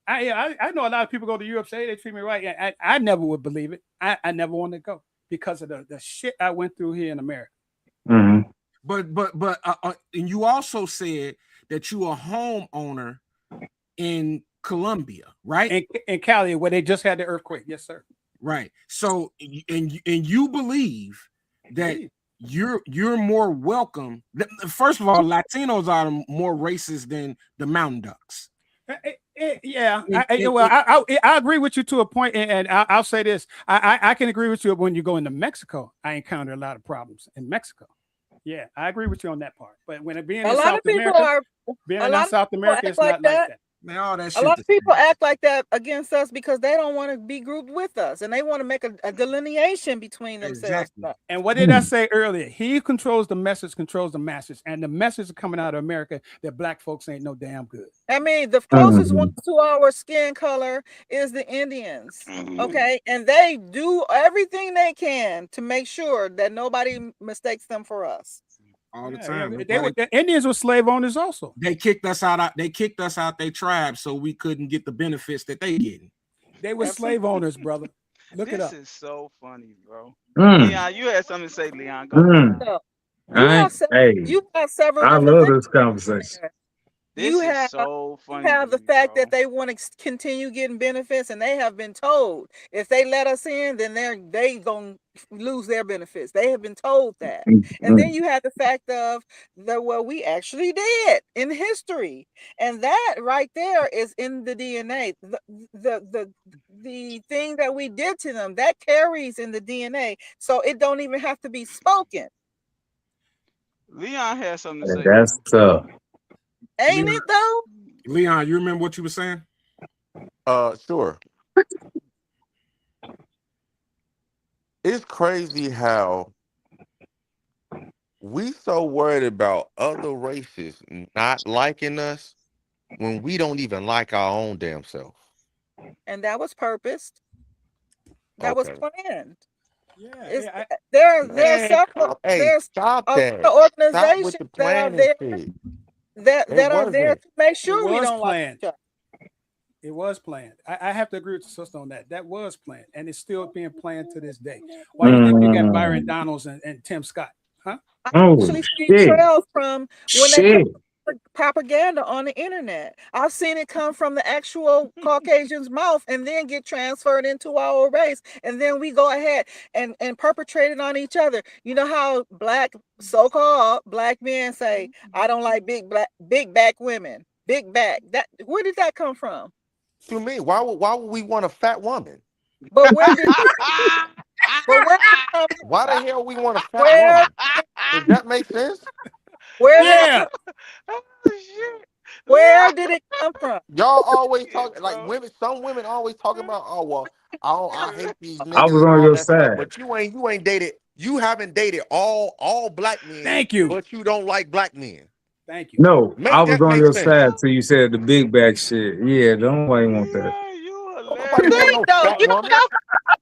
S10: I know a lot of people go to Europe, say they treat me right. I never would believe it. I never wanted to go because of the shit I went through here in America.
S1: Mm-hmm. But and you also said that you a homeowner in Colombia, right?
S10: In Cali, where they just had the earthquake. Yes, sir.
S1: Right. So and you believe that you're more welcome. First of all, Latinos are more racist than the Mountain Ducks.
S10: Yeah, I agree with you to a point, and I'll say this: I can agree with you when you go into Mexico. I encounter a lot of problems in Mexico. Yeah, I agree with you on that part. But when it being in South America, it's not like that.
S1: Man, all that
S9: shit. A lot of people act like that against us because they don't want to be grouped with us, and they want to make a delineation between themselves.
S10: Exactly. And what did I say earlier? He controls the message, controls the masses, and the message is coming out of America that black folks ain't no damn good.
S9: I mean, the closest one to our skin color is the Indians, okay, and they do everything they can to make sure that nobody mistakes them for us.
S1: All the time.
S10: The Indians were slave owners also.
S1: They kicked us out. They kicked us out their tribe, so we couldn't get the benefits that they getting.
S10: They were slave owners, brother. Look it up.
S3: This is so funny, bro. Leon, you had something to say, Leon. Go
S4: ahead.
S9: You have several.
S4: I love this conversation.
S3: This is so funny.
S9: You have the fact that they want to continue getting benefits, and they have been told if they let us in, then they gonna lose their benefits. They have been told that. And then you have the fact of we actually did in history, and that right there is in the DNA. The thing that we did to them that carries in the DNA, so it don't even have to be spoken.
S3: Leon has something to say.
S4: That's tough.
S9: Ain't it though?
S1: Leon, you remember what you were saying?
S7: Sure. It's crazy how we so worried about other races not liking us when we don't even like our own damn self.
S9: And that was purposed. That was planned.
S3: Yeah,
S9: there's several organizations that are there that are there to make sure we don't like each other.
S10: It was planned. I have to agree with the sister on that. That was planned, and it's still being planned to this day. Why do you think you got Byron Donalds and Tim Scott? Huh?
S9: I actually see trails from when they put propaganda on the internet. I've seen it come from the actual Caucasian's mouth and then get transferred into our race, and then we go ahead and perpetrate it on each other. You know how so-called black men say, "I don't like big back women." Big back. Where did that come from?
S7: To me, why would we want a fat woman?
S9: But where did
S7: why the hell we want a fat woman? Does that make sense?
S9: Where did it come from?
S7: Y'all always talk like women. Some women always talk about, oh well, I hate these niggas.
S4: I was on your side,
S7: but you ain't dated. You haven't dated all black men.
S10: Thank you.
S7: But you don't like black men.
S10: Thank you.
S4: No, I was on your side till you said the big back shit. Yeah, don't nobody want that.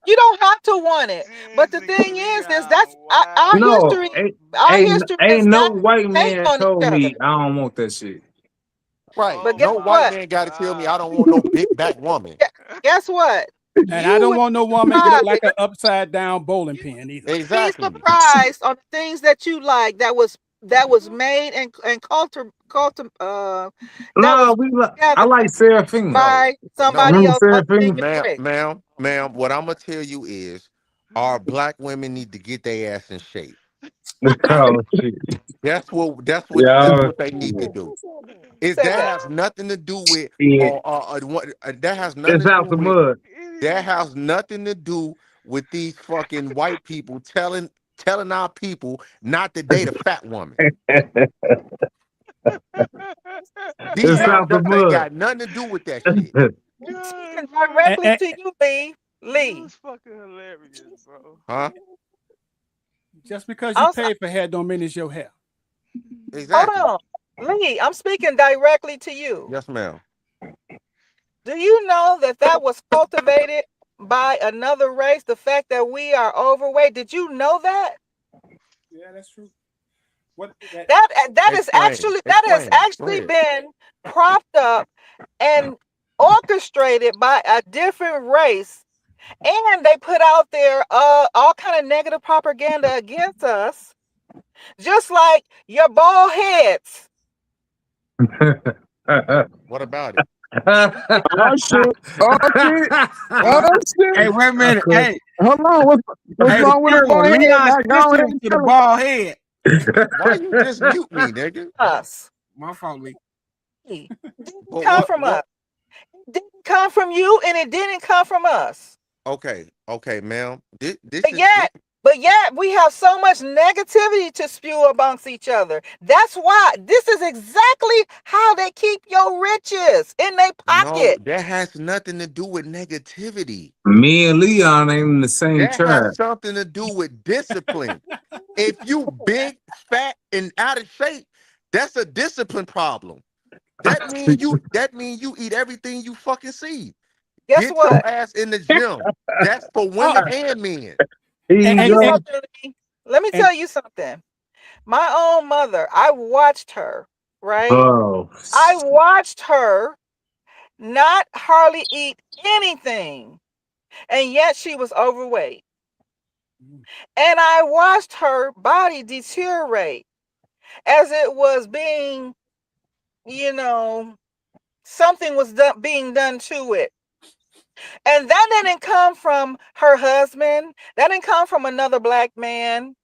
S9: You don't have to want it, but the thing is that's our history. Our history
S4: ain't no white man told me I don't want that shit.
S7: Right, but no white man got to tell me I don't want no big back woman.
S9: Guess what?
S10: And I don't want no woman that look like an upside down bowling pin either.
S7: Exactly.
S9: Be surprised on things that you like that was made and
S4: I like Seraphina
S9: by somebody else.
S7: Ma'am, what I'm gonna tell you is our black women need to get their ass in shape. That's what they need to do. That has nothing to do with that has nothing
S4: to do with
S7: that has nothing to do with these fucking white people telling our people not to date a fat woman. These ain't got nothing to do with that shit.
S9: Directly to you, Lee.
S3: That's fucking hilarious, bro.
S7: Huh?
S10: Just because you pay for hair don't mean it's your hair.
S7: Exactly.
S9: Hold on. Lee, I'm speaking directly to you.
S7: Yes, ma'am.
S9: Do you know that was cultivated by another race? The fact that we are overweight. Did you know that?
S10: Yeah, that's true. What
S9: that has
S7: Explain. Go
S9: actually
S7: ahead.
S9: been propped up and orchestrated by a different race, and they put out there all kind of negative propaganda against us, just like your bald heads.
S7: What about it?
S2: Oh shit! Oh shit! Oh shit!
S3: Hey, wait a minute. Hey,
S2: Hold on. What's
S3: hey,
S2: wrong with the bald head?
S3: Leon's
S2: Now go ahead
S3: sensitive
S2: and
S3: to the
S2: tell him.
S3: bald head.
S7: Why you just mute me, nigga?
S9: Us.
S3: My fault, Lee.
S9: It didn't
S7: But
S9: come from us. It didn't come from you, and it didn't come from us.
S7: Okay, ma'am. This
S9: But yet we have so much negativity to spew amongst each other. That's why this is exactly how they keep your riches in their pocket.
S7: No, that has nothing to do with negativity.
S4: Me and Leon ain't in the same
S7: That
S4: tribe.
S7: has something to do with discipline. If you big, fat, and out of shape, that's a discipline problem. That means you eat everything you fucking see.
S9: Guess
S7: Get
S9: what?
S7: your ass in the gym. That's for women and men.
S9: Let me tell you something. My own mother, I watched her, right?
S4: Oh.
S9: I watched her not hardly eat anything, and yet she was overweight. And I watched her body deteriorate as it was being, something was being done to it. And that didn't come from her husband. That didn't come from another black man.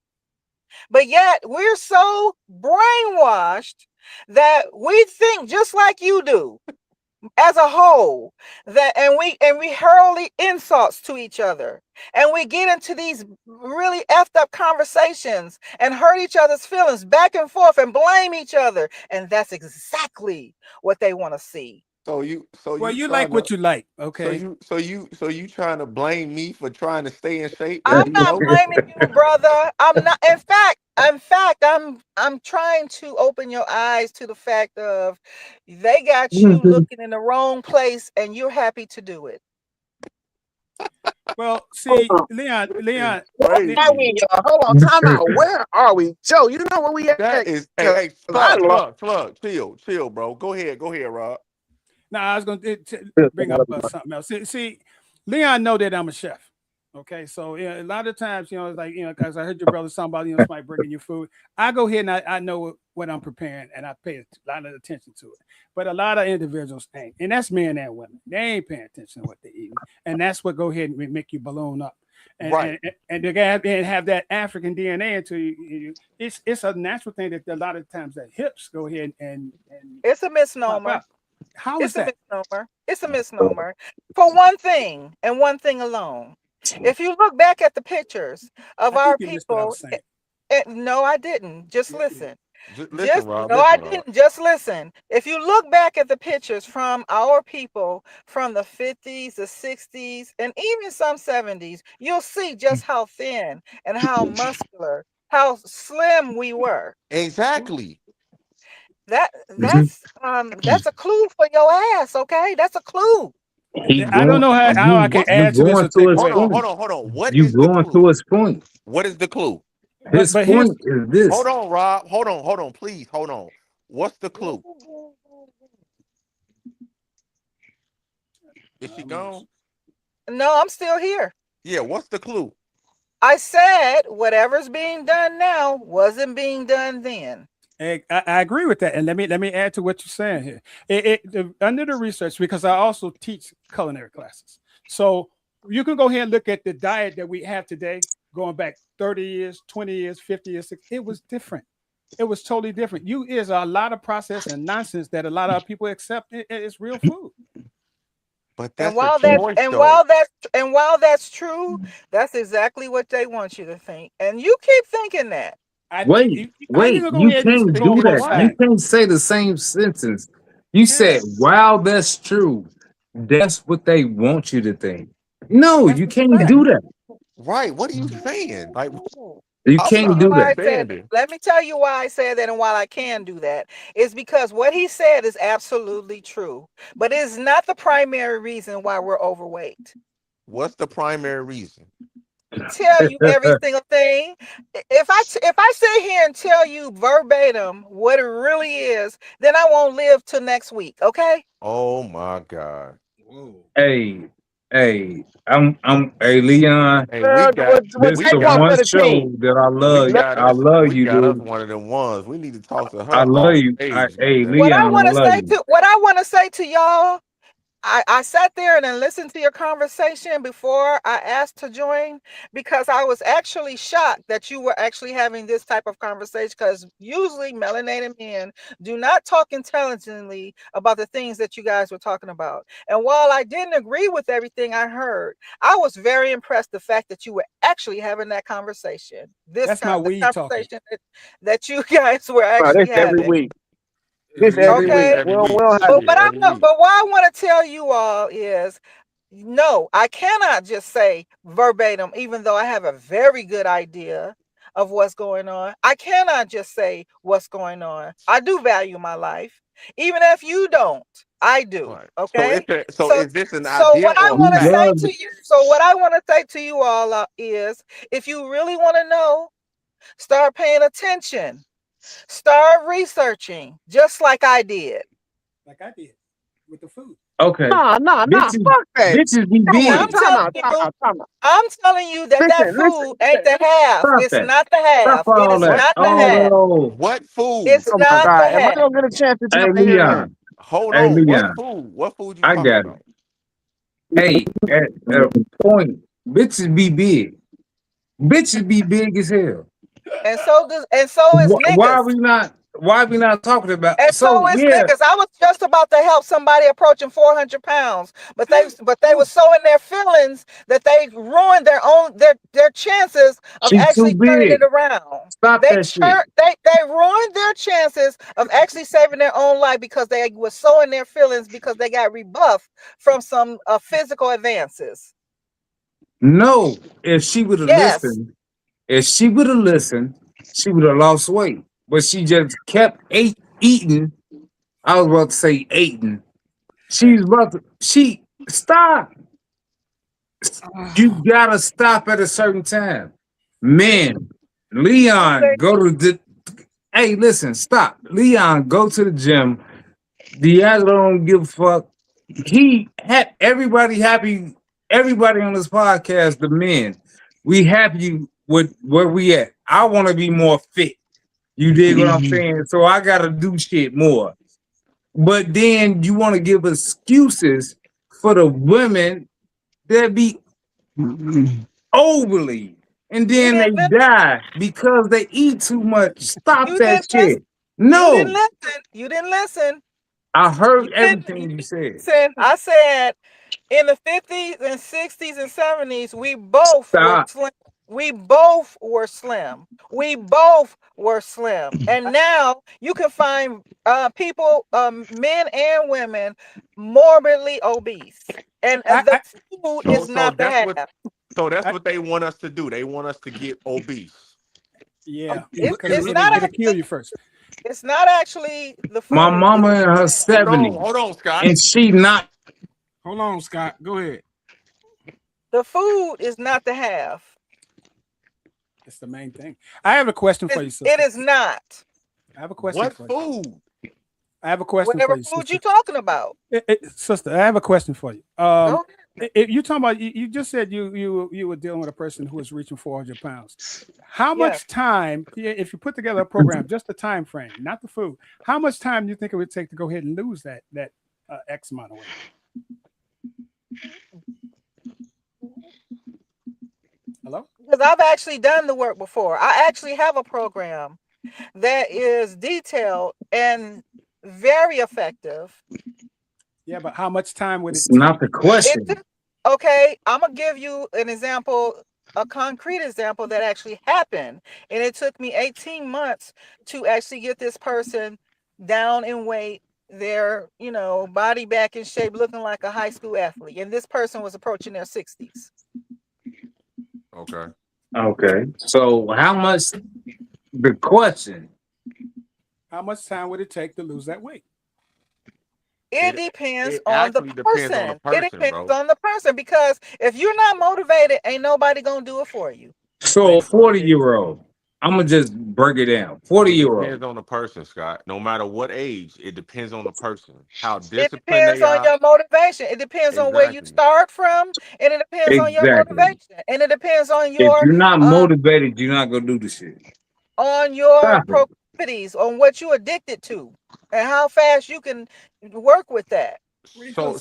S9: But yet we're so brainwashed that we think just like you do as a whole, that and we hurl insults to each other, and we get into these really effed up conversations and hurt each other's feelings back and forth and blame each other. And that's exactly what they want to see.
S7: So you
S10: like what you like, okay?
S7: So you trying to blame me for trying to stay in shape?
S9: I'm not blaming you, brother. I'm not. In fact, I'm trying to open your eyes to the fact of they got you looking in the wrong place, and you're happy to do it.
S10: Well, see, Leon.
S2: Where are we, y'all? Hold on, time out. Where are we, Joe? You know where we at?
S7: That is, hey, slug, chill, bro. Go ahead, Rob.
S10: No, I was going to bring up something else. See, Leon know that I'm a chef. Okay, so a lot of times, it's like, because I heard your brother talking about, somebody bringing you food. I go ahead and I know what I'm preparing, and I pay a lot of attention to it. But a lot of individuals ain't, and that's men and women. They ain't paying attention to what they eat, and that's what go ahead and make you balloon up. And,
S7: right.
S10: And to have that African DNA into you, it's a natural thing that a lot of times that hips go ahead and
S9: it's a misnomer.
S10: How is that?
S9: It's a misnomer. For one thing, and one thing alone. If you look back at the pictures of our people, no, I didn't. Just listen. I didn't. Just listen. If you look back at the pictures from our people from the 50s, the 60s, and even some 70s, you'll see just how thin and how muscular, how slim we were.
S7: Exactly.
S9: That's a clue for your ass, okay? That's a clue.
S10: I don't know how I can add to this.
S7: Hold on. What is the clue?
S4: To his point.
S7: What is the clue?
S4: His point is this.
S7: Hold on, Rob. Hold on, please. Hold on. What's the clue? Is she gone?
S9: No, I'm still here.
S7: Yeah, what's the clue?
S9: I said whatever's being done now wasn't being done then.
S10: I agree with that, and let me add to what you're saying here. Under the research, because I also teach culinary classes, so you can go ahead and look at the diet that we have today, going back 30 years, 20 years, 50 years. It was different. It was totally different. Is a lot of process and nonsense that a lot of people accept. It's real food.
S7: But that's
S9: while that's true, that's exactly what they want you to think, and you keep thinking that.
S4: Wait, you can't do that. You can't say the same sentence. You said, "Wow, that's true." That's what they want you to think. No, you can't do that.
S7: Right? What are you saying? Like,
S4: You
S7: I'm
S4: can't
S7: not
S4: do that.
S7: understanding.
S9: Let me tell you why I said that and why I can do that. It's because what he said is absolutely true, but it's not the primary reason why we're overweight.
S7: What's the primary reason?
S9: Tell you every single thing. If I sit here and tell you verbatim what it really is, then I won't live till next week. Okay?
S7: Oh my God.
S1: Whoa.
S4: Hey, hey, Leon.
S7: Hey, we got
S4: This
S7: we
S4: the
S2: Take one
S7: got
S2: for
S4: one
S2: the
S4: show
S2: team.
S4: that I
S7: we
S4: love.
S7: got
S4: I
S7: us
S4: love
S7: we
S4: you,
S7: got us
S4: dude.
S7: one of them ones. We need to talk to
S4: I
S7: her
S4: love
S7: off
S4: you.
S7: stage,
S4: Hey,
S7: goddamn.
S9: What I
S4: Leon,
S9: want
S4: I
S9: to
S4: love
S9: say
S4: you.
S9: to y'all, I sat there and listened to your conversation before I asked to join because I was actually shocked that you were actually having this type of conversation, because usually melanated men do not talk intelligently about the things that you guys were talking about. And while I didn't agree with everything I heard, I was very impressed the fact that you were actually having that conversation.
S10: That's my
S9: The
S10: weed talking.
S9: conversation that you guys were
S2: Bro,
S9: actually
S2: this every
S9: having.
S2: week. This
S1: Every
S2: every
S1: week.
S7: This
S2: week.
S9: Okay.
S7: every
S2: We
S7: week.
S2: don't have
S9: But
S7: Shit,
S9: what I
S7: every week.
S9: but what I want to tell you all is, no, I cannot just say verbatim, even though I have a very good idea of what's going on. I cannot just say what's going on. I do value my life, even if you don't. I do.
S7: Right.
S9: Okay.
S7: So is this an
S9: So
S7: idea
S9: what I
S7: or a
S4: We
S9: want to
S7: fact?
S9: say
S4: love
S9: to you, so what I want to say to you all is, if you really want to know, start paying attention, start researching, just like I did.
S10: Like I did with the food.
S4: Okay.
S2: Nah.
S4: Bitches,
S2: Fuck that.
S4: bitches be
S2: Come on,
S9: I'm
S4: big.
S9: telling you.
S2: time out.
S9: I'm telling you that that
S2: Listen.
S9: food ain't the half.
S4: Stop
S9: It's
S4: that.
S9: not the
S4: Stop
S9: half. It
S4: all
S9: is
S7: What
S4: that.
S9: not the
S7: food?
S9: half.
S4: Oh,
S7: What food?
S9: It's
S2: Oh my
S9: not the
S2: God. Am I
S9: half.
S2: gonna get a chance to
S4: hey,
S2: chime in here or not?
S4: Leon.
S7: Hold
S4: Hey,
S7: on. What
S4: Leon.
S7: food? What food you
S4: I
S7: talking
S4: got it.
S7: about?
S4: Hey, at a point, bitches be big. Bitches be big as hell.
S9: And so is
S4: Why
S9: niggas.
S4: we not? Why we not talking about?
S9: And
S4: So
S9: so is
S4: yeah,
S9: niggas. I was just about to help somebody approaching 400 pounds, but they were so in their feelings that they ruined their chances of
S4: she too
S9: actually turning it
S4: big.
S9: around.
S4: Stop that shit.
S9: They ruined their chances of actually saving their own life because they were so in their feelings because they got rebuffed from some physical advances.
S4: No, if she would have
S9: Yes.
S4: listened, if she would have listened, she would have lost weight. But she just kept eating. I was about to say eating. She's about to. She stop. You gotta stop at a certain time. Man, Leon,
S9: Okay.
S4: go to the. Hey, listen, stop. Leon, go to the gym. Diaz don't give a fuck. He had everybody happy. Everybody on this podcast, the men, we happy with where we at. I want to be more fit. You dig what I'm saying? So I gotta do shit more. But then you want to give excuses for the women that be overly, and
S9: You
S4: then they
S9: didn't
S4: die because they eat too much. Stop
S9: you
S4: that
S9: didn't listen.
S4: shit. No,
S9: You didn't listen.
S4: I
S9: You
S4: heard
S9: you
S4: everything you
S9: didn't
S4: said.
S9: listen. I said in the 50s and 60s and 70s, we both were
S4: Stop.
S9: slim. We both were slim. We both were slim. And now you can find people, men and women, morbidly obese. And the
S10: I
S9: food
S7: So
S9: is
S7: so
S9: not the
S7: that's what
S9: half.
S7: so that's
S10: I
S7: what they want us to do. They want us to get obese.
S10: yeah, because
S9: It's not
S10: it'll kill
S9: actually
S10: you first.
S9: the
S4: My
S9: food.
S4: mama in her
S7: Hold
S4: 70s,
S7: on, Scott.
S4: and she not.
S1: Hold on, Scott. Go ahead.
S9: The food is not the half.
S10: That's the main thing. I have a question for you,
S9: It
S10: sister.
S9: is not.
S10: I have a question
S7: What
S10: for you.
S7: food?
S10: I have a question for
S9: Whatever
S10: you,
S9: food
S10: sister.
S9: you talking about.
S10: Sister, I have a question for you.
S9: Go
S10: You talking about you just said you were dealing with a person who was reaching 400 pounds. How
S9: Yes.
S10: much time, if you put together a program, just the time frame, not the food, how much time do you think it would take to go ahead and lose that X amount of weight? Hello?
S9: Because I've actually done the work before. I actually have a program that is detailed and very effective.
S10: Yeah, but how much time would it
S4: It's
S10: take?
S4: not the question.
S9: Okay, I'm gonna give you an example, a concrete example that actually happened, and it took me 18 months to actually get this person down in weight, their body back in shape, looking like a high school athlete, and this person was approaching their 60s.
S7: Okay.
S4: Okay. So how much? The question.
S10: How much time would it take to lose that weight?
S9: It depends
S7: It
S9: on the
S7: actually depends on the
S9: person. It
S7: person,
S9: depends
S7: bro.
S9: on the person because if you're not motivated, ain't nobody gonna do it for you.
S4: So a 40-year-old. I'm gonna just break it down. 40
S7: It
S4: year old.
S7: depends on the person, Scott. No matter what age, it depends on the person. How
S9: It
S7: disciplined
S9: depends
S7: they
S9: on
S7: are.
S9: your motivation. It depends on where you
S7: Exactly.
S9: start from, and it depends on your
S4: Exactly.
S9: motivation, and it depends on
S4: If
S9: your
S4: you're not
S9: um
S4: motivated, you're not gonna do the shit. Stop it.
S9: proclivities, on what you're addicted to, and how fast you can work with that.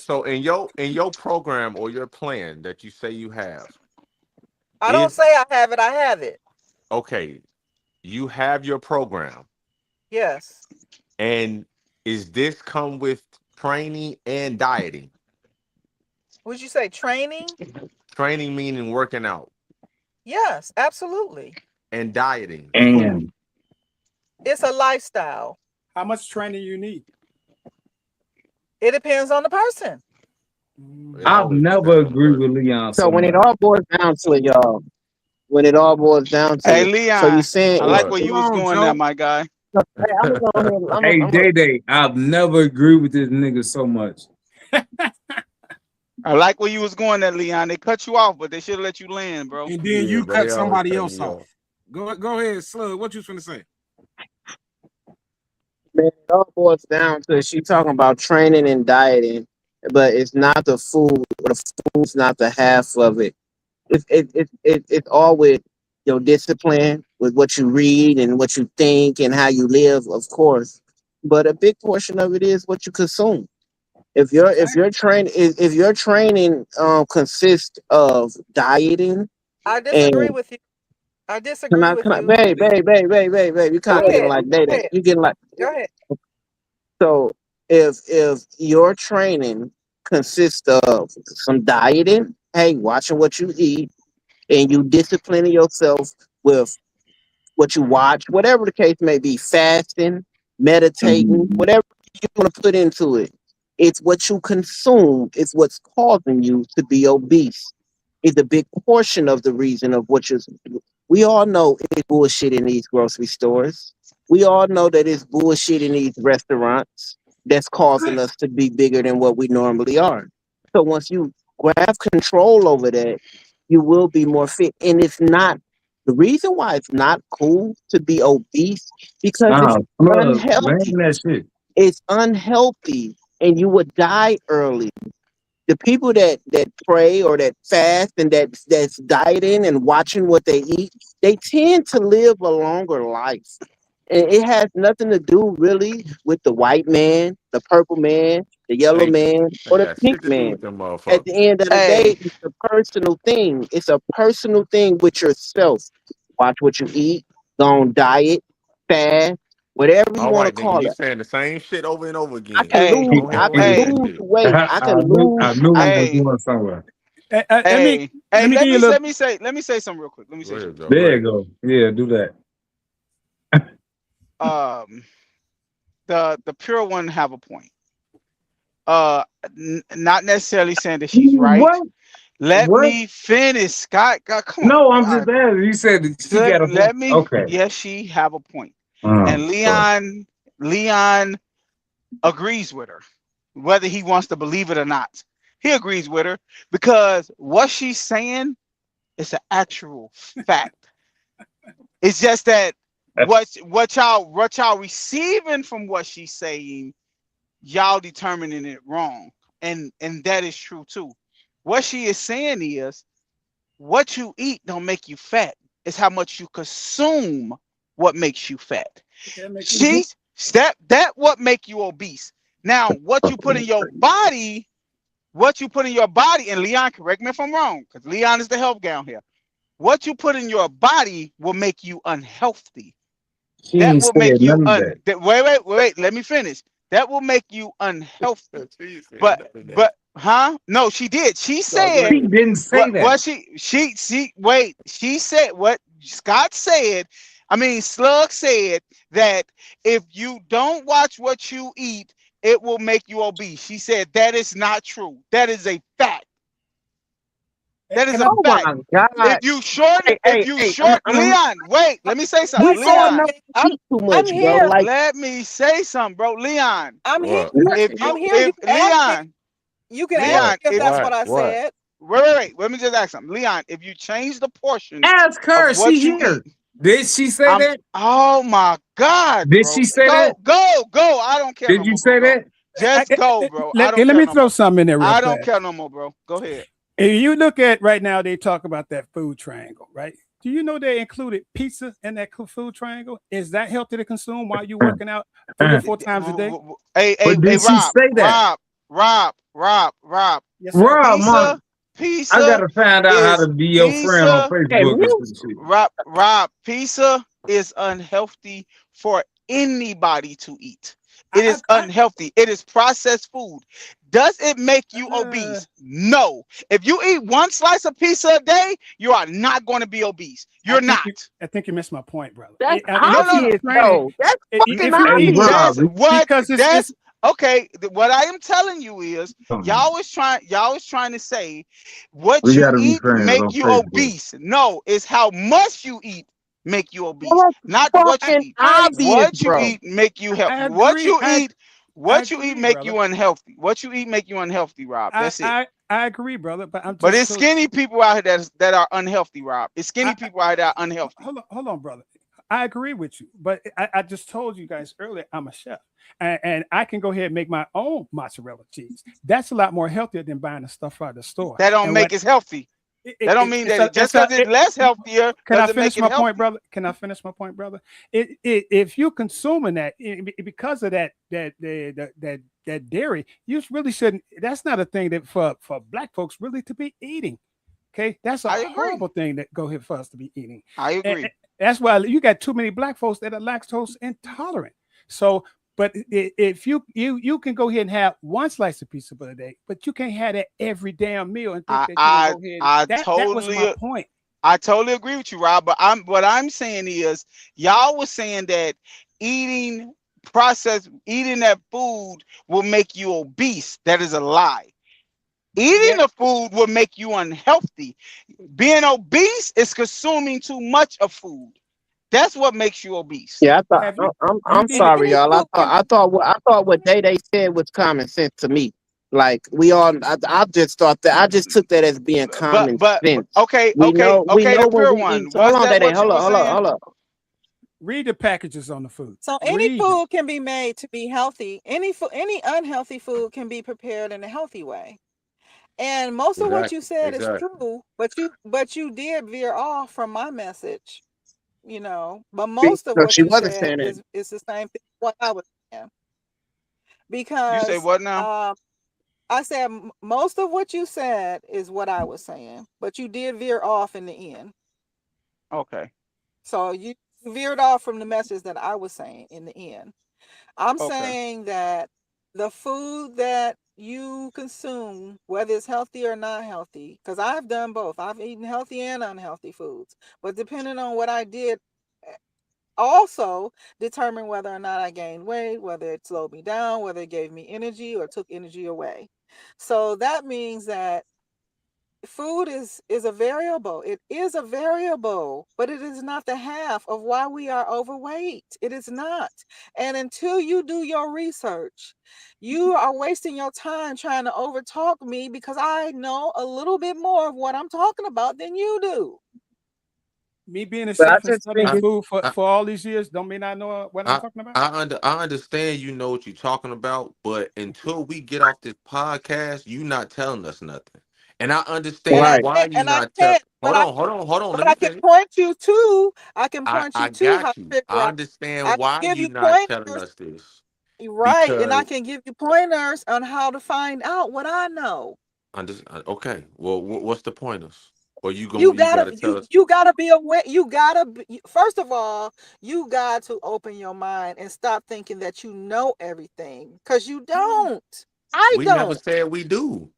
S7: So in your program or your plan that you say you have,
S9: I don't
S7: is
S9: say I have it. I have it.
S7: okay, you have your program,
S9: Yes.
S7: and is this come with training and dieting?
S9: Would you say training?
S7: Training meaning working out,
S9: Yes, absolutely.
S7: and dieting, food.
S4: And
S9: It's a lifestyle.
S10: How much training you need?
S9: It depends on the person.
S7: It
S4: I've
S7: always
S4: never
S7: depends on the
S4: agreed with
S7: person.
S4: Leon
S2: So
S4: so
S2: when it
S4: much.
S2: all boils down to it, y'all, when it all boils down to
S3: Hey
S2: it, so you
S3: Leon,
S2: saying
S3: I
S2: if
S3: like
S7: What?
S3: where
S1: Hold
S3: you was
S1: on,
S3: going there,
S1: Joe.
S3: my guy.
S2: hey, I'm gonna go ahead,
S4: Hey,
S2: I'm
S4: Day Day, I've never agreed with this nigga so much.
S3: I like where you was going there, Leon. They cut you off, but they should have let you land, bro.
S1: And then
S7: Yeah,
S1: you
S7: bro. They
S1: cut
S7: always
S1: somebody
S7: cut
S1: else
S7: me
S1: off.
S7: off.
S1: Go ahead, Slug. What you finna say?
S2: man, it all boils down to she talking about training and dieting, but it's not the food, or the food's not the half of it. It's all with your discipline, with what you read and what you think and how you live, of course. But a big portion of it is what you consume. If your training consists of dieting
S9: I
S2: and
S9: disagree with you. I disagree with you.
S2: babe, you kind
S9: Go
S2: of getting
S9: ahead.
S2: like
S9: Go
S2: data.
S9: ahead.
S2: You getting like
S9: Go ahead.
S2: so if your training consists of some dieting, hey, watching what you eat, and you disciplining yourself with what you watch, whatever the case may be, fasting, meditating, whatever you want to put into it. It's what you consume, it's what's causing you to be obese. Is a big portion of the reason of what you're. We all know it's bullshit in these grocery stores. We all know that it's bullshit in these restaurants that's causing us to be bigger than what we normally are. So once you grab control over that, you will be more fit. And it's not the reason why it's not cool to be obese because it's
S4: Stop. Plug. Man,
S2: unhealthy.
S4: that shit.
S2: It's unhealthy and you would die early. The people that pray or that fast and that's dieting and watching what they eat, they tend to live a longer life. And it has nothing to do really with the white man, the purple man, the yellow
S7: Thank you.
S2: man, or
S7: Ain't
S2: the
S7: got
S2: pink
S7: shit to do
S2: man.
S7: with them
S2: At
S7: motherfuckers.
S2: the end of the day,
S3: Hey,
S2: it's a personal thing. It's a personal thing with yourself. Watch what you eat, go on diet, fast, whatever you
S7: All
S2: want to
S7: right, nigga,
S2: call
S7: you
S2: it.
S7: saying the same shit over and over
S2: I
S7: again.
S2: can
S3: hey,
S2: lose.
S7: Go ahead
S2: I
S7: on and
S2: can
S7: say
S3: hey,
S7: that
S2: lose
S7: shit.
S2: weight. I can
S4: I
S2: lose.
S4: knew
S2: I
S4: he was
S3: hey,
S4: going somewhere.
S3: hey, hey.
S10: Let me
S3: Let
S10: give you a
S3: me
S10: little.
S3: let me say something real quick. Let me
S7: Go
S3: say
S7: ahead,
S3: something
S7: Joe.
S3: real
S7: Go
S4: There you
S7: ahead.
S4: go. Yeah, do that.
S3: quick. The pure one have a point. Not necessarily saying that she's right.
S4: What?
S3: Let
S4: What?
S3: me finish, Scott. God, come on.
S4: No, I'm
S3: All
S4: just
S3: right.
S4: asking. You said that she got a point.
S3: Let me.
S4: Okay.
S3: Yes, she have a point.
S4: Oh,
S3: And
S4: fuck.
S3: Leon agrees with her, whether he wants to believe it or not. He agrees with her because what she's saying is an actual fact. It's just that what y'all receiving from what she's saying, y'all determining it wrong. And that is true too. What she is saying is what you eat don't make you fat. It's how much you consume what makes you fat.
S10: That make you
S3: She's that what make you obese. Now, what you put in your body, and Leon, correct me if I'm wrong, because Leon is the health gown here. What you put in your body will make you unhealthy.
S4: She
S3: That
S4: ain't
S3: will
S4: said
S3: make you
S4: none of that.
S3: wait, let me finish. That will make you unhealthy.
S7: She said
S3: But
S7: none of that.
S3: but huh? No, she did. She
S7: No, go
S3: said
S4: She
S7: ahead.
S4: didn't say that.
S3: what she wait, she said what Scott said. I mean Slug said that if you don't watch what you eat, it will make you obese. She said that is not true. That is a fact. That is
S10: Can
S3: a
S10: I,
S2: Oh
S3: fact.
S2: my God.
S3: If you shorten,
S2: I'm
S3: Leon, wait, let me say something.
S2: we all
S3: Leon,
S2: know
S9: I'm,
S2: too
S9: I'm
S2: much, bro.
S9: here.
S2: Like
S3: let me say something, bro. Leon,
S9: I'm here.
S7: What?
S9: I'm here.
S3: if Leon,
S9: You can ask
S3: Leon,
S9: me if
S3: if
S9: that's
S3: you
S9: what I
S7: What?
S9: said.
S3: wait, let me just ask something. Leon, if you change the portion
S4: Ask
S3: of
S4: her. She
S3: what you
S4: here.
S3: eat,
S4: Did she say that?
S3: oh my God,
S4: Did
S3: bro.
S4: she say
S3: Go,
S4: that?
S3: go, go. I don't care
S4: Did
S3: no
S4: you
S3: more, bro.
S4: say
S3: Go.
S4: that?
S3: Just go, bro. I don't
S10: let
S3: care
S10: me
S3: no
S10: throw
S3: more.
S10: something in there real
S3: I
S10: fast.
S3: don't care no more, bro. Go ahead.
S10: If you look at right now, they talk about that food triangle, right? Do you know they included pizza in that food triangle? Is that healthy to consume while you're working out 3 or 4 times a day?
S4: But did she say that?
S3: Rob.
S10: Yes, sir.
S4: Rob, man, I
S3: Pizza
S4: gotta find out how to
S3: is
S4: be your friend on
S2: hey,
S4: Facebook or some shit.
S3: Rob. Pizza is unhealthy for anybody to eat. It
S10: I,
S3: is unhealthy. It is processed food. Does it make you
S10: I,
S3: obese? No. If you eat one slice of pizza a day, you are not going to be obese. You're not.
S10: I think you missed my point, brother.
S2: that's
S3: No.
S2: obvious, though. That's fucking
S10: If you
S4: Hey,
S10: eat,
S2: obvious.
S4: Rob,
S3: That's what.
S10: because
S3: That's okay. What I am telling you is, y'all was trying to say, what
S4: we
S3: you
S4: gotta be
S3: eat
S4: friends
S3: make
S4: on
S3: you
S4: Facebook.
S3: obese. No, it's how much you eat make you obese,
S2: That's
S3: not what you
S2: fucking
S3: eat.
S2: obvious,
S3: What you
S2: bro.
S3: eat make you healthy.
S10: I agree. I
S3: What you eat
S10: agree,
S3: make
S10: brother.
S3: you unhealthy. What you eat make you unhealthy, Rob. That's it.
S10: I agree, brother. But I'm
S3: But
S10: just
S3: it's skinny people out here that are unhealthy, Rob. It's skinny people out here that are unhealthy.
S10: hold on, brother. I agree with you, but I just told you guys earlier I'm a chef, and I can go ahead and make my own mozzarella cheese. That's a lot more healthier than buying the stuff out of the store.
S3: That don't
S10: And
S3: make it healthy. That don't mean that just because it's less healthier
S10: Can I
S3: doesn't
S10: finish
S3: make it
S10: my
S3: healthy.
S10: point, brother? Can I finish my point, brother? If you're consuming that because of that dairy, you really shouldn't. That's not a thing that for black folks really to be eating. Okay, that's a
S3: I agree.
S10: horrible thing that go ahead for us to be eating.
S3: I agree.
S10: And that's why you got too many black folks that are lactose intolerant. So, but if you can go ahead and have one slice of pizza for a day, but you can't have that every damn meal and think that you can go ahead. That was my point.
S3: I totally agree with you, Rob. But what I'm saying is, y'all was saying that eating that food will make you obese. That is a lie. Eating the food will make you unhealthy. Being obese is consuming too much of food. That's what makes you obese.
S2: Yeah, I'm sorry, y'all. I thought what they said was common sense to me. Like I just thought that I just took that as being common sense.
S3: Okay,
S2: we know
S3: the
S2: when
S3: pure
S2: we
S3: one.
S2: eat. So hold on, Day. Hold on.
S10: Read the packages on the food.
S9: So any food can be made to be healthy. Any unhealthy food can be prepared in a healthy way. And most of what you said is true, but you did veer off from my message, But most of what you said is the same thing what I was saying. Because
S3: you say what now?
S9: I said most of what you said is what I was saying, but you did veer off in the end.
S3: Okay.
S9: So you veered off from the message that I was saying in the end. I'm saying that the food that you consume, whether it's healthy or not healthy, because I've done both. I've eaten healthy and unhealthy foods. But depending on what I did, also determine whether or not I gained weight, whether it slowed me down, whether it gave me energy or took energy away. So that means that food is a variable. It is a variable, but it is not the half of why we are overweight. It is not. And until you do your research, you are wasting your time trying to overtalk me because I know a little bit more of what I'm talking about than you do.
S10: Me being a chef and studying food for all these years don't mean I know what I'm talking about.
S7: I understand you know what you're talking about, but until we get off this podcast, you not telling us nothing. And I understand why you not telling. Hold on. Let me finish.
S9: I can point you
S7: I
S9: to how
S7: got
S9: to
S7: you.
S9: figure
S7: I
S9: out.
S7: understand
S9: I can
S7: why
S9: give
S7: you
S9: you
S7: not telling
S9: pointers.
S7: us this.
S9: Right, and I can give you pointers on how to find out what I know.
S7: Okay. Well, what's the pointers? Or you
S9: gotta
S7: tell us?
S9: you gotta be aware. First of all, you got to open your mind and stop thinking that you know everything, because you don't.
S7: We never said we do.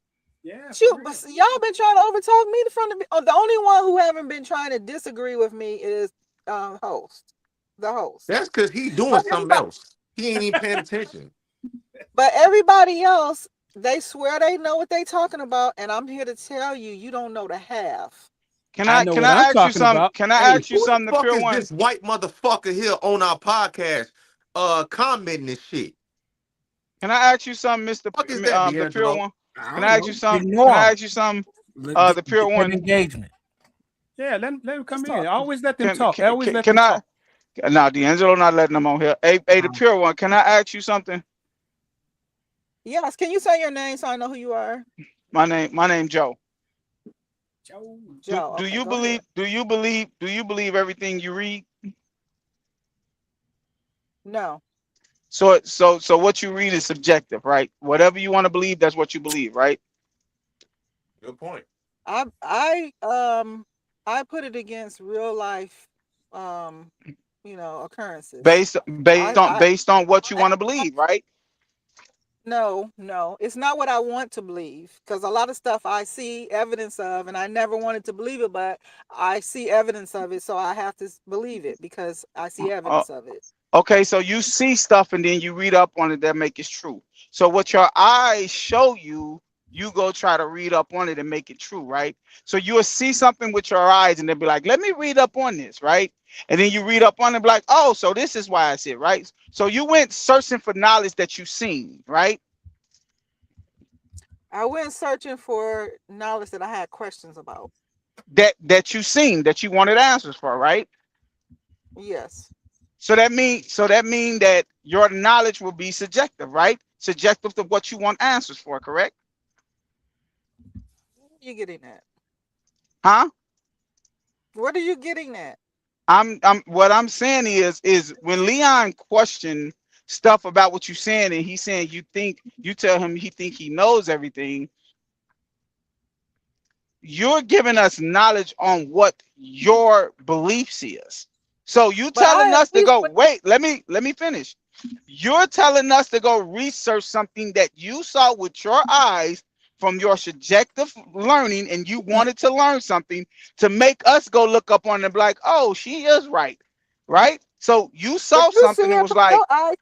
S10: Yeah,
S9: but y'all been trying to overtalk me in front of me. Oh, the only one who haven't been trying to disagree with me is the host.
S7: That's because he doing something else. He ain't even paying attention.
S9: But everybody else They swear they know what they talking about, and I'm here to tell you, you don't know the half.
S3: Can
S10: I
S3: I
S10: know
S3: can
S10: what I'm
S3: I ask you
S10: talking
S3: something?
S10: about.
S3: Can I
S7: Hey,
S3: ask you
S7: who the
S3: something, the
S7: fuck
S3: pure
S7: is
S3: one?
S7: this white motherfucker here on our podcast commenting this shit?
S3: Can I ask you something,
S7: Fuck is that,
S3: the pure
S7: D'Angelo?
S3: one?
S1: I
S3: Can
S1: don't
S3: I ask you
S1: know.
S3: something?
S11: Ignore
S3: Can I
S11: him.
S3: ask you something?
S11: Get
S3: The pure
S11: that
S3: one.
S11: engagement.
S10: Yeah, let him come
S9: Let's
S10: in.
S9: talk.
S10: Always let them
S3: Can
S10: talk. Always let
S3: can
S10: them
S3: I?
S10: talk.
S3: Now, D'Angelo not letting them on here. Hey, the pure one. Can I ask you something?
S9: Yes, can you say your name so I know who you are?
S3: My name Joe.
S10: Joe.
S9: Joe.
S3: Do
S9: Okay,
S3: you
S9: go ahead.
S3: believe everything you read?
S9: No,
S3: So what you read is subjective, right? Whatever you want to believe, that's what you believe, right?
S7: Good point.
S9: I put it against real life, um, occurrences.
S3: Based
S9: I I
S3: based on what you
S9: I
S3: want to believe, right?
S9: no, it's not what I want to believe because a lot of stuff I see evidence of, and I never wanted to believe it, but I see evidence of it, so I have to believe it because I see
S3: Uh,
S9: evidence of it.
S3: okay, so you see stuff and then you read up on it that make it true. So what your eyes show you, you go try to read up on it and make it true, right? So you'll see something with your eyes and they'll be like, let me read up on this, right? And then you read up on it and be like, oh, so this is why I see it, right? So you went searching for knowledge that you seen, right?
S9: I went searching for knowledge that I had questions about.
S3: That you seen that you wanted answers for, right?
S9: Yes,
S3: So that mean that your knowledge will be subjective, right? Subjective to what you want answers for, correct?
S9: you getting that?
S3: Huh?
S9: What are you getting at?
S3: I'm what I'm saying is when Leon questioned stuff about what you're saying and he's saying you tell him he think he knows everything, you're giving us knowledge on what your beliefs is. So you
S9: But
S3: telling
S9: I at
S3: us to
S9: least
S3: go,
S9: went,
S3: wait, let me finish. You're telling us to go research something that you saw with your eyes from your subjective learning, and you wanted to learn something to make us go look up on it and be like, oh, she is right. Right? So you
S9: but
S3: saw
S9: you see
S3: something and
S9: it
S3: was
S9: from your
S3: like,
S9: eyes.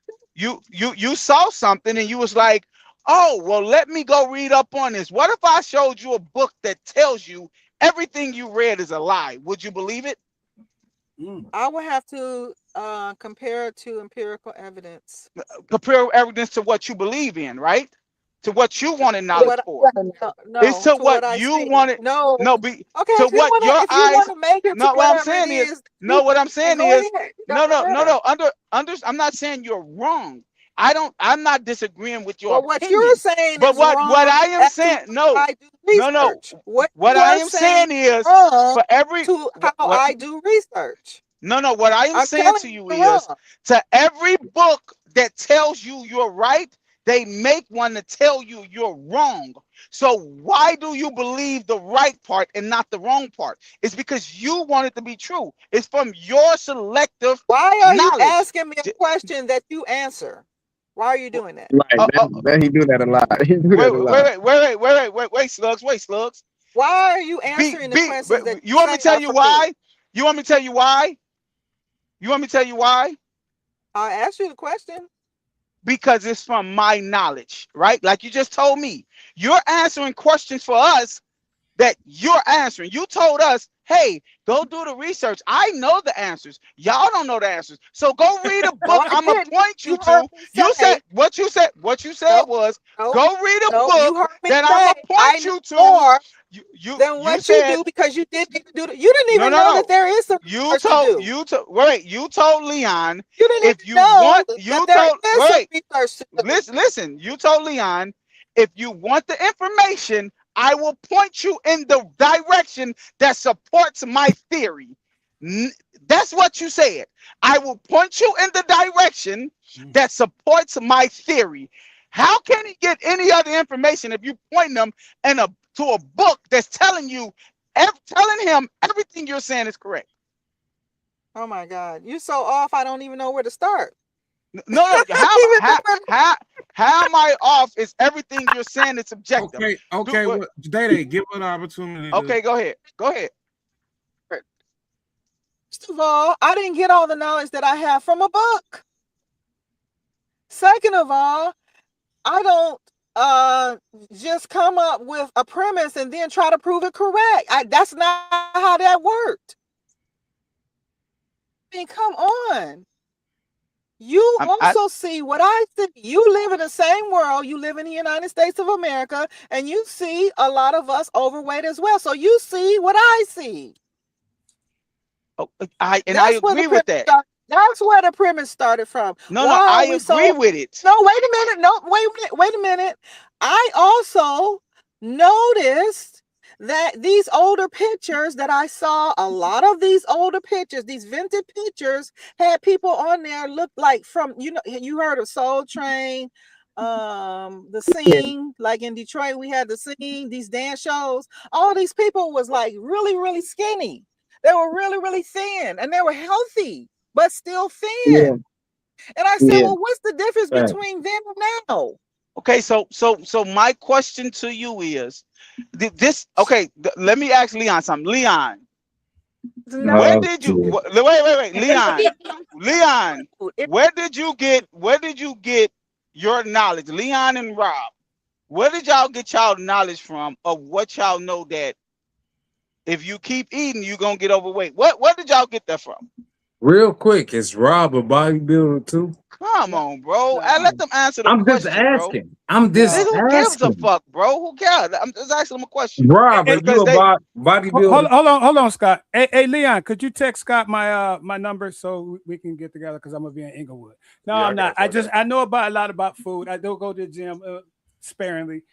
S3: you saw something and you was like, oh, well, let me go read up on this. What if I showed you a book that tells you everything you read is a lie? Would you believe it?
S9: I would have to compare it to empirical evidence.
S3: Compare evidence to what you believe in, right? To what you wanted
S9: To
S3: knowledge
S9: what
S3: for. It's
S9: no,
S3: to
S9: to what
S3: what
S9: I
S3: you
S9: see.
S3: wanted.
S9: No.
S3: No, be
S9: Okay,
S3: to what your
S9: if you
S3: eyes.
S9: want to make it to
S3: No, what I'm
S9: whatever it
S3: saying is,
S9: is,
S3: no, what I'm
S9: then
S3: saying
S9: go
S3: is,
S9: ahead. It
S3: no,
S9: doesn't
S3: no, no,
S9: matter.
S3: no. I'm not saying you're wrong. I'm not disagreeing with your
S9: Well, what you're
S3: opinion.
S9: saying
S3: But
S9: is
S3: what
S9: wrong
S3: I am
S9: as to
S3: saying,
S9: how
S3: no,
S9: I do
S3: no.
S9: research. What
S3: What
S9: you
S3: I
S9: are
S3: am
S9: saying
S3: saying is
S9: is wrong
S3: for every
S9: to how
S3: what
S9: I do research.
S3: no, what I am
S9: I'm
S3: saying
S9: telling
S3: to
S9: you
S3: you
S9: you're
S3: is
S9: wrong.
S3: to every book that tells you you're right, they make one to tell you you're wrong. So why do you believe the right part and not the wrong part? It's because you want it to be true. It's from your selective
S9: Why are you
S3: knowledge.
S9: asking me a question that you answer? Why are you doing that?
S2: Right.
S3: Uh, uh,
S2: That he do that a lot. He do that a lot.
S3: wait, slugs.
S9: Why are you answering the questions that
S3: You
S9: you
S3: want me
S9: say
S3: to tell
S9: are
S3: you
S9: for me?
S3: why? You want me to tell you why? You want me to tell you why?
S9: I asked you the question.
S3: Because it's from my knowledge, right? Like you just told me. You're answering questions for us that you're answering. You told us, hey, go do the research. I know the answers. Y'all don't know the answers. So go read a
S9: No,
S3: book
S9: I
S3: I'm gonna
S9: didn't.
S3: point you
S9: You heard
S3: to.
S9: me
S3: You said
S9: say,
S3: what you said
S9: no,
S3: was
S9: no,
S3: go read a
S9: no. You
S3: book
S9: heard me
S3: that I'm
S9: say
S3: gonna
S9: I
S3: point
S9: know
S3: you to.
S9: more than
S3: You
S9: what you
S3: said
S9: do because you didn't even do it. You didn't
S3: no,
S9: even
S3: no,
S9: know that
S3: no.
S9: there is some research to do.
S3: You told Leon
S9: You didn't
S3: if
S9: even
S3: you
S9: know
S3: want
S9: that
S3: you
S9: there
S3: told
S9: is some
S3: wait,
S9: research to do.
S3: listen, you told Leon if you want the information, I will point you in the direction that supports my theory. That's what you said. I will point you in the direction that supports my theory. How can he get any other information if you point them to a book that's telling him everything you're saying is correct?
S9: Oh my God, you're so off. I don't even know where to start.
S3: No.
S9: I
S3: How
S9: don't even know
S3: how
S9: where to-
S3: how how am I off? Is everything you're saying is subjective?
S1: Okay.
S3: What?
S1: Well, Day give her the opportunity to.
S3: Okay, go ahead. Go ahead.
S9: First of all, I didn't get all the knowledge that I have from a book. Second of all, I don't just come up with a premise and then try to prove it correct. That's not how that worked. I mean, come on. You also see what I see. You live in the same world. You live in the United States of America, and you see a lot of us overweight as well. So you see what I see.
S3: Oh, I agree with that.
S9: That's where the premise started from.
S3: No, I agree with it.
S9: No, wait a minute. No, wait a minute. I also noticed that these older pictures that I saw, a lot of these older pictures, these vintage pictures, had people on there look like from, you heard of Soul Train, the Scene, like in Detroit, we had the Scene, these dance shows. All these people was like really, really skinny. They were really, really thin, and they were healthy, but still thin.
S2: Yeah.
S9: And I said, well, what's the difference between then and now?
S3: Okay, so my question to you is this. Okay, let me ask Leon something. Leon, where did you wait, Leon, where did you get your knowledge? Leon and Rob, where did y'all get y'all knowledge from of what y'all know that if you keep eating, you're gonna get overweight? Where did y'all get that from?
S4: Real quick, is Rob a bodybuilder too?
S3: Come on, bro. I let them answer the question.
S4: I'm just asking.
S3: Who gives a fuck, bro? Who cares? I'm just asking them a question.
S4: Rob, are you a bodybuilder?
S10: Hold on, Scott. Hey, Leon, could you text Scott my number so we can get together, because I'm gonna be in Inglewood. No, I'm not. I know a lot about food. I don't go to the gym sparingly.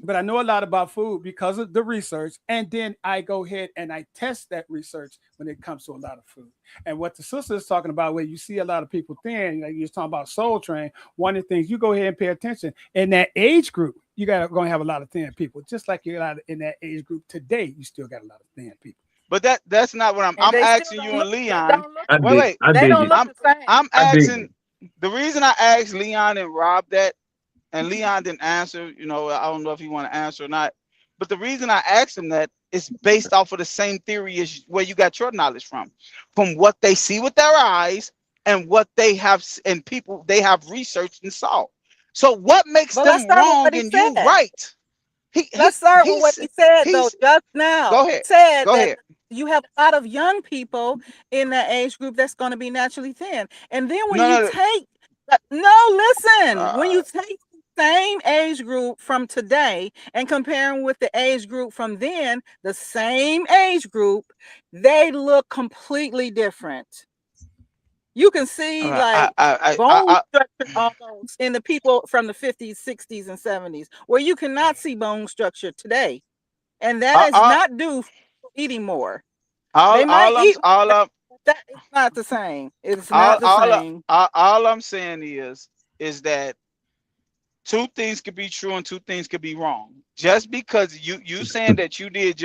S10: But I know a lot about food because of the research, and then I go ahead and I test that research when it comes to a lot of food. And what the sister is talking about, where you see a lot of people thin, like you're talking about Soul Train, one of the things you go ahead and pay attention in that age group, you got going to have a lot of thin people, just like you got in that age group today. You still got a lot of thin people.
S3: But that's not what I'm asking you and Leon.
S9: Wait, they don't look the same.
S3: I'm asking. The reason I asked Leon and Rob that, and Leon didn't answer, I don't know if he want to answer or not. But the reason I asked him that is based off of the same theory as where you got your knowledge from what they see with their eyes and what they have, and people they have researched and saw. So what makes them wrong and you right?
S9: Let's start with what he said though just now.
S3: Go ahead.
S9: He said
S3: Go
S9: that
S3: ahead.
S9: you have a lot of young people in that age group that's going to be naturally thin, and then when when you take same age group from today and comparing with the age group from then, the same age group, they look completely different. You can see bone structure almost in the people from the 50s, 60s, and 70s, where you cannot see bone structure today. And that is not due to eating more. They might eat more, but it's not the same. It's not the same.
S3: All I'm saying is that two things could be true and two things could be wrong. Just because you saying that you did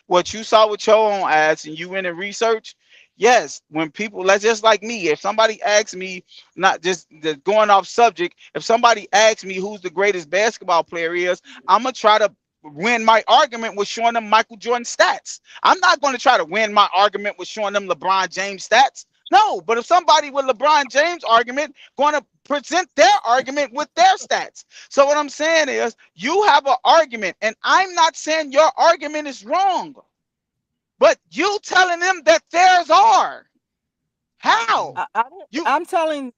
S3: what you saw with your own eyes and you went and research, yes, when people, that's just like me. If somebody asks me, not just going off subject, if somebody asks me who's the greatest basketball player is, I'm gonna try to win my argument with showing them Michael Jordan stats. I'm not going to try to win my argument with showing them LeBron James stats. No, but if somebody with LeBron James argument going to present their argument with their stats. So what I'm saying is you have an argument, and I'm not saying your argument is wrong, but you telling them that theirs are. How?
S9: I'm telling,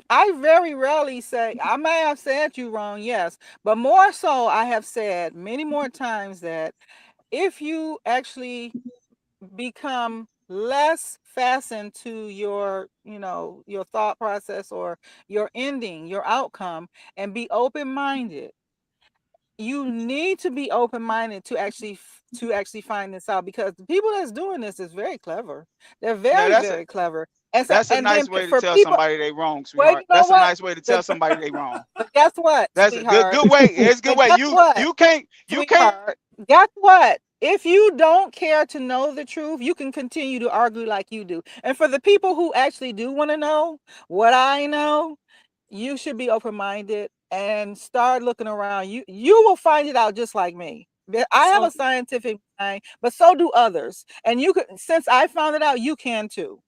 S9: I very rarely say, I may have said you wrong, yes, but more so I have said many more times that if you actually become less fastened to your thought process or your ending, your outcome, and be open-minded, you need to be open-minded to actually find this out, because the people that's doing this is very clever. They're very clever. And so,
S3: that's a nice way to tell somebody they wrong, sweetheart. That's a nice way to tell somebody they wrong.
S9: But guess what?
S3: That's a good way. It's a good way. You can't.
S9: Guess what? If you don't care to know the truth, you can continue to argue like you do. And for the people who actually do want to know what I know, you should be open-minded and start looking around. You will find it out just like me. I have a scientific mind, but so do others. And you could, since I found it out, you can too.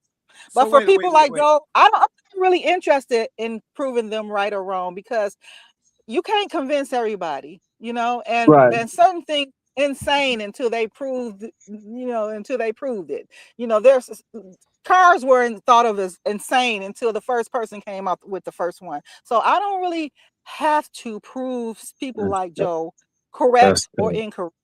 S9: But for people like Joe, I'm not really interested in proving them right or wrong, because you can't convince everybody, you know,
S2: Right.
S9: and certain things insane until they proved, you know, until they proved it. You know, there's cars weren't thought of as insane until the first person came up with the first one. So I don't really have to prove people like Joe correct or incorrect.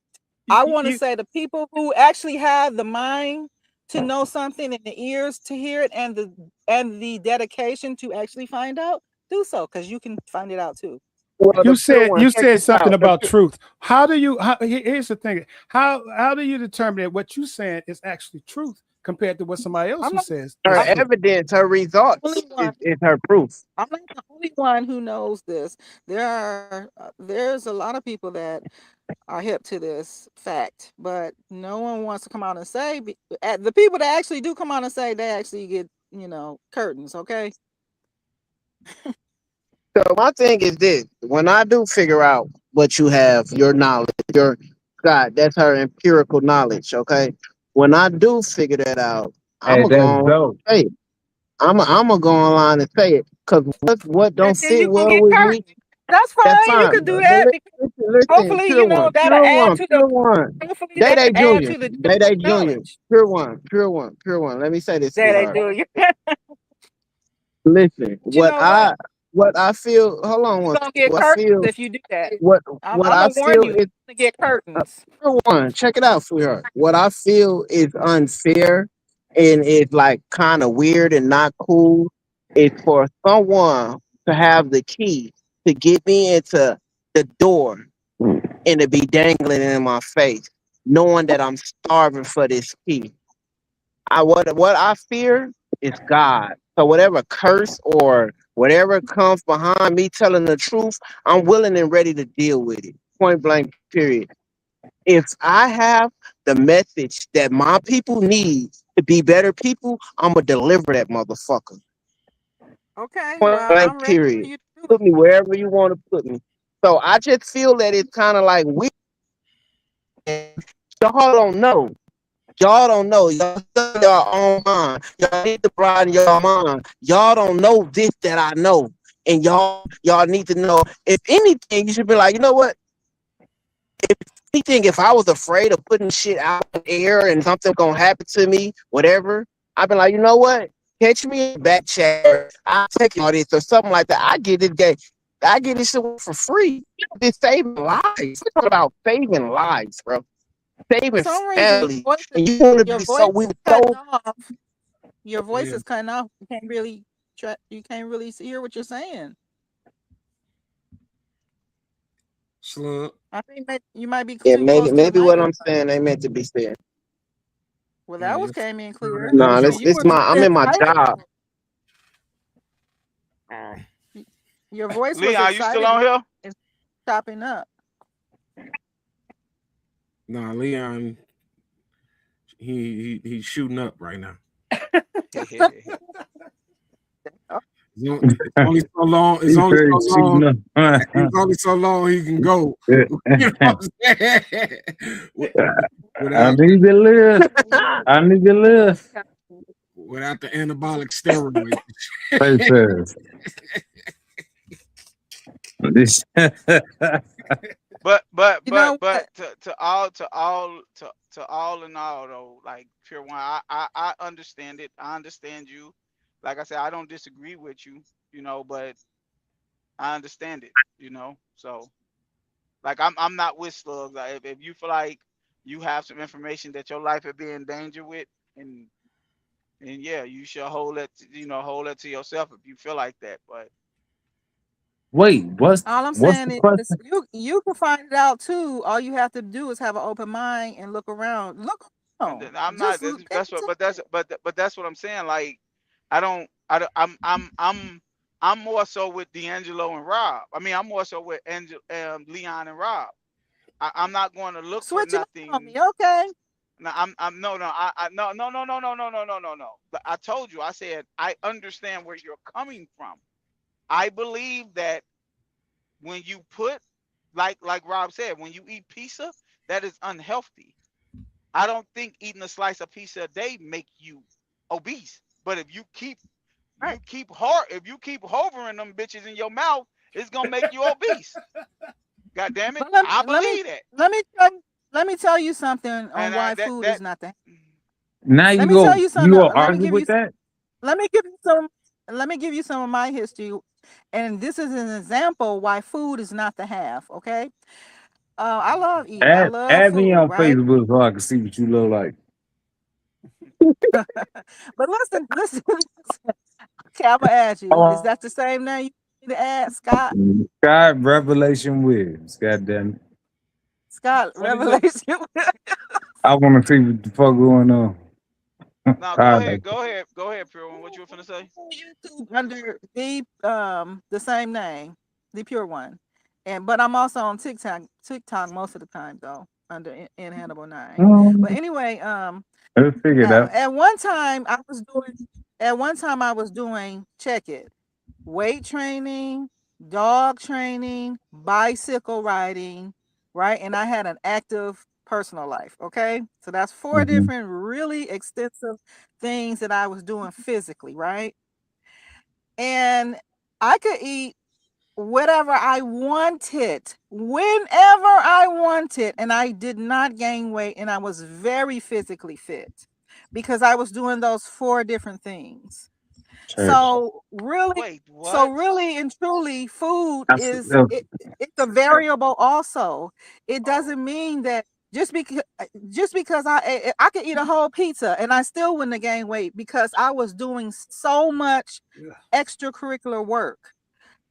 S9: I want to say the people who actually have the mind to know something and the ears to hear it and the dedication to actually find out, do so, because you can find it out too.
S2: Well,
S10: You
S2: the pure
S10: said
S2: one, check this
S10: something
S2: out.
S10: about truth. How do you? Here's the thing. How do you determine that what you saying is actually truth compared to what somebody else
S9: I'm
S10: who
S9: not,
S10: says
S2: Her
S10: is
S9: I'm
S10: true?
S2: evidence, her results
S9: the only one.
S2: is her proof.
S9: I'm not the only one who knows this. There's a lot of people that are hip to this fact, but no one wants to come out and say. The people that actually do come out and say, they actually get, you know, curtains. Okay.
S2: So my thing is this: when I do figure out what you have, your knowledge, your God, that's her empirical knowledge. Okay. When I do figure that out, I'm
S4: Hey,
S2: gonna go
S4: that's
S2: on
S4: dope.
S2: and say it. I'm gonna go online and say it because what don't
S9: And then
S2: sit
S9: you gonna
S2: well
S9: get
S2: with me.
S9: curtains. That's
S2: That's
S9: fine. You
S2: fine.
S9: can do
S2: But
S9: that because
S2: listen,
S9: hopefully,
S2: pure
S9: you know,
S2: one, pure one, pure one.
S9: hopefully
S2: Day
S9: that'll
S2: Day
S9: add
S2: Junior,
S9: to the
S2: Day Day Junior,
S9: knowledge
S2: pure one, pure one, pure one. Let me say this,
S9: that I
S2: sweetheart.
S9: do.
S2: Listen,
S9: But you know
S2: what I feel. Hold on
S9: you're
S2: one.
S9: gonna get
S2: What I
S9: curtains
S2: feel.
S9: if you do that.
S2: What
S9: I'm
S2: what I
S9: gonna warn
S2: feel
S9: you, you're
S2: is
S9: gonna get curtains.
S2: pure one. Check it out, sweetheart. What I feel is unfair and is like kind of weird and not cool is for someone to have the key to get me into the door and to be dangling in my face, knowing that I'm starving for this key. What I fear is God. So whatever curse or whatever comes behind me telling the truth, I'm willing and ready to deal with it. Point blank, period. If I have the message that my people need to be better people, I'm gonna deliver that motherfucker.
S9: Okay,
S2: Point
S9: well,
S2: blank,
S9: I'm ready for
S2: period.
S9: you to do
S2: Put me wherever you want to put me. So I just feel that it's kind of like we y'all don't know. Y'all don't know. Y'all stuck in your own mind. Y'all need to broaden your mind. Y'all don't know this that I know. And y'all need to know. If anything, you should be like, you know what? If anything, if I was afraid of putting shit out in the air and something gonna happen to me, whatever, I'd be like, you know what? Catch me in the back chat. I'll take all this or something like that. I get it. I get this shit for free. It's saving lives. We're talking about saving lives, bro.
S9: for
S2: Saving
S9: some reason
S2: family. And you want to
S9: your
S2: be
S9: voice
S2: so we
S9: is
S2: were
S9: cutting
S2: so
S9: off. Your voice
S1: Yeah.
S9: is cutting off. You can't really hear what you're saying.
S1: Slug.
S9: I think that you might be
S2: yeah,
S9: too close to the
S2: maybe what
S9: mic.
S2: I'm saying ain't meant to be said.
S9: Well,
S1: Yeah,
S9: that was came in clear.
S1: that
S2: No,
S1: was
S2: this
S1: your
S9: You
S2: this
S9: were
S2: my I'm in my
S9: excited.
S2: job.
S9: Your voice was
S3: Leon, you still
S9: excited
S3: on here?
S9: and chopping up.
S1: nah, Leon. He's shooting up right now.
S9: Oh,
S1: It's only so long.
S4: He
S1: It's only
S4: said
S1: so
S4: he's
S1: long.
S4: shooting up.
S1: It's only so long he can go. You know what I'm saying?
S4: I
S1: Without
S4: need to live. I need to live.
S1: without the anabolic steroids.
S4: Face says. This
S9: you know
S3: But
S9: what?
S3: to all in all though, like pure one, I understand it. I understand you. Like I said, I don't disagree with you, you know, but I understand it, you know. So like I'm not with slugs. Like if you feel like you have some information that your life would be in danger with, and yeah, you should hold it, hold it to yourself if you feel like that. But
S4: wait,
S9: All I'm
S4: what's
S9: saying
S4: the
S9: is
S4: question?
S9: you can find it out too. All you have to do is have an open mind and look around. Look around.
S3: I'm not.
S9: Just pay
S3: That's what.
S9: attention.
S3: But that's what I'm saying. Like I don't. I don't. I'm more so with D'Angelo and Rob. I mean, I'm more so with Leon and Rob. I'm not going to look for
S9: Switch it up on
S3: nothing.
S9: me, okay?
S3: No, no, no, no, no, no, no, no, no, no, no, no, no. But I told you. I said I understand where you're coming from. I believe that when you put, like Rob said, when you eat pizza, that is unhealthy. I don't think eating a slice of pizza a day make you obese. But if you keep
S9: Right.
S3: if you keep hovering them bitches in your mouth, It's gonna make you obese. God damn it.
S9: But let,
S3: I
S9: let me
S3: believe that.
S9: let me tell you something on
S3: And
S9: why food is not the.
S4: Now
S9: Let
S4: you
S9: me tell
S4: go,
S9: you
S4: you
S9: something.
S4: gonna
S9: Let me
S4: argue
S9: give
S4: with
S9: you.
S4: that?
S9: Let me give you some. Let me give you some of my history, and this is an example why food is not the half. Okay. I love eating. I love
S4: Add me
S9: food,
S4: on
S9: right?
S4: Facebook so I can see what you look like.
S9: But listen. Okay, I'm gonna ask you. Is that the same name you need to add, Scott?
S4: Scott Revelation Williams. Goddamn it.
S9: Scott
S10: What is it?
S9: Revelation.
S4: I want to see what the fuck going on.
S3: Now
S4: All
S3: go
S4: right.
S3: ahead. Go ahead. Go ahead, Pure One. What you were finna say?
S9: YouTube under the same name, the pure one, but I'm also on TikTok most of the time though under in Hannibal 9. But anyway,
S4: Let's figure it out.
S9: at one time I was doing check it weight training, dog training, bicycle riding, right? And I had an active personal life. Okay, so that's 4 different really extensive things that I was doing physically, right? And I could eat whatever I wanted, whenever I wanted, and I did not gain weight, and I was very physically fit because I was doing those 4 different things. So really,
S3: Wait, what?
S9: and truly, food
S4: That's,
S9: is it's a variable. Also, it doesn't mean that just because I could eat a whole pizza and I still wouldn't have gained weight because I was doing so much extracurricular work,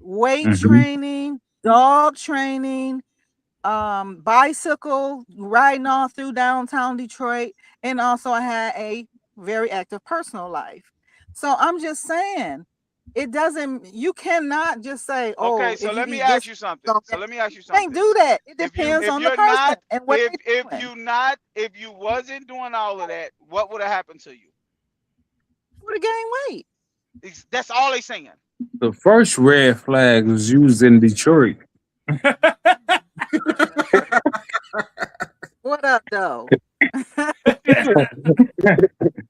S9: weight training, dog training, bicycle riding all through downtown Detroit, and also I had a very active personal life. So I'm just saying, you cannot just say,
S3: Okay,
S9: oh,
S3: so
S9: if you
S3: let me
S9: eat
S3: ask
S9: this,
S3: you something.
S9: don't
S3: So
S9: get-"
S3: let me ask you
S9: you can't
S3: something.
S9: do that. It
S3: If you
S9: depends
S3: if
S9: on the
S3: you're
S9: person
S3: not
S9: and what they're
S3: if you wasn't doing all of that, what would have happened to you?
S9: would have gained weight.
S3: That's all they saying.
S4: the first red flag was used in Detroit.
S9: What up, though?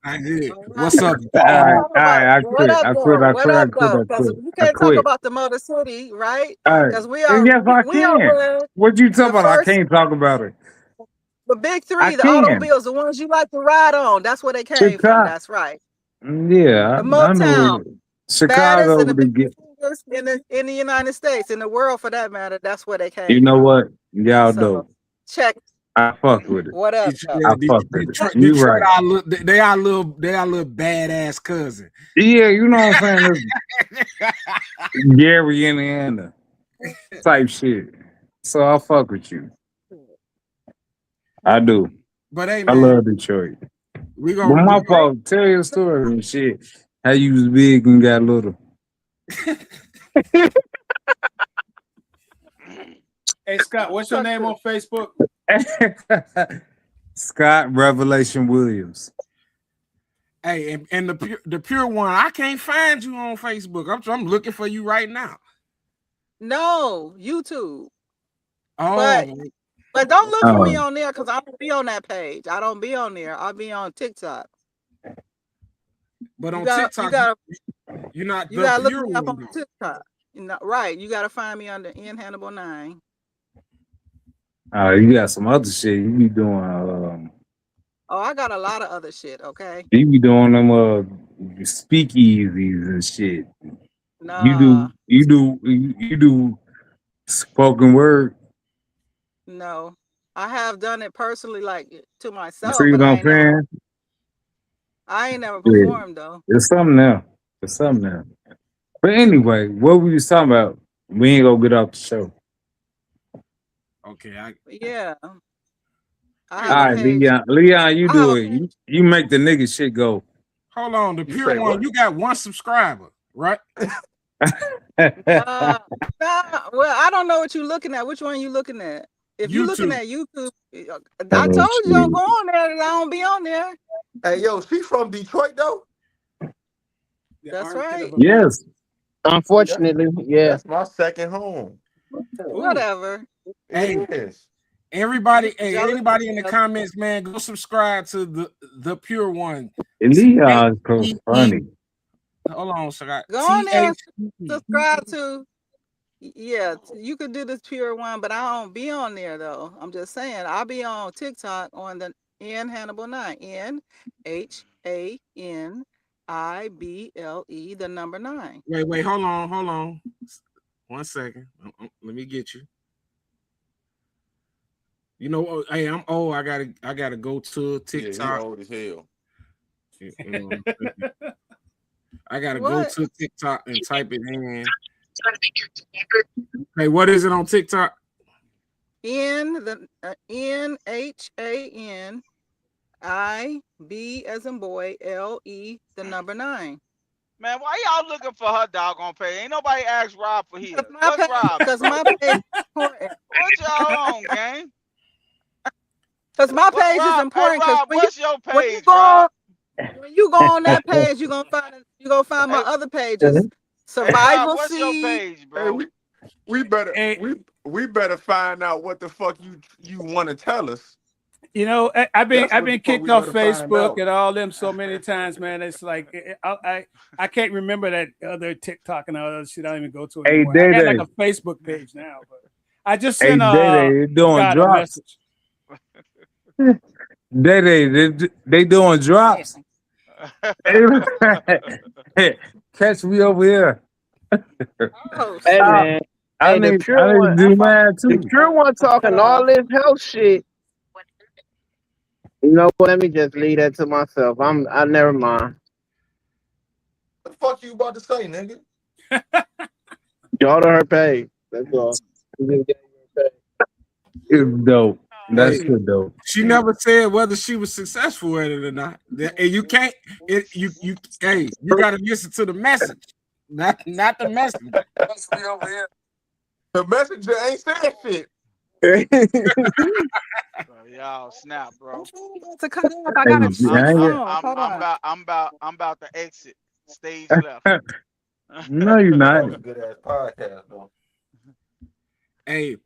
S1: I did.
S9: All
S1: What's
S9: right.
S1: up?
S9: Talk about
S4: I
S9: what
S4: quit.
S9: up,
S4: I quit.
S9: though?
S4: I
S9: What
S4: quit. I
S9: up,
S4: quit. I
S9: though? Because
S4: quit.
S9: you
S4: I
S9: can't talk
S4: quit.
S9: about the Motor City, right?
S4: All right.
S9: Because
S4: And yes, I
S9: we are
S4: can.
S9: where
S4: What you talking
S9: the
S4: about? I
S9: first,
S4: can't talk about it.
S9: the big
S4: I
S9: 3, the
S4: can.
S9: automobiles, the ones you like to ride on. That's where they came from.
S4: Chicago.
S9: That's right.
S4: Yeah,
S9: The
S4: I know.
S9: Motown, baddest
S4: Chicago
S9: and the
S4: to
S9: biggest
S4: get.
S9: singers in the United States, in the world for that matter. That's where they
S4: You
S9: came
S4: know
S9: from.
S4: what? Y'all
S9: So
S4: know.
S9: check.
S4: I fuck with it.
S9: What up, though?
S4: I fuck with it. You
S1: Detroit
S4: right.
S1: they are little badass cousin.
S4: Yeah, you know what I'm saying? Gary, Indiana type shit. So I fuck with you. I do.
S1: But hey
S4: I
S1: man,
S4: love Detroit.
S1: we
S4: But
S1: gonna
S4: my fault. Tell your story and shit. How you was big and got little.
S10: Hey Scott, what's your name on Facebook?
S4: Scott Revelation Williams.
S1: hey, and the pure one, I can't find you on Facebook. I'm looking for you right now.
S9: No, YouTube.
S1: Oh,
S9: But don't look for me
S4: Oh.
S9: on there because I don't be on that page. I don't be on there. I'll be on TikTok.
S1: but
S9: You
S1: on
S9: got
S1: TikTok, you're not
S9: you
S1: the
S9: gotta look
S1: pure
S9: me up
S1: one
S9: on
S1: though.
S9: TikTok. Right. You gotta find me under in Hannibal 9.
S4: You got some other shit. You be doing
S9: Oh, I got a lot of other shit, okay?
S4: you be doing them speakeasies and shit.
S9: Nah,
S4: You do spoken word.
S9: no. I have done it personally, like to myself,
S4: See
S9: but
S4: what I'm saying?
S9: I ain't never
S4: Yeah.
S9: performed though.
S4: It's something now. It's something now. But anyway, what we was talking about? We ain't gonna get off the show.
S1: Okay,
S9: Yeah. I
S4: All
S9: have a
S4: right,
S9: page.
S4: Leon, you
S9: I have
S4: do
S9: a
S4: it.
S9: page.
S4: You make the nigga shit go.
S1: hold on. The
S7: You
S1: pure
S7: say
S1: one,
S7: what?
S1: you got 1 subscriber, right?
S9: Nah, well, I don't know what you're looking at. Which one you looking at? If you're looking
S1: YouTube.
S9: at YouTube, I
S4: Oh,
S9: told you don't
S4: shit.
S9: go on there. I don't be on there.
S7: Hey, yo, she from Detroit though?
S9: That's right.
S4: Yes.
S7: See, that's
S2: Unfortunately, yeah.
S7: that's my second home.
S9: Whatever.
S1: Hey,
S7: It is.
S9: You
S1: hey,
S9: jealous?
S1: anybody in the comments, man, go subscribe to the pure one.
S4: Leon's so
S1: CHE.
S4: funny.
S1: Hold on, Scott.
S9: Go on there and
S1: THE.
S9: subscribe to. Yeah, you could do this pure one, but I don't be on there though. I'm just saying I'll be on TikTok on the N Hannibal 9. NHANIBLE, the number 9.
S1: Wait, hold on. 1 second. Let me get you. You know, hey, I'm old. I gotta go to
S7: Yeah, he
S1: TikTok.
S7: old as hell.
S1: You know, I gotta go
S9: What?
S1: to TikTok and type it in. Hey, what is it on TikTok?
S9: NHANIB as in boy, LE, the number 9.
S3: Man, why y'all looking for her doggone page? Ain't nobody asked Rob for his.
S9: Because my
S3: What's
S9: page,
S3: Rob?
S9: because my page is important.
S3: What y'all on, gang?
S9: Because my
S3: What
S9: page is
S3: Rob? Hey
S9: important. Because
S3: Rob, what's your
S9: when you
S3: page,
S9: go
S3: Rob?
S9: when you go on that page, you're gonna find my
S3: Hey,
S9: other pages.
S3: hey Rob,
S9: Survival
S3: what's your
S9: Seed.
S3: page,
S7: Hey,
S3: bro?
S7: we better
S10: Hey,
S7: we better find out what the fuck you want to tell us.
S10: you know, I've
S7: That's what the
S10: been
S7: fuck
S10: kicked
S7: we
S10: off
S7: better find
S10: Facebook
S7: out.
S10: and all them so many times, man. It's like I can't remember that other TikTok and all that shit. I don't even go to
S4: Hey,
S10: anymore. I got like
S4: Day.
S10: a Facebook page now, but I just
S4: Hey,
S10: sent
S4: Day, they doing
S10: Scott a
S4: drops.
S10: message.
S4: They doing drops. Catch me over here.
S9: Oh,
S2: Hey
S9: shit.
S2: man,
S4: I
S2: hey
S4: need
S2: the pure
S4: to
S2: one,
S4: do mine
S2: the
S4: too.
S2: pure one talking
S9: Cut
S2: all
S9: off.
S2: this health shit. You know what? Let me just leave that to myself. I never mind.
S7: What the fuck you about to say, nigga?
S2: Y'all to her page. That's all. You just gave her page.
S4: It's dope. That's
S1: Hey,
S4: good dope.
S1: she never said whether she was successful at it or not. And you can't. Hey, you gotta listen to the message, not the message.
S4: Catch me over here.
S7: The messenger ain't saying shit.
S3: Bro, y'all snap, bro.
S9: To cut off, I
S4: Hey,
S9: gotta
S4: I
S9: change
S4: ain't
S9: phones. Hold on.
S3: I'm about to exit. Stage left.
S4: no, you're
S7: That
S4: not.
S7: was a good ass podcast, though.
S1: Hey,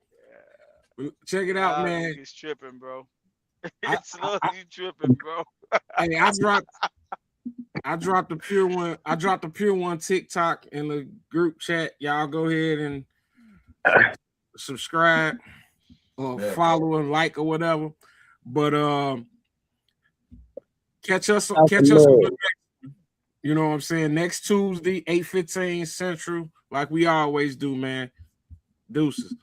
S1: check it out,
S3: Y'all
S1: man.
S3: niggas tripping, bro.
S1: I,
S3: It's slowly tripping, bro.
S1: hey, I dropped the pure one. I dropped the pure one TikTok in the group chat. Y'all go ahead and subscribe or
S7: Yeah.
S1: follow and like or whatever. But catch us on
S2: That's
S1: the
S2: love.
S1: next, you know what I'm saying, next Tuesday, 8:15 Central, like we always do, man. Deuces.